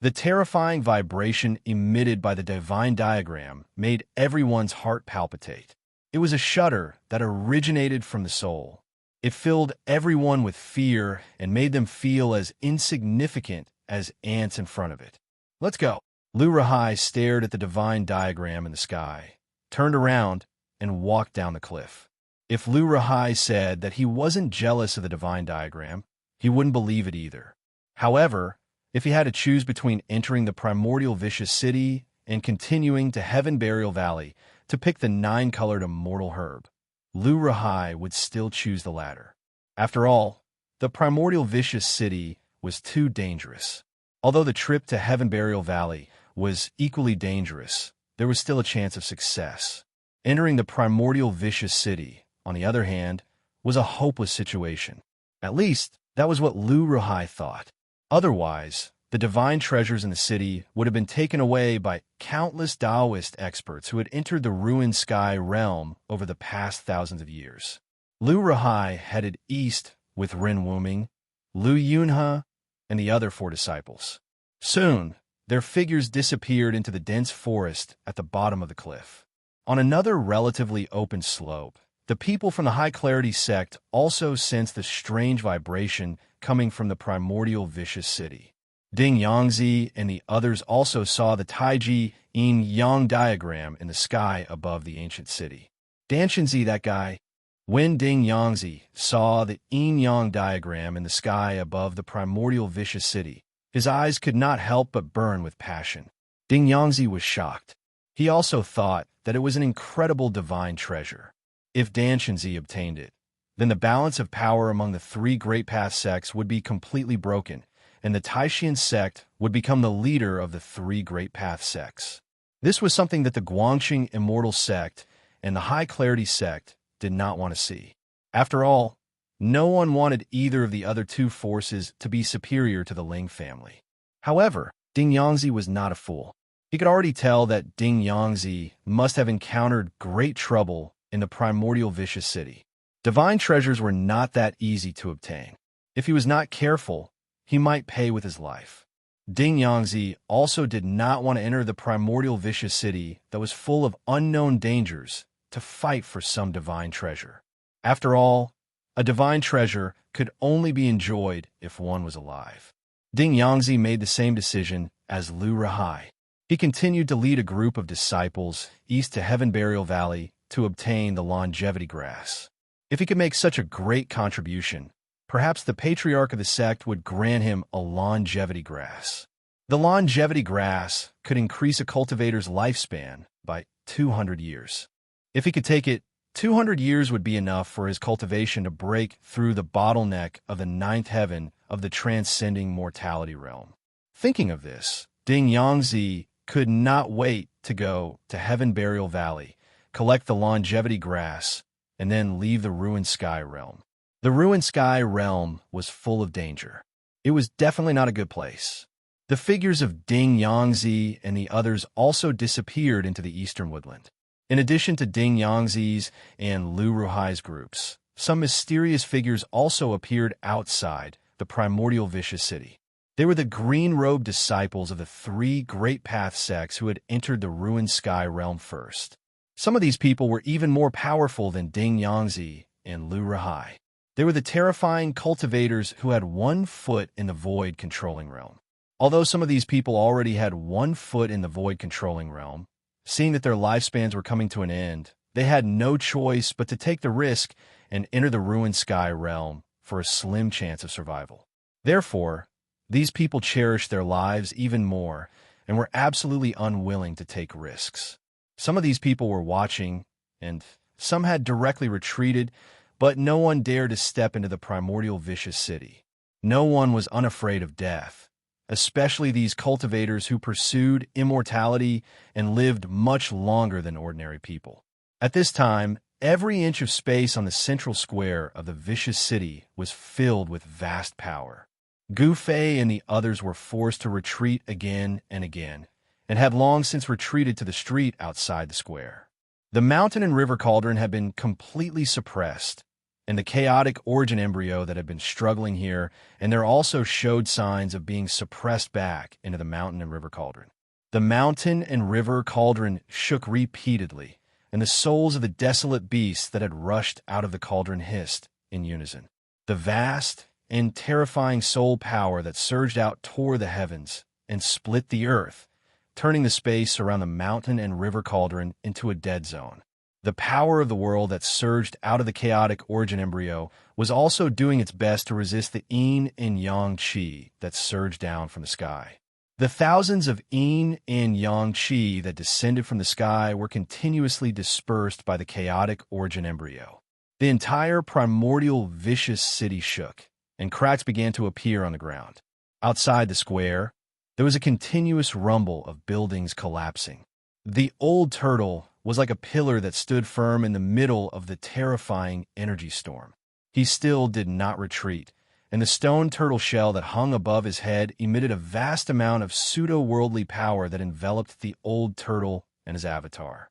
The terrifying vibration emitted by the divine diagram made everyone's heart palpitate. It was a shudder that originated from the soul. It filled everyone with fear and made them feel as insignificant as ants in front of it. "Let's go." Lu Ruhai stared at the divine diagram in the sky, turned around, and walked down the cliff. If Lu Ruhai said that he wasn't jealous of the divine diagram, he wouldn't believe it either. However, if he had to choose between entering the primordial vicious city and continuing to Heaven Burial Valley to pick the 9-colored immortal herb, Lu Ruhai would still choose the latter. After all, the primordial vicious city was too dangerous. Although the trip to Heaven Burial Valley was equally dangerous, there was still a chance of success. Entering the primordial vicious city, on the other hand, was a hopeless situation. At least, that was what Lu Ruhai thought. Otherwise, the divine treasures in the city would have been taken away by countless Taoist experts who had entered the ruined sky realm over the past thousands of years. Lu Ruhai headed east with Ren Wuming, Lu Yunhe, and the other 4 disciples. Soon, their figures disappeared into the dense forest at the bottom of the cliff. On another relatively open slope, the people from the High Clarity sect also sensed the strange vibration coming from the primordial vicious city. Ding Yangzi and the others also saw the Taiji yin-yang diagram in the sky above the ancient city. Xianxia, that guy. When Ding Yangzi saw the yin-yang diagram in the sky above the primordial vicious city, his eyes could not help but burn with passion. Ding Yangzi was shocked. He also thought that it was an incredible divine treasure. If Xianxia obtained it, then the balance of power among the 3 Great Path sects would be completely broken, and the Taishan sect would become the leader of the 3 Great Path sects. This was something that the Guangxing Immortal sect and the High Clarity sect did not want to see. After all, no one wanted either of the other two forces to be superior to the Ling family. However, Ding Yangzi was not a fool. He could already tell that Ding Yangzi must have encountered great trouble in the primordial vicious city. Divine treasures were not that easy to obtain. If he was not careful, he might pay with his life. Ding Yangzi also did not want to enter the primordial vicious city that was full of unknown dangers to fight for some divine treasure. After all, a divine treasure could only be enjoyed if one was alive. Ding Yangzi made the same decision as Lu Rahai. He continued to lead a group of disciples east to Heaven Burial Valley to obtain the longevity grass. If he could make such a great contribution, perhaps the patriarch of the sect would grant him a longevity grass. The longevity grass could increase a cultivator's lifespan by 200 years. If he could take it, 200 years would be enough for his cultivation to break through the bottleneck of the ninth heaven of the transcending mortality realm. Thinking of this, Ding Yangzi could not wait to go to Heaven Burial Valley, collect the longevity grass, and then leave the ruined sky realm. The ruined sky realm was full of danger. It was definitely not a good place. The figures of Ding Yangzi and the others also disappeared into the eastern woodland. In addition to Ding Yangzi's and Lu Ruhai's groups, some mysterious figures also appeared outside the primordial vicious city. They were the green-robed disciples of the three Great Path sects who had entered the ruined sky realm first. Some of these people were even more powerful than Ding Yangzi and Lu Rahai. They were the terrifying cultivators who had 1 foot in the void controlling realm. Although some of these people already had 1 foot in the void controlling realm, seeing that their lifespans were coming to an end, they had no choice but to take the risk and enter the ruined sky realm for a slim chance of survival. Therefore, these people cherished their lives even more and were absolutely unwilling to take risks. Some of these people were watching, and some had directly retreated, but no one dared to step into the primordial vicious city. No one was unafraid of death, especially these cultivators who pursued immortality and lived much longer than ordinary people. At this time, every inch of space on the central square of the vicious city was filled with vast power. Gu Fei and the others were forced to retreat again and again, and had long since retreated to the street outside the square. The mountain and river cauldron had been completely suppressed, and the chaotic origin embryo that had been struggling here, and there also showed signs of being suppressed back into the mountain and river cauldron. The mountain and river cauldron shook repeatedly, and the souls of the desolate beasts that had rushed out of the cauldron hissed in unison. The vast and terrifying soul power that surged out tore the heavens and split the earth, turning the space around the mountain and river cauldron into a dead zone. The power of the world that surged out of the chaotic origin embryo was also doing its best to resist the yin and yang qi that surged down from the sky. The thousands of yin and yang qi that descended from the sky were continuously dispersed by the chaotic origin embryo. The entire primordial vicious city shook, and cracks began to appear on the ground. Outside the square, there was a continuous rumble of buildings collapsing. The old turtle was like a pillar that stood firm in the middle of the terrifying energy storm. He still did not retreat, and the stone turtle shell that hung above his head emitted a vast amount of pseudo-worldly power that enveloped the old turtle and his avatar.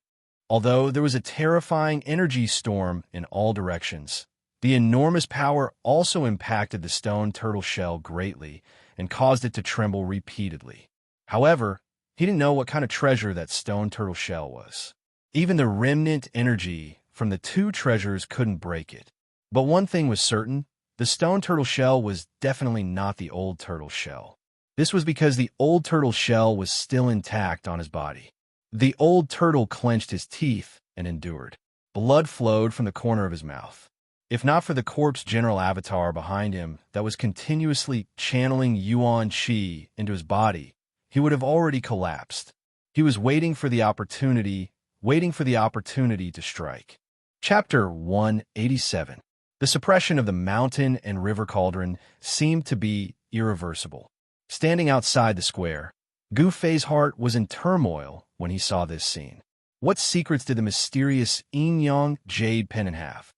Although there was a terrifying energy storm in all directions, the enormous power also impacted the stone turtle shell greatly and caused it to tremble repeatedly. However, he didn't know what kind of treasure that stone turtle shell was. Even the remnant energy from the 2 treasures couldn't break it. But one thing was certain, the stone turtle shell was definitely not the old turtle shell. This was because the old turtle shell was still intact on his body. The old turtle clenched his teeth and endured. Blood flowed from the corner of his mouth. If not for the corpse general avatar behind him that was continuously channeling Yuan Qi into his body, he would have already collapsed. He was waiting for the opportunity to strike. Chapter 187. The suppression of the mountain and river cauldron seemed to be irreversible. Standing outside the square, Gu Fei's heart was in turmoil when he saw this scene. What secrets did the mysterious Yin Yang Jade Pendant have?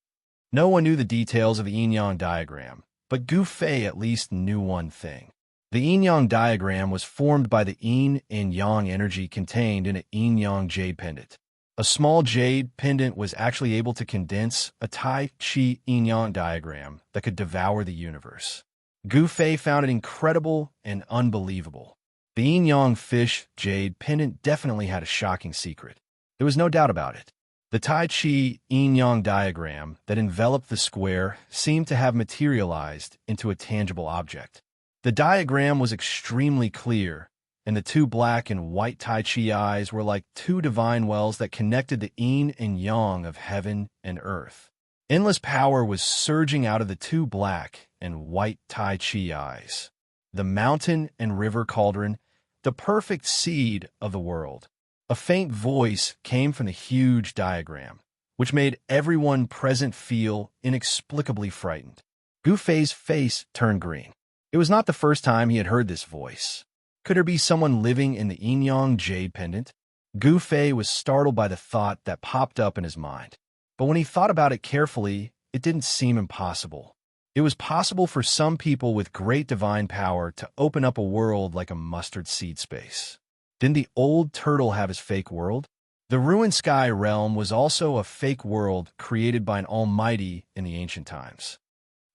No one knew the details of the yin-yang diagram, but Gu Fei at least knew one thing. The yin-yang diagram was formed by the yin and yang energy contained in a yin-yang jade pendant. A small jade pendant was actually able to condense a Tai Chi yin-yang diagram that could devour the universe. Gu Fei found it incredible and unbelievable. The yin-yang fish jade pendant definitely had a shocking secret. There was no doubt about it. The Tai Chi yin-yang diagram that enveloped the square seemed to have materialized into a tangible object. The diagram was extremely clear, and the two black and white Tai Chi eyes were like two divine wells that connected the yin and yang of heaven and earth. Endless power was surging out of the two black and white Tai Chi eyes. The mountain and river cauldron, the perfect seed of the world. A faint voice came from the huge diagram, which made everyone present feel inexplicably frightened. Gu Fei's face turned green. It was not the first time he had heard this voice. Could there be someone living in the yin-yang jade pendant? Gu Fei was startled by the thought that popped up in his mind. But when he thought about it carefully, it didn't seem impossible. It was possible for some people with great divine power to open up a world like a mustard seed space. Didn't the old turtle have his fake world? The ruined sky realm was also a fake world created by an almighty in the ancient times.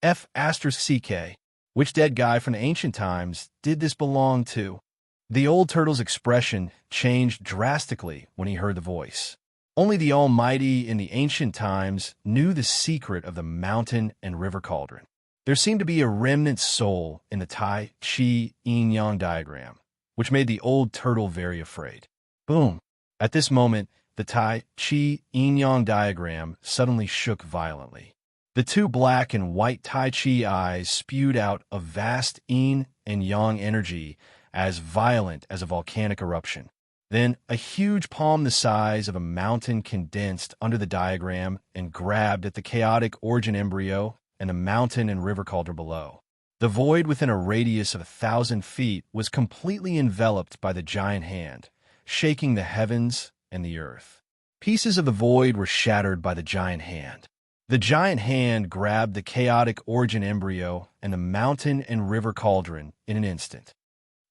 F***CK. Which dead guy from the ancient times did this belong to? The old turtle's expression changed drastically when he heard the voice. Only the Almighty in the ancient times knew the secret of the mountain and river cauldron. There seemed to be a remnant soul in the Tai Chi yin-yang diagram, which made the old turtle very afraid. Boom! At this moment, the Tai Chi yin-yang diagram suddenly shook violently. The two black and white Tai Chi eyes spewed out a vast yin and yang energy as violent as a volcanic eruption. Then a huge palm the size of a mountain condensed under the diagram and grabbed at the chaotic origin embryo and the mountain and river cauldron below. The void within a radius of 1,000 feet was completely enveloped by the giant hand, shaking the heavens and the earth. Pieces of the void were shattered by the giant hand. The giant hand grabbed the chaotic origin embryo and the mountain and river cauldron in an instant.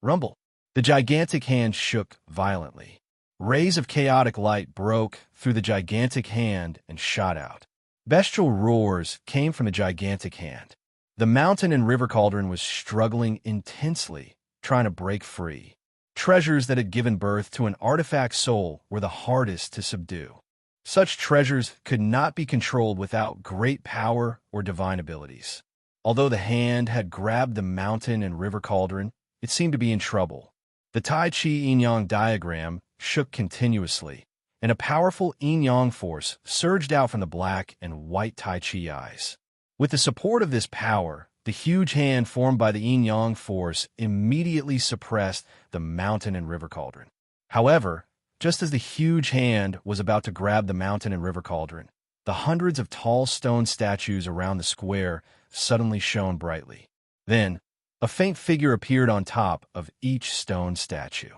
Rumble. The gigantic hand shook violently. Rays of chaotic light broke through the gigantic hand and shot out. Bestial roars came from the gigantic hand. The mountain and river cauldron was struggling intensely, trying to break free. Treasures that had given birth to an artifact soul were the hardest to subdue. Such treasures could not be controlled without great power or divine abilities. Although the hand had grabbed the mountain and river cauldron, it seemed to be in trouble. The Tai Chi yin-yang diagram shook continuously, and a powerful yin-yang force surged out from the black and white Tai Chi eyes. With the support of this power, the huge hand formed by the yin-yang force immediately suppressed the mountain and river cauldron. However, just as the huge hand was about to grab the mountain and river cauldron, the hundreds of tall stone statues around the square suddenly shone brightly. Then, a faint figure appeared on top of each stone statue.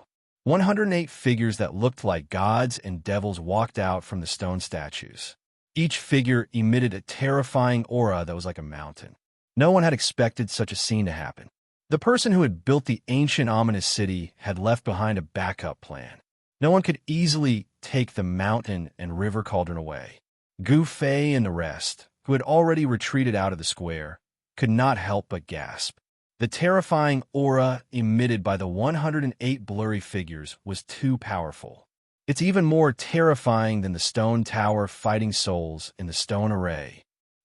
108 figures that looked like gods and devils walked out from the stone statues. Each figure emitted a terrifying aura that was like a mountain. No one had expected such a scene to happen. The person who had built the ancient ominous city had left behind a backup plan. No one could easily take the mountain and river cauldron away. Gu Fei and the rest, who had already retreated out of the square, could not help but gasp. The terrifying aura emitted by the 108 blurry figures was too powerful. It's even more terrifying than the stone tower fighting souls in the stone array.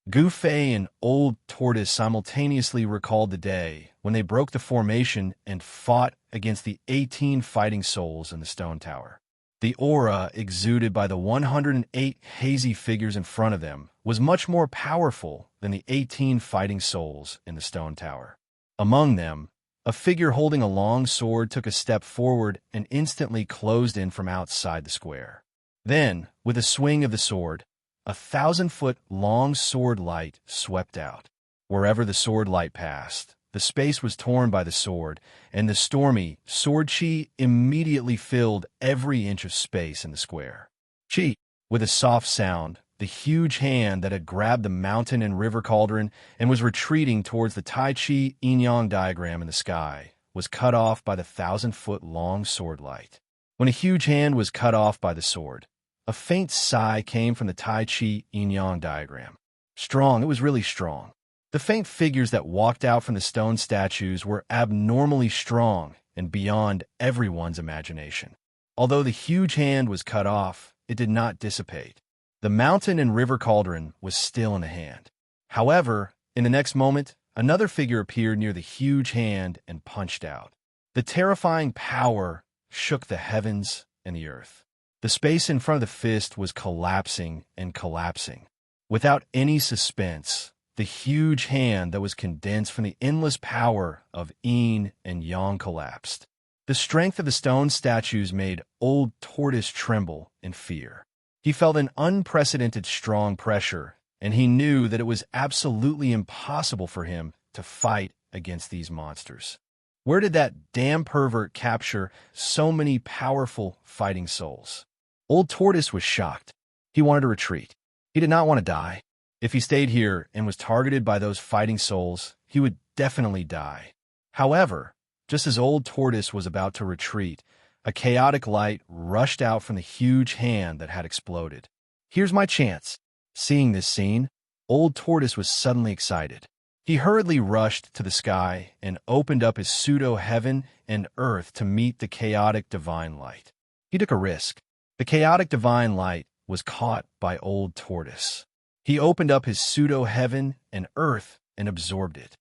Gu Fei and Old Tortoise simultaneously recalled the day when they broke the formation and fought against the 18 fighting souls in the stone tower. The aura exuded by the 108 hazy figures in front of them was much more powerful than the 18 fighting souls in the stone tower. Among them, a figure holding a long sword took a step forward and instantly closed in from outside the square. Then, with a swing of the sword, 1,000-foot long sword light swept out. Wherever the sword light passed, the space was torn by the sword, and the stormy sword chi immediately filled every inch of space in the square. Chi, with a soft sound, the huge hand that had grabbed the mountain and river cauldron and was retreating towards the Tai Chi yin-yang diagram in the sky was cut off by the 1,000-foot-long sword light. When a huge hand was cut off by the sword, a faint sigh came from the Tai Chi yin-yang diagram. Strong, it was really strong. The faint figures that walked out from the stone statues were abnormally strong and beyond everyone's imagination. Although the huge hand was cut off, it did not dissipate. The mountain and river cauldron was still in the hand. However, in the next moment, another figure appeared near the huge hand and punched out. The terrifying power shook the heavens and the earth. The space in front of the fist was collapsing and collapsing. Without any suspense, the huge hand that was condensed from the endless power of yin and yang collapsed. The strength of the stone statues made Old Tortoise tremble in fear. He felt an unprecedented strong pressure, and he knew that it was absolutely impossible for him to fight against these monsters. Where did that damn pervert capture so many powerful fighting souls? Old Tortoise was shocked. He wanted to retreat. He did not want to die. If he stayed here and was targeted by those fighting souls, he would definitely die. However, just as Old Tortoise was about to retreat, a chaotic light rushed out from the huge hand that had exploded. Here's my chance. Seeing this scene, Old Tortoise was suddenly excited. He hurriedly rushed to the sky and opened up his pseudo-heaven and earth to meet the chaotic divine light. He took a risk. The chaotic divine light was caught by Old Tortoise. He opened up his pseudo-heaven and earth and absorbed it.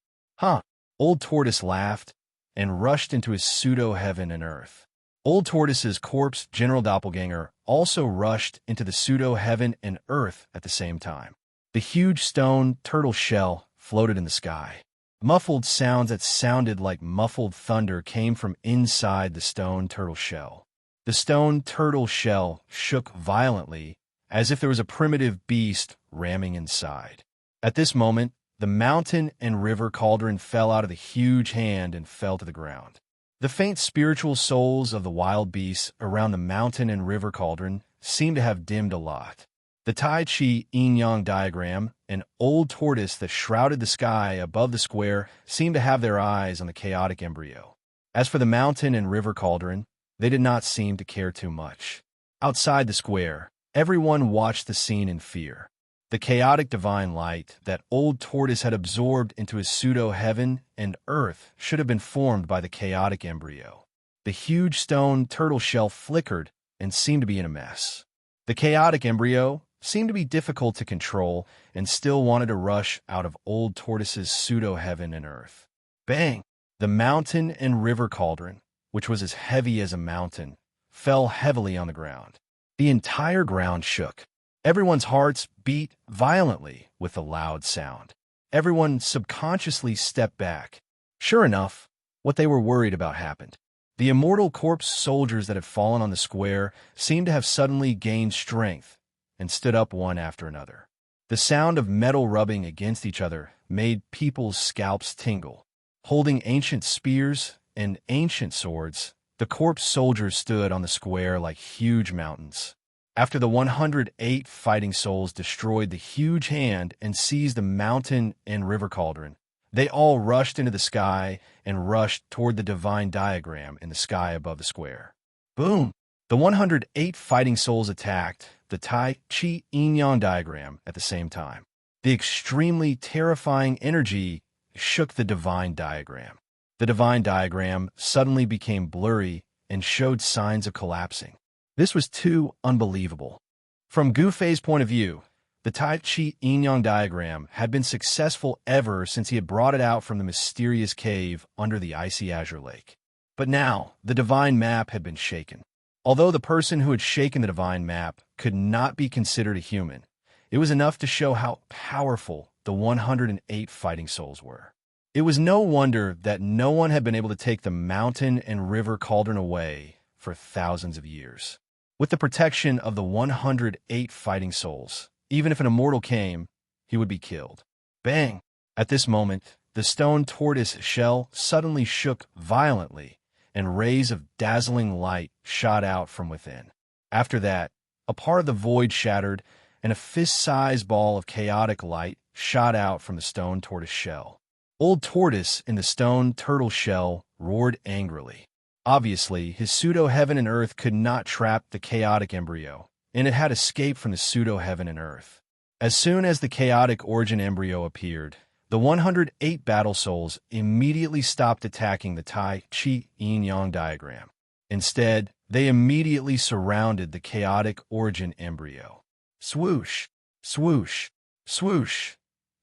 Old Tortoise laughed and rushed into his pseudo-heaven and earth. Old Tortoise's corpse general doppelganger also rushed into the pseudo-heaven and earth at the same time. The huge stone turtle shell floated in the sky. Muffled sounds that sounded like muffled thunder came from inside the stone turtle shell. The stone turtle shell shook violently, as if there was a primitive beast ramming inside. At this moment, the mountain and river cauldron fell out of the huge hand and fell to the ground. The faint spiritual souls of the wild beasts around the mountain and river cauldron seemed to have dimmed a lot. The Tai Chi yin-yang diagram, an old tortoise that shrouded the sky above the square, seemed to have their eyes on the chaotic embryo. As for the mountain and river cauldron, they did not seem to care too much. Outside the square, everyone watched the scene in fear. The chaotic divine light that Old Tortoise had absorbed into his pseudo-heaven and earth should have been formed by the chaotic embryo. The huge stone turtle shell flickered and seemed to be in a mess. The chaotic embryo seemed to be difficult to control and still wanted to rush out of Old Tortoise's pseudo-heaven and earth. Bang! The mountain and river cauldron, which was as heavy as a mountain, fell heavily on the ground. The entire ground shook. Everyone's hearts beat violently with the loud sound. Everyone subconsciously stepped back. Sure enough, what they were worried about happened. The immortal corpse soldiers that had fallen on the square seemed to have suddenly gained strength and stood up one after another. The sound of metal rubbing against each other made people's scalps tingle. Holding ancient spears and ancient swords, the corpse soldiers stood on the square like huge mountains. After the 108 fighting souls destroyed the huge hand and seized the mountain and river cauldron, they all rushed into the sky and rushed toward the divine diagram in the sky above the square. Boom! The 108 fighting souls attacked the Tai Chi yin-yang diagram at the same time. The extremely terrifying energy shook the divine diagram. The divine diagram suddenly became blurry and showed signs of collapsing. This was too unbelievable. From Gu Fei's point of view, the Tai Chi yin-yang diagram had been successful ever since he had brought it out from the mysterious cave under the icy azure lake. But now, the divine map had been shaken. Although the person who had shaken the divine map could not be considered a human, it was enough to show how powerful the 108 fighting souls were. It was no wonder that no one had been able to take the mountain and river cauldron away for thousands of years. With the protection of the 108 fighting souls, even if an immortal came, he would be killed. Bang! At this moment, the stone tortoise shell suddenly shook violently, and rays of dazzling light shot out from within. After that, a part of the void shattered, and a fist-sized ball of chaotic light shot out from the stone tortoise shell. Old Tortoise in the stone turtle shell roared angrily. Obviously, his pseudo-heaven and earth could not trap the chaotic embryo, and it had escaped from the pseudo-heaven and earth. As soon as the chaotic origin embryo appeared, the 108 battle souls immediately stopped attacking the Tai Chi Yin-Yang diagram. Instead, they immediately surrounded the chaotic origin embryo. Swoosh, swoosh, swoosh.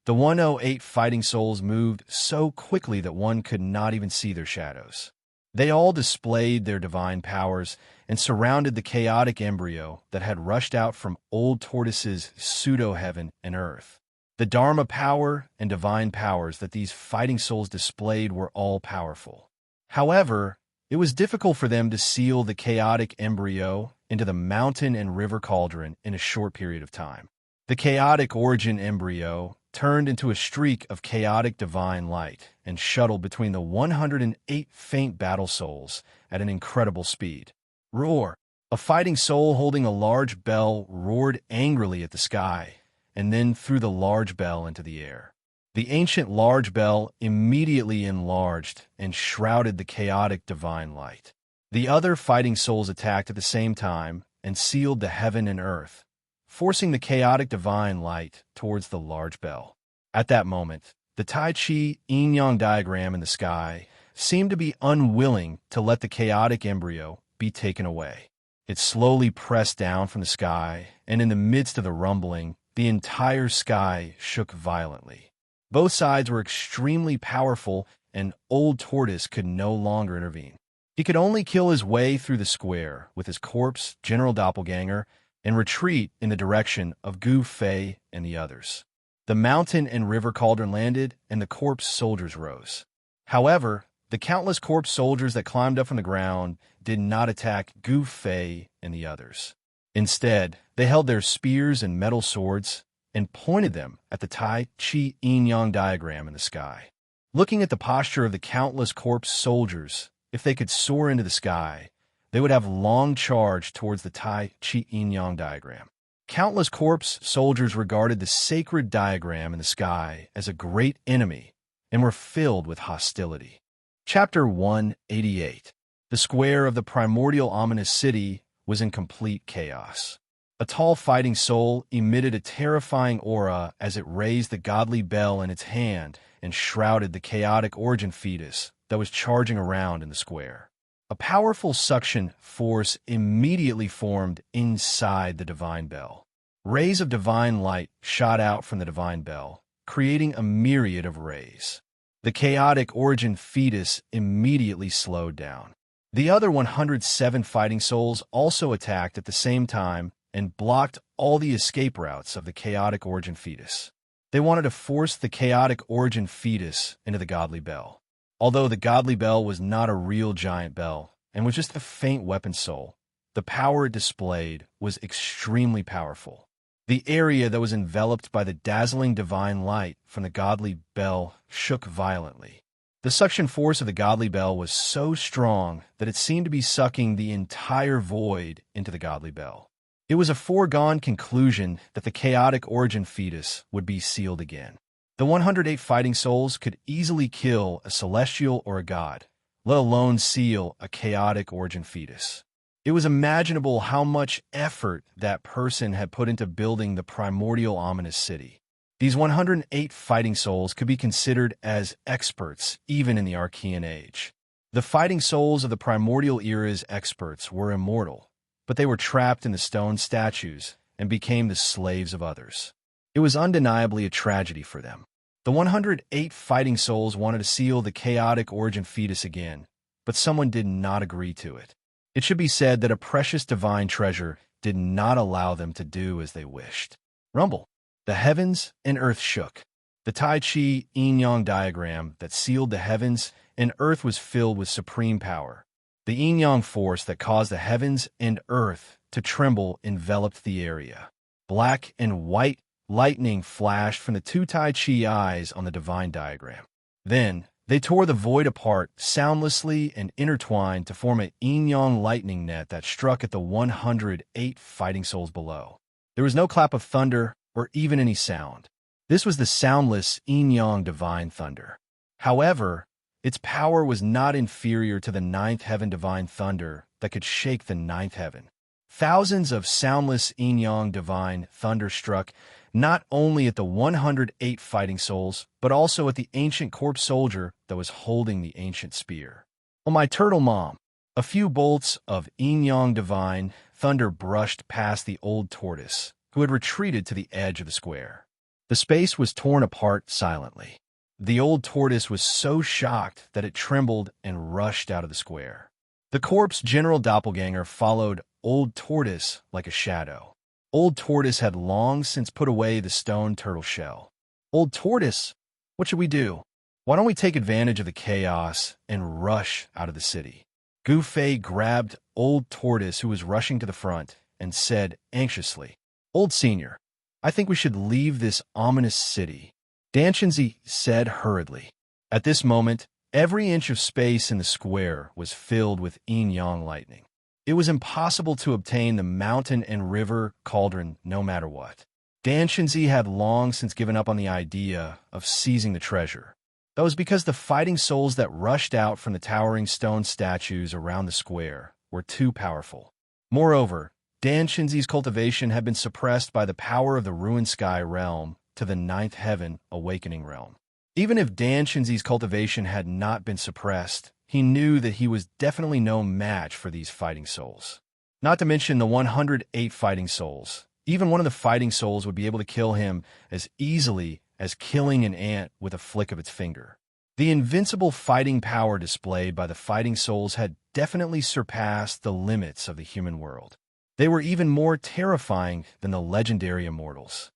The 108 fighting souls moved so quickly that one could not even see their shadows. They all displayed their divine powers and surrounded the chaotic embryo that had rushed out from Old Tortoise's pseudo-heaven and earth. The Dharma power and divine powers that these fighting souls displayed were all powerful. However, it was difficult for them to seal the chaotic embryo into the mountain and river cauldron in a short period of time. The chaotic origin embryo turned into a streak of chaotic divine light and shuttled between the 108 faint battle souls at an incredible speed. Roar! A fighting soul holding a large bell roared angrily at the sky and then threw the large bell into the air. The ancient large bell immediately enlarged and shrouded the chaotic divine light. The other fighting souls attacked at the same time and sealed the heaven and earth, forcing the chaotic divine light towards the large bell. At that moment, the Tai Chi Yin-Yang diagram in the sky seemed to be unwilling to let the chaotic embryo be taken away. It slowly pressed down from the sky, and in the midst of the rumbling, the entire sky shook violently. Both sides were extremely powerful, and Old Tortoise could no longer intervene. He could only kill his way through the square with his corpse, General Doppelganger, and retreat in the direction of Gu Fei and the others. The mountain and river cauldron landed, and the corpse soldiers rose. However, the countless corpse soldiers that climbed up from the ground did not attack Gu Fei and the others. Instead, they held their spears and metal swords and pointed them at the Tai Chi Yin-Yang diagram in the sky. Looking at the posture of the countless corpse soldiers, if they could soar into the sky, they would have long charged towards the Tai Chi Yin-Yang diagram. Countless corpse soldiers regarded the sacred diagram in the sky as a great enemy and were filled with hostility. Chapter 188. The square of the primordial ominous city was in complete chaos. A tall fighting soul emitted a terrifying aura as it raised the godly bell in its hand and shrouded the chaotic origin fetus that was charging around in the square. A powerful suction force immediately formed inside the divine bell. Rays of divine light shot out from the divine bell, creating a myriad of rays. The chaotic origin fetus immediately slowed down. The other 107 fighting souls also attacked at the same time and blocked all the escape routes of the chaotic origin fetus. They wanted to force the chaotic origin fetus into the godly bell. Although the godly bell was not a real giant bell and was just a faint weapon soul, the power it displayed was extremely powerful. The area that was enveloped by the dazzling divine light from the godly bell shook violently. The suction force of the godly bell was so strong that it seemed to be sucking the entire void into the godly bell. It was a foregone conclusion that the chaotic origin fetus would be sealed again. The 108 fighting souls could easily kill a celestial or a god, let alone seal a chaotic origin fetus. It was imaginable how much effort that person had put into building the primordial ominous city. These 108 fighting souls could be considered as experts even in the Archean Age. The fighting souls of the primordial era's experts were immortal, but they were trapped in the stone statues and became the slaves of others. It was undeniably a tragedy for them. The 108 fighting souls wanted to seal the chaotic origin fetus again, but someone did not agree to it. It should be said that a precious divine treasure did not allow them to do as they wished. Rumble. The heavens and earth shook. The Tai Chi Yin-Yang diagram that sealed the heavens and earth was filled with supreme power. The yin-yang force that caused the heavens and earth to tremble enveloped the area. Black and white lightning flashed from the two Tai Chi eyes on the divine diagram. Then, they tore the void apart soundlessly and intertwined to form a yin-yang lightning net that struck at the 108 fighting souls below. There was no clap of thunder or even any sound. This was the soundless yin-yang divine thunder. However, its power was not inferior to the ninth heaven divine thunder that could shake the ninth heaven. Thousands of soundless yin-yang divine thunder struck not only at the 108 fighting souls, but also at the ancient corpse soldier that was holding the ancient spear. Oh, my turtle mom! A few bolts of yin-yang divine thunder brushed past the old tortoise, who had retreated to the edge of the square. The space was torn apart silently. The old tortoise was so shocked that it trembled and rushed out of the square. The corpse general doppelganger followed Old Tortoise like a shadow. Old Tortoise had long since put away the stone turtle shell. Old Tortoise, what should we do? Why don't we take advantage of the chaos and rush out of the city? Gu Fei grabbed Old Tortoise, who was rushing to the front, and said anxiously, Old Senior, I think we should leave this ominous city. Danshenzi said hurriedly. At this moment, every inch of space in the square was filled with yin-yang lightning. It was impossible to obtain the mountain and river cauldron no matter what. Danshenzi had long since given up on the idea of seizing the treasure. That was because the fighting souls that rushed out from the towering stone statues around the square were too powerful. Moreover, Danshenzi's cultivation had been suppressed by the power of the ruined sky realm to the ninth heaven awakening realm. Even if Danshenzi's cultivation had not been suppressed, he knew that he was definitely no match for these fighting souls. Not to mention the 108 fighting souls. Even one of the fighting souls would be able to kill him as easily as killing an ant with a flick of its finger. The invincible fighting power displayed by the fighting souls had definitely surpassed the limits of the human world. They were even more terrifying than the legendary immortals.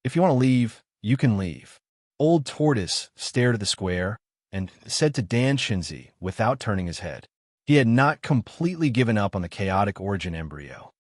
If you want to leave, you can leave. Old Tortoise stared at the square and said to Danshenzi without turning his head. He had not completely given up on the chaotic origin embryo.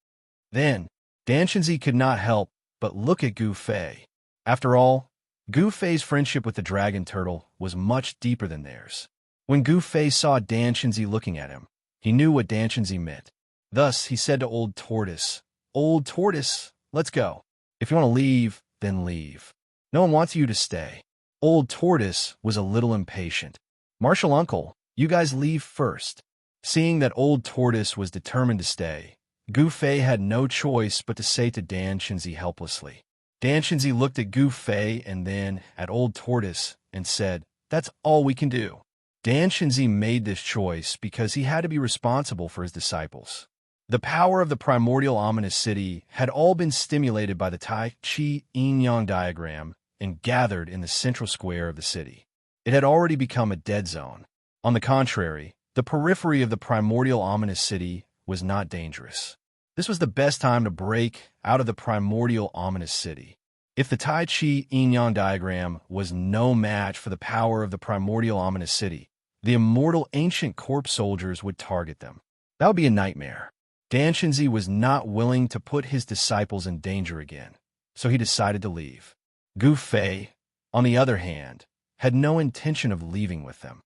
Then, Danshenzi could not help but look at Gu Fei. After all, Gu Fei's friendship with the dragon turtle was much deeper than theirs. When Gu Fei saw Danshenzi looking at him, he knew what Danshenzi meant. Thus, he said to Old Tortoise, Old Tortoise, let's go. If you want to leave, then leave. No one wants you to stay. Old Tortoise was a little impatient. Martial uncle, you guys leave first. Seeing that Old Tortoise was determined to stay, Gu Fei had no choice but to say to Danshenzi helplessly. Danshenzi looked at Gu Fei and then at Old Tortoise and said, That's all we can do. Danshenzi made this choice because he had to be responsible for his disciples. The power of the primordial ominous city had all been stimulated by the Tai Chi yin-yang diagram and gathered in the central square of the city. It had already become a dead zone. On the contrary, the periphery of the primordial ominous city was not dangerous. This was the best time to break out of the primordial ominous city. If the Tai Chi yin-yang diagram was no match for the power of the primordial ominous city, the immortal ancient corpse soldiers would target them. That would be a nightmare. Danshenzi was not willing to put his disciples in danger again, so he decided to leave. Gu Fei, on the other hand, had no intention of leaving with them.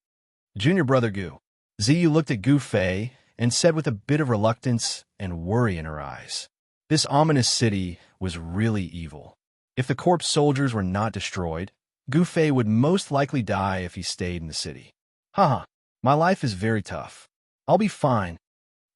Junior brother Gu. Ziyu looked at Gu Fei and said with a bit of reluctance and worry in her eyes, This ominous city was really evil. If the corpse soldiers were not destroyed, Gu Fei would most likely die if he stayed in the city. Haha, my life is very tough. I'll be fine.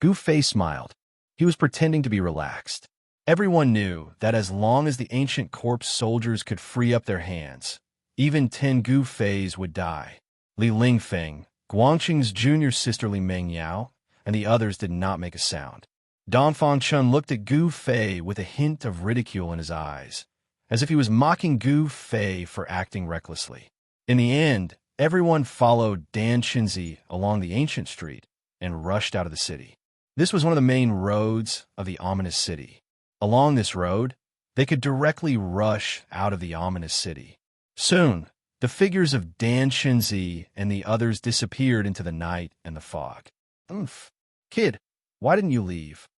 Gu Fei smiled. He was pretending to be relaxed. Everyone knew that as long as the ancient corpse soldiers could free up their hands, even 10 Gu Feis would die. Li Lingfeng, Guangqing's junior sister Li Mengyao, and the others did not make a sound. Donfang Chun looked at Gu Fei with a hint of ridicule in his eyes, as if he was mocking Gu Fei for acting recklessly. In the end, everyone followed Danshenzi along the ancient street and rushed out of the city. This was one of the main roads of the ominous city. Along this road, they could directly rush out of the ominous city. Soon, the figures of Danshenzi and the others disappeared into the night and the fog. Kid, why didn't you leave?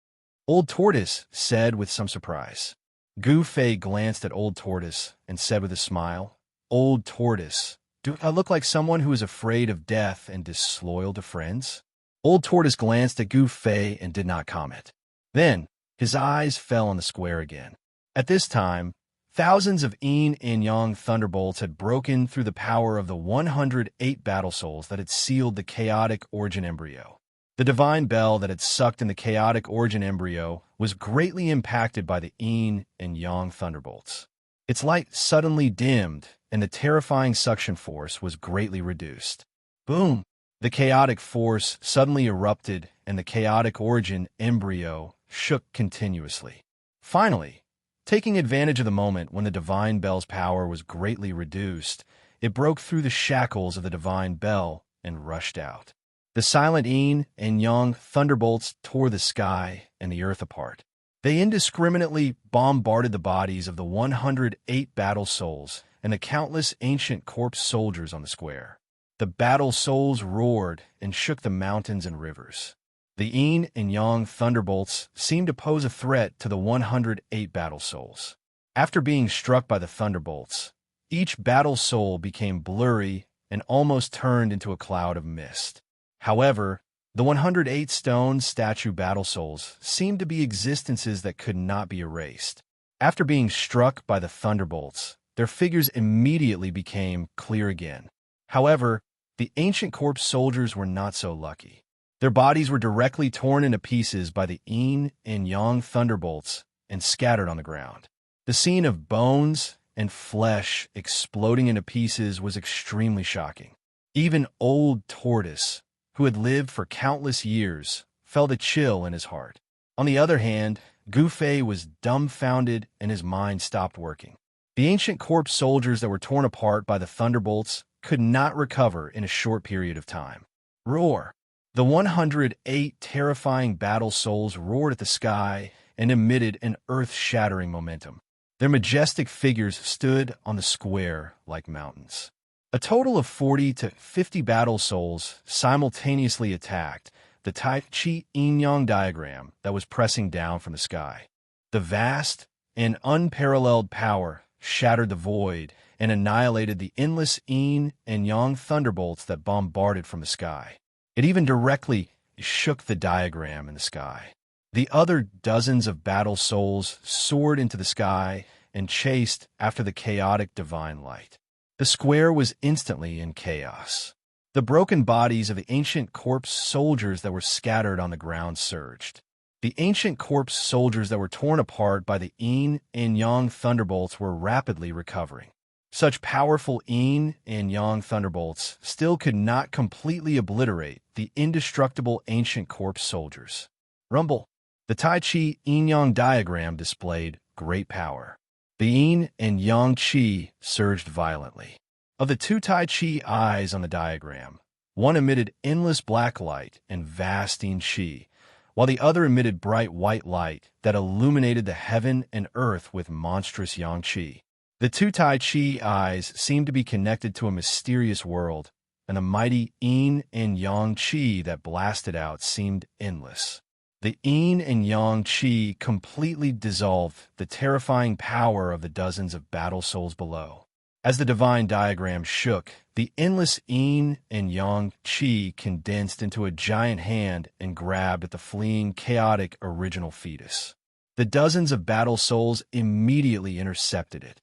Old Tortoise said with some surprise. Gu Fei glanced at Old Tortoise and said with a smile, Old Tortoise, do I look like someone who is afraid of death and disloyal to friends? Old Tortoise glanced at Gu Fei and did not comment. Then, his eyes fell on the square again. At this time, thousands of yin and yang thunderbolts had broken through the power of the 108 battle souls that had sealed the chaotic origin embryo. The divine bell that had sucked in the chaotic origin embryo was greatly impacted by the yin and yang thunderbolts. Its light suddenly dimmed, and the terrifying suction force was greatly reduced. Boom! The chaotic force suddenly erupted, and the chaotic origin embryo shook continuously. Finally, taking advantage of the moment when the divine bell's power was greatly reduced, it broke through the shackles of the divine bell and rushed out. The silent yin and yang thunderbolts tore the sky and the earth apart. They indiscriminately bombarded the bodies of the 108 battle souls and the countless ancient corpse soldiers on the square. The battle souls roared and shook the mountains and rivers. The yin and yang thunderbolts seemed to pose a threat to the 108 battle souls. After being struck by the thunderbolts, each battle soul became blurry and almost turned into a cloud of mist. However, the 108 stone statue battle souls seemed to be existences that could not be erased. After being struck by the thunderbolts, their figures immediately became clear again. However, the ancient corpse soldiers were not so lucky. Their bodies were directly torn into pieces by the yin and yang thunderbolts and scattered on the ground. The scene of bones and flesh exploding into pieces was extremely shocking. Even old Tortoise, who had lived for countless years, felt a chill in his heart. On the other hand, Gufei was dumbfounded and his mind stopped working. The ancient corpse soldiers that were torn apart by the thunderbolts could not recover in a short period of time. Roar! The 108 terrifying battle souls roared at the sky and emitted an earth-shattering momentum. Their majestic figures stood on the square like mountains. A total of 40 to 50 battle souls simultaneously attacked the Tai Chi yin-yang diagram that was pressing down from the sky. The vast and unparalleled power shattered the void and annihilated the endless yin and yang thunderbolts that bombarded from the sky. It even directly shook the diagram in the sky. The other dozens of battle souls soared into the sky and chased after the chaotic divine light. The square was instantly in chaos. The broken bodies of the ancient corpse soldiers that were scattered on the ground surged. The ancient corpse soldiers that were torn apart by the yin and yang thunderbolts were rapidly recovering. Such powerful yin and yang thunderbolts still could not completely obliterate the indestructible ancient corpse soldiers. Rumble! The Tai Chi yin-yang diagram displayed great power. The yin and yang chi surged violently. Of the two Tai Chi eyes on the diagram, one emitted endless black light and vast yin chi, while the other emitted bright white light that illuminated the heaven and earth with monstrous yang chi. The two Tai Chi eyes seemed to be connected to a mysterious world, and the mighty yin and yang chi that blasted out seemed endless. The yin and yang chi completely dissolved the terrifying power of the dozens of battle souls below. As the divine diagram shook, the endless yin and yang chi condensed into a giant hand and grabbed at the fleeing chaotic original fetus. The dozens of battle souls immediately intercepted it.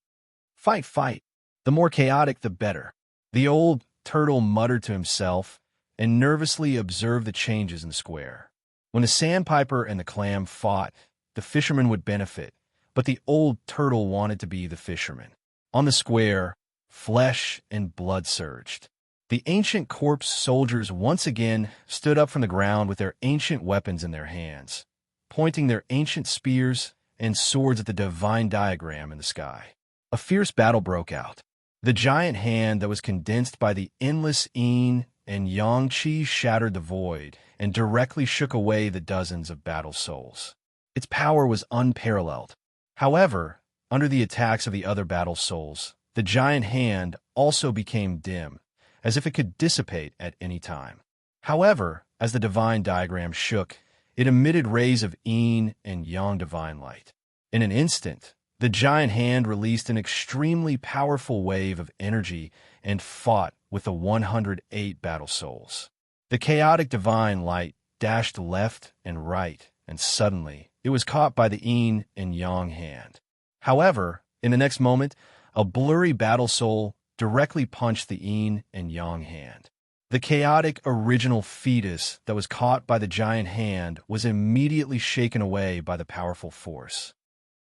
Fight, fight. The more chaotic, the better. The old turtle muttered to himself and nervously observed the changes in the square. When the sandpiper and the clam fought, the fisherman would benefit, but the old turtle wanted to be the fisherman. On the square, flesh and blood surged. The ancient corpse soldiers once again stood up from the ground with their ancient weapons in their hands, pointing their ancient spears and swords at the divine diagram in the sky. A fierce battle broke out. The giant hand that was condensed by the endless yin and yang chi shattered the void and directly shook away the dozens of battle souls. Its power was unparalleled. However, under the attacks of the other battle souls, the giant hand also became dim, as if it could dissipate at any time. However, as the divine diagram shook, it emitted rays of yin and yang divine light. In an instant, the giant hand released an extremely powerful wave of energy and fought with the 108 battle souls. The chaotic divine light dashed left and right, and suddenly it was caught by the yin and yang hand. However, in the next moment, a blurry battle soul directly punched the yin and yang hand. The chaotic original fetus that was caught by the giant hand was immediately shaken away by the powerful force.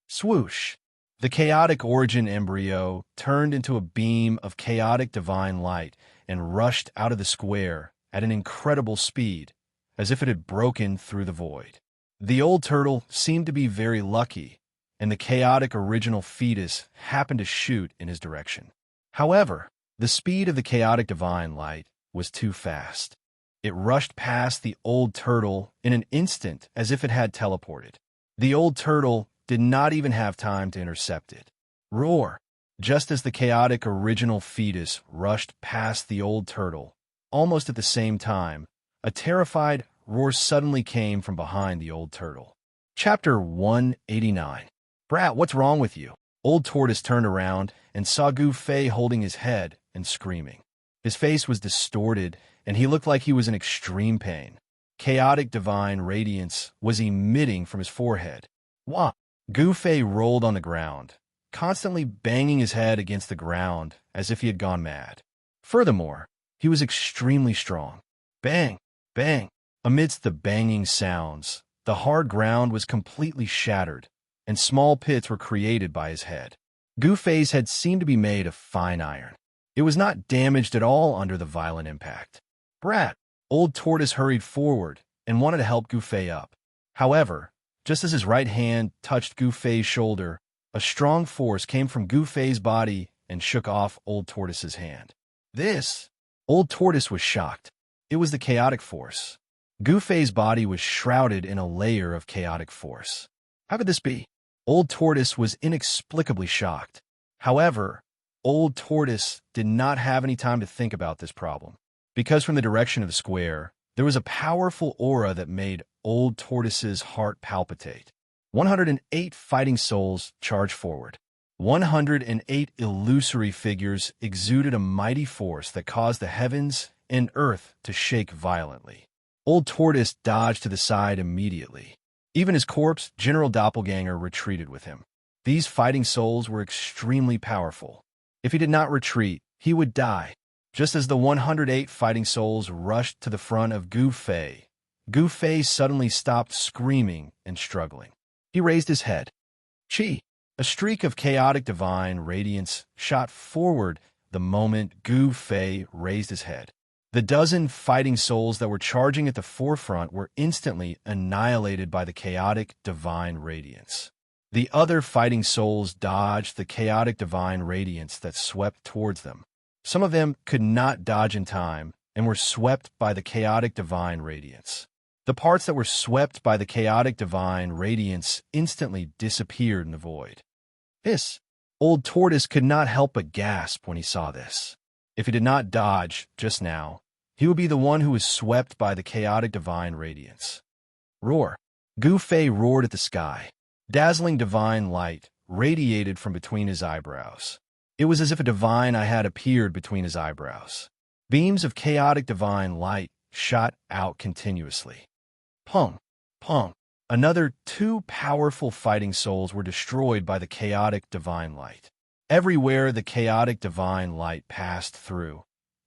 Swoosh! The chaotic origin embryo turned into a beam of chaotic divine light and rushed out of the square at an incredible speed, as if it had broken through the void. The old turtle seemed to be very lucky, and the chaotic original fetus happened to shoot in his direction. However, the speed of the chaotic divine light was too fast. It rushed past the old turtle in an instant as if it had teleported. The old turtle did not even have time to intercept it. Roar! Just as the chaotic original fetus rushed past the old turtle, almost at the same time, a terrified roar suddenly came from behind the old turtle. Chapter 189. Brat, what's wrong with you? Old Tortoise turned around and saw Gu Fei holding his head and screaming. His face was distorted, and he looked like he was in extreme pain. Chaotic divine radiance was emitting from his forehead. What? Gu Fei rolled on the ground, constantly banging his head against the ground as if he had gone mad. Furthermore, he was extremely strong. Bang! Bang! Amidst the banging sounds, the hard ground was completely shattered, and small pits were created by his head. Gu Fei's head seemed to be made of fine iron. It was not damaged at all under the violent impact. Brat! Old Tortoise hurried forward and wanted to help Gu Fei up. However, just as his right hand touched Gu Fei's shoulder, a strong force came from Gu Fei's body and shook off Old Tortoise's hand. This! Old Tortoise was shocked. It was the chaotic force. Gu Fei's body was shrouded in a layer of chaotic force. How could this be? Old Tortoise was inexplicably shocked. However, Old Tortoise did not have any time to think about this problem, because from the direction of the square, there was a powerful aura that made Old Tortoise's heart palpitate. 108 fighting souls charged forward. 108 illusory figures exuded a mighty force that caused the heavens and earth to shake violently. Old Tortoise dodged to the side immediately. Even his corpse, General Doppelganger, retreated with him. These fighting souls were extremely powerful. If he did not retreat, he would die. Just as the 108 fighting souls rushed to the front of Gu Fei, Gu Fei suddenly stopped screaming and struggling. He raised his head. Chi! A streak of chaotic divine radiance shot forward the moment Gu Fei raised his head. The dozen fighting souls that were charging at the forefront were instantly annihilated by the chaotic divine radiance. The other fighting souls dodged the chaotic divine radiance that swept towards them. Some of them could not dodge in time and were swept by the chaotic divine radiance. The parts that were swept by the chaotic divine radiance instantly disappeared in the void. This! Old Tortoise could not help but gasp when he saw this. If he did not dodge just now, he would be the one who was swept by the chaotic divine radiance. Roar! Gu Fei roared at the sky. Dazzling divine light radiated from between his eyebrows. It was as if a divine eye had appeared between his eyebrows. Beams of chaotic divine light shot out continuously. Pong! Pong! Another 2 powerful fighting souls were destroyed by the chaotic divine light. Everywhere the chaotic divine light passed through,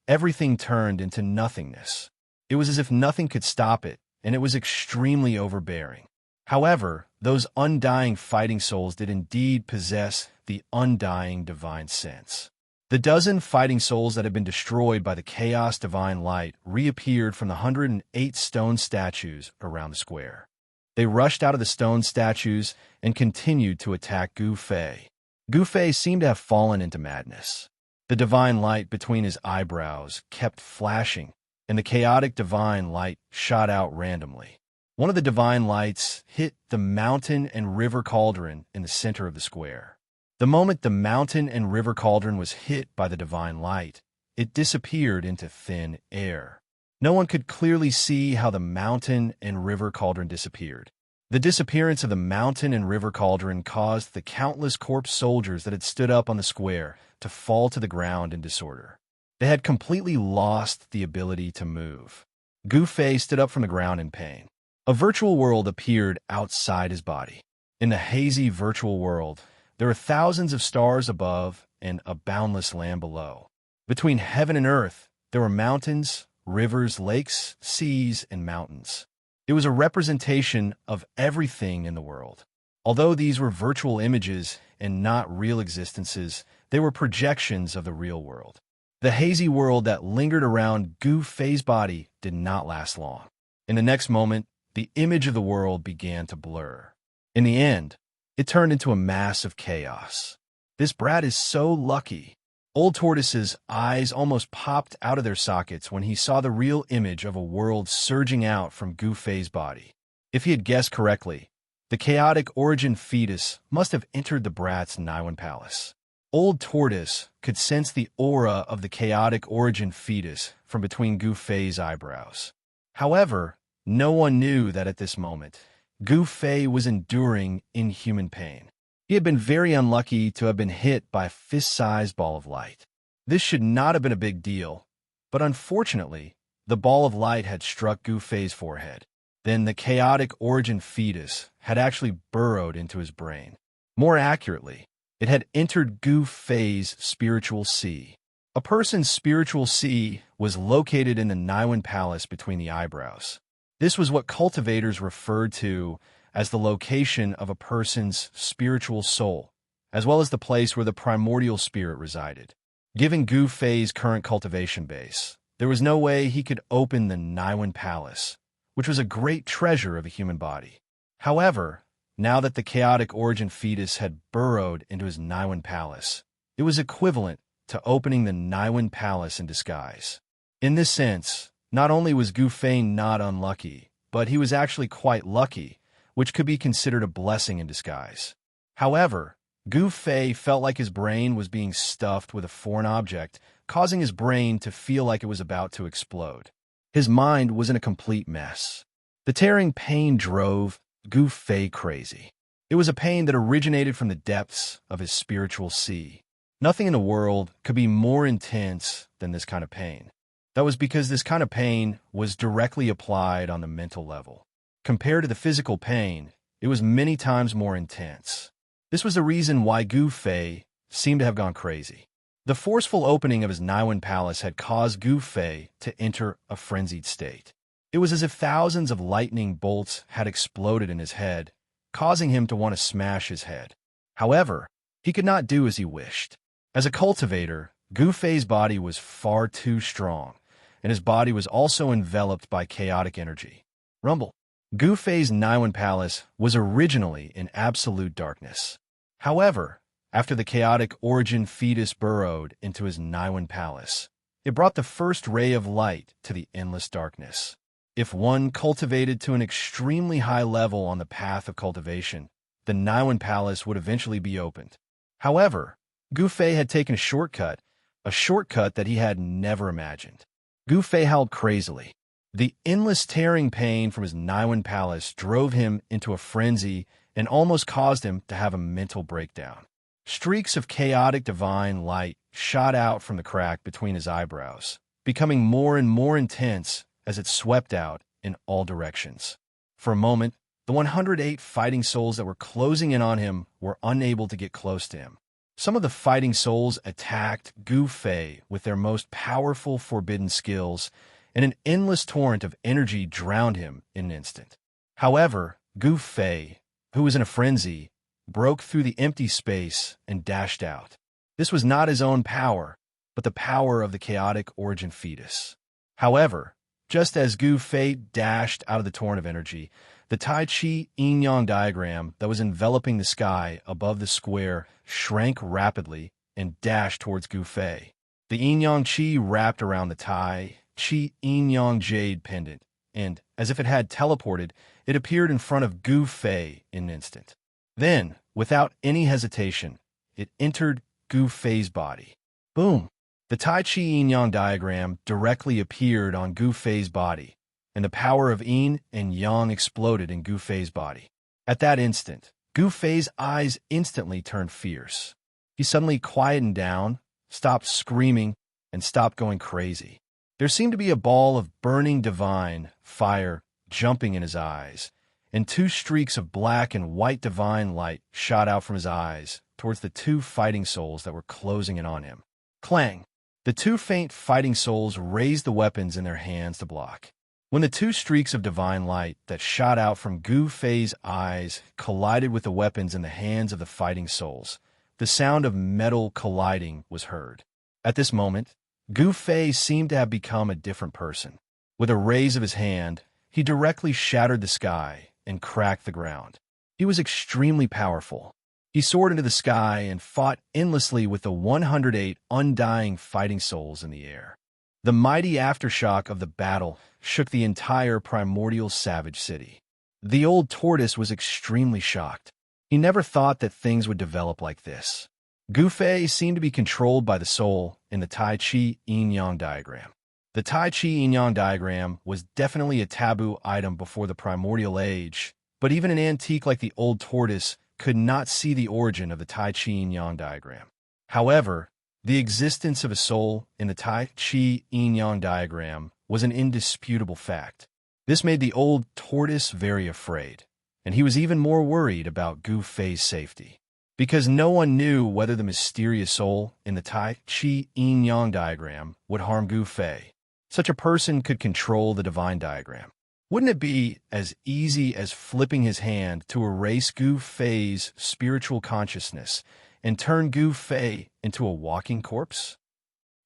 everything turned into nothingness. It was as if nothing could stop it, and it was extremely overbearing. However, those undying fighting souls did indeed possess the undying divine sense. The dozen fighting souls that had been destroyed by the chaos divine light reappeared from the 108 stone statues around the square. They rushed out of the stone statues and continued to attack Gu Fei. Gu Fei seemed to have fallen into madness. The divine light between his eyebrows kept flashing, and the chaotic divine light shot out randomly. One of the divine lights hit the mountain and river cauldron in the center of the square. The moment the mountain and river cauldron was hit by the divine light, it disappeared into thin air. No one could clearly see how the mountain and river cauldron disappeared. The disappearance of the mountain and river cauldron caused the countless corpse soldiers that had stood up on the square to fall to the ground in disorder. They had completely lost the ability to move. Gu Fei stood up from the ground in pain. A virtual world appeared outside his body. In the hazy virtual world, There were thousands of stars above and a boundless land below. Between heaven and earth, there were mountains, rivers, lakes, seas, and mountains. It was a representation of everything in the world. Although these were virtual images and not real existences, they were projections of the real world. The hazy world that lingered around Gu Fei's body did not last long. In the next moment, the image of the world began to blur. In the end, it turned into a mass of chaos. This brat is so lucky. Old Tortoise's eyes almost popped out of their sockets when he saw the real image of a world surging out from Gu Fei's body. If he had guessed correctly, the chaotic origin fetus must have entered the brat's Niwen palace. Old Tortoise could sense the aura of the chaotic origin fetus from between Gu Fei's eyebrows. However, no one knew that at this moment, Gu Fei was enduring inhuman pain. He had been very unlucky to have been hit by a fist-sized ball of light. This should not have been a big deal, but unfortunately, the ball of light had struck Gu Fei's forehead. Then the chaotic origin fetus had actually burrowed into his brain. More accurately, it had entered Gu Fei's spiritual sea. A person's spiritual sea was located in the Niwen palace between the eyebrows. This was what cultivators referred to as the location of a person's spiritual soul, as well as the place where the primordial spirit resided. Given Gu Fei's current cultivation base, there was no way he could open the Niwen palace, which was a great treasure of a human body. However, now that the chaotic origin fetus had burrowed into his Niwen palace, it was equivalent to opening the Niwen palace in disguise. In this sense, not only was Gu Fei not unlucky, but he was actually quite lucky, which could be considered a blessing in disguise. However, Gu Fei felt like his brain was being stuffed with a foreign object, causing his brain to feel like it was about to explode. His mind was in a complete mess. The tearing pain drove Gu Fei crazy. It was a pain that originated from the depths of his spiritual sea. Nothing in the world could be more intense than this kind of pain. That was because this kind of pain was directly applied on the mental level. Compared to the physical pain, it was many times more intense. This was the reason why Gu Fei seemed to have gone crazy. The forceful opening of his Niwen palace had caused Gu Fei to enter a frenzied state. It was as if thousands of lightning bolts had exploded in his head, causing him to want to smash his head. However, he could not do as he wished. As a cultivator, Gu Fei's body was far too strong, and his body was also enveloped by chaotic energy. Rumble. Gu Fei's Niwen palace was originally in absolute darkness. However, after the chaotic origin fetus burrowed into his Niwen palace, it brought the first ray of light to the endless darkness. If one cultivated to an extremely high level on the path of cultivation, the Niwen palace would eventually be opened. However, Gu Fei had taken a shortcut that he had never imagined. Gu Fei howled crazily. The endless tearing pain from his Niwen palace drove him into a frenzy and almost caused him to have a mental breakdown. Streaks of chaotic divine light shot out from the crack between his eyebrows, becoming more and more intense as it swept out in all directions. For a moment, the 108 fighting souls that were closing in on him were unable to get close to him. Some of the fighting souls attacked Gu Fei with their most powerful forbidden skills, and an endless torrent of energy drowned him in an instant. However, Gu Fei, who was in a frenzy, broke through the empty space and dashed out. This was not his own power, but the power of the chaotic origin fetus. However, just as Gu Fei dashed out of the torrent of energy, the Tai Chi yin-yang diagram that was enveloping the sky above the square shrank rapidly and dashed towards Gu Fei. The yin-yang chi wrapped around the Tai Chi yin-yang jade pendant, and, as if it had teleported, it appeared in front of Gu Fei in an instant. Then, without any hesitation, it entered Gu Fei's body. Boom! The Tai Chi yin-yang diagram directly appeared on Gu Fei's body, and the power of yin and yang exploded in Gu Fei's body. At that instant, Gu Fei's eyes instantly turned fierce. He suddenly quietened down, stopped screaming, and stopped going crazy. There seemed to be a ball of burning divine fire jumping in his eyes, and two streaks of black and white divine light shot out from his eyes, towards the two fighting souls that were closing in on him. Clang! The two faint fighting souls raised the weapons in their hands to block. When the two streaks of divine light that shot out from Gu Fei's eyes collided with the weapons in the hands of the fighting souls, the sound of metal colliding was heard. At this moment, Gu Fei seemed to have become a different person. With a raise of his hand, he directly shattered the sky and cracked the ground. He was extremely powerful. He soared into the sky and fought endlessly with the 108 undying fighting souls in the air. The mighty aftershock of the battle shook the entire primordial savage city. The old tortoise was extremely shocked. He never thought that things would develop like this. Gu Fei seemed to be controlled by the soul in the Tai Chi Yin-Yang diagram. The Tai Chi Yin-Yang diagram was definitely a taboo item before the primordial age, but even an antique like the old tortoise could not see the origin of the Tai Chi Yin-Yang diagram. However, the existence of a soul in the Tai Chi Yin-Yang diagram was an indisputable fact. This made the old tortoise very afraid, and he was even more worried about Gu Fei's safety. Because no one knew whether the mysterious soul in the Tai Chi Yin-Yang diagram would harm Gu Fei. Such a person could control the divine diagram. Wouldn't it be as easy as flipping his hand to erase Gu Fei's spiritual consciousness and turn Gu Fei into a walking corpse?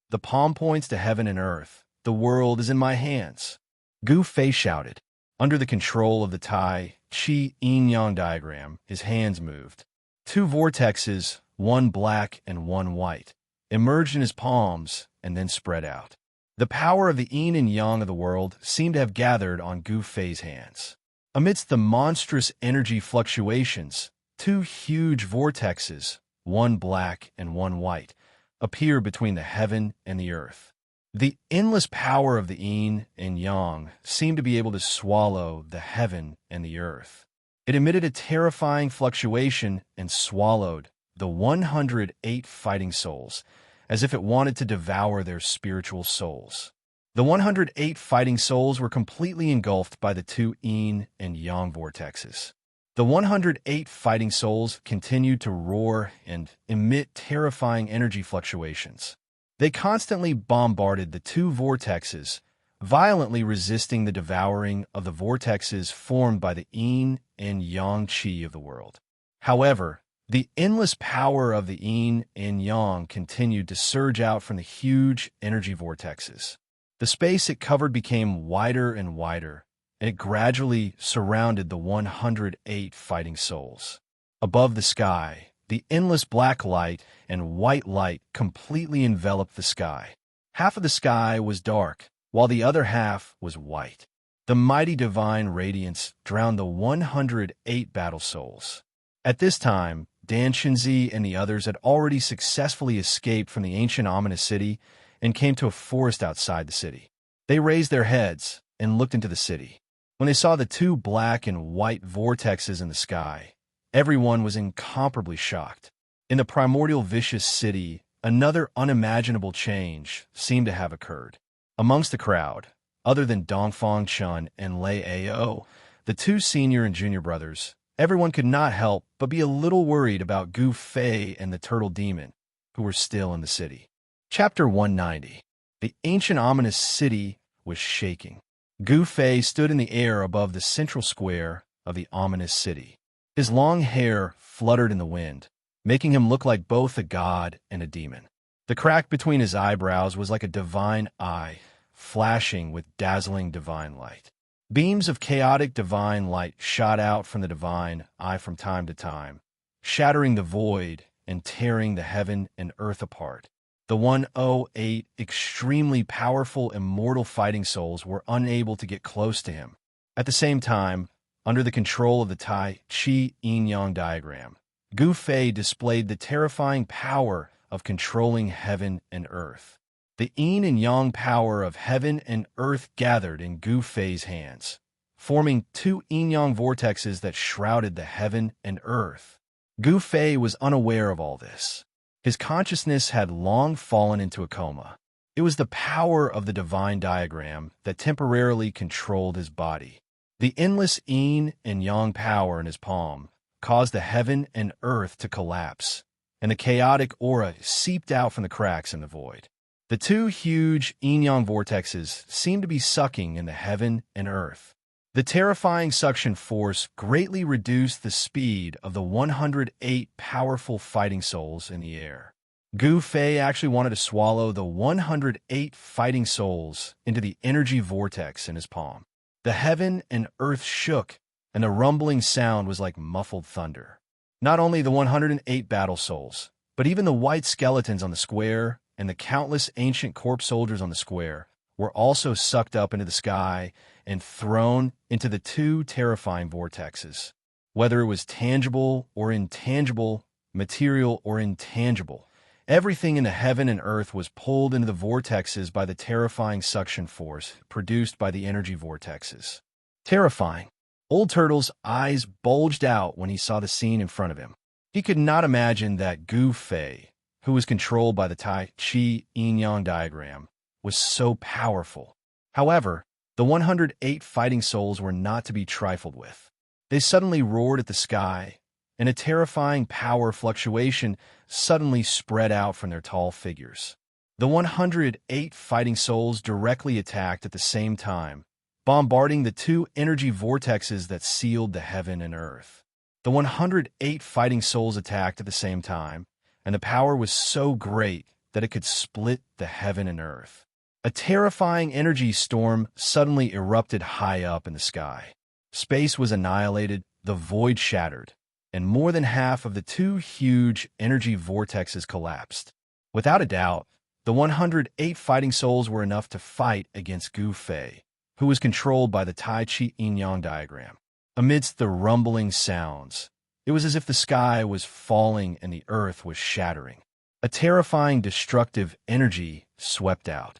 The palm points to heaven and earth. The world is in my hands. Gu Fei shouted. Under the control of the Tai Chi Yin-Yang diagram, his hands moved. Two vortexes, one black and one white, emerged in his palms and then spread out. The power of the yin and yang of the world seemed to have gathered on Gu Fei's hands. Amidst the monstrous energy fluctuations, two huge vortexes, one black and one white, appeared between the heaven and the earth. The endless power of the yin and yang seemed to be able to swallow the heaven and the earth. It emitted a terrifying fluctuation and swallowed the 108 fighting souls, as if it wanted to devour their spiritual souls. The 108 fighting souls were completely engulfed by the two yin and yang vortexes. The 108 fighting souls continued to roar and emit terrifying energy fluctuations. They constantly bombarded the two vortexes, violently resisting the devouring of the vortexes formed by the yin and yang qi of the world. However, the endless power of the yin and yang continued to surge out from the huge energy vortexes. The space it covered became wider and wider, and it gradually surrounded the 108 fighting souls. Above the sky, the endless black light and white light completely enveloped the sky. Half of the sky was dark, while the other half was white. The mighty divine radiance drowned the 108 battle souls. At this time, Dan Shinzi and the others had already successfully escaped from the ancient ominous city and came to a forest outside the city. They raised their heads and looked into the city. When they saw the two black and white vortexes in the sky, everyone was incomparably shocked. In the primordial vicious city, another unimaginable change seemed to have occurred. Amongst the crowd, other than Dongfang Chun and Lei Ao, the two senior and junior brothers, everyone could not help but be a little worried about Gu Fei and the turtle demon, who were still in the city. Chapter 190. The ancient ominous city was shaking. Gu Fei stood in the air above the central square of the ominous city. His long hair fluttered in the wind, making him look like both a god and a demon. The crack between his eyebrows was like a divine eye, flashing with dazzling divine light. Beams of chaotic divine light shot out from the divine eye from time to time, shattering the void and tearing the heaven and earth apart. The 108 extremely powerful immortal fighting souls were unable to get close to him. At the same time, under the control of the Tai Chi Yin-Yang diagram, Gu Fei displayed the terrifying power of controlling heaven and earth. The yin and yang power of heaven and earth gathered in Gu Fei's hands, forming two yin-yang vortexes that shrouded the heaven and earth. Gu Fei was unaware of all this. His consciousness had long fallen into a coma. It was the power of the divine diagram that temporarily controlled his body. The endless yin and yang power in his palm caused the heaven and earth to collapse, and the chaotic aura seeped out from the cracks in the void. The two huge yin-yang vortexes seemed to be sucking in the heaven and earth. The terrifying suction force greatly reduced the speed of the 108 powerful fighting souls in the air. Gu Fei actually wanted to swallow the 108 fighting souls into the energy vortex in his palm. The heaven and earth shook, and the rumbling sound was like muffled thunder. Not only the 108 battle souls, but even the white skeletons on the square and the countless ancient corpse soldiers on the square were also sucked up into the sky and thrown into the two terrifying vortexes. Whether it was tangible or intangible, material or intangible, everything in the heaven and earth was pulled into the vortexes by the terrifying suction force produced by the energy vortexes. Terrifying. Old Turtle's eyes bulged out when he saw the scene in front of him. He could not imagine that Gu Fei, who was controlled by the Tai Chi yin-yang diagram, was so powerful. However, the 108 fighting souls were not to be trifled with. They suddenly roared at the sky, and a terrifying power fluctuation suddenly spread out from their tall figures. The 108 fighting souls directly attacked at the same time, bombarding the two energy vortexes that sealed the heaven and earth. The 108 fighting souls attacked at the same time, and the power was so great that it could split the heaven and earth. A terrifying energy storm suddenly erupted high up in the sky. Space was annihilated, the void shattered, and more than half of the two huge energy vortexes collapsed. Without a doubt, the 108 fighting souls were enough to fight against Gu Fei, who was controlled by the Tai Chi yin-yang diagram. Amidst the rumbling sounds, it was as if the sky was falling and the earth was shattering. A terrifying destructive energy swept out.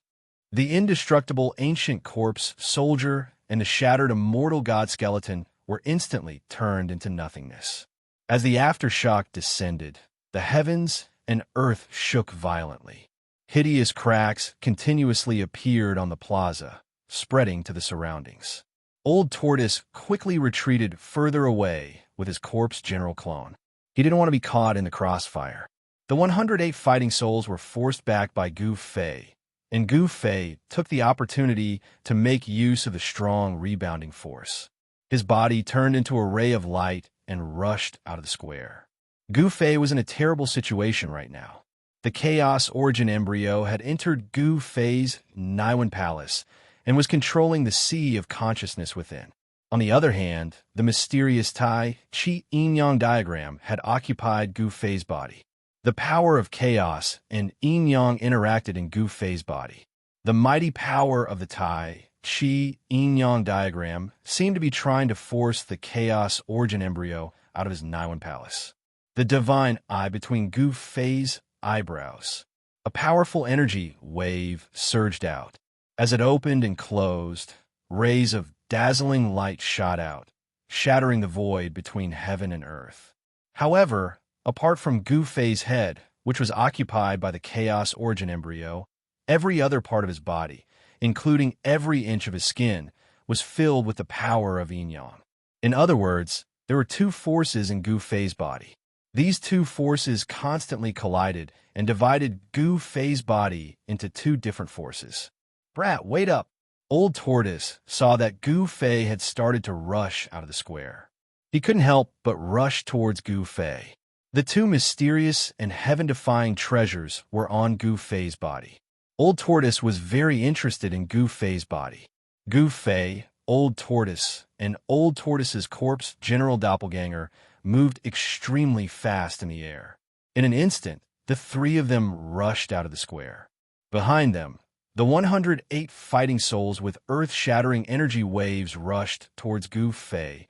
The indestructible ancient corpse soldier and the shattered immortal god skeleton were instantly turned into nothingness. As the aftershock descended, the heavens and earth shook violently. Hideous cracks continuously appeared on the plaza, spreading to the surroundings. Old Tortoise quickly retreated further away with his corpse general clone. He didn't want to be caught in the crossfire. The 108 fighting souls were forced back by Gu Fei, and Gu Fei took the opportunity to make use of the strong rebounding force. His body turned into a ray of light and rushed out of the square. Gu Fei was in a terrible situation right now. The Chaos Origin embryo had entered Gu Fei's Niwen Palace and was controlling the sea of consciousness within. On the other hand, the mysterious Tai Chi yin-yang diagram had occupied Gu Fei's body. The power of chaos and yin-yang interacted in Gu Fei's body. The mighty power of the Tai Chi yin-yang diagram seemed to be trying to force the Chaos Origin embryo out of his Niwen Palace. The divine eye between Gu Fei's eyebrows. A powerful energy wave surged out. As it opened and closed, rays of dazzling light shot out, shattering the void between heaven and earth. However, apart from Gu Fei's head, which was occupied by the Chaos Origin embryo, every other part of his body, including every inch of his skin, was filled with the power of yin-yang. In other words, there were two forces in Gu Fei's body. These two forces constantly collided and divided Gu Fei's body into two different forces. "Brat, wait up!" Old Tortoise saw that Gu Fei had started to rush out of the square. He couldn't help but rush towards Gu Fei. The two mysterious and heaven-defying treasures were on Gu Fei's body. Old Tortoise was very interested in Gu Fei's body. Gu Fei, Old Tortoise, and Old Tortoise's corpse general doppelganger moved extremely fast in the air. In an instant, the three of them rushed out of the square. Behind them, the 108 fighting souls with earth-shattering energy waves rushed towards Gu Fei,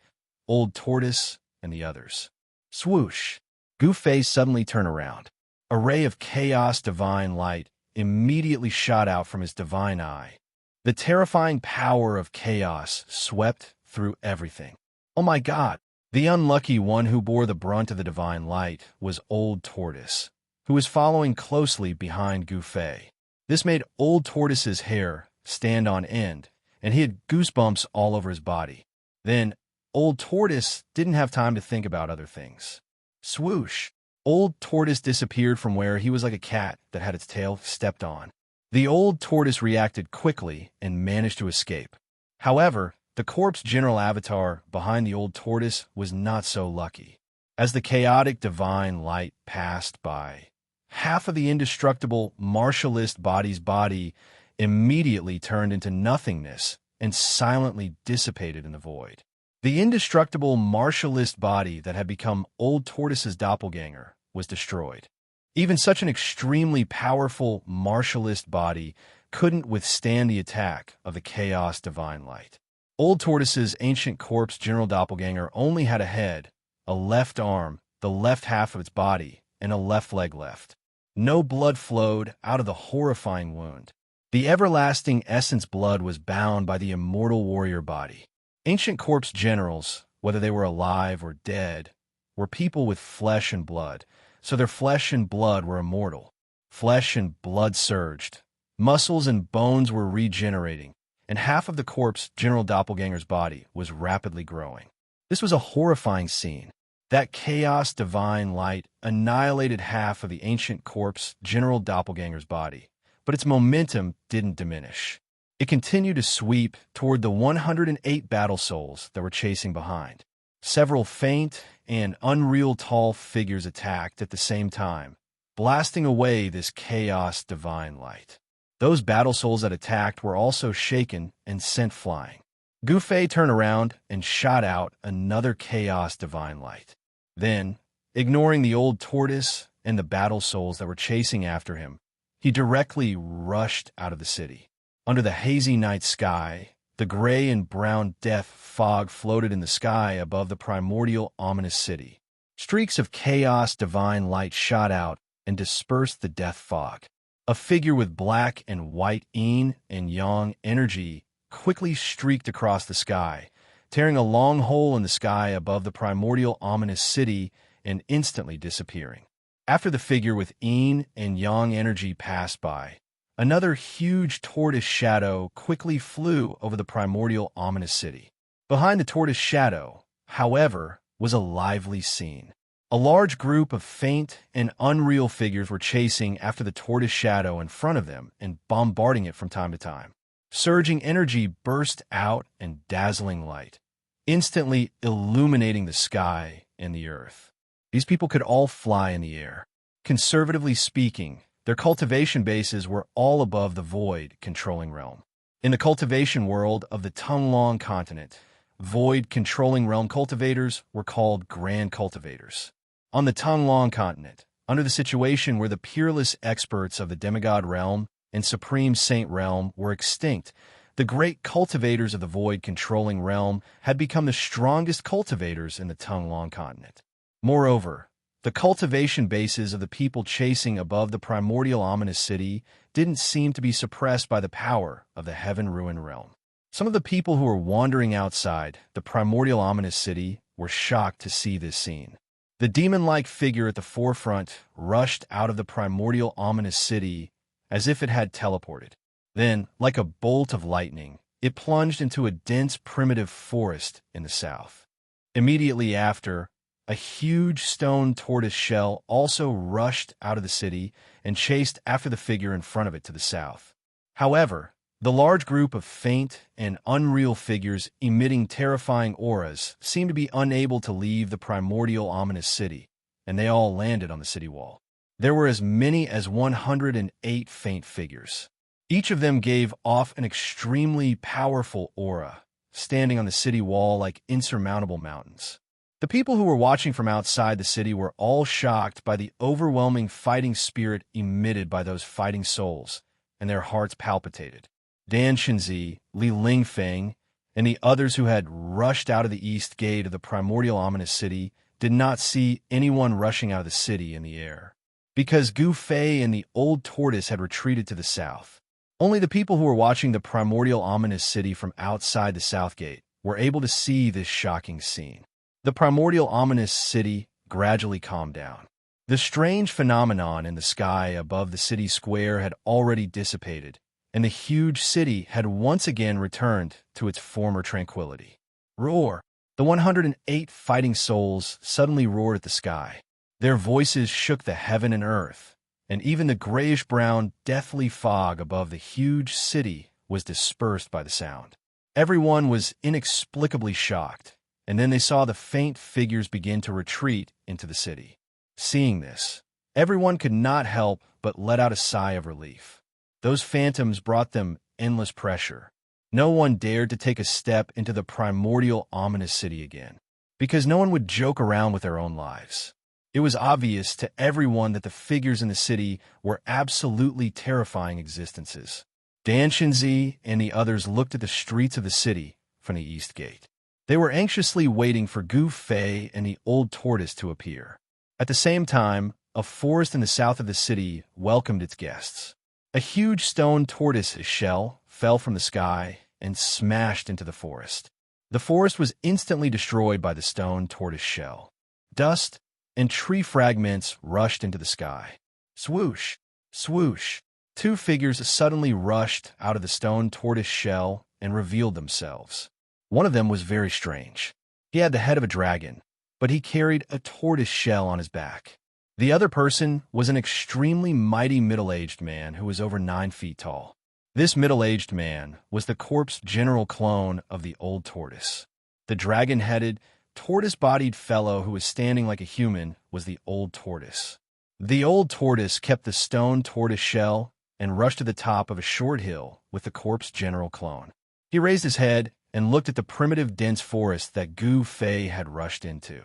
Old Tortoise, and the others. Swoosh! Gu Fei suddenly turned around. A ray of chaos divine light immediately shot out from his divine eye. The terrifying power of chaos swept through everything. Oh my God! The unlucky one who bore the brunt of the divine light was Old Tortoise, who was following closely behind Gu Fei. This made Old Tortoise's hair stand on end, and he had goosebumps all over his body. Then, Old Tortoise didn't have time to think about other things. Swoosh! Old Tortoise disappeared from where he was like a cat that had its tail stepped on. The Old Tortoise reacted quickly and managed to escape. However, the corpse general avatar behind the Old Tortoise was not so lucky. As the chaotic divine light passed by, half of the indestructible martialist body's body immediately turned into nothingness and silently dissipated in the void. The indestructible martialist body that had become Old Tortoise's doppelganger was destroyed. Even such an extremely powerful martialist body couldn't withstand the attack of the chaos divine light. Old Tortoise's ancient corpse general doppelganger only had a head, a left arm, the left half of its body, and a left leg left. No blood flowed out of the horrifying wound. The everlasting essence blood was bound by the immortal warrior body. Ancient corpse generals, whether they were alive or dead, were people with flesh and blood, so their flesh and blood were immortal. Flesh and blood surged. Muscles and bones were regenerating, and half of the corpse general doppelganger's body was rapidly growing. This was a horrifying scene. That chaos divine light annihilated half of the ancient corpse general doppelganger's body, but its momentum didn't diminish. It continued to sweep toward the 108 battle souls that were chasing behind. Several faint and unreal tall figures attacked at the same time, blasting away this chaos divine light. Those battle souls that attacked were also shaken and sent flying. Gu Fei turned around and shot out another chaos divine light. Then, ignoring the Old Tortoise and the battle souls that were chasing after him, he directly rushed out of the city. Under the hazy night sky, the gray and brown death fog floated in the sky above the primordial ominous city. Streaks of chaos divine light shot out and dispersed the death fog. A figure with black and white yin and yang energy quickly streaked across the sky, tearing a long hole in the sky above the primordial ominous city and instantly disappearing. After the figure with yin and yang energy passed by, another huge tortoise shadow quickly flew over the primordial ominous city. Behind the tortoise shadow, however, was a lively scene. A large group of faint and unreal figures were chasing after the tortoise shadow in front of them and bombarding it from time to time. Surging energy burst out and dazzling light, instantly illuminating the sky and the earth. These people could all fly in the air. Conservatively speaking, their cultivation bases were all above the void controlling realm. In the cultivation world of the Tonglong continent, void controlling realm cultivators were called grand cultivators. On the Tonglong continent, under the situation where the peerless experts of the demigod realm and supreme saint realm were extinct, the great cultivators of the void controlling realm had become the strongest cultivators in the Tonglong continent. Moreover, the cultivation bases of the people chasing above the primordial ominous city didn't seem to be suppressed by the power of the heaven ruin realm. Some of the people who were wandering outside the primordial ominous city were shocked to see this scene. The demon-like figure at the forefront rushed out of the primordial ominous city as if it had teleported. Then, like a bolt of lightning, it plunged into a dense primitive forest in the south. Immediately after, a huge stone tortoise shell also rushed out of the city and chased after the figure in front of it to the south. However, the large group of faint and unreal figures emitting terrifying auras seemed to be unable to leave the primordial ominous city, and they all landed on the city wall. There were as many as 108 faint figures. Each of them gave off an extremely powerful aura, standing on the city wall like insurmountable mountains. The people who were watching from outside the city were all shocked by the overwhelming fighting spirit emitted by those fighting souls, and their hearts palpitated. Dan Shenzi, Li Lingfeng, and the others who had rushed out of the east gate of the primordial ominous city did not see anyone rushing out of the city in the air, because Gu Fei and the old tortoise had retreated to the south. Only the people who were watching the primordial ominous city from outside the south gate were able to see this shocking scene. The primordial ominous city gradually calmed down. The strange phenomenon in the sky above the city square had already dissipated, and the huge city had once again returned to its former tranquility. Roar! The 108 fighting souls suddenly roared at the sky. Their voices shook the heaven and earth, and even the grayish-brown, deathly fog above the huge city was dispersed by the sound. Everyone was inexplicably shocked, and then they saw the faint figures begin to retreat into the city. Seeing this, everyone could not help but let out a sigh of relief. Those phantoms brought them endless pressure. No one dared to take a step into the primordial ominous city again, because no one would joke around with their own lives. It was obvious to everyone that the figures in the city were absolutely terrifying existences. Xianxia and the others looked at the streets of the city from the east gate. They were anxiously waiting for Gu Fei and the old tortoise to appear. At the same time, a forest in the south of the city welcomed its guests. A huge stone tortoise shell fell from the sky and smashed into the forest. The forest was instantly destroyed by the stone tortoise shell. Dust and tree fragments rushed into the sky. Swoosh! Swoosh! Two figures suddenly rushed out of the stone tortoise shell and revealed themselves. One of them was very strange. He had the head of a dragon, but he carried a tortoise shell on his back. The other person was an extremely mighty middle-aged man who was over 9 feet tall. This middle-aged man was the corpse general clone of the old tortoise. The dragon-headed, tortoise-bodied fellow who was standing like a human was the old tortoise. The old tortoise kept the stone tortoise shell and rushed to the top of a short hill with the corpse general clone. He raised his head and looked at the primitive dense forest that Gu Fei had rushed into.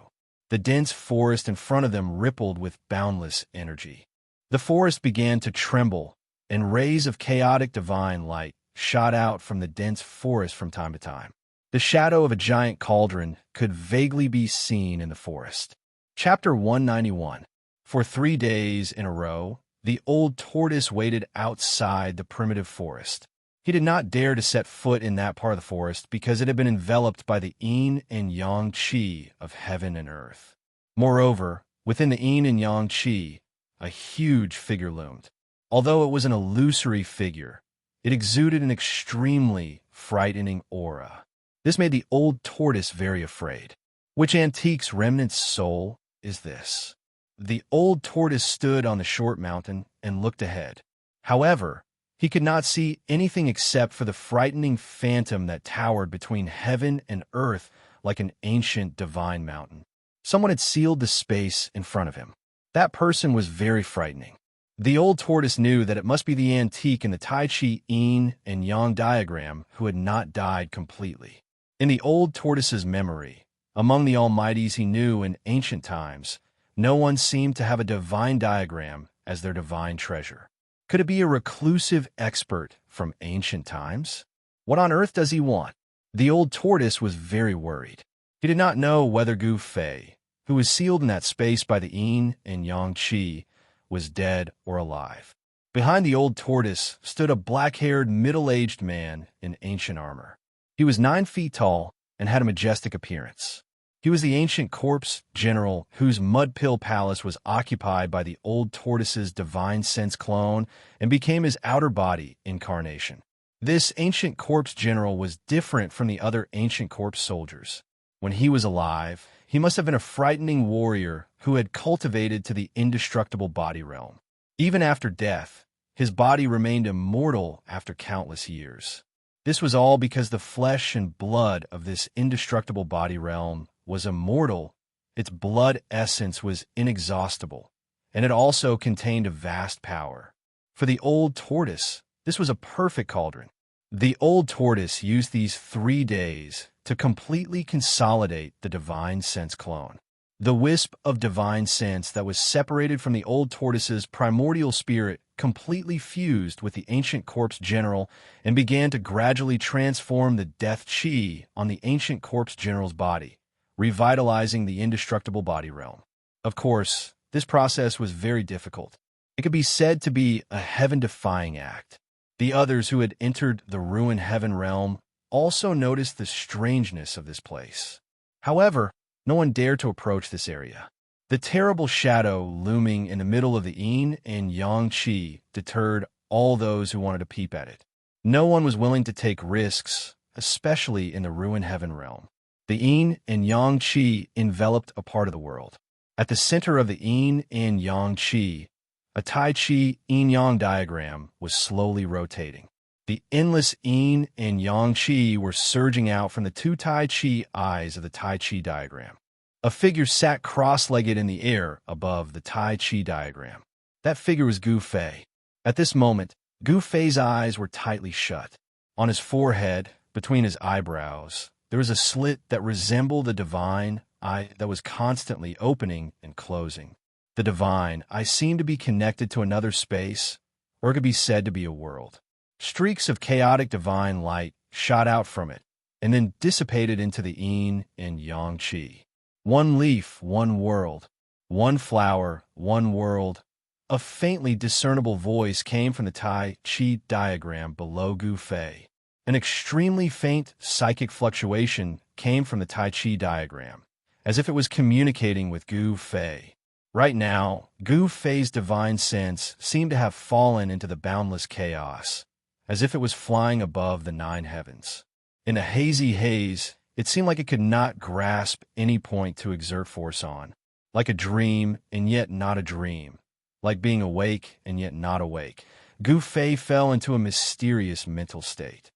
The dense forest in front of them rippled with boundless energy. The forest began to tremble, and rays of chaotic divine light shot out from the dense forest from time to time. The shadow of a giant cauldron could vaguely be seen in the forest. Chapter 191. For 3 days in a row, the old tortoise waited outside the primitive forest. He did not dare to set foot in that part of the forest because it had been enveloped by the yin and yang qi of heaven and earth. Moreover, within the yin and yang qi, a huge figure loomed. Although it was an illusory figure, it exuded an extremely frightening aura. This made the old tortoise very afraid. Which antique's remnant soul is this? The old tortoise stood on the short mountain and looked ahead. However, he could not see anything except for the frightening phantom that towered between heaven and earth like an ancient divine mountain. Someone had sealed the space in front of him. That person was very frightening. The old tortoise knew that it must be the antique in the Tai Chi yin and yang diagram who had not died completely. In the old tortoise's memory, among the almighties he knew in ancient times, no one seemed to have a divine diagram as their divine treasure. Could it be a reclusive expert from ancient times? What on earth does he want? The old tortoise was very worried. He did not know whether Gu Fei, who was sealed in that space by the yin and yang qi, was dead or alive. Behind the old tortoise stood a black-haired, middle-aged man in ancient armor. He was 9 feet tall and had a majestic appearance. He was the ancient corpse general whose mud-pill palace was occupied by the old tortoise's divine sense clone and became his outer body incarnation. This ancient corpse general was different from the other ancient corpse soldiers. When he was alive, he must have been a frightening warrior who had cultivated to the indestructible body realm. Even after death, his body remained immortal after countless years. This was all because the flesh and blood of this indestructible body realm was immortal, its blood essence was inexhaustible, and it also contained a vast power. For the old tortoise, this was a perfect cauldron. The old tortoise used these 3 days to completely consolidate the divine sense clone. The wisp of divine sense that was separated from the old tortoise's primordial spirit completely fused with the ancient corpse general and began to gradually transform the death chi on the ancient corpse general's body, revitalizing the indestructible body realm. Of course, this process was very difficult. It could be said to be a heaven-defying act. The others who had entered the ruined heaven realm also noticed the strangeness of this place. However, no one dared to approach this area. The terrible shadow looming in the middle of the yin and yang qi deterred all those who wanted to peep at it. No one was willing to take risks, especially in the ruined heaven realm. The yin and yang qi enveloped a part of the world. At the center of the yin and yang qi, a Tai Chi yin-yang diagram was slowly rotating. The endless yin and yang qi were surging out from the two Tai Chi eyes of the Tai Chi diagram. A figure sat cross-legged in the air above the Tai Chi diagram. That figure was Gu Fei. At this moment, Gu Fei's eyes were tightly shut. On his forehead, between his eyebrows, there was a slit that resembled a divine eye that was constantly opening and closing. The divine eye seemed to be connected to another space, or it could be said to be a world. Streaks of chaotic divine light shot out from it, and then dissipated into the yin and yang qi. One leaf, one world. One flower, one world. A faintly discernible voice came from the Tai Chi diagram below Gu Fei. An extremely faint psychic fluctuation came from the Tai Chi diagram, as if it was communicating with Gu Fei. Right now, Gu Fei's divine sense seemed to have fallen into the boundless chaos, as if it was flying above the nine heavens. In a hazy haze, it seemed like it could not grasp any point to exert force on, like a dream and yet not a dream, like being awake and yet not awake. Gu Fei fell into a mysterious mental state.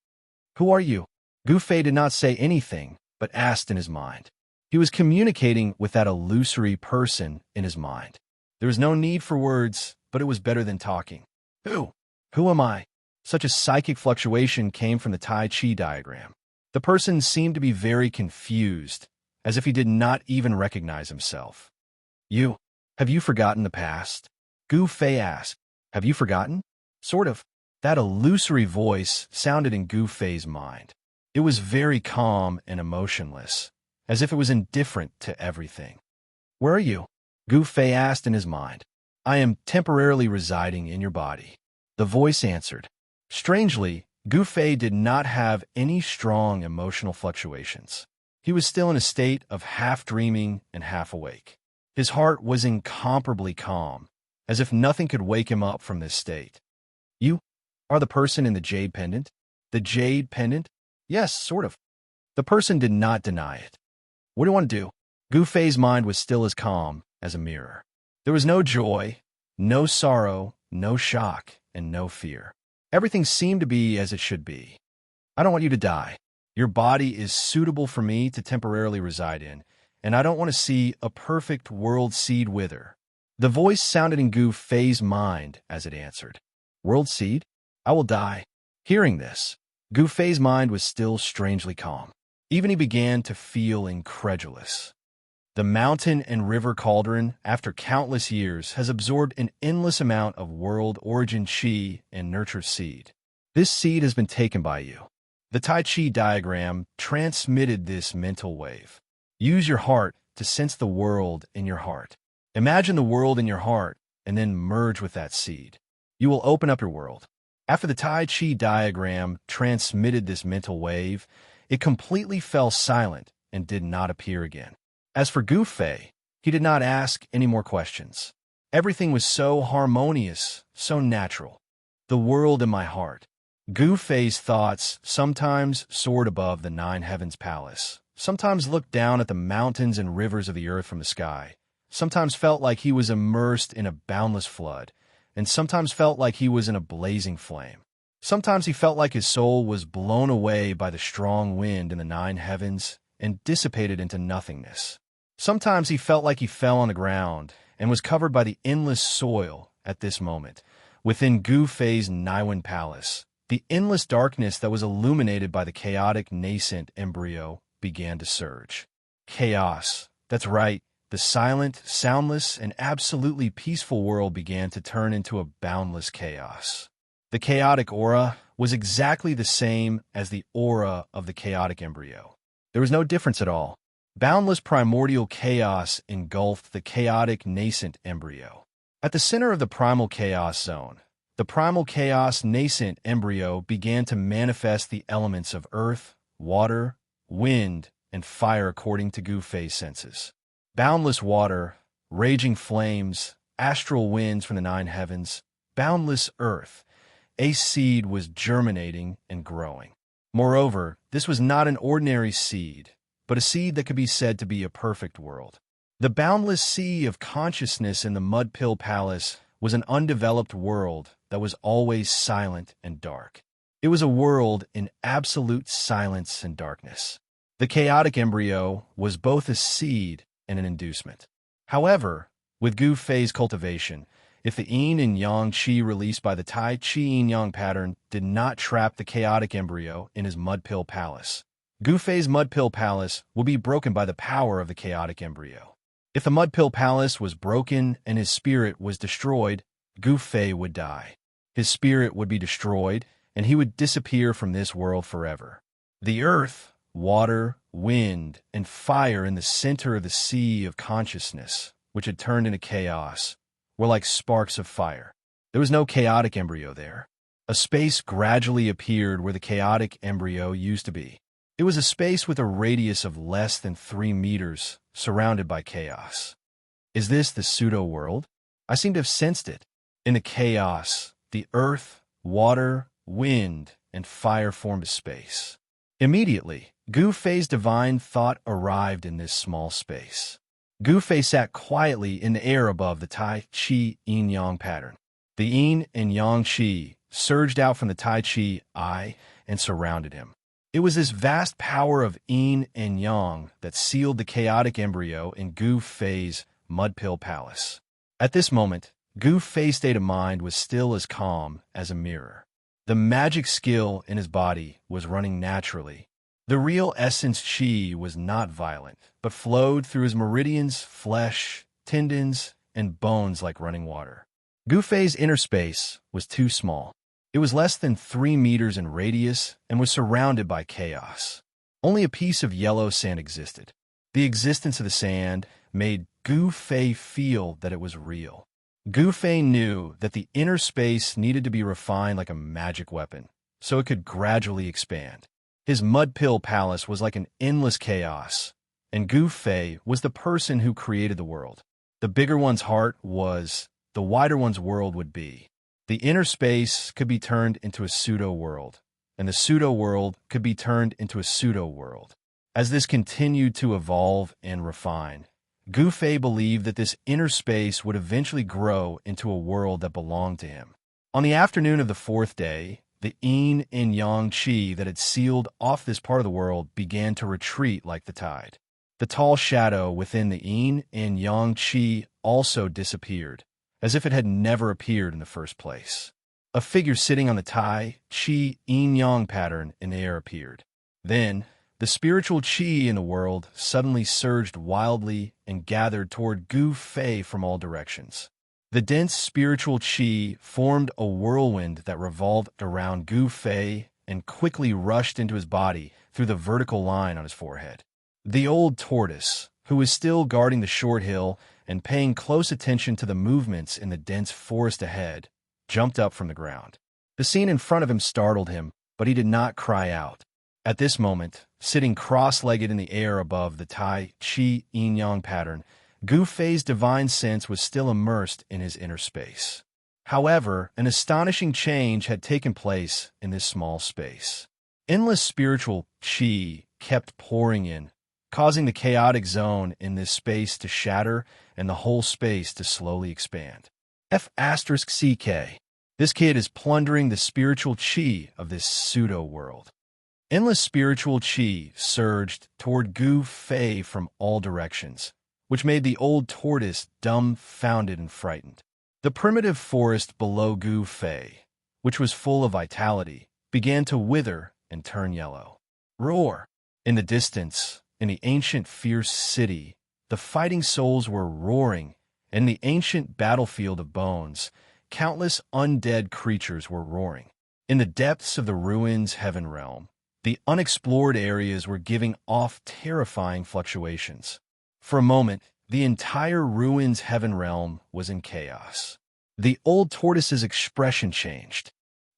"Who are you?" Gu Fei did not say anything, but asked in his mind. He was communicating with that illusory person in his mind. There was no need for words, but it was better than talking. Who? Who am I? Such a psychic fluctuation came from the Tai Chi diagram. The person seemed to be very confused, as if he did not even recognize himself. You. Have you forgotten the past? Gu Fei asked. Have you forgotten? Sort of. That illusory voice sounded in Gu Fei's mind. It was very calm and emotionless, as if it was indifferent to everything. Where are you? Gu Fei asked in his mind. I am temporarily residing in your body. The voice answered. Strangely, Gu Fei did not have any strong emotional fluctuations. He was still in a state of half dreaming and half awake. His heart was incomparably calm, as if nothing could wake him up from this state. You are the person in the jade pendant? The jade pendant? Yes, sort of. The person did not deny it. What do you want to do? Gu Fei's mind was still as calm as a mirror. There was no joy, no sorrow, no shock, and no fear. Everything seemed to be as it should be. I don't want you to die. Your body is suitable for me to temporarily reside in, and I don't want to see a perfect world seed wither. The voice sounded in Gu Fei's mind as it answered. World seed? I will die. Hearing this, Gu Fei's mind was still strangely calm. Even he began to feel incredulous. The mountain and river cauldron, after countless years, has absorbed an endless amount of world origin chi and nurture seed. This seed has been taken by you. The Tai Chi diagram transmitted this mental wave. Use your heart to sense the world in your heart. Imagine the world in your heart and then merge with that seed. You will open up your world. After the Tai Chi diagram transmitted this mental wave, it completely fell silent and did not appear again. As for Gu Fei, he did not ask any more questions. Everything was so harmonious, so natural. The world in my heart. Gu Fei's thoughts sometimes soared above the nine heavens palace, sometimes looked down at the mountains and rivers of the earth from the sky, sometimes felt like he was immersed in a boundless flood, and sometimes felt like he was in a blazing flame. Sometimes he felt like his soul was blown away by the strong wind in the nine heavens and dissipated into nothingness. Sometimes he felt like he fell on the ground and was covered by the endless soil at this moment. Within Gu Fei's Naiwen Palace, the endless darkness that was illuminated by the chaotic nascent embryo began to surge. Chaos. That's right. The silent, soundless, and absolutely peaceful world began to turn into a boundless chaos. The chaotic aura was exactly the same as the aura of the chaotic embryo. There was no difference at all. Boundless primordial chaos engulfed the chaotic nascent embryo. At the center of the primal chaos zone, the primal chaos nascent embryo began to manifest the elements of earth, water, wind, and fire according to Gu Fei's senses. Boundless water, raging flames, astral winds from the nine heavens, boundless earth. A seed was germinating and growing. Moreover, this was not an ordinary seed, but a seed that could be said to be a perfect world. The boundless sea of consciousness in the Mud Pill Palace was an undeveloped world that was always silent and dark. It was a world in absolute silence and darkness. The chaotic embryo was both a seed and an inducement. However, with Gu Fei's cultivation, if the yin and yang qi released by the Tai Chi yin-yang pattern did not trap the chaotic embryo in his Mud Pill Palace, Gu Fei's Mud Pill Palace will be broken by the power of the chaotic embryo. If the Mud Pill Palace was broken and his spirit was destroyed, Gu Fei would die. His spirit would be destroyed, and he would disappear from this world forever. The earth, water, wind, and fire in the center of the sea of consciousness, which had turned into chaos, were like sparks of fire. There was no chaotic embryo there. A space gradually appeared where the chaotic embryo used to be. It was a space with a radius of less than 3 meters, surrounded by chaos. Is this the pseudo-world? I seem to have sensed it. In the chaos, the earth, water, wind, and fire formed a space. Immediately, Gu Fei's divine thought arrived in this small space. Gu Fei sat quietly in the air above the Tai Chi yin-yang pattern. The yin and yang qi surged out from the Tai Chi eye and surrounded him. It was this vast power of yin and yang that sealed the chaotic embryo in Gu Fei's Mud Pill Palace. At this moment, Gu Fei's state of mind was still as calm as a mirror. The magic skill in his body was running naturally. The real essence qi was not violent, but flowed through his meridians, flesh, tendons, and bones like running water. Gu Fei's inner space was too small. It was less than 3 meters in radius and was surrounded by chaos. Only a piece of yellow sand existed. The existence of the sand made Gu Fei feel that it was real. Gu Fei knew that the inner space needed to be refined like a magic weapon, so it could gradually expand. His Mud Pill Palace was like an endless chaos, and Gu Fei was the person who created the world. The bigger one's heart was, the wider one's world would be. The inner space could be turned into a pseudo-world, and the pseudo-world could be turned into a pseudo-world. As this continued to evolve and refine, Gu Fei believed that this inner space would eventually grow into a world that belonged to him. On the afternoon of the 4th day, the yin and yang qi that had sealed off this part of the world began to retreat like the tide. The tall shadow within the yin and yang qi also disappeared, as if it had never appeared in the first place. A figure sitting on the Tai Chi yin-yang pattern in the air appeared. Then, the spiritual qi in the world suddenly surged wildly and gathered toward Gu Fei from all directions. The dense spiritual qi formed a whirlwind that revolved around Gu Fei and quickly rushed into his body through the vertical line on his forehead. The old tortoise, who was still guarding the short hill and paying close attention to the movements in the dense forest ahead, jumped up from the ground. The scene in front of him startled him, but he did not cry out. At this moment, sitting cross-legged in the air above the Tai Chi yin-yang pattern, Gu Fei's divine sense was still immersed in his inner space. However, an astonishing change had taken place in this small space. Endless spiritual qi kept pouring in, causing the chaotic zone in this space to shatter and the whole space to slowly expand. F*CK. This kid is plundering the spiritual qi of this pseudo-world. Endless spiritual qi surged toward Gu Fei from all directions, which made the old tortoise dumbfounded and frightened. The primitive forest below Gu Fei, which was full of vitality, began to wither and turn yellow. Roar! In the distance, in the ancient fierce city, the fighting souls were roaring. In the ancient battlefield of bones, countless undead creatures were roaring. In the depths of the ruins heaven realm, the unexplored areas were giving off terrifying fluctuations. For a moment, the entire ruins heaven realm was in chaos. The old tortoise's expression changed.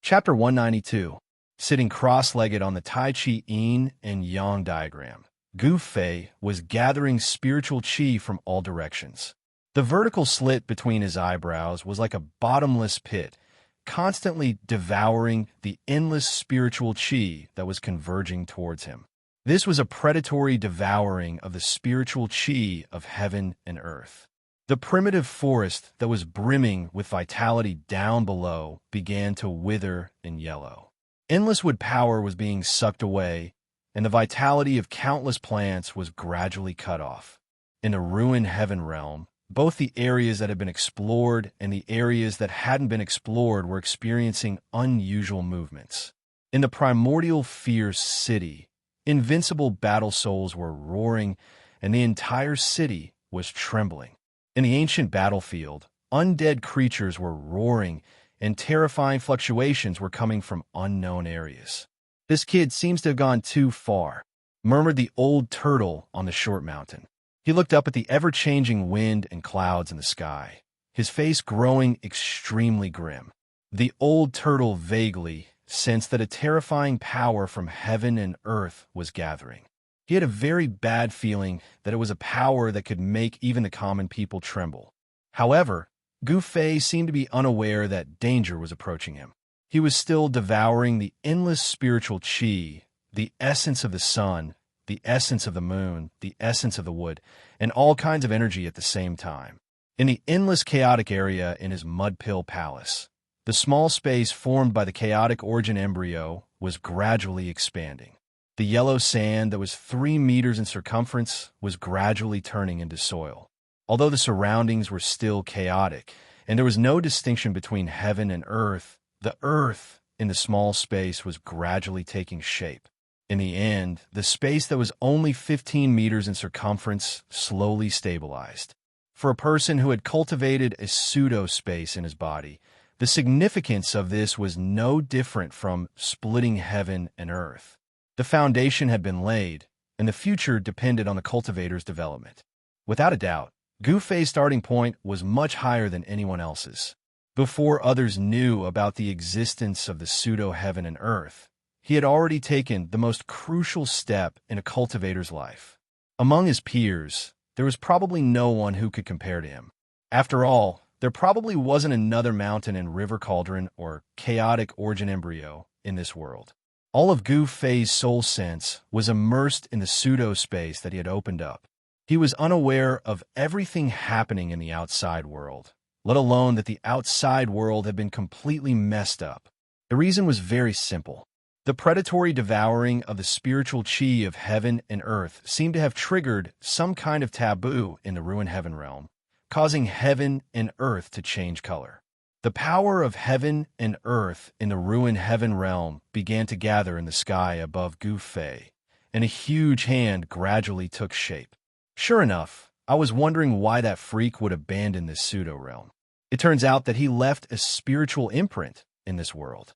Chapter 192. Sitting cross-legged on the Tai Chi yin and yang diagram, Gu Fei was gathering spiritual qi from all directions. The vertical slit between his eyebrows was like a bottomless pit, constantly devouring the endless spiritual qi that was converging towards him. This was a predatory devouring of the spiritual chi of heaven and earth. The primitive forest that was brimming with vitality down below began to wither and yellow. Endless wood power was being sucked away, and the vitality of countless plants was gradually cut off. In the ruined heaven realm, both the areas that had been explored and the areas that hadn't been explored were experiencing unusual movements. In the primordial fierce city, invincible battle souls were roaring, and the entire city was trembling. In the ancient battlefield, undead creatures were roaring, and terrifying fluctuations were coming from unknown areas. "This kid seems to have gone too far," murmured the old turtle on the short mountain. He looked up at the ever-changing wind and clouds in the sky, his face growing extremely grim. The old turtle vaguely sensed that a terrifying power from heaven and earth was gathering. He had a very bad feeling that it was a power that could make even the common people tremble. However, Gu Fei seemed to be unaware that danger was approaching him. He was still devouring the endless spiritual chi, the essence of the sun, the essence of the moon, the essence of the wood, and all kinds of energy at the same time. In the endless chaotic area in his mud-pill palace, the small space formed by the chaotic origin embryo was gradually expanding. The yellow sand that was 3 meters in circumference was gradually turning into soil. Although the surroundings were still chaotic, and there was no distinction between heaven and earth, the earth in the small space was gradually taking shape. In the end, the space that was only 15 meters in circumference slowly stabilized. For a person who had cultivated a pseudo-space in his body, the significance of this was no different from splitting heaven and earth. The foundation had been laid, and the future depended on the cultivator's development. Without a doubt, Gu Fei's starting point was much higher than anyone else's. Before others knew about the existence of the pseudo-heaven and earth, he had already taken the most crucial step in a cultivator's life. Among his peers, there was probably no one who could compare to him. After all, there probably wasn't another mountain and river cauldron or chaotic origin embryo in this world. All of Gu Fei's soul sense was immersed in the pseudo-space that he had opened up. He was unaware of everything happening in the outside world, let alone that the outside world had been completely messed up. The reason was very simple. The predatory devouring of the spiritual chi of heaven and earth seemed to have triggered some kind of taboo in the ruined heaven realm, causing heaven and earth to change color. The power of heaven and earth in the ruined heaven realm began to gather in the sky above Gu Fei, and a huge hand gradually took shape. Sure enough, I was wondering why that freak would abandon this pseudo-realm. It turns out that he left a spiritual imprint in this world.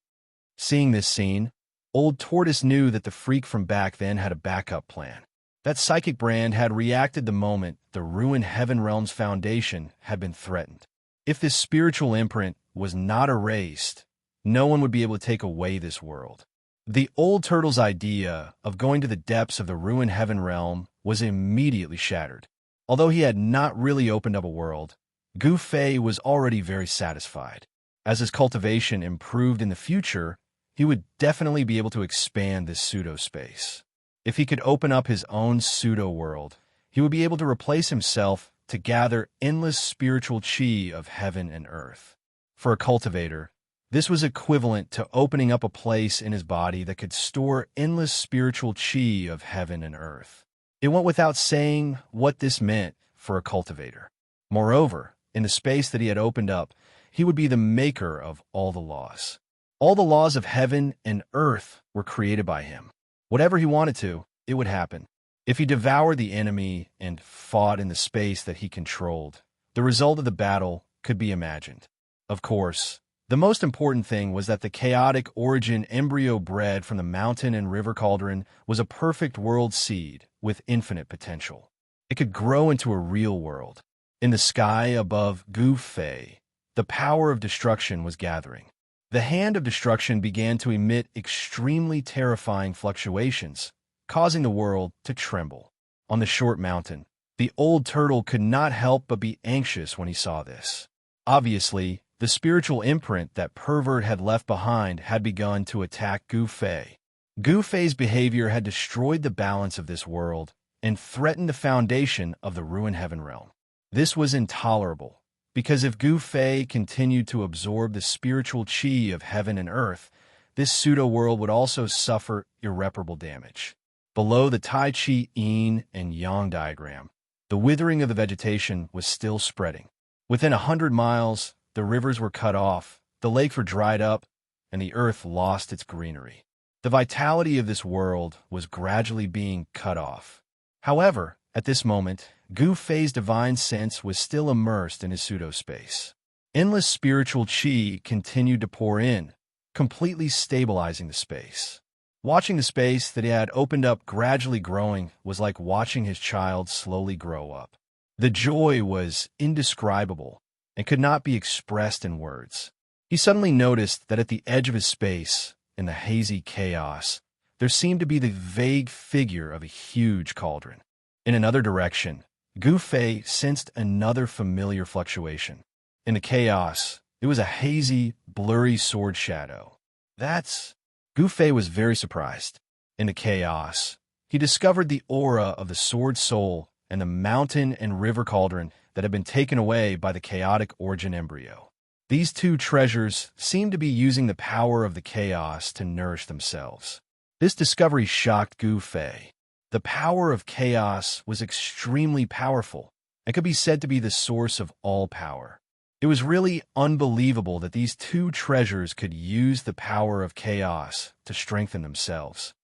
Seeing this scene, Old Tortoise knew that the freak from back then had a backup plan. That psychic brand had reacted the moment the ruined heaven realm's foundation had been threatened. If this spiritual imprint was not erased, no one would be able to take away this world. The old turtle's idea of going to the depths of the ruined heaven realm was immediately shattered. Although he had not really opened up a world, Gu Fei was already very satisfied. As his cultivation improved in the future, he would definitely be able to expand this pseudo-space. If he could open up his own pseudo-world, he would be able to replace himself to gather endless spiritual chi of heaven and earth. For a cultivator, this was equivalent to opening up a place in his body that could store endless spiritual chi of heaven and earth. It went without saying what this meant for a cultivator. Moreover, in the space that he had opened up, he would be the maker of all the laws. All the laws of heaven and earth were created by him. Whatever he wanted to, it would happen. If he devoured the enemy and fought in the space that he controlled, the result of the battle could be imagined. Of course, the most important thing was that the chaotic origin embryo bred from the mountain and river cauldron was a perfect world seed with infinite potential. It could grow into a real world. In the sky above Gu Fei, the power of destruction was gathering. The hand of destruction began to emit extremely terrifying fluctuations, causing the world to tremble. On the short mountain, the old turtle could not help but be anxious when he saw this. Obviously, the spiritual imprint that pervert had left behind had begun to attack Gu Fei. Gu Fei's behavior had destroyed the balance of this world and threatened the foundation of the ruined heaven realm. This was intolerable, because if Gu Fei continued to absorb the spiritual qi of heaven and earth, this pseudo-world would also suffer irreparable damage. Below the Tai Chi Yin and Yang diagram, the withering of the vegetation was still spreading. Within 100 miles, the rivers were cut off, the lakes were dried up, and the earth lost its greenery. The vitality of this world was gradually being cut off. However, at this moment, Gu Fei's divine sense was still immersed in his pseudo-space. Endless spiritual qi continued to pour in, completely stabilizing the space. Watching the space that he had opened up gradually growing was like watching his child slowly grow up. The joy was indescribable and could not be expressed in words. He suddenly noticed that at the edge of his space, in the hazy chaos, there seemed to be the vague figure of a huge cauldron. In another direction, Gu Fei sensed another familiar fluctuation. In the chaos, it was a hazy, blurry sword shadow. Gu Fei was very surprised. In the chaos, he discovered the aura of the sword soul and the mountain and river cauldron that had been taken away by the chaotic origin embryo. These two treasures seemed to be using the power of the chaos to nourish themselves. This discovery shocked Gu Fei. The power of chaos was extremely powerful and could be said to be the source of all power. It was really unbelievable that these two treasures could use the power of chaos to strengthen themselves.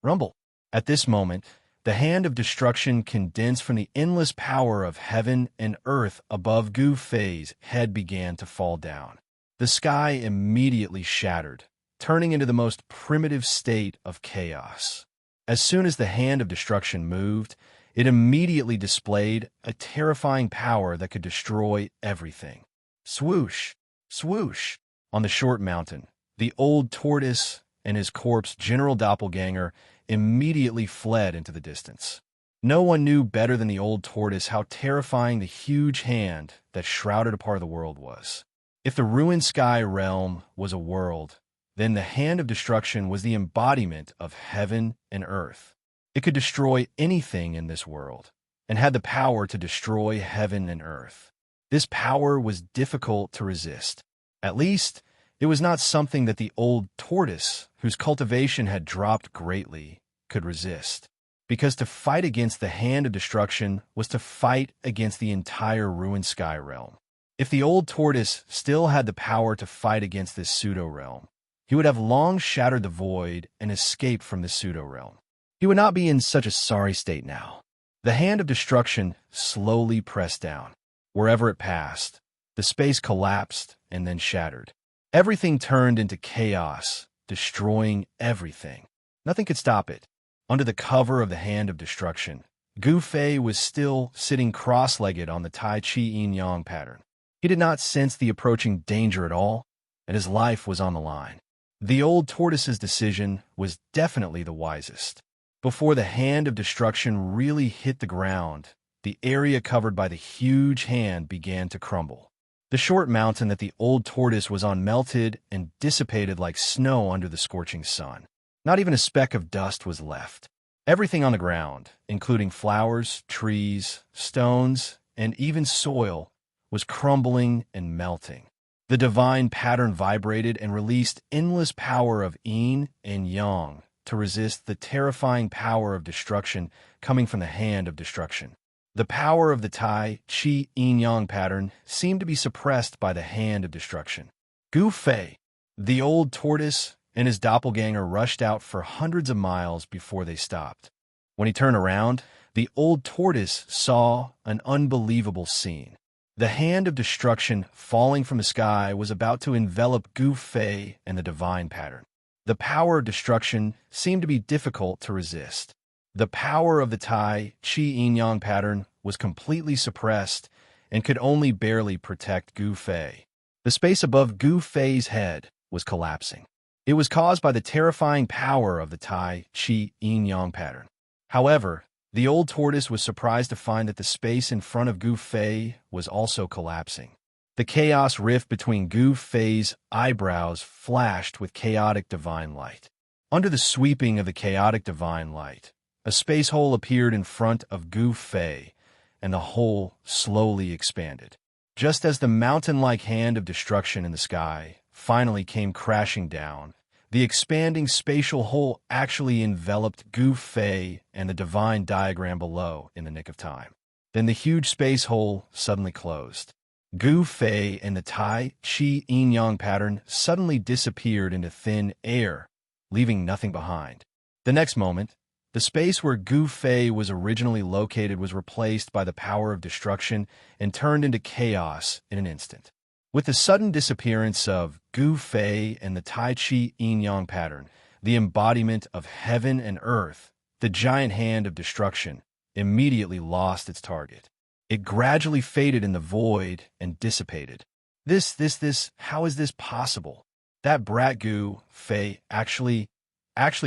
Rumble. At this moment, the hand of destruction condensed from the endless power of heaven and earth above Gu Fei's head began to fall down. The sky immediately shattered, turning into the most primitive state of chaos. As soon as the hand of destruction moved, it immediately displayed a terrifying power that could destroy everything. Swoosh! Swoosh! On the short mountain, the old tortoise and his corpse general doppelganger immediately fled into the distance. No one knew better than the old tortoise how terrifying the huge hand that shrouded a part of the world was. If the ruined sky realm was a world, then the hand of destruction was the embodiment of heaven and earth. It could destroy anything in this world, and had the power to destroy heaven and earth. This power was difficult to resist. At least, it was not something that the old tortoise, whose cultivation had dropped greatly, could resist. Because to fight against the hand of destruction was to fight against the entire ruined sky realm. If the old tortoise still had the power to fight against this pseudo-realm, he would have long shattered the void and escaped from the pseudo-realm. He would not be in such a sorry state now. The hand of destruction slowly pressed down. Wherever it passed, the space collapsed and then shattered. Everything turned into chaos, destroying everything. Nothing could stop it. Under the cover of the hand of destruction, Gu Fei was still sitting cross-legged on the Tai Chi Yin-Yang pattern. He did not sense the approaching danger at all, and his life was on the line. The old tortoise's decision was definitely the wisest. Before the hand of destruction really hit the ground, the area covered by the huge hand began to crumble. The short mountain that the old tortoise was on melted and dissipated like snow under the scorching sun. Not even a speck of dust was left. Everything on the ground, including flowers, trees, stones, and even soil, was crumbling and melting. The divine pattern vibrated and released endless power of yin and yang to resist the terrifying power of destruction coming from the hand of destruction. The power of the Tai Chi Yin-Yang pattern seemed to be suppressed by the hand of destruction. Gu Fei, the old tortoise, and his doppelganger rushed out for hundreds of miles before they stopped. When he turned around, the old tortoise saw an unbelievable scene. The hand of destruction falling from the sky was about to envelop Gu Fei and the divine pattern. The power of destruction seemed to be difficult to resist. The power of the Tai Chi Yin-Yang pattern was completely suppressed and could only barely protect Gu Fei. The space above Gu Fei's head was collapsing. It was caused by the terrifying power of the Tai Chi Yin-Yang pattern. However, the old tortoise was surprised to find that the space in front of Gu Fei was also collapsing. The chaos rift between Gu Fei's eyebrows flashed with chaotic divine light. Under the sweeping of the chaotic divine light, a space hole appeared in front of Gu Fei, and the hole slowly expanded. Just as the mountain-like hand of destruction in the sky finally came crashing down, the expanding spatial hole actually enveloped Gu Fei and the divine diagram below in the nick of time. Then the huge space hole suddenly closed. Gu Fei and the Tai Chi Yin-Yang pattern suddenly disappeared into thin air, leaving nothing behind. The next moment, the space where Gu Fei was originally located was replaced by the power of destruction and turned into chaos in an instant. With the sudden disappearance of Gu Fei and the Tai Chi Yin-Yang pattern, the embodiment of heaven and earth, the giant hand of destruction immediately lost its target. It gradually faded in the void and dissipated. How is this possible? That brat Gu Fei actually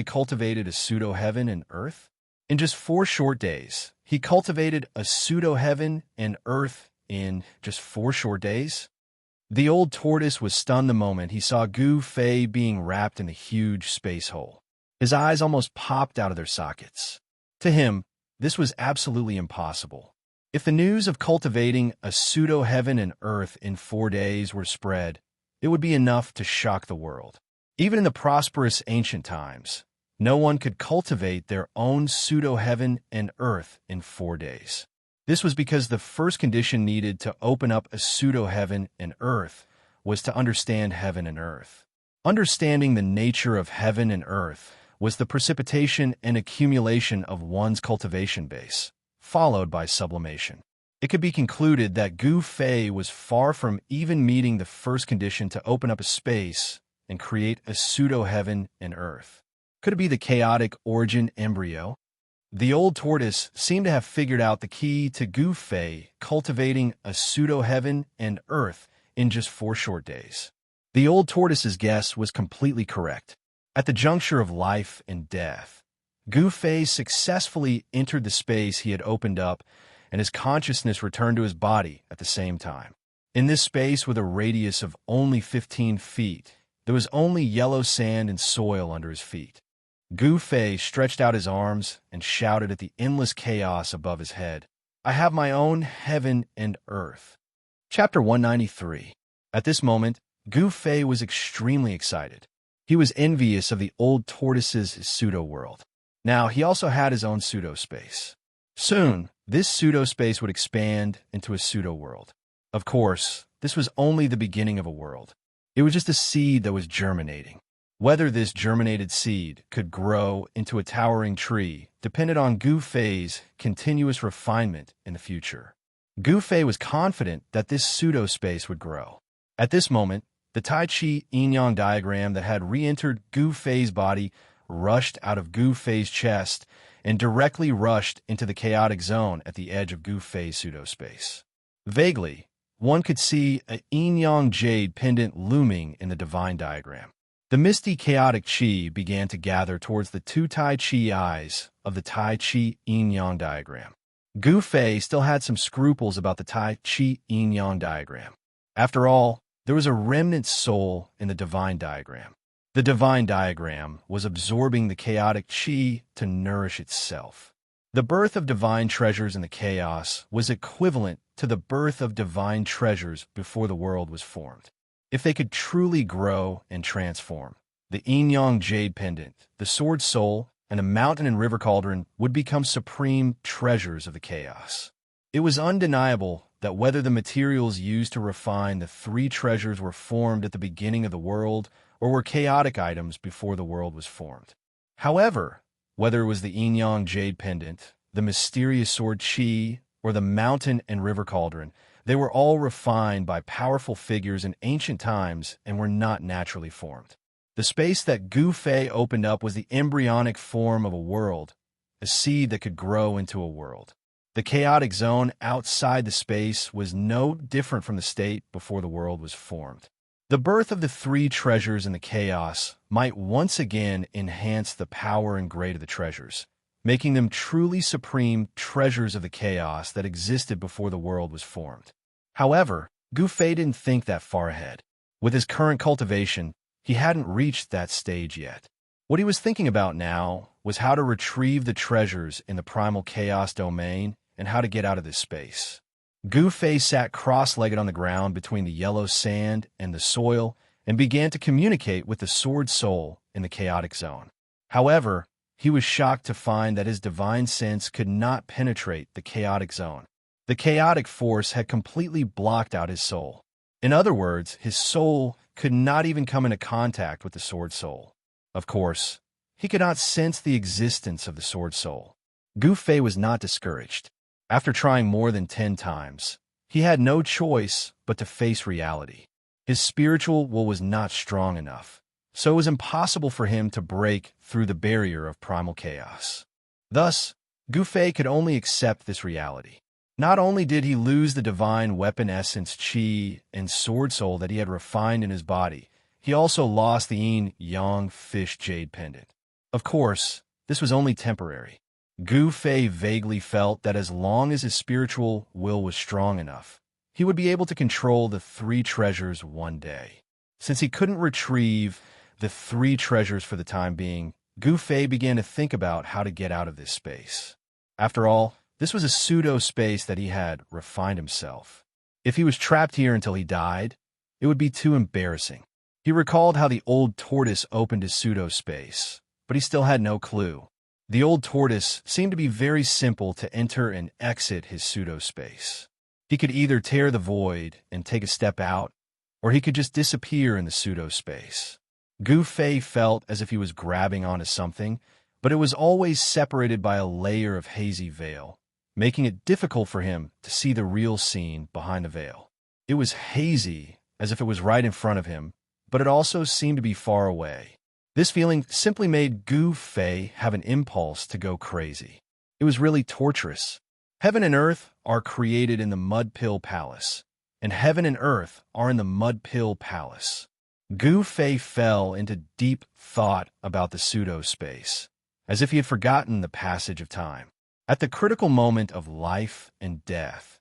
cultivated a pseudo-heaven and earth? In just 4 short days, he cultivated a pseudo-heaven and earth in just 4 short days? The old tortoise was stunned the moment he saw Gu Fei being wrapped in a huge space hole. His eyes almost popped out of their sockets. To him, this was absolutely impossible. If the news of cultivating a pseudo-heaven and earth in 4 days were spread, it would be enough to shock the world. Even in the prosperous ancient times, no one could cultivate their own pseudo-heaven and earth in 4 days. This was because the first condition needed to open up a pseudo-heaven and earth was to understand heaven and earth. Understanding the nature of heaven and earth was the precipitation and accumulation of one's cultivation base, followed by sublimation. It could be concluded that Gu Fei was far from even meeting the first condition to open up a space and create a pseudo-heaven and earth. Could it be the chaotic origin embryo? The old tortoise seemed to have figured out the key to Gu Fei cultivating a pseudo-heaven and earth in just 4 short days. The old tortoise's guess was completely correct. At the juncture of life and death, Gu Fei successfully entered the space he had opened up, and his consciousness returned to his body at the same time. In this space with a radius of only 15 feet, there was only yellow sand and soil under his feet. Gu Fei stretched out his arms and shouted at the endless chaos above his head, "I have my own heaven and earth." Chapter 193. At this moment, Gu Fei was extremely excited. He was envious of the old tortoise's pseudo-world. Now, he also had his own pseudo-space. Soon, this pseudo-space would expand into a pseudo-world. Of course, this was only the beginning of a world. It was just a seed that was germinating. Whether this germinated seed could grow into a towering tree depended on Gu Fei's continuous refinement in the future. Gu Fei was confident that this pseudo-space would grow. At this moment, the Tai Chi Yin-Yang diagram that had re-entered Gu Fei's body rushed out of Gu Fei's chest and directly rushed into the chaotic zone at the edge of Gu Fei's pseudo-space. Vaguely, one could see a yin-yang jade pendant looming in the divine diagram. The misty chaotic chi began to gather towards the 2 Tai Chi eyes of the Tai Chi yin-yang diagram. Gu Fei still had some scruples about the Tai Chi yin-yang diagram. After all, there was a remnant soul in the divine diagram. The divine diagram was absorbing the chaotic chi to nourish itself. The birth of divine treasures in the chaos was equivalent to the birth of divine treasures before the world was formed. If they could truly grow and transform, the yin-yang jade pendant, the sword soul, and a mountain and river cauldron would become supreme treasures of the chaos. It was undeniable that whether the materials used to refine the 3 treasures were formed at the beginning of the world or were chaotic items before the world was formed. However, whether it was the yin-yang jade pendant, the mysterious sword chi, or the mountain and river cauldron, they were all refined by powerful figures in ancient times and were not naturally formed. The space that Gu Fei opened up was the embryonic form of a world, a seed that could grow into a world. The chaotic zone outside the space was no different from the state before the world was formed. The birth of the 3 treasures in the chaos might once again enhance the power and grade of the treasures, making them truly supreme treasures of the chaos that existed before the world was formed. However, Gu Fei didn't think that far ahead. With his current cultivation, he hadn't reached that stage yet. What he was thinking about now was how to retrieve the treasures in the primal chaos domain and how to get out of this space. Gu Fei sat cross-legged on the ground between the yellow sand and the soil and began to communicate with the sword soul in the chaotic zone. However, he was shocked to find that his divine sense could not penetrate the chaotic zone. The chaotic force had completely blocked out his soul. In other words, his soul could not even come into contact with the sword soul. Of course, he could not sense the existence of the sword soul. Gu Fei was not discouraged. After trying more than 10 times, he had no choice but to face reality. His spiritual will was not strong enough, so it was impossible for him to break through the barrier of primal chaos. Thus, Gu Fei could only accept this reality. Not only did he lose the divine weapon essence qi and sword soul that he had refined in his body, he also lost the yin-yang fish jade pendant. Of course, this was only temporary. Gu Fei vaguely felt that as long as his spiritual will was strong enough, he would be able to control the 3 treasures one day. Since he couldn't retrieve the 3 treasures for the time being, Gu Fei began to think about how to get out of this space. After all, this was a pseudo-space that he had refined himself. If he was trapped here until he died, it would be too embarrassing. He recalled how the old tortoise opened his pseudo-space, but he still had no clue. The old tortoise seemed to be very simple to enter and exit his pseudo-space. He could either tear the void and take a step out, or he could just disappear in the pseudo-space. Gu Fei felt as if he was grabbing onto something, but it was always separated by a layer of hazy veil, making it difficult for him to see the real scene behind the veil. It was hazy, as if it was right in front of him, but it also seemed to be far away. This feeling simply made Gu Fei have an impulse to go crazy. It was really torturous. Heaven and earth are created in the Mud Pill Palace, and heaven and earth are in the Mud Pill Palace. Gu Fei fell into deep thought about the pseudo-space, as if he had forgotten the passage of time. At the critical moment of life and death,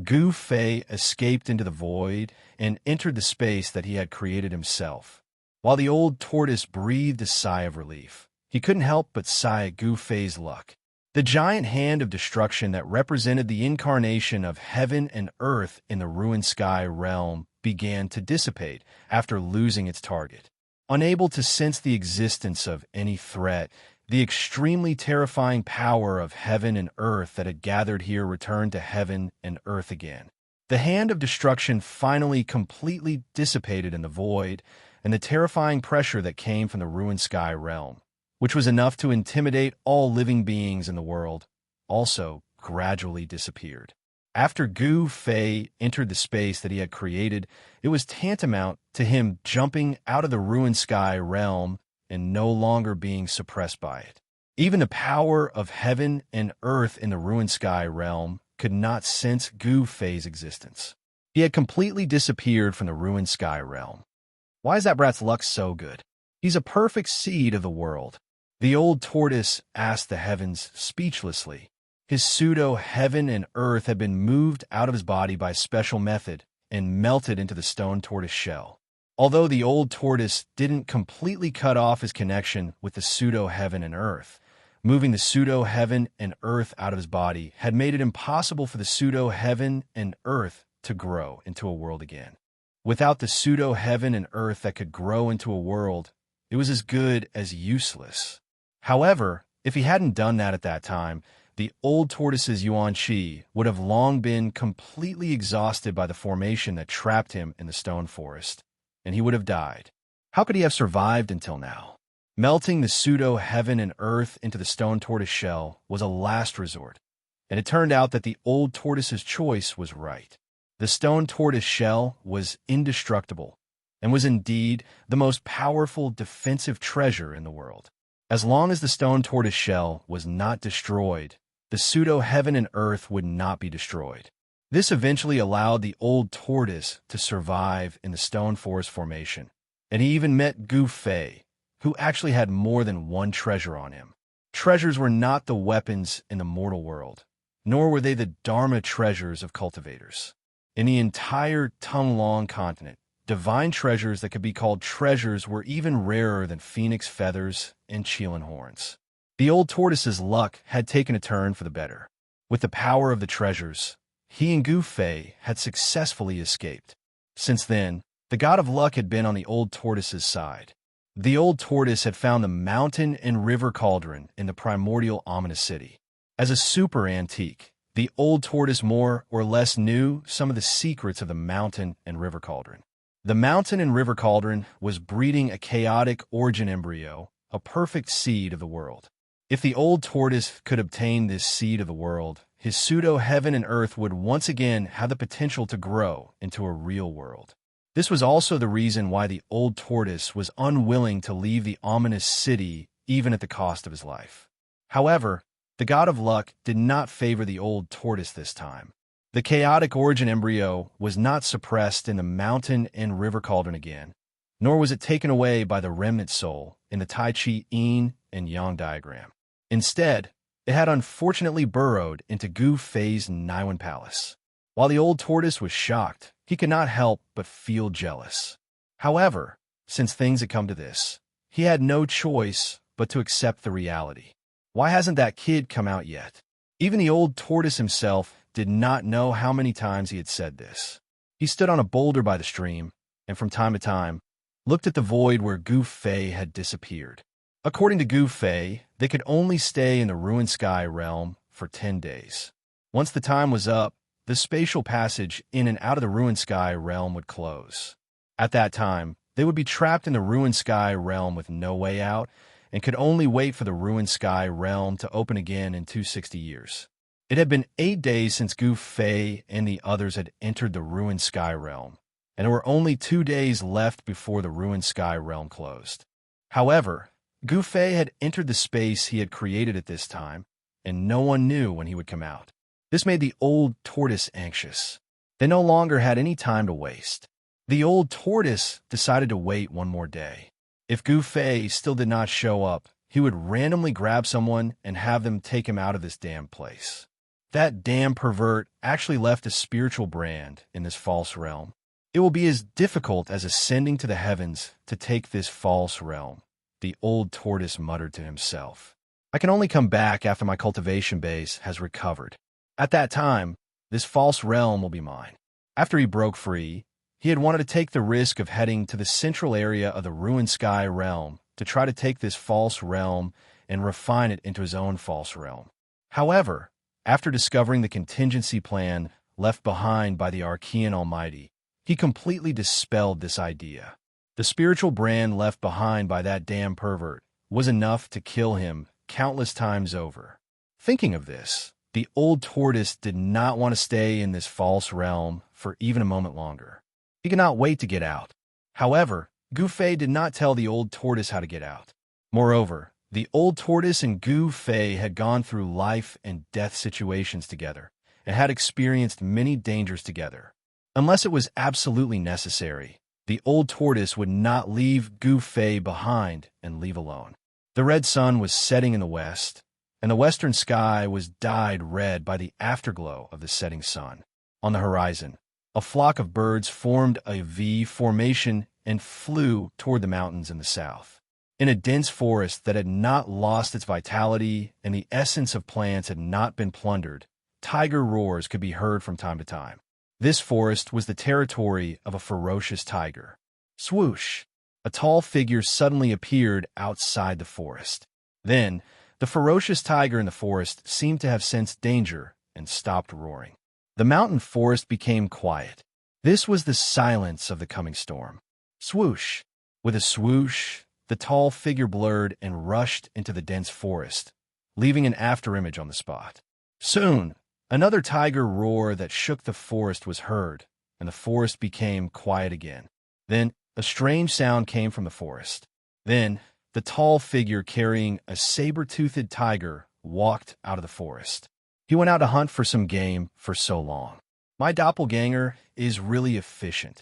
Gu Fei escaped into the void and entered the space that he had created himself. While the old tortoise breathed a sigh of relief, he couldn't help but sigh at Gu Fei's luck. The giant hand of destruction that represented the incarnation of heaven and earth in the ruined sky realm began to dissipate after losing its target. Unable to sense the existence of any threat, the extremely terrifying power of heaven and earth that had gathered here returned to heaven and earth again. The hand of destruction finally completely dissipated in the void, and the terrifying pressure that came from the ruined sky realm, which was enough to intimidate all living beings in the world, also gradually disappeared. After Gu Fei entered the space that he had created, it was tantamount to him jumping out of the ruined sky realm and no longer being suppressed by it. Even the power of heaven and earth in the ruined sky realm could not sense Gu Fei's existence. He had completely disappeared from the ruined sky realm. Why is that brat's luck so good? He's a perfect seed of the world. The old tortoise asked the heavens speechlessly. His pseudo-heaven and earth had been moved out of his body by special method and melted into the stone tortoise shell. Although the old tortoise didn't completely cut off his connection with the pseudo-heaven and earth, moving the pseudo-heaven and earth out of his body had made it impossible for the pseudo-heaven and earth to grow into a world again. Without the pseudo-heaven and earth that could grow into a world, it was as good as useless. However, if he hadn't done that at that time, the old tortoise's Xianxia would have long been completely exhausted by the formation that trapped him in the stone forest, and he would have died. How could he have survived until now? Melting the pseudo-heaven and earth into the stone tortoise shell was a last resort, and it turned out that the old tortoise's choice was right. The stone tortoise shell was indestructible and was indeed the most powerful defensive treasure in the world. As long as the stone tortoise shell was not destroyed, the pseudo-heaven and earth would not be destroyed. This eventually allowed the old tortoise to survive in the stone forest formation, and he even met Gu Fei, who actually had more than one treasure on him. Treasures were not the weapons in the mortal world, nor were they the Dharma treasures of cultivators. In the entire Tonglong continent, divine treasures that could be called treasures were even rarer than phoenix feathers and Qilin horns. The old tortoise's luck had taken a turn for the better. With the power of the treasures, he and Gu Fei had successfully escaped. Since then, the god of luck had been on the old tortoise's side. The old tortoise had found the mountain and river cauldron in the primordial ominous city. As a super antique, the old tortoise more or less knew some of the secrets of the mountain and river cauldron. The mountain and river cauldron was breeding a chaotic origin embryo, a perfect seed of the world. If the old tortoise could obtain this seed of the world, his pseudo-heaven and earth would once again have the potential to grow into a real world. This was also the reason why the old tortoise was unwilling to leave the ominous city even at the cost of his life. However, the god of luck did not favor the old tortoise this time. The chaotic origin embryo was not suppressed in the mountain and river cauldron again, nor was it taken away by the remnant soul in the Tai Chi Yin and Yang diagram. Instead, it had unfortunately burrowed into Gu Fei's Naiwan palace. While the old tortoise was shocked, he could not help but feel jealous. However, since things had come to this, he had no choice but to accept the reality. Why hasn't that kid come out yet? Even the old tortoise himself did not know how many times he had said this. He stood on a boulder by the stream, and from time to time, looked at the void where Gu Fei had disappeared. According to Gu Fei, they could only stay in the ruined sky realm for 10 days. Once the time was up, the spatial passage in and out of the ruined sky realm would close. At that time, they would be trapped in the ruined sky realm with no way out, and could only wait for the ruined sky realm to open again in 260 years. It had been 8 days since Gu Fei and the others had entered the ruined sky realm, and there were only 2 days left before the ruined sky realm closed. However, Gu Fei had entered the space he had created at this time, and no one knew when he would come out. This made the old tortoise anxious. They no longer had any time to waste. The old tortoise decided to wait one more day. If Gu Fei still did not show up, he would randomly grab someone and have them take him out of this damn place. That damn pervert actually left a spiritual brand in this false realm. It will be as difficult as ascending to the heavens to take this false realm, the old tortoise muttered to himself. I can only come back after my cultivation base has recovered. At that time, this false realm will be mine. After he broke free, he had wanted to take the risk of heading to the central area of the ruined sky realm to try to take this false realm and refine it into his own false realm. However, after discovering the contingency plan left behind by the Archean Almighty, he completely dispelled this idea. The spiritual brand left behind by that damn pervert was enough to kill him countless times over. Thinking of this, the old tortoise did not want to stay in this false realm for even a moment longer. He could not wait to get out. However, Gu Fei did not tell the old tortoise how to get out. Moreover, the old tortoise and Gu Fei had gone through life and death situations together and had experienced many dangers together. Unless it was absolutely necessary, the old tortoise would not leave Gu Fei behind and leave alone. The red sun was setting in the west, and the western sky was dyed red by the afterglow of the setting sun. On the horizon, a flock of birds formed a V formation and flew toward the mountains in the south. In a dense forest that had not lost its vitality and the essence of plants had not been plundered, tiger roars could be heard from time to time. This forest was the territory of a ferocious tiger. Swoosh! A tall figure suddenly appeared outside the forest. Then, the ferocious tiger in the forest seemed to have sensed danger and stopped roaring. The mountain forest became quiet. This was the silence of the coming storm. Swoosh! With a swoosh, the tall figure blurred and rushed into the dense forest, leaving an afterimage on the spot. Soon, another tiger roar that shook the forest was heard, and the forest became quiet again. Then, a strange sound came from the forest. Then, the tall figure carrying a saber-toothed tiger walked out of the forest. He went out to hunt for some game for so long. My doppelganger is really efficient.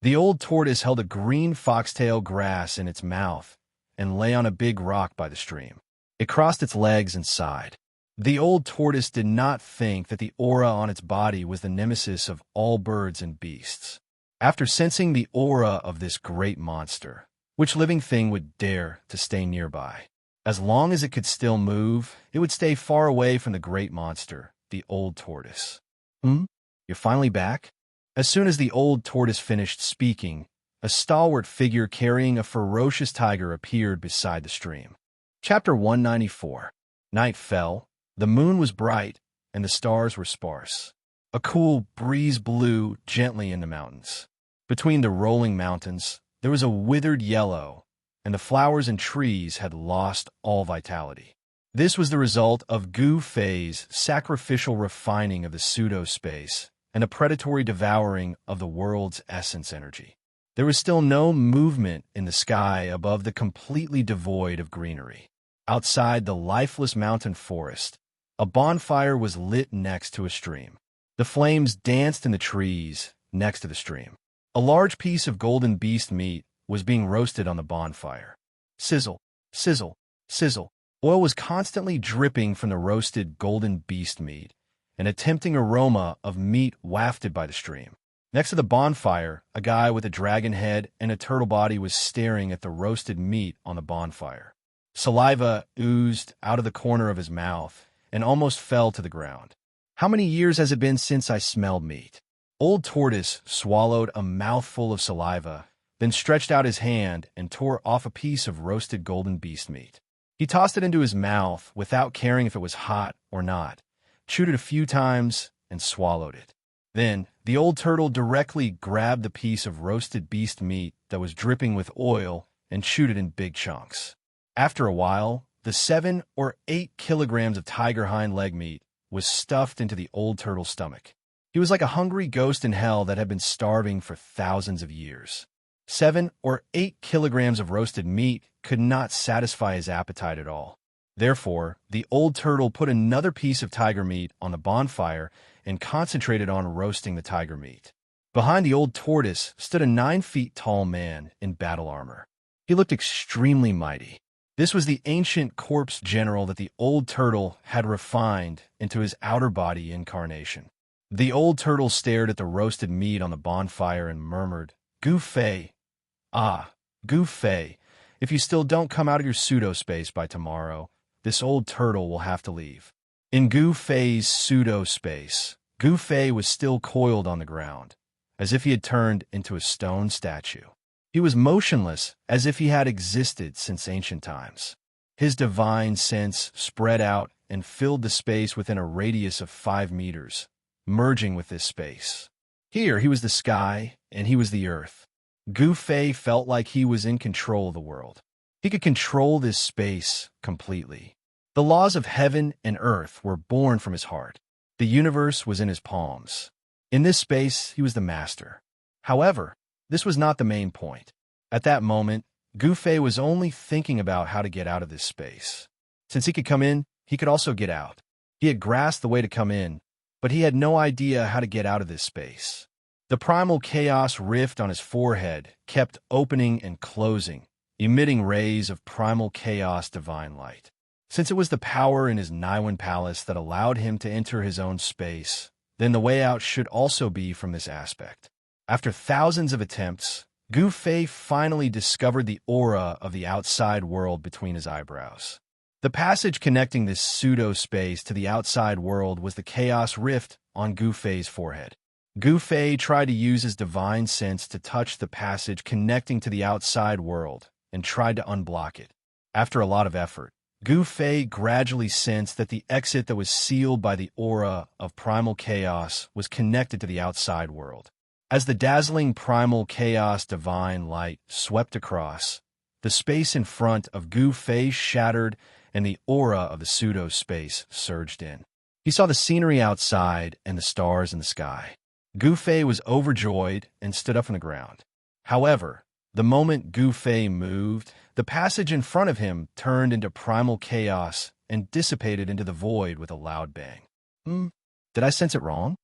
The old tortoise held a green foxtail grass in its mouth and lay on a big rock by the stream. It crossed its legs and sighed. The old tortoise did not think that the aura on its body was the nemesis of all birds and beasts. After sensing the aura of this great monster, which living thing would dare to stay nearby? As long as it could still move, it would stay far away from the great monster, the old tortoise. You're finally back? As soon as the old tortoise finished speaking, a stalwart figure carrying a ferocious tiger appeared beside the stream. Chapter 194. Night fell, the moon was bright, and the stars were sparse. A cool breeze blew gently in the mountains. Between the rolling mountains, there was a withered yellow, and the flowers and trees had lost all vitality. This was the result of Gu Fei's sacrificial refining of the pseudo-space and a predatory devouring of the world's essence energy. There was still no movement in the sky above the completely devoid of greenery. Outside the lifeless mountain forest, a bonfire was lit next to a stream. The flames danced in the trees next to the stream. A large piece of golden beast meat was being roasted on the bonfire. Sizzle, sizzle, sizzle. Oil was constantly dripping from the roasted golden beast meat, and a tempting aroma of meat wafted by the stream. Next to the bonfire, a guy with a dragon head and a turtle body was staring at the roasted meat on the bonfire. Saliva oozed out of the corner of his mouth and almost fell to the ground. How many years has it been since I smelled meat? Old Tortoise swallowed a mouthful of saliva, then stretched out his hand and tore off a piece of roasted golden beast meat. He tossed it into his mouth without caring if it was hot or not, chewed it a few times, and swallowed it. Then, the old turtle directly grabbed the piece of roasted beast meat that was dripping with oil and chewed it in big chunks. After a while, the 7 or 8 kilograms of tiger hind leg meat was stuffed into the old turtle's stomach. He was like a hungry ghost in hell that had been starving for thousands of years. 7 or 8 kilograms of roasted meat could not satisfy his appetite at all. Therefore, the old turtle put another piece of tiger meat on the bonfire and concentrated on roasting the tiger meat. Behind the old tortoise stood a 9 feet tall man in battle armor. He looked extremely mighty. This was the ancient corpse general that the old turtle had refined into his outer body incarnation. The old turtle stared at the roasted meat on the bonfire and murmured, "Gu Fei, Gu Fei, if you still don't come out of your pseudo-space by tomorrow, this old turtle will have to leave." In Gu Fei's pseudo-space, Gu Fei was still coiled on the ground, as if he had turned into a stone statue. He was motionless, as if he had existed since ancient times. His divine sense spread out and filled the space within a radius of 5 meters, merging with this space. Here he was the sky, and he was the earth. Gu Fei felt like he was in control of the world. He could control this space completely. The laws of heaven and earth were born from his heart. The universe was in his palms. In this space, he was the master. However, this was not the main point. At that moment, Gu Fei was only thinking about how to get out of this space. Since he could come in, he could also get out. He had grasped the way to come in, but he had no idea how to get out of this space. The primal chaos rift on his forehead kept opening and closing, emitting rays of primal chaos divine light. Since it was the power in his Niwen palace that allowed him to enter his own space, then the way out should also be from this aspect. After thousands of attempts, Gu Fei finally discovered the aura of the outside world between his eyebrows. The passage connecting this pseudo-space to the outside world was the chaos rift on Gu Fei's forehead. Gu Fei tried to use his divine sense to touch the passage connecting to the outside world and tried to unblock it. After a lot of effort, Gu Fei gradually sensed that the exit that was sealed by the aura of primal chaos was connected to the outside world. As the dazzling primal chaos divine light swept across, the space in front of Gu Fei shattered and the aura of the pseudo-space surged in. He saw the scenery outside and the stars in the sky. Gu Fei was overjoyed and stood up from the ground. However, the moment Gu Fei moved, the passage in front of him turned into primal chaos and dissipated into the void with a loud bang. Did I sense it wrong?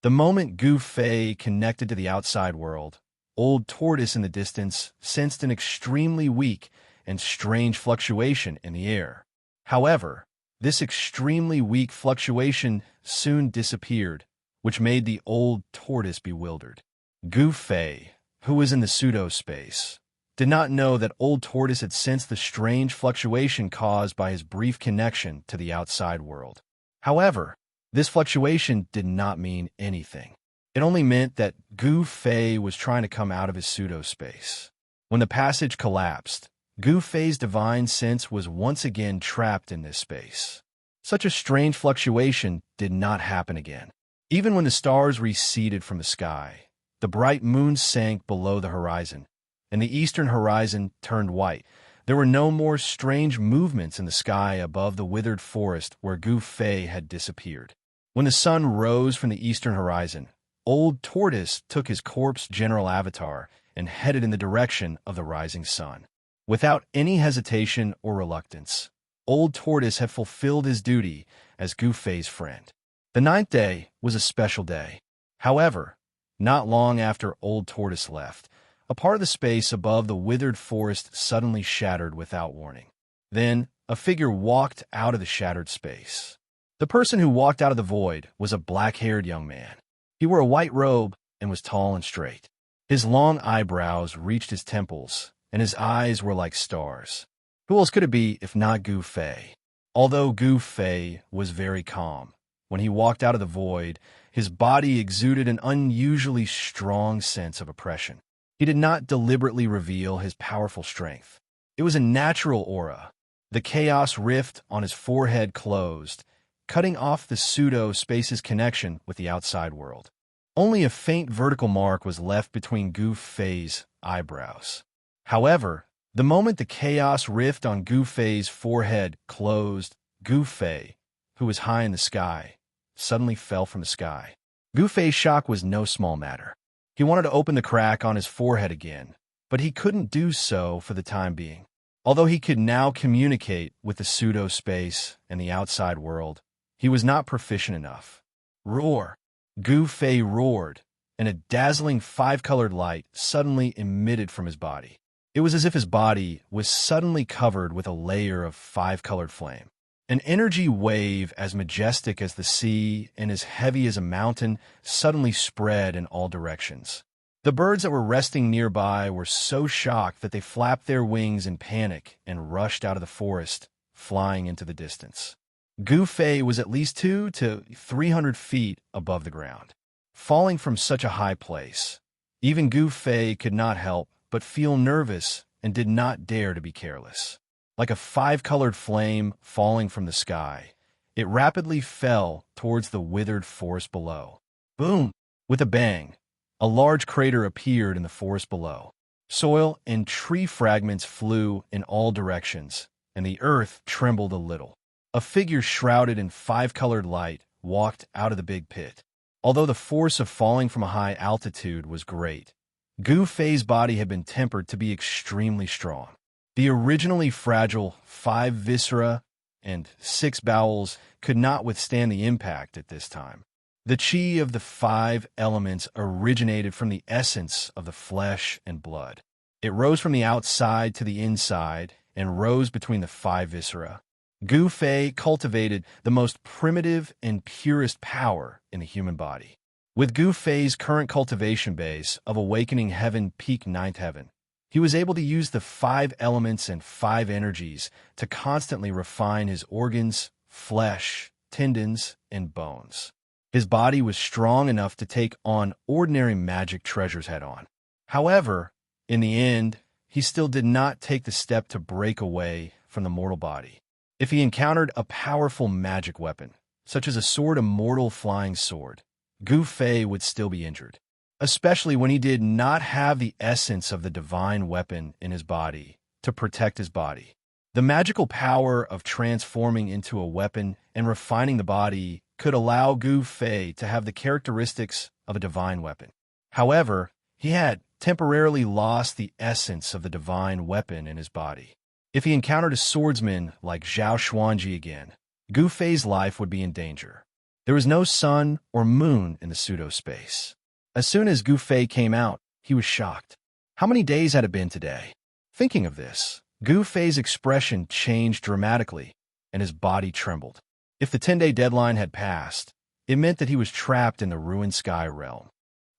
The moment Gu Fei connected to the outside world, Old Tortoise in the distance sensed an extremely weak and strange fluctuation in the air. However, this extremely weak fluctuation soon disappeared, which made the Old Tortoise bewildered. Gu Fei, who was in the pseudo-space, did not know that Old Tortoise had sensed the strange fluctuation caused by his brief connection to the outside world. However, this fluctuation did not mean anything. It only meant that Gu Fei was trying to come out of his pseudo-space. When the passage collapsed, Gu Fei's divine sense was once again trapped in this space. Such a strange fluctuation did not happen again. Even when the stars receded from the sky, the bright moon sank below the horizon, and the eastern horizon turned white. There were no more strange movements in the sky above the withered forest where Gu Fei had disappeared. When the sun rose from the eastern horizon, Old Tortoise took his corpse general avatar and headed in the direction of the rising sun. Without any hesitation or reluctance, Old Tortoise had fulfilled his duty as Gu Fei's friend. The 9th day was a special day. However, not long after Old Tortoise left, a part of the space above the withered forest suddenly shattered without warning. Then, a figure walked out of the shattered space. The person who walked out of the void was a black-haired young man. He wore a white robe and was tall and straight. His long eyebrows reached his temples, and his eyes were like stars. Who else could it be if not Gu Fei? Although Gu Fei was very calm, when he walked out of the void, his body exuded an unusually strong sense of oppression. He did not deliberately reveal his powerful strength. It was a natural aura. The chaos rift on his forehead closed, cutting off the pseudo-space's connection with the outside world. Only a faint vertical mark was left between Gu Fei's eyebrows. However, the moment the chaos rift on Gu Fei's forehead closed, Gu Fei, who was high in the sky, suddenly fell from the sky. Gu Fei's shock was no small matter. He wanted to open the crack on his forehead again, but he couldn't do so for the time being. Although he could now communicate with the pseudo-space and the outside world, he was not proficient enough. Roar! Gu Fei roared, and a dazzling five-colored light suddenly emitted from his body. It was as if his body was suddenly covered with a layer of five-colored flame. An energy wave as majestic as the sea and as heavy as a mountain suddenly spread in all directions. The birds that were resting nearby were so shocked that they flapped their wings in panic and rushed out of the forest, flying into the distance. Gu Fei was at least 200 to 300 feet above the ground. Falling from such a high place, even Gu Fei could not help but feel nervous and did not dare to be careless. Like a five-colored flame falling from the sky, it rapidly fell towards the withered forest below. Boom! With a bang, a large crater appeared in the forest below. Soil and tree fragments flew in all directions, and the earth trembled a little. A figure shrouded in five-colored light walked out of the big pit. Although the force of falling from a high altitude was great, Gu Fei's body had been tempered to be extremely strong. The originally fragile 5 viscera and 6 bowels could not withstand the impact at this time. The chi of the 5 elements originated from the essence of the flesh and blood. It rose from the outside to the inside and rose between the 5 viscera. Gu Fei cultivated the most primitive and purest power in the human body. With Gu Fei's current cultivation base of Awakening Heaven Peak 9th Heaven, he was able to use the 5 elements and 5 energies to constantly refine his organs, flesh, tendons, and bones. His body was strong enough to take on ordinary magic treasures head-on. However, in the end, he still did not take the step to break away from the mortal body. If he encountered a powerful magic weapon, such as a sword, immortal flying sword, Gu Fei would still be injured, especially when he did not have the essence of the divine weapon in his body to protect his body. The magical power of transforming into a weapon and refining the body could allow Gu Fei to have the characteristics of a divine weapon. However, he had temporarily lost the essence of the divine weapon in his body. If he encountered a swordsman like Xianxia again, Gu Fei's life would be in danger. There was no sun or moon in the pseudo-space. As soon as Gu Fei came out, he was shocked. How many days had it been today? Thinking of this, Gu Fei's expression changed dramatically, and his body trembled. If the 10-day deadline had passed, it meant that he was trapped in the ruined sky realm.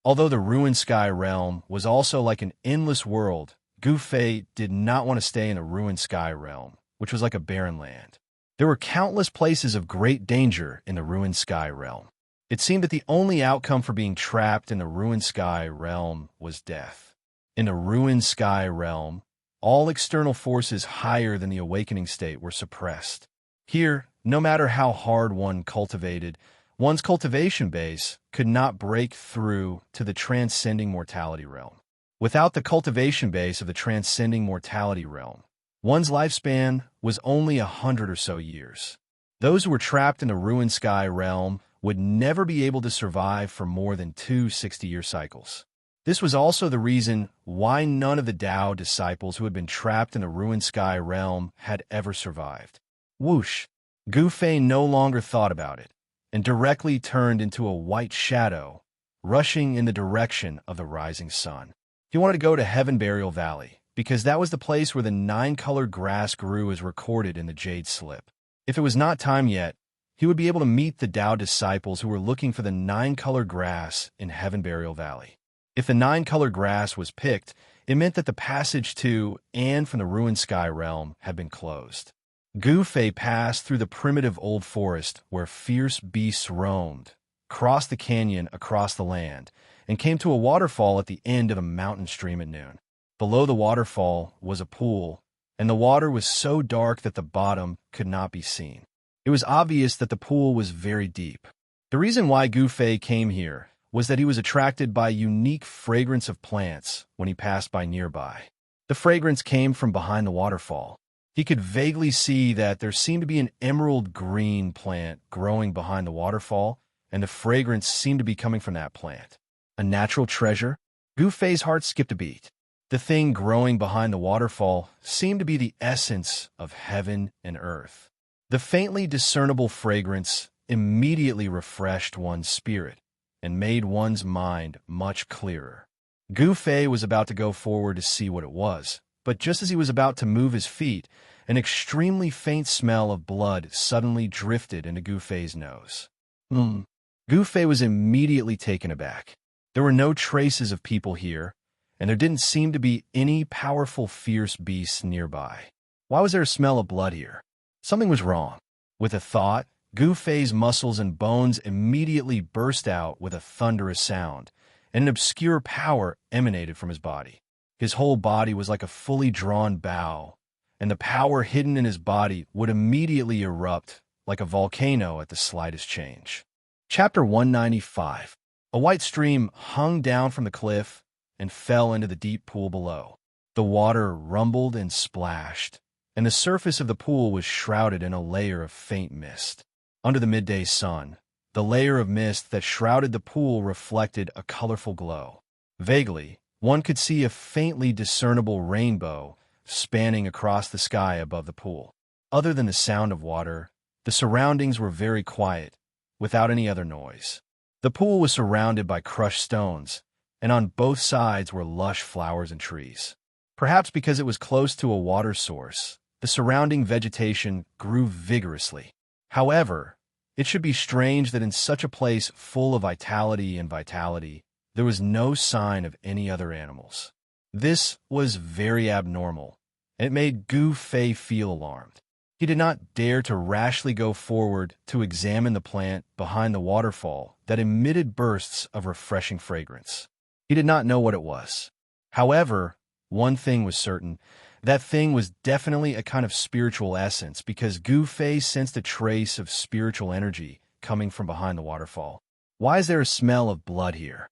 Although the ruined sky realm was also like an endless world, Gu Fei did not want to stay in a ruined sky realm, which was like a barren land. There were countless places of great danger in the ruined sky realm. It seemed that the only outcome for being trapped in the ruined sky realm was death. In the ruined sky realm, all external forces higher than the awakening state were suppressed. Here, no matter how hard one cultivated, one's cultivation base could not break through to the transcending mortality realm. Without the cultivation base of the transcending mortality realm, one's lifespan was only 100 or so years. Those who were trapped in the ruined sky realm would never be able to survive for more than 2 60-year cycles. This was also the reason why none of the Tao disciples who had been trapped in the ruined sky realm had ever survived. Whoosh! Gu Fei no longer thought about it, and directly turned into a white shadow, rushing in the direction of the rising sun. He wanted to go to Heaven Burial Valley, because that was the place where the 9-colored grass grew as recorded in the Jade Slip. If it was not time yet, he would be able to meet the Tao disciples who were looking for the 9-colored grass in Heaven Burial Valley. If the 9-colored grass was picked, it meant that the passage to and from the ruined sky realm had been closed. Gu Fei passed through the primitive old forest where fierce beasts roamed, crossed the canyon across the land, and came to a waterfall at the end of a mountain stream at noon. Below the waterfall was a pool, and the water was so dark that the bottom could not be seen. It was obvious that the pool was very deep. The reason why Gu Fei came here was that he was attracted by a unique fragrance of plants when he passed by nearby. The fragrance came from behind the waterfall. He could vaguely see that there seemed to be an emerald green plant growing behind the waterfall, and the fragrance seemed to be coming from that plant. A natural treasure? Gu Fei's heart skipped a beat. The thing growing behind the waterfall seemed to be the essence of heaven and earth. The faintly discernible fragrance immediately refreshed one's spirit and made one's mind much clearer. Gu Fei was about to go forward to see what it was, but just as he was about to move his feet, an extremely faint smell of blood suddenly drifted into Gu Fei's nose. Gu Fei was immediately taken aback. There were no traces of people here, and there didn't seem to be any powerful, fierce beasts nearby. Why was there a smell of blood here? Something was wrong. With a thought, Gu Fei's muscles and bones immediately burst out with a thunderous sound, and an obscure power emanated from his body. His whole body was like a fully drawn bow, and the power hidden in his body would immediately erupt like a volcano at the slightest change. Chapter 195. A white stream hung down from the cliff and fell into the deep pool below. The water rumbled and splashed, and the surface of the pool was shrouded in a layer of faint mist. Under the midday sun, the layer of mist that shrouded the pool reflected a colorful glow. Vaguely, one could see a faintly discernible rainbow spanning across the sky above the pool. Other than the sound of water, the surroundings were very quiet, without any other noise. The pool was surrounded by crushed stones, and on both sides were lush flowers and trees. Perhaps because it was close to a water source, the surrounding vegetation grew vigorously. However, it should be strange that in such a place full of vitality, there was no sign of any other animals. This was very abnormal, and it made Gu Fei feel alarmed. He did not dare to rashly go forward to examine the plant behind the waterfall that emitted bursts of refreshing fragrance. He did not know what it was. However, one thing was certain. That thing was definitely a kind of spiritual essence, because Gu Fei sensed a trace of spiritual energy coming from behind the waterfall. Why is there a smell of blood here?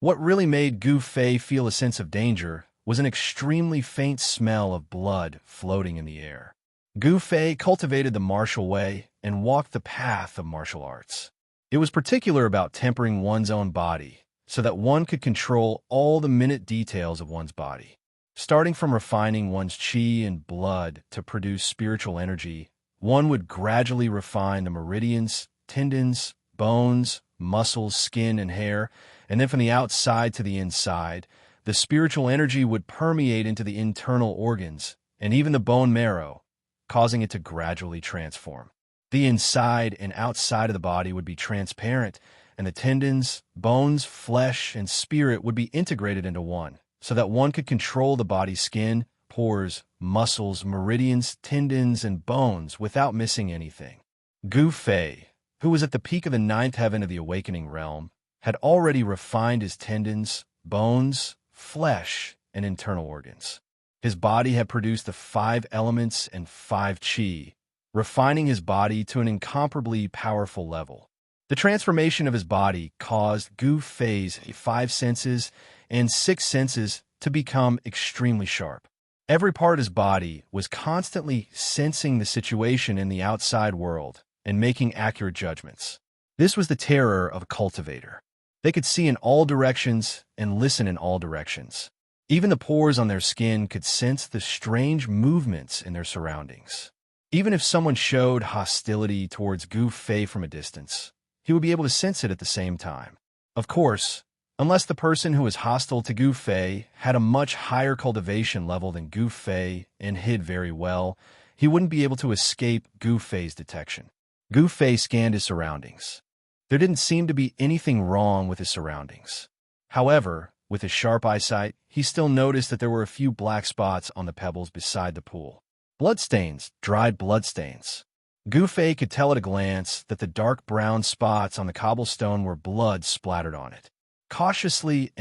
What really made Gu Fei feel a sense of danger was an extremely faint smell of blood floating in the air. Gu Fei cultivated the martial way and walked the path of martial arts. It was particular about tempering one's own body so that one could control all the minute details of one's body. Starting from refining one's qi and blood to produce spiritual energy, one would gradually refine the meridians, tendons, bones, muscles, skin, and hair, and then from the outside to the inside, the spiritual energy would permeate into the internal organs and even the bone marrow, causing it to gradually transform. The inside and outside of the body would be transparent, and the tendons, bones, flesh, and spirit would be integrated into one, so that one could control the body's skin, pores, muscles, meridians, tendons, and bones without missing anything. Gu Fei, who was at the peak of the ninth heaven of the awakening realm, had already refined his tendons, bones, flesh, and internal organs. His body had produced the 5 elements and 5 qi, refining his body to an incomparably powerful level. The transformation of his body caused Gu Fei's 5 senses and 6 senses to become extremely sharp. Every part of his body was constantly sensing the situation in the outside world and making accurate judgments. This was the terror of a cultivator. They could see in all directions and listen in all directions. Even the pores on their skin could sense the strange movements in their surroundings. Even if someone showed hostility towards Gu Fei from a distance, he would be able to sense it at the same time. Of course, unless the person who was hostile to Gu Fei had a much higher cultivation level than Gu Fei and hid very well, he wouldn't be able to escape Gu Fei's detection. Gu Fei scanned his surroundings. There didn't seem to be anything wrong with his surroundings. However, with his sharp eyesight, he still noticed that there were a few black spots on the pebbles beside the pool. Bloodstains, dried bloodstains. Gu Fei could tell at a glance that the dark brown spots on the cobblestone were blood splattered on it. Cautiously,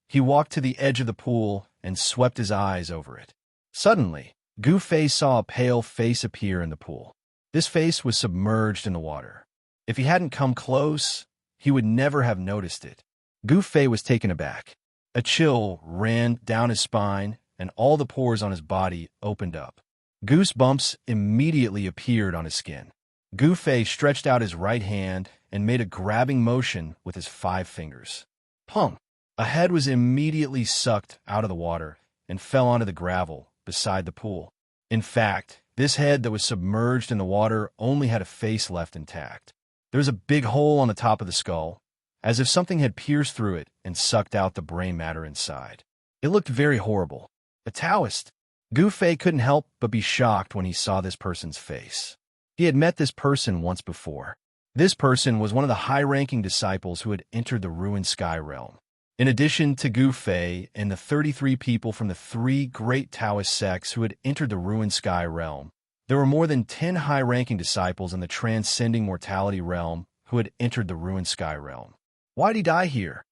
he walked to the edge of the pool and swept his eyes over it. Suddenly, Gu Fei saw a pale face appear in the pool. This face was submerged in the water. If he hadn't come close, he would never have noticed it. Gu Fei was taken aback. A chill ran down his spine, and all the pores on his body opened up. Goosebumps immediately appeared on his skin. Gu Fei stretched out his right hand and made a grabbing motion with his 5 fingers. Pong! A head was immediately sucked out of the water and fell onto the gravel beside the pool. In fact, this head that was submerged in the water only had a face left intact. There was a big hole on the top of the skull, as if something had pierced through it and sucked out the brain matter inside. It looked very horrible. A Taoist. Gu Fei couldn't help but be shocked when he saw this person's face. He had met this person once before. This person was one of the high-ranking disciples who had entered the ruined sky realm. In addition to Gu Fei and the 33 people from the 3 great Taoist sects who had entered the ruined sky realm, there were more than 10 high-ranking disciples in the transcending mortality realm who had entered the ruined sky realm. Why'd he die here?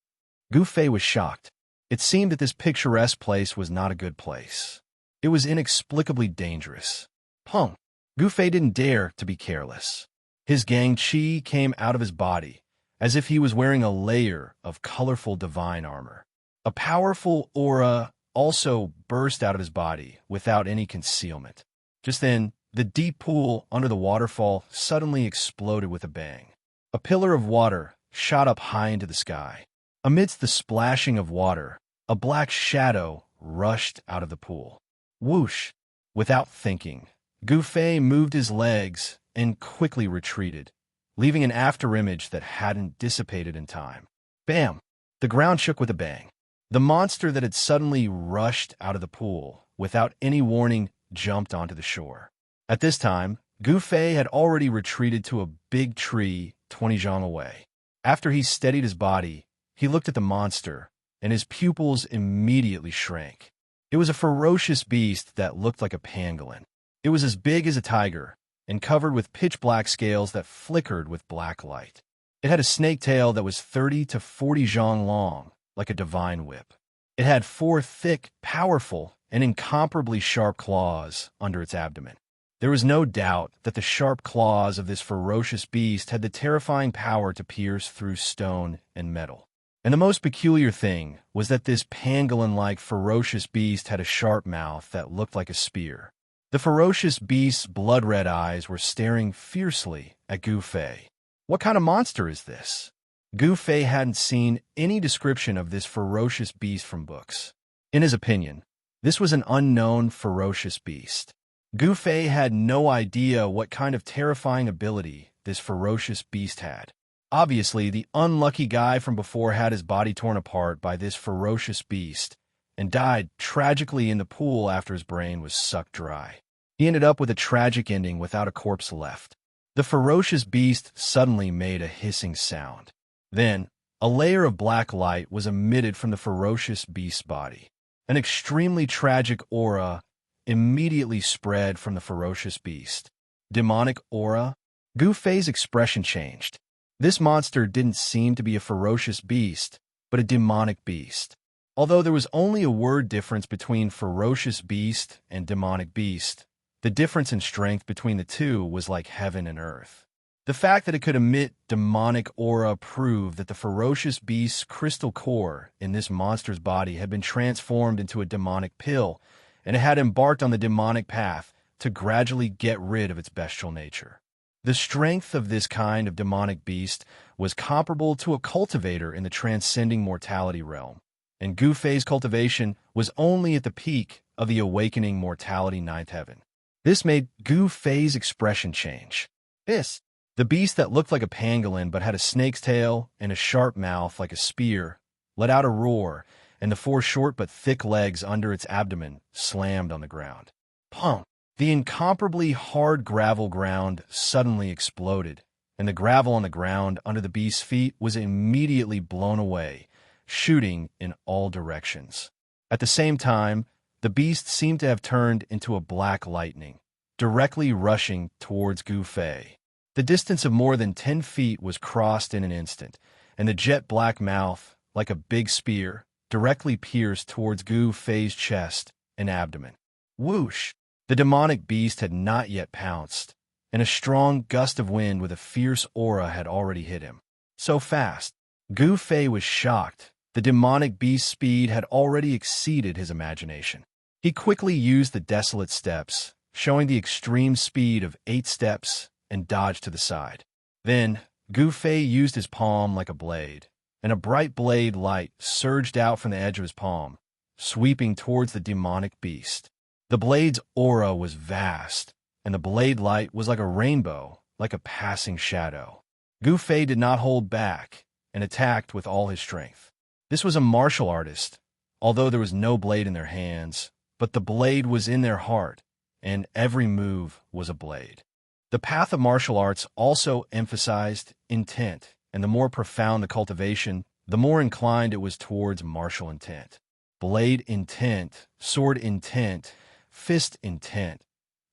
Gu Fei was shocked. It seemed that this picturesque place was not a good place. It was inexplicably dangerous. Pong! Gu Fei didn't dare to be careless. His gang qi came out of his body, as if he was wearing a layer of colorful divine armor. A powerful aura also burst out of his body without any concealment. Just then, the deep pool under the waterfall suddenly exploded with a bang. A pillar of water shot up high into the sky. Amidst the splashing of water, a black shadow rushed out of the pool. Whoosh! Without thinking, Gu Fei moved his legs and quickly retreated, leaving an afterimage that hadn't dissipated in time. Bam! The ground shook with a bang. The monster that had suddenly rushed out of the pool, without any warning, jumped onto the shore. At this time, Gu Fei had already retreated to a big tree 20 zhang away. After he steadied his body, he looked at the monster, and his pupils immediately shrank. It was a ferocious beast that looked like a pangolin. It was as big as a tiger, and covered with pitch-black scales that flickered with black light. It had a snake tail that was 30 to 40 zhang long, like a divine whip. It had 4 thick, powerful, and incomparably sharp claws under its abdomen. There was no doubt that the sharp claws of this ferocious beast had the terrifying power to pierce through stone and metal. And the most peculiar thing was that this pangolin-like ferocious beast had a sharp mouth that looked like a spear. The ferocious beast's blood-red eyes were staring fiercely at Gu Fei. What kind of monster is this? Gu Fei hadn't seen any description of this ferocious beast from books. In his opinion, this was an unknown ferocious beast. Gu Fei had no idea what kind of terrifying ability this ferocious beast had. Obviously, the unlucky guy from before had his body torn apart by this ferocious beast and died tragically in the pool after his brain was sucked dry. He ended up with a tragic ending without a corpse left. The ferocious beast suddenly made a hissing sound. Then, a layer of black light was emitted from the ferocious beast's body. An extremely tragic aura immediately spread from the ferocious beast. Demonic aura? Gu Fei's expression changed. This monster didn't seem to be a ferocious beast, but a demonic beast. Although there was only a word difference between ferocious beast and demonic beast, the difference in strength between the two was like heaven and earth. The fact that it could emit demonic aura proved that the ferocious beast's crystal core in this monster's body had been transformed into a demonic pill, and it had embarked on the demonic path to gradually get rid of its bestial nature. The strength of this kind of demonic beast was comparable to a cultivator in the transcending mortality realm, and Gu Fei's cultivation was only at the peak of the awakening mortality ninth heaven. This made Gu Fei's expression change. The beast that looked like a pangolin but had a snake's tail and a sharp mouth like a spear, let out a roar, and the four short but thick legs under its abdomen slammed on the ground. Pump! The incomparably hard gravel ground suddenly exploded, and the gravel on the ground under the beast's feet was immediately blown away, shooting in all directions. At the same time, the beast seemed to have turned into a black lightning, directly rushing towards Gu Fei. The distance of more than 10 feet was crossed in an instant, and the jet-black mouth, like a big spear, directly pierced towards Gu Fei's chest and abdomen. Whoosh! The demonic beast had not yet pounced, and a strong gust of wind with a fierce aura had already hit him. So fast, Gu Fei was shocked. The demonic beast's speed had already exceeded his imagination. He quickly used the desolate steps, showing the extreme speed of 8 steps, and dodged to the side. Then, Gu Fei used his palm like a blade, and a bright blade light surged out from the edge of his palm, sweeping towards the demonic beast. The blade's aura was vast, and the blade light was like a rainbow, like a passing shadow. Gu Fei did not hold back, and attacked with all his strength. This was a martial artist, although there was no blade in their hands, but the blade was in their heart, and every move was a blade. The path of martial arts also emphasized intent, and the more profound the cultivation, the more inclined it was towards martial intent. Blade intent, sword intent, fist intent.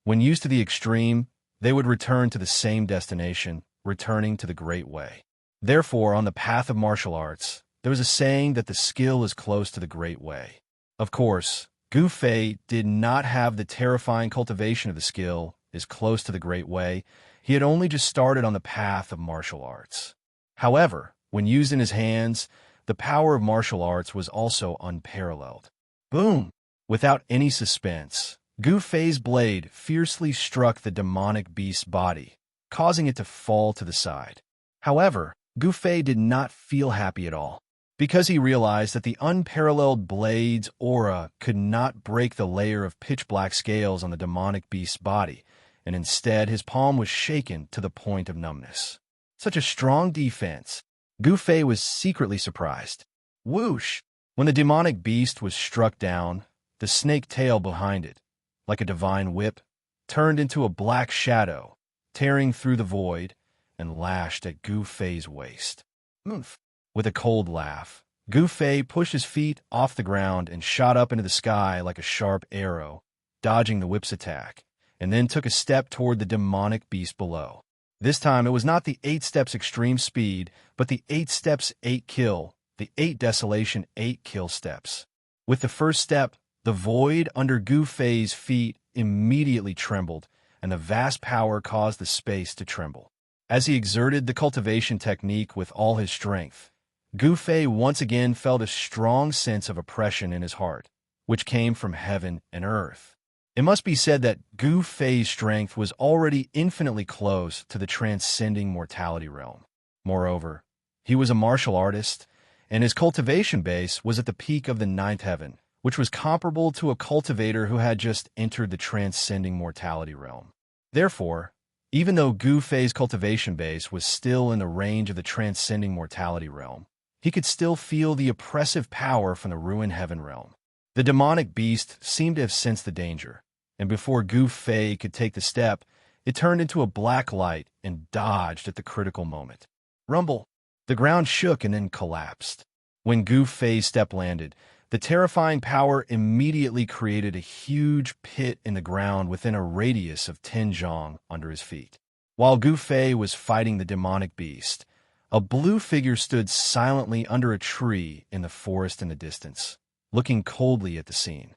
When used to the extreme, they would return to the same destination, returning to the Great Way. Therefore, on the path of martial arts, there was a saying that the skill is close to the Great Way. Of course, Gu Fei did not have the terrifying cultivation of the skill is close to the Great Way. He had only just started on the path of martial arts. However, when used in his hands, the power of martial arts was also unparalleled. Boom! Without any suspense, Gu Fei's blade fiercely struck the demonic beast's body, causing it to fall to the side. However, Gu Fei did not feel happy at all, because he realized that the unparalleled blade's aura could not break the layer of pitch-black scales on the demonic beast's body, and instead his palm was shaken to the point of numbness. Such a strong defense! Gu Fei was secretly surprised. Whoosh! When the demonic beast was struck down, the snake tail behind it, like a divine whip, turned into a black shadow, tearing through the void, and lashed at Gu Fei's waist. Oomph! With a cold laugh, Gu Fei pushed his feet off the ground and shot up into the sky like a sharp arrow, dodging the whip's attack, and then took a step toward the demonic beast below. This time it was not the 8 steps extreme speed, but the 8 steps 8 kill, the 8 desolation 8 kill steps. With the first step, the void under Gu Fei's feet immediately trembled, and the vast power caused the space to tremble. As he exerted the cultivation technique with all his strength, Gu Fei once again felt a strong sense of oppression in his heart, which came from heaven and earth. It must be said that Gu Fei's strength was already infinitely close to the transcending mortality realm. Moreover, he was a martial artist, and his cultivation base was at the peak of the 9th heaven, which was comparable to a cultivator who had just entered the transcending mortality realm. Therefore, even though Gu Fei's cultivation base was still in the range of the transcending mortality realm, he could still feel the oppressive power from the ruined heaven realm. The demonic beast seemed to have sensed the danger, and before Gu Fei could take the step, It turned into a black light and dodged at the critical moment. Rumble! The ground shook and then collapsed. When Gu Fei's step landed, the terrifying power immediately created a huge pit in the ground within a radius of 10 zhong under his feet. While Gu Fei was fighting the demonic beast, a blue figure stood silently under a tree in the forest in the distance, looking coldly at the scene.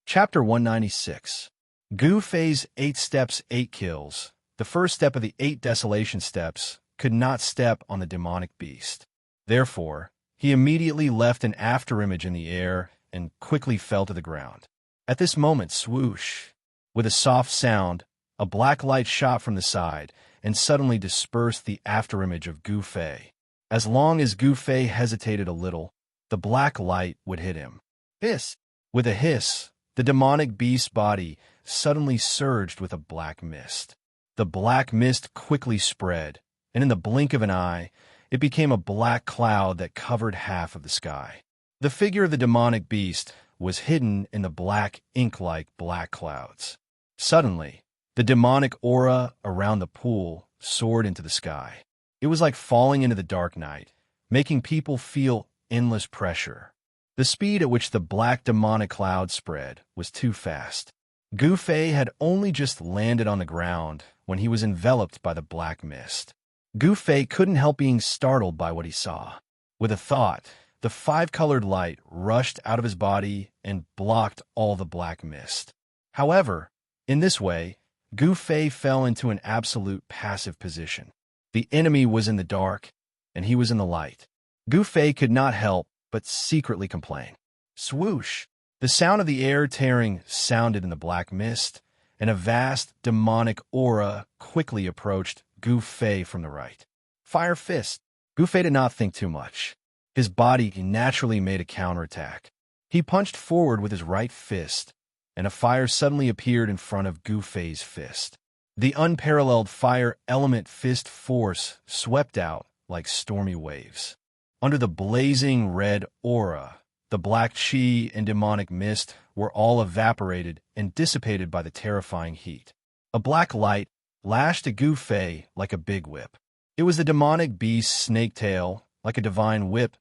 Chapter 196. Gu Fei's 8 steps, 8 kills. The first step of the 8 desolation steps could not step on the demonic beast. Therefore, he immediately left an afterimage in the air and quickly fell to the ground. At this moment, swoosh! With a soft sound, a black light shot from the side and suddenly dispersed the afterimage of Gu Fei. As long as Gu Fei hesitated a little, the black light would hit him. Hiss! With a hiss, the demonic beast's body suddenly surged with a black mist. The black mist quickly spread, and in the blink of an eye, it became a black cloud that covered half of the sky. The figure of the demonic beast was hidden in the black ink-like black clouds. Suddenly, the demonic aura around the pool soared into the sky. It was like falling into the dark night, making people feel endless pressure. The speed at which the black demonic cloud spread was too fast. Gu Fei had only just landed on the ground when he was enveloped by the black mist. Gu Fei couldn't help being startled by what he saw. With a thought, the 5-colored light rushed out of his body and blocked all the black mist. However, in this way, Gu Fei fell into an absolute passive position. The enemy was in the dark, and he was in the light. Gu Fei could not help but secretly complain. Swoosh! The sound of the air tearing sounded in the black mist, and a vast demonic aura quickly approached Gu Fei from the right. Fire Fist! Gu Fei did not think too much. His body naturally made a counterattack. He punched forward with his right fist, and a fire suddenly appeared in front of Gu Fei's fist. The unparalleled fire element fist force swept out like stormy waves. Under the blazing red aura, the black chi and demonic mist were all evaporated and dissipated by the terrifying heat. A black light lashed at Gu Fei like a big whip. It was the demonic beast's snake tail, like a divine whip,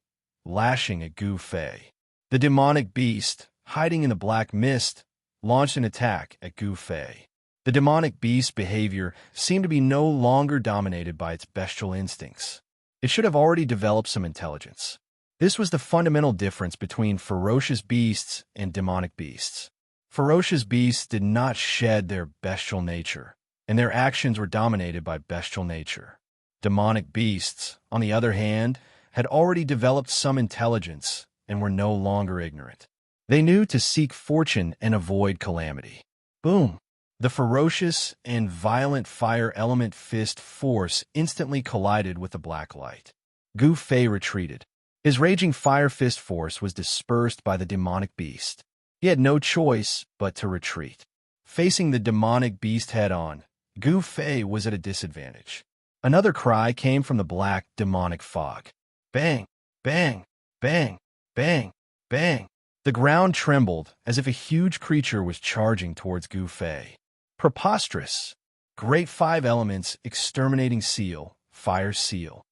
lashing at Gu Fei. The demonic beast, hiding in the black mist, launched an attack at Gu Fei. The demonic beast's behavior seemed to be no longer dominated by its bestial instincts. It should have already developed some intelligence. This was the fundamental difference between ferocious beasts and demonic beasts. Ferocious beasts did not shed their bestial nature, and their actions were dominated by bestial nature. Demonic beasts, on the other hand, had already developed some intelligence and were no longer ignorant. They knew to seek fortune and avoid calamity. Boom! The ferocious and violent fire element fist force instantly collided with the black light. Gu Fei retreated. His raging fire fist force was dispersed by the demonic beast. He had no choice but to retreat. Facing the demonic beast head-on, Gu Fei was at a disadvantage. Another cry came from the black demonic fog. Bang! Bang! Bang! Bang! Bang! The ground trembled as if a huge creature was charging towards Gu Fei. Preposterous! Great 5 elements exterminating seal, fire seal.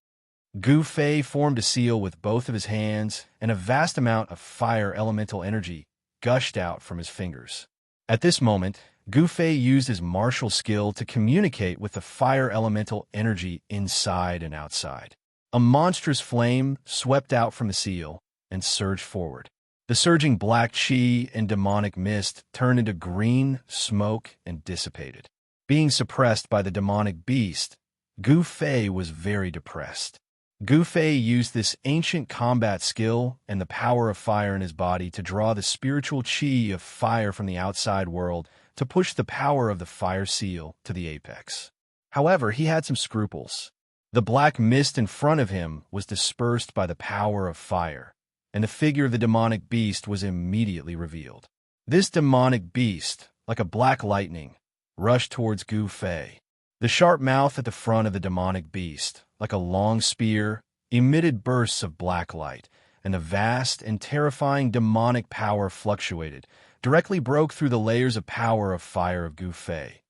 Gu Fei formed a seal with both of his hands, and a vast amount of fire elemental energy gushed out from his fingers. At this moment, Gu Fei used his martial skill to communicate with the fire elemental energy inside and outside. A monstrous flame swept out from the seal and surged forward. The surging black chi and demonic mist turned into green smoke and dissipated. Being suppressed by the demonic beast, Gu Fei was very depressed. Gu Fei used this ancient combat skill and the power of fire in his body to draw the spiritual chi of fire from the outside world to push the power of the fire seal to the apex. However, he had some scruples. The black mist in front of him was dispersed by the power of fire, and the figure of the demonic beast was immediately revealed. This demonic beast, like a black lightning, rushed towards Gu Fei. The sharp mouth at the front of the demonic beast, like a long spear, emitted bursts of black light, and the vast and terrifying demonic power fluctuated, directly broke through the layers of power of fire of Gu Fei,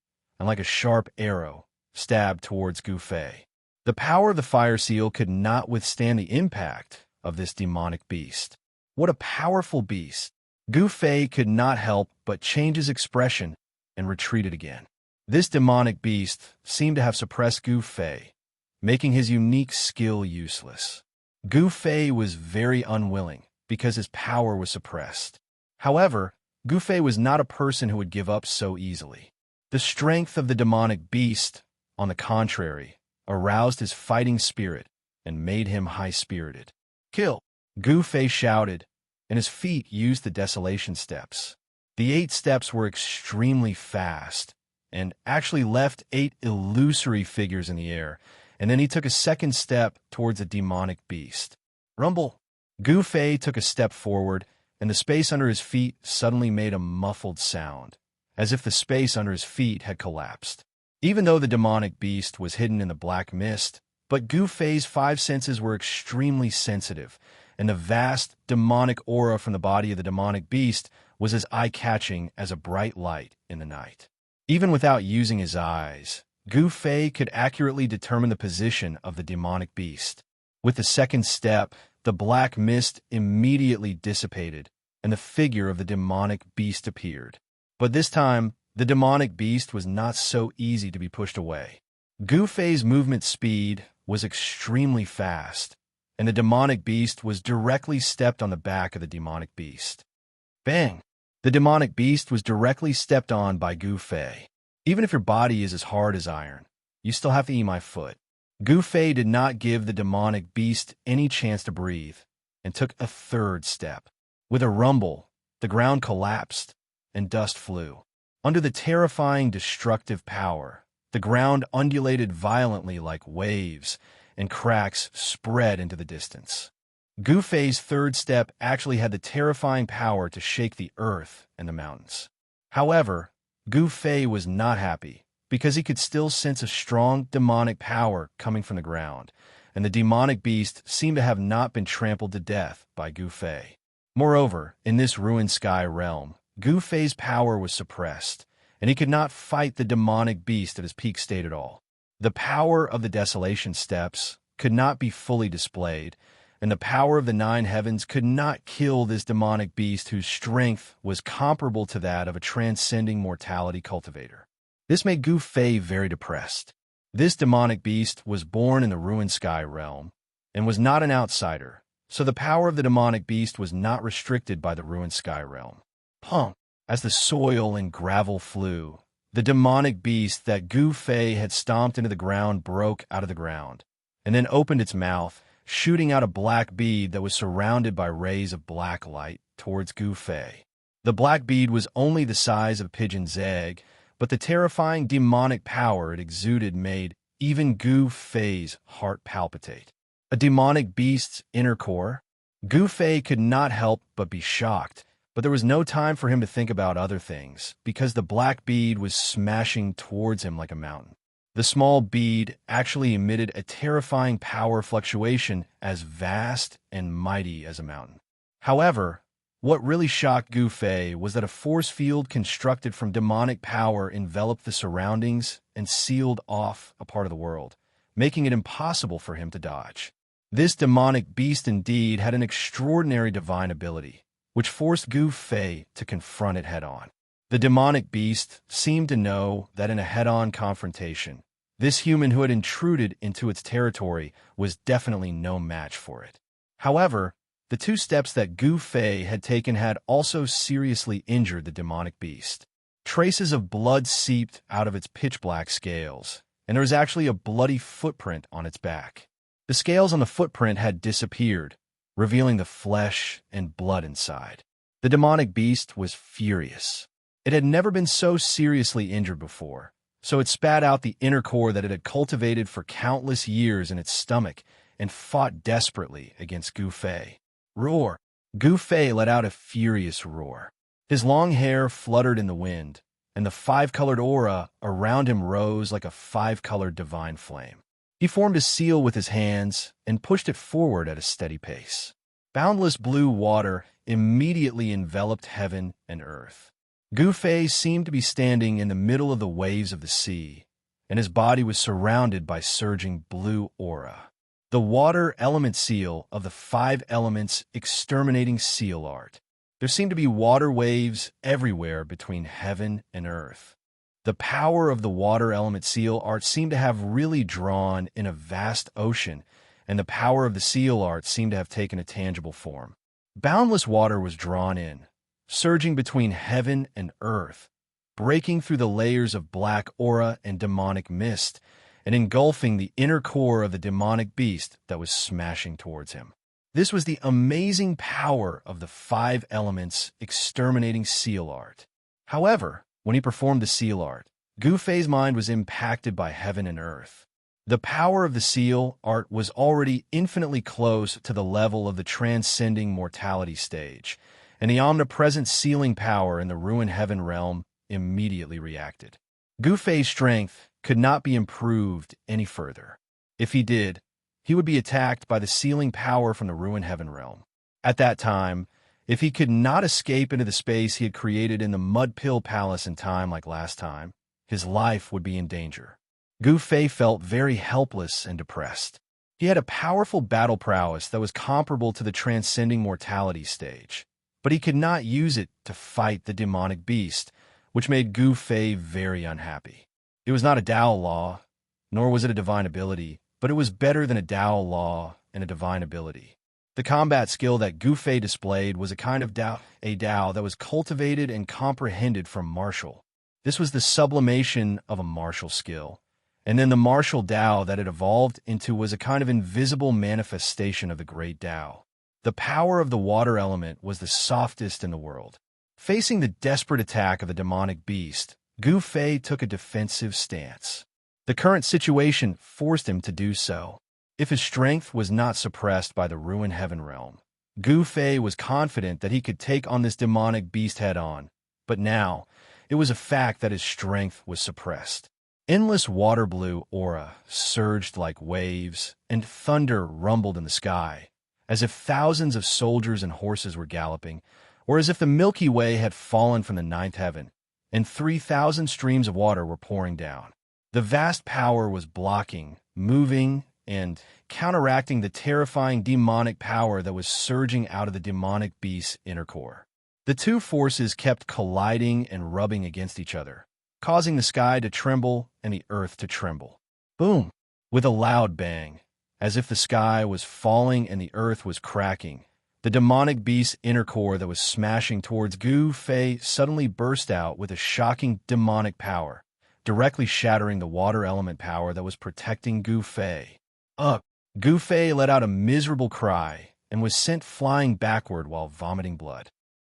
and like a sharp arrow, stabbed towards Gu Fei. The power of the fire seal could not withstand the impact of this demonic beast. What a powerful beast! Gu Fei could not help but change his expression and retreated again. This demonic beast seemed to have suppressed Gu Fei, making his unique skill useless. Gu Fei was very unwilling because his power was suppressed. However, Gu Fei was not a person who would give up so easily. The strength of the demonic beast, on the contrary, aroused his fighting spirit and made him high-spirited. "Kill!" Gu Fei shouted, and his feet used the desolation steps. The 8 steps were extremely fast and actually left 8 illusory figures in the air, and then he took a second step towards a demonic beast. Rumble! Gu Fei took a step forward, and the space under his feet suddenly made a muffled sound, as if the space under his feet had collapsed. Even though the demonic beast was hidden in the black mist, but Gu Fei's 5 senses were extremely sensitive, and the vast demonic aura from the body of the demonic beast was as eye-catching as a bright light in the night. Even without using his eyes, Gu Fei could accurately determine the position of the demonic beast. With the second step, the black mist immediately dissipated, and the figure of the demonic beast appeared. But this time, the demonic beast was not so easy to be pushed away. Gu Fei's movement speed was extremely fast, and the demonic beast was directly stepped on the back of the demonic beast. Bang! The demonic beast was directly stepped on by Gu Fei. Even if your body is as hard as iron, you still have to eat my foot. Gu Fei did not give the demonic beast any chance to breathe, and took a third step. With a rumble, the ground collapsed, and dust flew. Under the terrifying destructive power, the ground undulated violently like waves, and cracks spread into the distance. Gu Fei's third step actually had the terrifying power to shake the earth and the mountains. However, Gu Fei was not happy, because he could still sense a strong demonic power coming from the ground, and the demonic beast seemed to have not been trampled to death by Gu Fei. Moreover, in this ruined sky realm, Gu Fei's power was suppressed, and he could not fight the demonic beast at his peak state at all. The power of the desolation steps could not be fully displayed, and the power of the 9 heavens could not kill this demonic beast whose strength was comparable to that of a transcending mortality cultivator. This made Gu Fei very depressed. This demonic beast was born in the ruined sky realm, and was not an outsider, so the power of the demonic beast was not restricted by the ruined sky realm. Punk! As the soil and gravel flew, the demonic beast that Gu Fei had stomped into the ground broke out of the ground, and then opened its mouth, shooting out a black bead that was surrounded by rays of black light towards Gu Fei. The black bead was only the size of a pigeon's egg, but the terrifying demonic power it exuded made even Gu Fei's heart palpitate. A demonic beast's inner core? Gu Fei could not help but be shocked, but there was no time for him to think about other things, because the black bead was smashing towards him like a mountain. The small bead actually emitted a terrifying power fluctuation as vast and mighty as a mountain. However, what really shocked Gu Fei was that a force field constructed from demonic power enveloped the surroundings and sealed off a part of the world, making it impossible for him to dodge. This demonic beast indeed had an extraordinary divine ability, which forced Gu Fei to confront it head-on. The demonic beast seemed to know that in a head-on confrontation, this human who had intruded into its territory was definitely no match for it. However, the 2 steps that Gu Fei had taken had also seriously injured the demonic beast. Traces of blood seeped out of its pitch-black scales, and there was actually a bloody footprint on its back. The scales on the footprint had disappeared, revealing the flesh and blood inside. The demonic beast was furious. It had never been so seriously injured before, so it spat out the inner core that it had cultivated for countless years in its stomach and fought desperately against Gu Fei. Roar! Gu Fei let out a furious roar. His long hair fluttered in the wind, and the 5-colored aura around him rose like a 5-colored divine flame. He formed a seal with his hands and pushed it forward at a steady pace. Boundless blue water immediately enveloped heaven and earth. Gu Fei seemed to be standing in the middle of the waves of the sea, and his body was surrounded by surging blue aura. The water element seal of the 5 elements exterminating seal art. There seemed to be water waves everywhere between heaven and earth. The power of the water element seal art seemed to have really drawn in a vast ocean, and the power of the seal art seemed to have taken a tangible form. Boundless water was drawn in, surging between heaven and earth, breaking through the layers of black aura and demonic mist, and engulfing the inner core of the demonic beast that was smashing towards him. This was the amazing power of the 5 elements exterminating seal art. However, when he performed the seal art, Gu Fei's mind was impacted by heaven and earth. The power of the seal art was already infinitely close to the level of the transcending mortality stage, and the omnipresent sealing power in the ruined heaven realm immediately reacted. Gu Fei's strength could not be improved any further. If he did, he would be attacked by the sealing power from the ruined heaven realm. At that time, if he could not escape into the space he had created in the Mud Pill Palace in time like last time, his life would be in danger. Gu Fei felt very helpless and depressed. He had a powerful battle prowess that was comparable to the transcending mortality stage, but he could not use it to fight the demonic beast, which made Gu Fei very unhappy. It was not a Dao law, nor was it a divine ability, but it was better than a Dao law and a divine ability. The combat skill that Gu Fei displayed was a kind of Dao that was cultivated and comprehended from martial. This was the sublimation of a martial skill, and then the martial Dao that it evolved into was a kind of invisible manifestation of the great Dao. The power of the water element was the softest in the world. Facing the desperate attack of the demonic beast, Gu Fei took a defensive stance. The current situation forced him to do so. If his strength was not suppressed by the ruined heaven realm, Gu Fei was confident that he could take on this demonic beast head-on. But now, it was a fact that his strength was suppressed. Endless water blue aura surged like waves, and thunder rumbled in the sky, as if thousands of soldiers and horses were galloping, or as if the Milky Way had fallen from the 9th heaven, and 3,000 streams of water were pouring down. The vast power was blocking, moving, and counteracting the terrifying demonic power that was surging out of the demonic beast's inner core. The two forces kept colliding and rubbing against each other, causing the sky to tremble and the earth to tremble. Boom! With a loud bang, as if the sky was falling and the earth was cracking, the demonic beast's inner core that was smashing towards Gu Fei suddenly burst out with a shocking demonic power, directly shattering the water element power that was protecting Gu Fei. Gu Fei let out a miserable cry and was sent flying backward while vomiting blood.